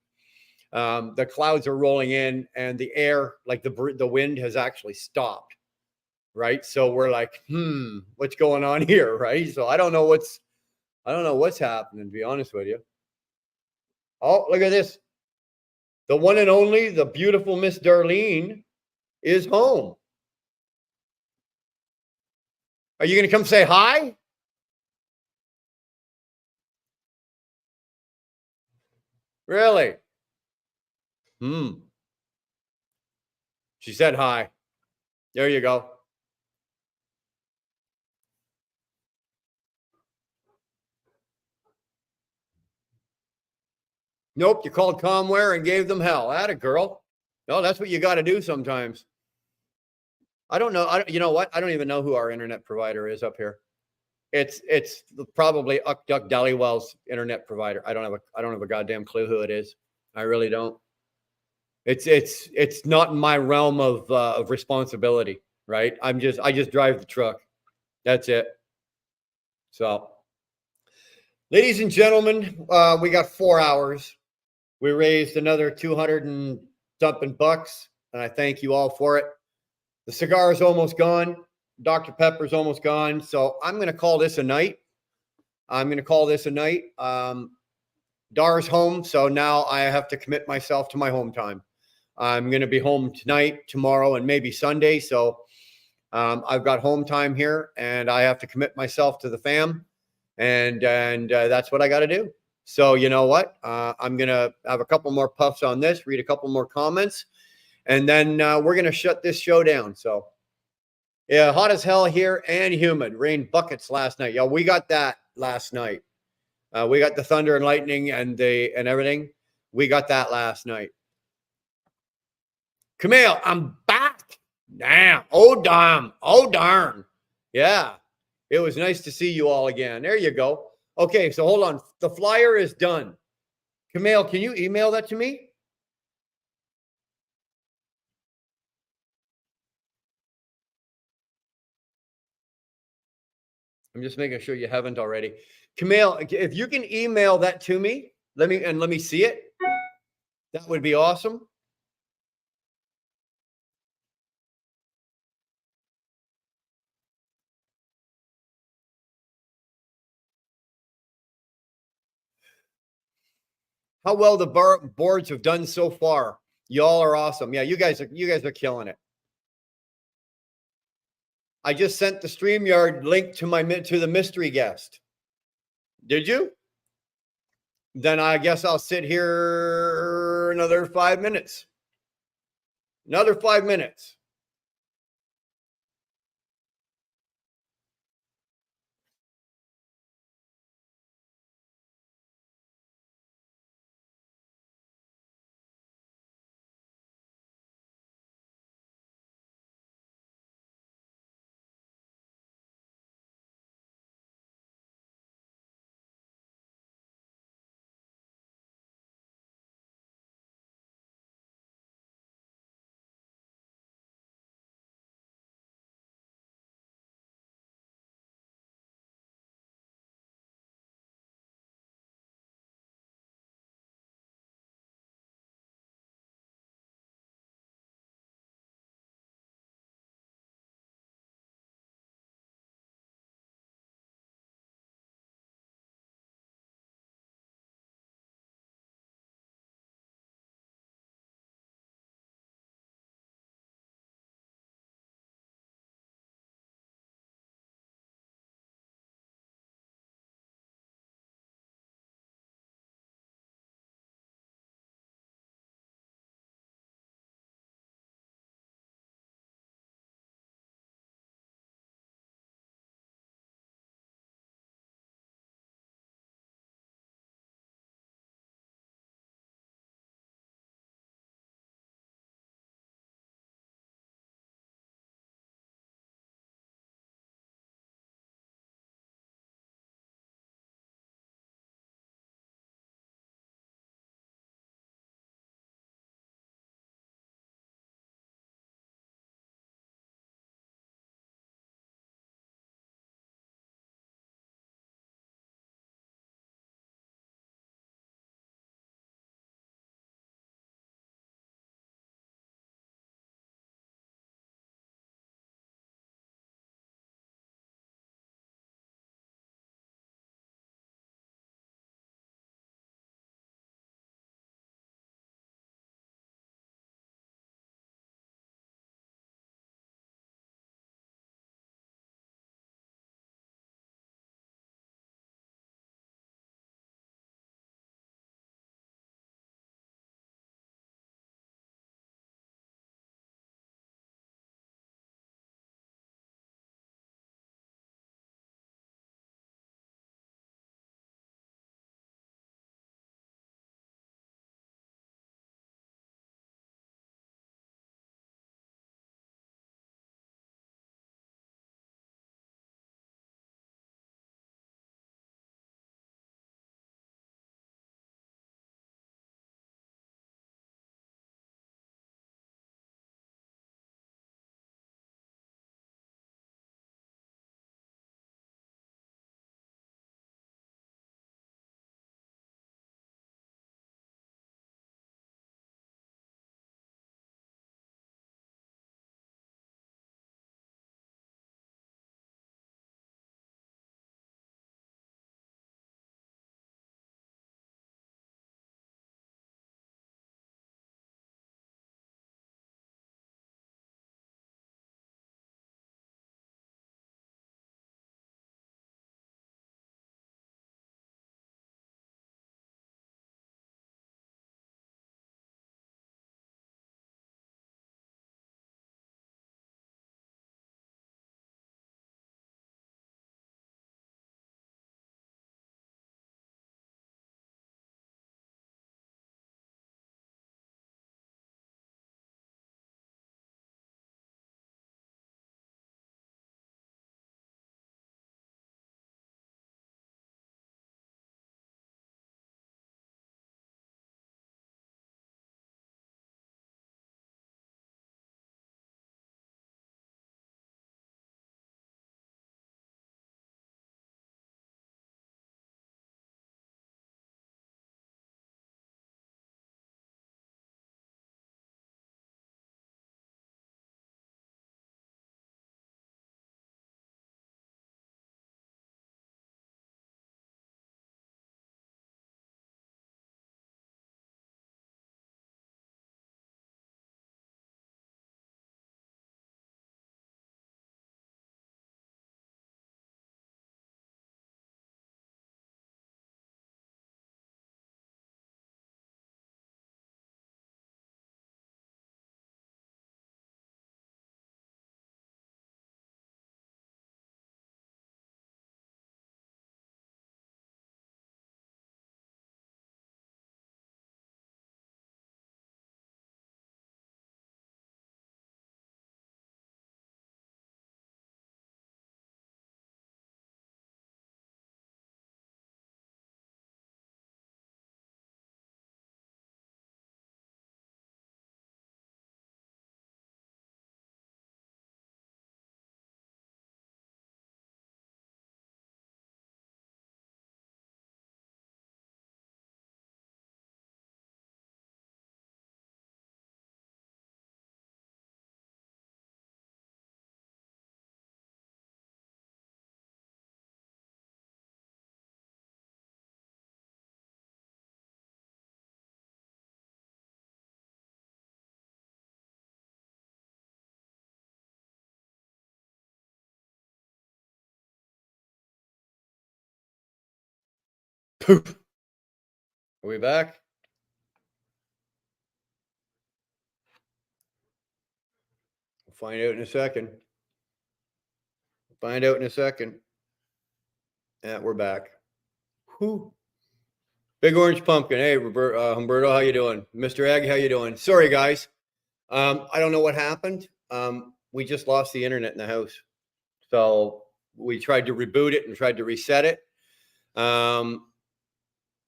The clouds are rolling in, and the air, the wind, has actually stopped. Right, so we're like, what's going on here, right? So I don't know what's happening, to be honest with you. Oh, look at this. The one and only, the beautiful Miss Darlene is home. Are you going to come say hi? Really? She said hi. There you go. Nope, you called Comware and gave them hell. Atta girl. No, that's what you got to do sometimes. I don't know. You know what? I don't even know who our internet provider is up here. It's probably Duck Dallywell's internet provider. I don't have a goddamn clue who it is. I really don't. It's not in my realm of responsibility, right? I just drive the truck. That's it. So, ladies and gentlemen, we got 4 hours. We raised another 200 and something bucks, and I thank you all for it. The cigar is almost gone. Dr. Pepper's almost gone. So I'm going to call this a night. Dar's home. So now I have to commit myself to my home time. I'm going to be home tonight, tomorrow, and maybe Sunday. So I've got home time here, and I have to commit myself to the fam. And that's what I got to do. So you know what? I'm going to have a couple more puffs on this, read a couple more comments, and then we're going to shut this show down. So yeah, hot as hell here and humid. Rained buckets last night. Yeah, we got that last night. We got the thunder and lightning and everything. We got that last night. Camille, I'm back. Damn. Oh, damn. Oh, darn. Yeah. It was nice to see you all again. There you go. Okay, so hold on. The flyer is done. Camille, can you email that to me? I'm just making sure you haven't already. Camille, if you can email that to me, let me see it. That would be awesome. How well the boards have done so far. Y'all are awesome. Yeah, you guys are killing it. I just sent the StreamYard link to the mystery guest. Did you? Then I guess I'll sit here another 5 minutes. Another 5 minutes. Poof. Are we back? We'll find out in a second. Find out in a second. Yeah, we're back. Whew. Big Orange Pumpkin. Hey, Humberto, how you doing? Mr. Egg, how you doing? Sorry, guys. I don't know what happened. We just lost the internet in the house. So we tried to reboot it and tried to reset it.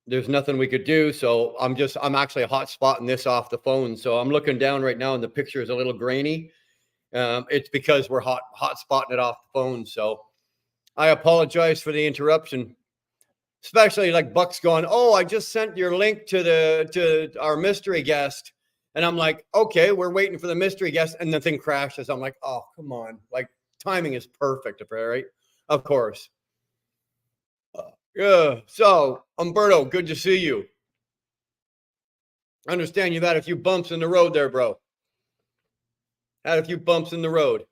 There's nothing we could do. So I'm actually hotspotting this off the phone. So I'm looking down right now and the picture is a little grainy. It's because we're hotspotting it off the phone. So I apologize for the interruption. Especially like Buck's going, oh, I just sent your link to our mystery guest. And I'm like, okay, we're waiting for the mystery guest. And the thing crashes. I'm like, oh, come on. Like, timing is perfect, right? Of course. Yeah. So, Umberto, good to see you. I understand you've had a few bumps in the road there, bro. Had a few bumps in the road.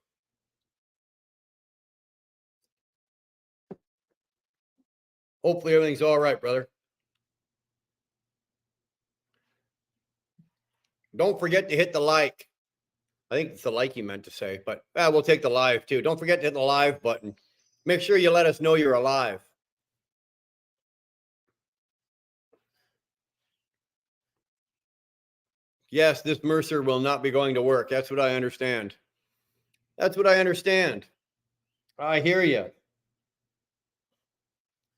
Hopefully everything's all right, brother. Don't forget to hit the like. I think it's the like you meant to say, but we'll take the live too. Don't forget to hit the live button. Make sure you let us know you're alive. Yes, this Mercer will not be going to work. That's what I understand. That's what I understand. I hear you.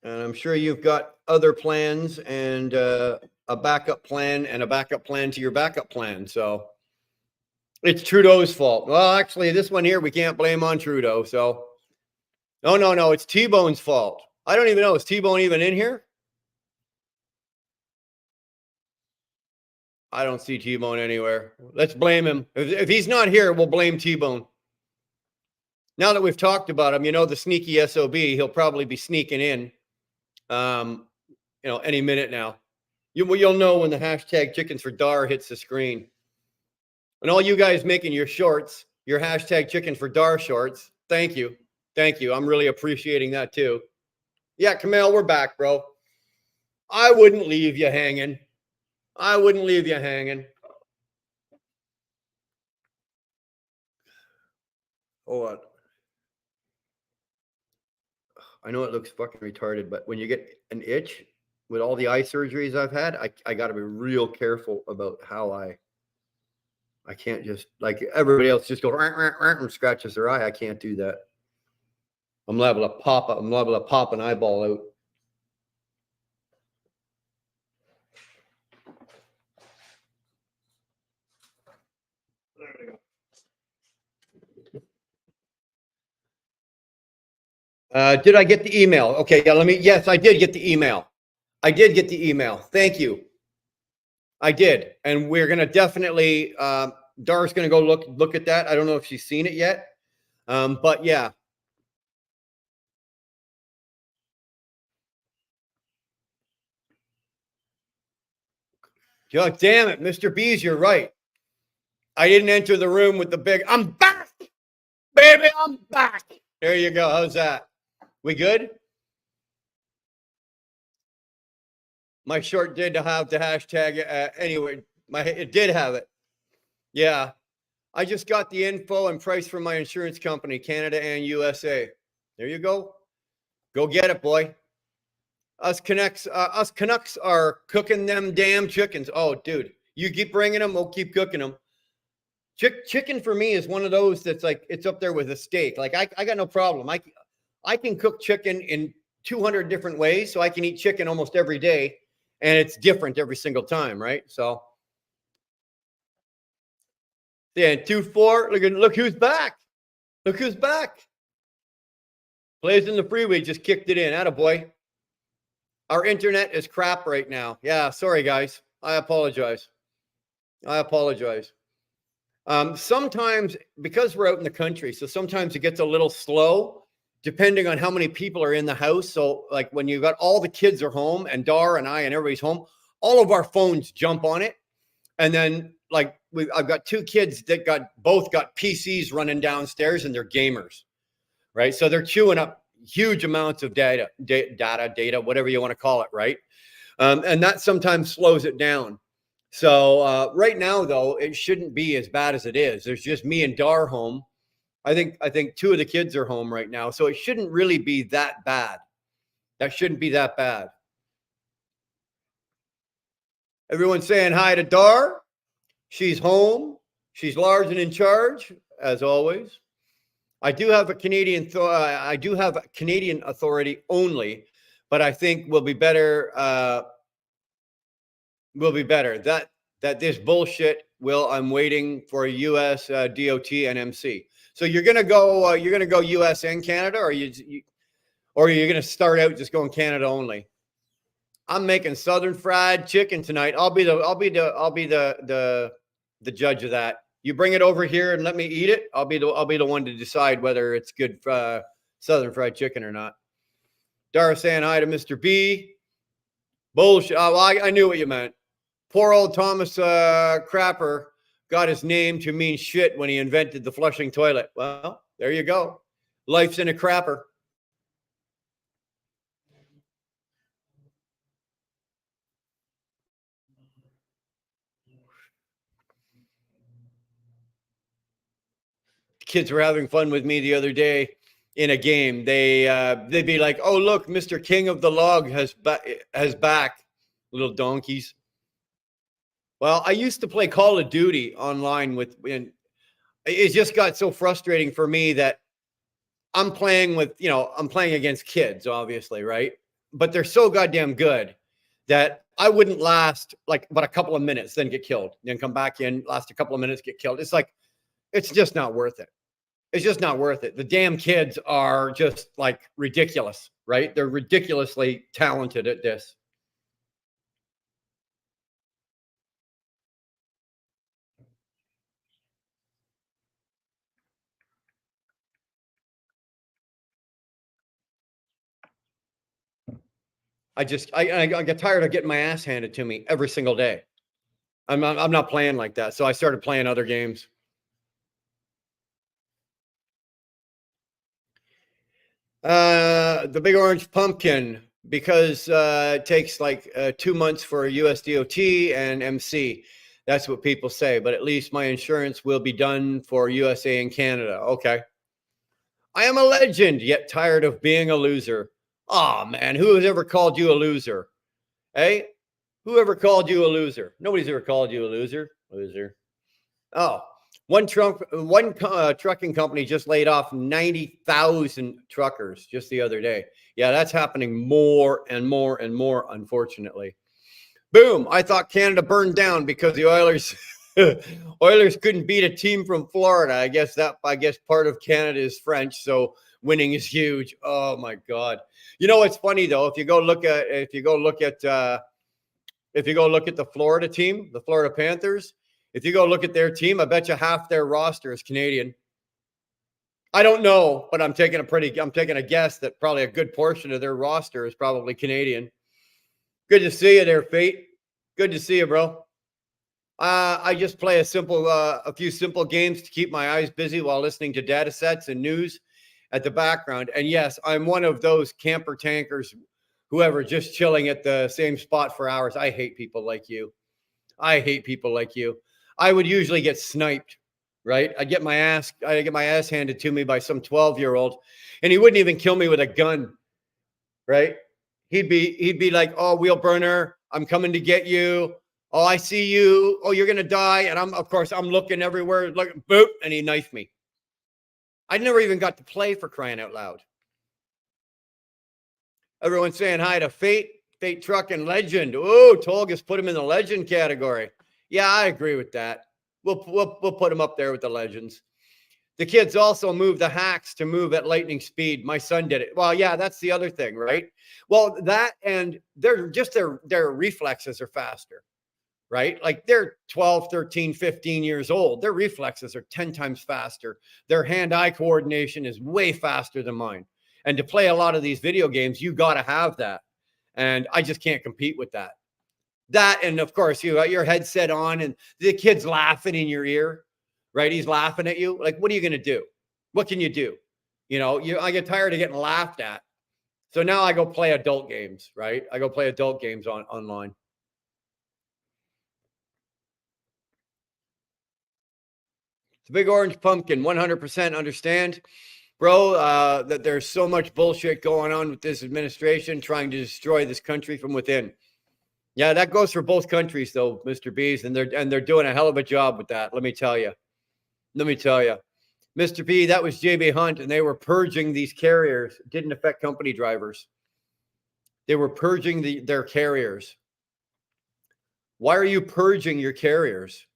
And I'm sure you've got other plans and a backup plan and a backup plan to your backup plan. So it's Trudeau's fault. Well, actually, this one here, we can't blame on Trudeau. So, no, it's T-Bone's fault. I don't even know. Is T-Bone even in here? I don't see T-Bone anywhere. Let's blame him. If he's not here, we'll blame T-Bone. Now that we've talked about him, the sneaky SOB, he'll probably be sneaking in, any minute now. You'll know when the hashtag chickens for Dar hits the screen. And all you guys making your shorts, your hashtag chickens for Dar shorts, thank you. Thank you. I'm really appreciating that too. Yeah, Camille, we're back, bro. I wouldn't leave you hanging. Hold on. I know it looks fucking retarded, but when you get an itch with all the eye surgeries I've had, I got to be real careful about how I can't just, like everybody else, just go and scratches their eye. I can't do that. I'm liable to pop an eyeball out. Did I get the email? Okay, yeah, yes, I did get the email. Thank you. I did. And we're going to definitely, Dar's going to go look at that. I don't know if she's seen it yet. But yeah. God damn it, Mr. Bees, you're right. I didn't enter the room with the big, I'm back, baby, I'm back. There you go. How's that? We good? My short did have the hashtag anyway. It did have it. Yeah. I just got the info and price from my insurance company, Canada and USA. There you go. Go get it, boy. Us Canucks are cooking them damn chickens. Oh, dude, you keep bringing them, we'll keep cooking them. Chicken for me is one of those that's like, it's up there with a steak. Like I got no problem. I can cook chicken in 200 different ways, so I can eat chicken almost every day, and it's different every single time, right? So yeah, 2-4. Look who's back. Look who's back. Plays in the freeway, just kicked it in. Attaboy. Our internet is crap right now. Yeah, sorry guys. I apologize. Sometimes, because we're out in the country, so sometimes it gets a little slow depending on how many people are in the house. So like when you've got all the kids are home and Dar and I and everybody's home, all of our phones jump on it. And then like I've got two kids that both got PCs running downstairs and they're gamers, right? So they're chewing up huge amounts of data, whatever you want to call it, right? And that sometimes slows it down. So right now, though, it shouldn't be as bad as it is. There's just me and Dar home. I think two of the kids are home right now, so it shouldn't really be that bad. That shouldn't be that bad. Everyone's saying hi to Dar. She's home. She's large and in charge, as always. I do have a Canadian. I do have a Canadian authority only, but I think we'll be better. Will be better. That this bullshit will. I'm waiting for a U.S. DOT and MC. So you're gonna go. You're gonna go U.S. and Canada, or or you're gonna start out just going Canada only. I'm making Southern fried chicken tonight. I'll be the judge of that. You bring it over here and let me eat it. I'll be the one to decide whether it's good Southern fried chicken or not. Dara saying hi to Mr. B. Bullshit. Oh, well, I knew what you meant. Poor old Thomas Crapper got his name to mean shit when he invented the flushing toilet. Well, there you go. Life's in a crapper. Kids were having fun with me the other day in a game. They'd be like, "Oh, look, Mr. King of the Log has back, little donkeys." Well, I used to play Call of Duty online and it just got so frustrating for me that I'm playing against kids, obviously, right? But they're so goddamn good that I wouldn't last like but a couple of minutes, then get killed, then come back in, last a couple of minutes, get killed. It's like, it's just not worth it. It's just not worth it. The damn kids are just like ridiculous, right? They're ridiculously talented at this. I get tired of getting my ass handed to me every single day. I'm not playing like that. So I started playing other games. The big orange pumpkin, because it takes like 2 months for a USDOT and MC. That's what people say, but at least my insurance will be done for USA and Canada. Okay. I am a legend, yet tired of being a loser. Oh man, who has ever called you a loser? Hey, who ever called you a loser? Nobody's ever called you a loser. Loser. Oh, one trucking company just laid off 90,000 truckers just the other day. Yeah, that's happening more and more and more, unfortunately. Boom. I thought Canada burned down because the Oilers couldn't beat a team from Florida. I guess part of Canada is French, so winning is huge. Oh my God. You know what's funny though? If you go look at the Florida team, the Florida Panthers, if you go look at their team, I bet you half their roster is Canadian. I don't know, but I'm taking a guess that probably a good portion of their roster is probably Canadian. Good to see you there, Fate. Good to see you, bro. I just play a few simple games to keep my eyes busy while listening to data sets and news at the background. And yes, I'm one of those camper tankers, whoever, just chilling at the same spot for hours. I hate people like you. I would usually get sniped, right? I get my ass handed to me by some 12-year-old, and he wouldn't even kill me with a gun, right? He'd be like, "Oh, wheel burner, I'm coming to get you. Oh, I see you. Oh, you're gonna die." And I'm looking everywhere, looking, boop, and he knifed me. I never even got to play, for crying out loud. Everyone's saying hi to Fate Truck and Legend. Oh, Tolgas put him in the legend category. Yeah, I agree with that. We'll put him up there with the legends. The kids also move the hacks to move at lightning speed. My son did it. Well, yeah, that's the other thing, right? Well, that, and their reflexes are faster, right? Like they're 12, 13, 15 years old. Their reflexes are 10 times faster. Their hand-eye coordination is way faster than mine. And to play a lot of these video games, you got to have that. And I just can't compete with that. That, and of course, you got your headset on and the kid's laughing in your ear, right? He's laughing at you. Like, what are you going to do? What can you do? You know, I get tired of getting laughed at. So now I go play adult games, right? I go play adult games online. It's a big orange pumpkin, 100% understand, bro, that there's so much bullshit going on with this administration trying to destroy this country from within. Yeah, that goes for both countries, though, Mr. B's, and they're doing a hell of a job with that. Let me tell you. Mr. B, that was JB Hunt, and they were purging these carriers. It didn't affect company drivers. They were purging their carriers. Why are you purging your carriers?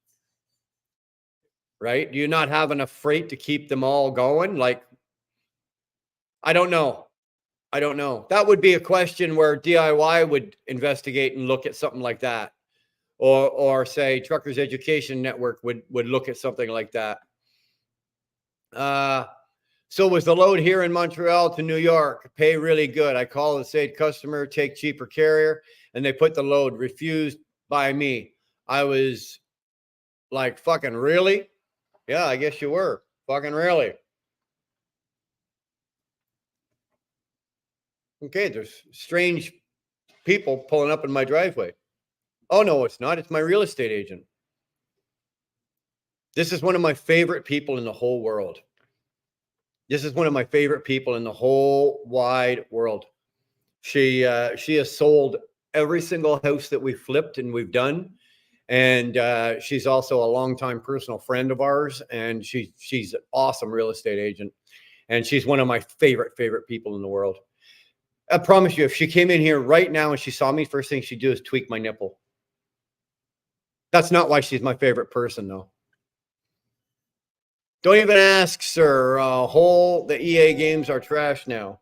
Right? Do you not have enough freight to keep them all going? Like, I don't know. That would be a question where DIY would investigate and look at something like that. Or say Truckers Education Network would look at something like that. So was the load here in Montreal to New York? Pay really good. I call the state customer, take cheaper carrier, and they put the load. Refused by me. I was like, fucking really? Yeah, I guess you were. Fucking really. Okay, there's strange people pulling up in my driveway. Oh, no, it's not. It's my real estate agent. This is one of my favorite people in the whole world. This is one of my favorite people in the whole wide world. She has sold every single house that we've flipped and we've done. And she's also a longtime personal friend of ours. And she's an awesome real estate agent. And she's one of my favorite people in the world. I promise you, if she came in here right now and she saw me, first thing she'd do is tweak my nipple. That's not why she's my favorite person, though. Don't even ask, sir. The EA games are trash now.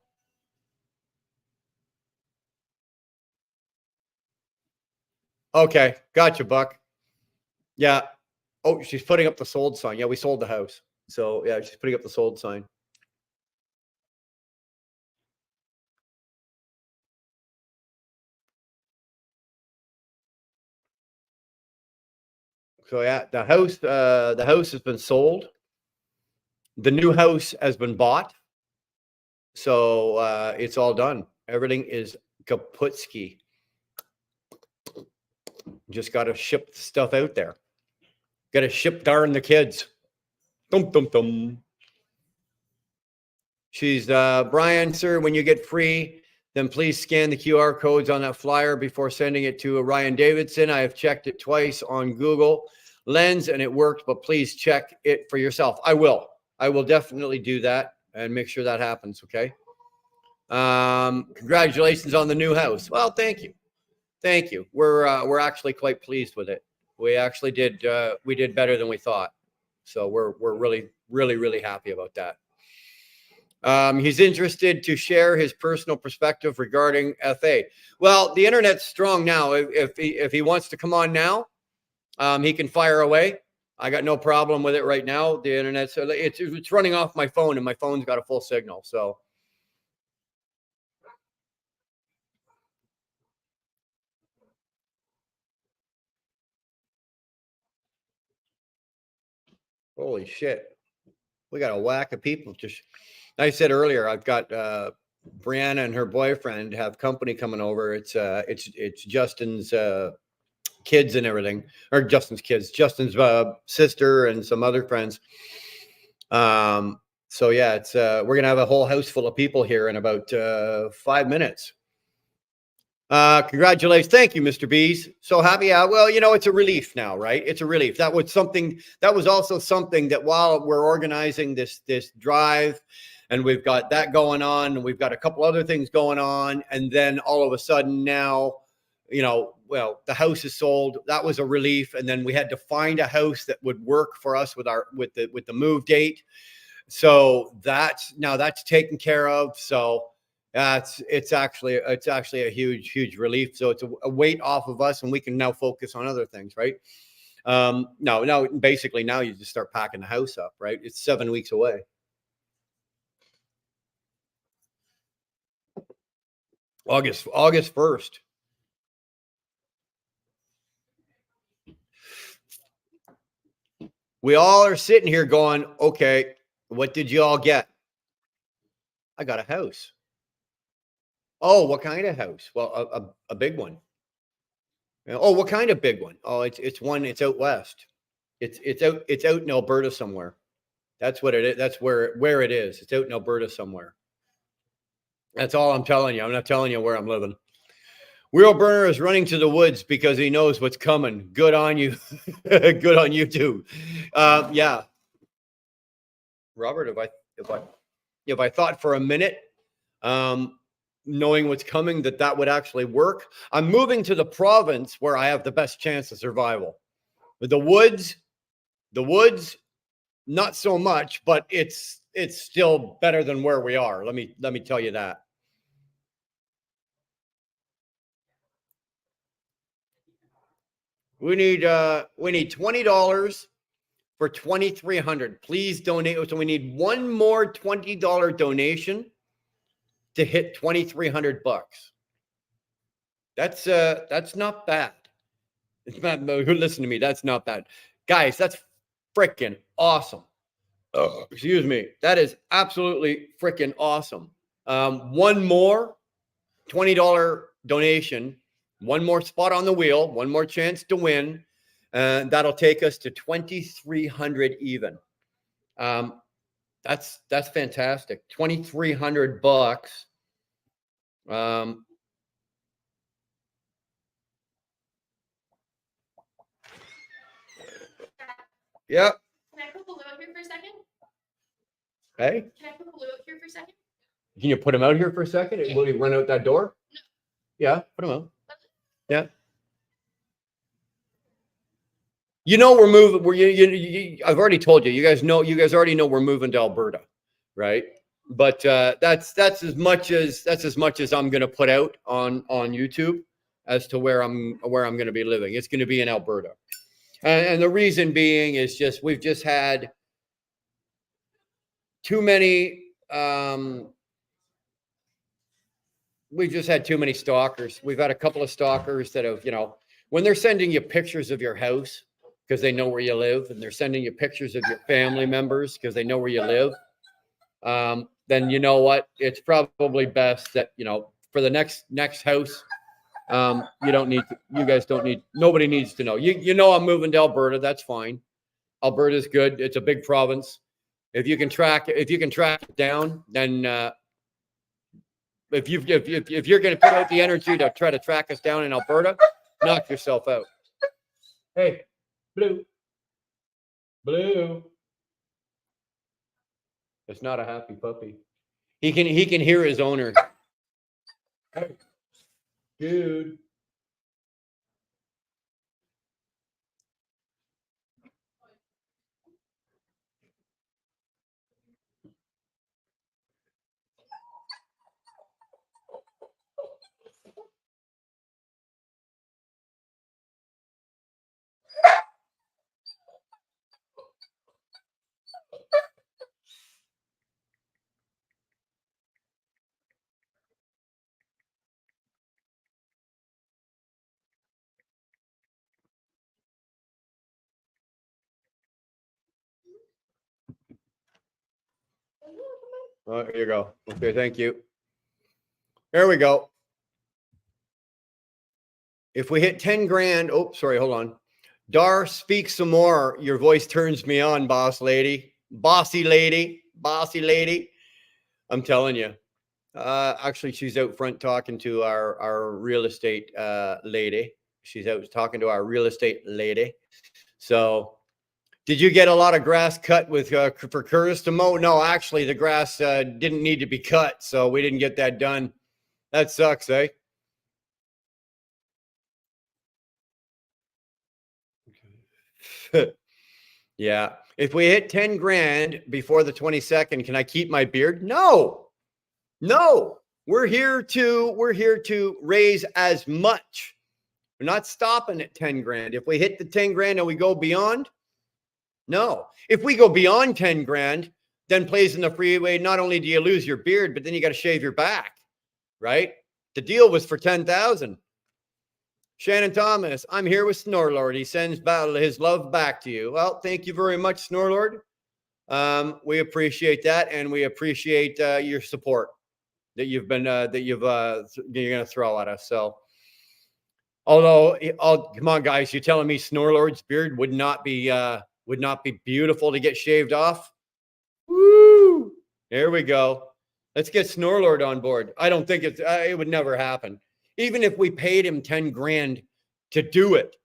Okay, gotcha, Buck. Yeah. Oh, she's putting up the sold sign. Yeah, we sold the house. So, yeah, she's putting up the sold sign. So, yeah, the house has been sold. The new house has been bought. So, it's all done. Everything is kaputski. Just got to ship the stuff out there. Got to ship darn the kids. Dum, dum, dum. She's Brian, sir, when you get free, then please scan the QR codes on that flyer before sending it to Ryan Davidson. I have checked it twice on Google Lens and it worked, but please check it for yourself. I will definitely do that and make sure that happens. Okay. Congratulations on the new house. Well, thank you. We're actually quite pleased with it. We actually did better than we thought. So we're really happy about that. He's interested to share his personal perspective regarding FA. Well, the internet's strong now. If he wants to come on now, he can fire away. I got no problem with it right now. The internet's it's running off my phone, and my phone's got a full signal. So. Holy shit. We got a whack of people. Just, I said earlier, I've got Brianna and her boyfriend have company coming over. It's Justin's kids and everything, or Justin's kids, Justin's sister and some other friends. So yeah, it's we're gonna have a whole house full of people here in about 5 minutes. Congratulations. Thank you, Mr. Bees. So happy. Well, it's a relief now, right? It's a relief. That was also something that while we're organizing this drive and we've got that going on and we've got a couple other things going on. And then all of a sudden now, the house is sold. That was a relief. And then we had to find a house that would work for us with the move date. So that's taken care of. So it's actually a huge relief. So it's a weight off of us, and we can now focus on other things, right? No, basically now you just start packing the house up, right? It's 7 weeks away. August 1st. We all are sitting here going, okay, what did you all get? I got a house. Oh, what kind of house? Well, a big one. Oh, what kind of big one? Oh, it's one. It's out west. It's out in Alberta somewhere. That's what it is. That's where it is. It's out in Alberta somewhere. That's all I'm telling you. I'm not telling you where I'm living. Wheel burner is running to the woods because he knows what's coming. Good on you. Good on you too. Yeah. Robert, if I thought for a minute, knowing what's coming, that would actually work. I'm moving to the province where I have the best chance of survival. But the woods, not so much, but it's still better than where we are. Let me tell you that. We need $20 for 2,300. Please donate. So we need one more $20 donation to hit 2,300 bucks. That's not bad. It's not. Listen to me. That's not bad, guys. That's freaking awesome. Excuse me. That is absolutely freaking awesome. One more $20 donation. One more spot on the wheel, one more chance to win. That'll take us to 2,300 even. That's fantastic. 2,300 bucks. Yeah. Can I put Blue out here for a second? Hey? Can I put Blue out here for a second? Can you put him out here for a second? Will he run out that door? No. Yeah, put him out. Yeah. You know we're moving. I've already told you. You guys already know we're moving to Alberta, right? But that's as much as I'm going to put out on YouTube as to where I'm going to be living. It's going to be in Alberta, and the reason being is just we've just had too many. We've just had too many stalkers. We've had a couple of stalkers that have, when they're sending you pictures of your house because they know where you live, and they're sending you pictures of your family members because they know where you live, then you know what? It's probably best that, for the next house, nobody needs to know. I'm moving to Alberta. That's fine. Alberta's good. It's a big province. If you can track it down, then, if you're going to put out the energy to try to track us down in Alberta, knock yourself out. Hey, Blue. It's not a happy puppy. He can hear his owner. Hey, dude. Oh, here you go. Okay, thank you. There we go. If we hit 10 grand, oh, sorry, hold on. Dar, speak some more. Your voice turns me on, bossy lady. I'm telling you. Actually, she's out front talking to our real estate lady. She's out talking to our real estate lady. So, did you get a lot of grass cut with for Curtis to mow? No, actually, the grass didn't need to be cut, so we didn't get that done. That sucks, eh? Yeah. If we hit 10 grand before the 22nd, can I keep my beard? No. We're here to raise as much. We're not stopping at 10 grand. If we hit the 10 grand and we go beyond, no. If we go beyond 10 grand, then plays in the freeway, not only do you lose your beard, but then you got to shave your back, right? The deal was for 10,000. Shannon Thomas, I'm here with Snorlord. He sends his love back to you. Well, thank you very much, Snorlord. We appreciate that, and we appreciate your support that you've been you're going to throw at us. So, although, come on, guys, you're telling me Snorlord's beard would not be beautiful to get shaved off? Woo! There we go. Let's get Snorlord on board. I don't think it would never happen. Even if we paid him 10 grand to do it,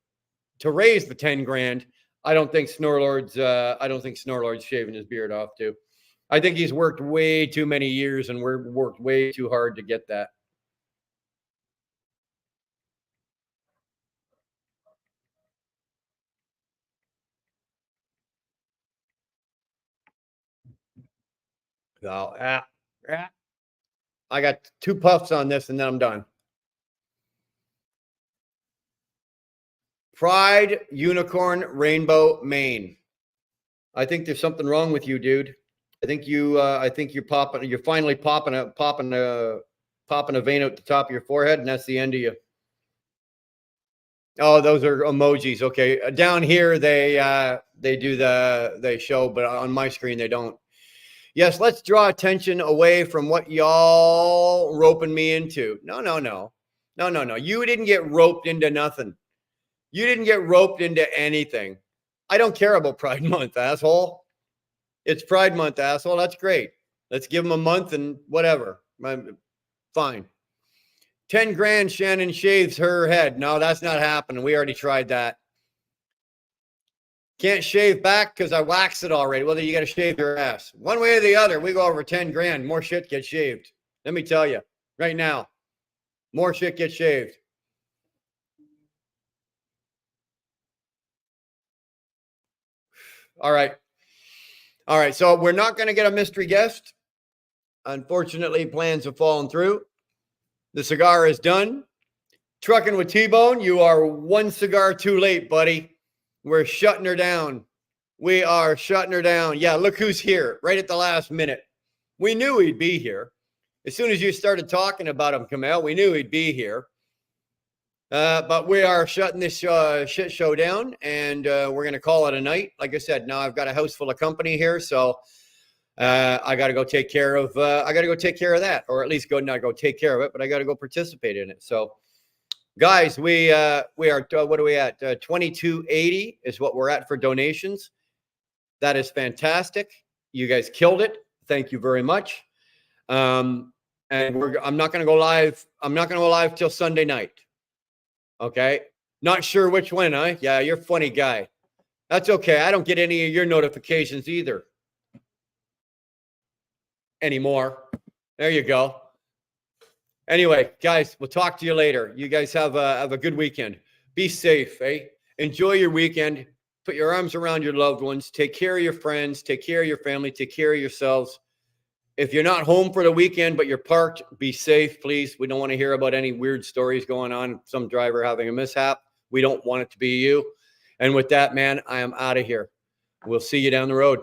to raise the 10 grand, I don't think Snorlord's shaving his beard off too. I think he's worked way too many years and we're worked way too hard to get that. So, I got 2 puffs on this and then I'm done. Pride Unicorn Rainbow Mane. I think there's something wrong with you, dude. I think you're popping. You're finally popping a vein out the top of your forehead, and that's the end of you. Oh, those are emojis. Okay, down here they show, but on my screen they don't. Yes, let's draw attention away from what y'all roping me into. No. You didn't get roped into nothing. You didn't get roped into anything. I don't care about Pride Month, asshole. It's Pride Month, asshole. That's great. Let's give them a month and whatever. Fine. 10 grand, Shannon shaves her head. No, that's not happening. We already tried that. Can't shave back because I waxed it already. Well, then you got to shave your ass. One way or the other, we go over 10 grand. More shit gets shaved. Let me tell you right now, more shit gets shaved. All right. So we're not going to get a mystery guest. Unfortunately, plans have fallen through. The cigar is done. Trucking with T-Bone, you are 1 cigar too late, buddy. We're shutting her down. We are shutting her down. Yeah, look who's here right at the last minute. We knew he'd be here. As soon as you started talking about him, Cameo, we knew he'd be here. But we are shutting this shit show down, and we're going to call it a night. Like I said, now I've got a house full of company here, so I got to go take care of that, or at least not go take care of it, but I got to go participate in it. So, guys, we are what are we at? 2280 is what we're at for donations. That is fantastic. You guys killed it. Thank you very much. And I'm not going to go live. I'm not going to go live till Sunday night. Okay. Not sure which one, huh? Yeah, you're a funny guy. That's okay. I don't get any of your notifications either anymore. There you go. Anyway, guys, we'll talk to you later. You guys have a good weekend. Be safe, eh? Enjoy your weekend. Put your arms around your loved ones. Take care of your friends. Take care of your family. Take care of yourselves. If you're not home for the weekend, but you're parked, be safe, please. We don't want to hear about any weird stories going on. Some driver having a mishap. We don't want it to be you. And with that, man, I am out of here. We'll see you down the road.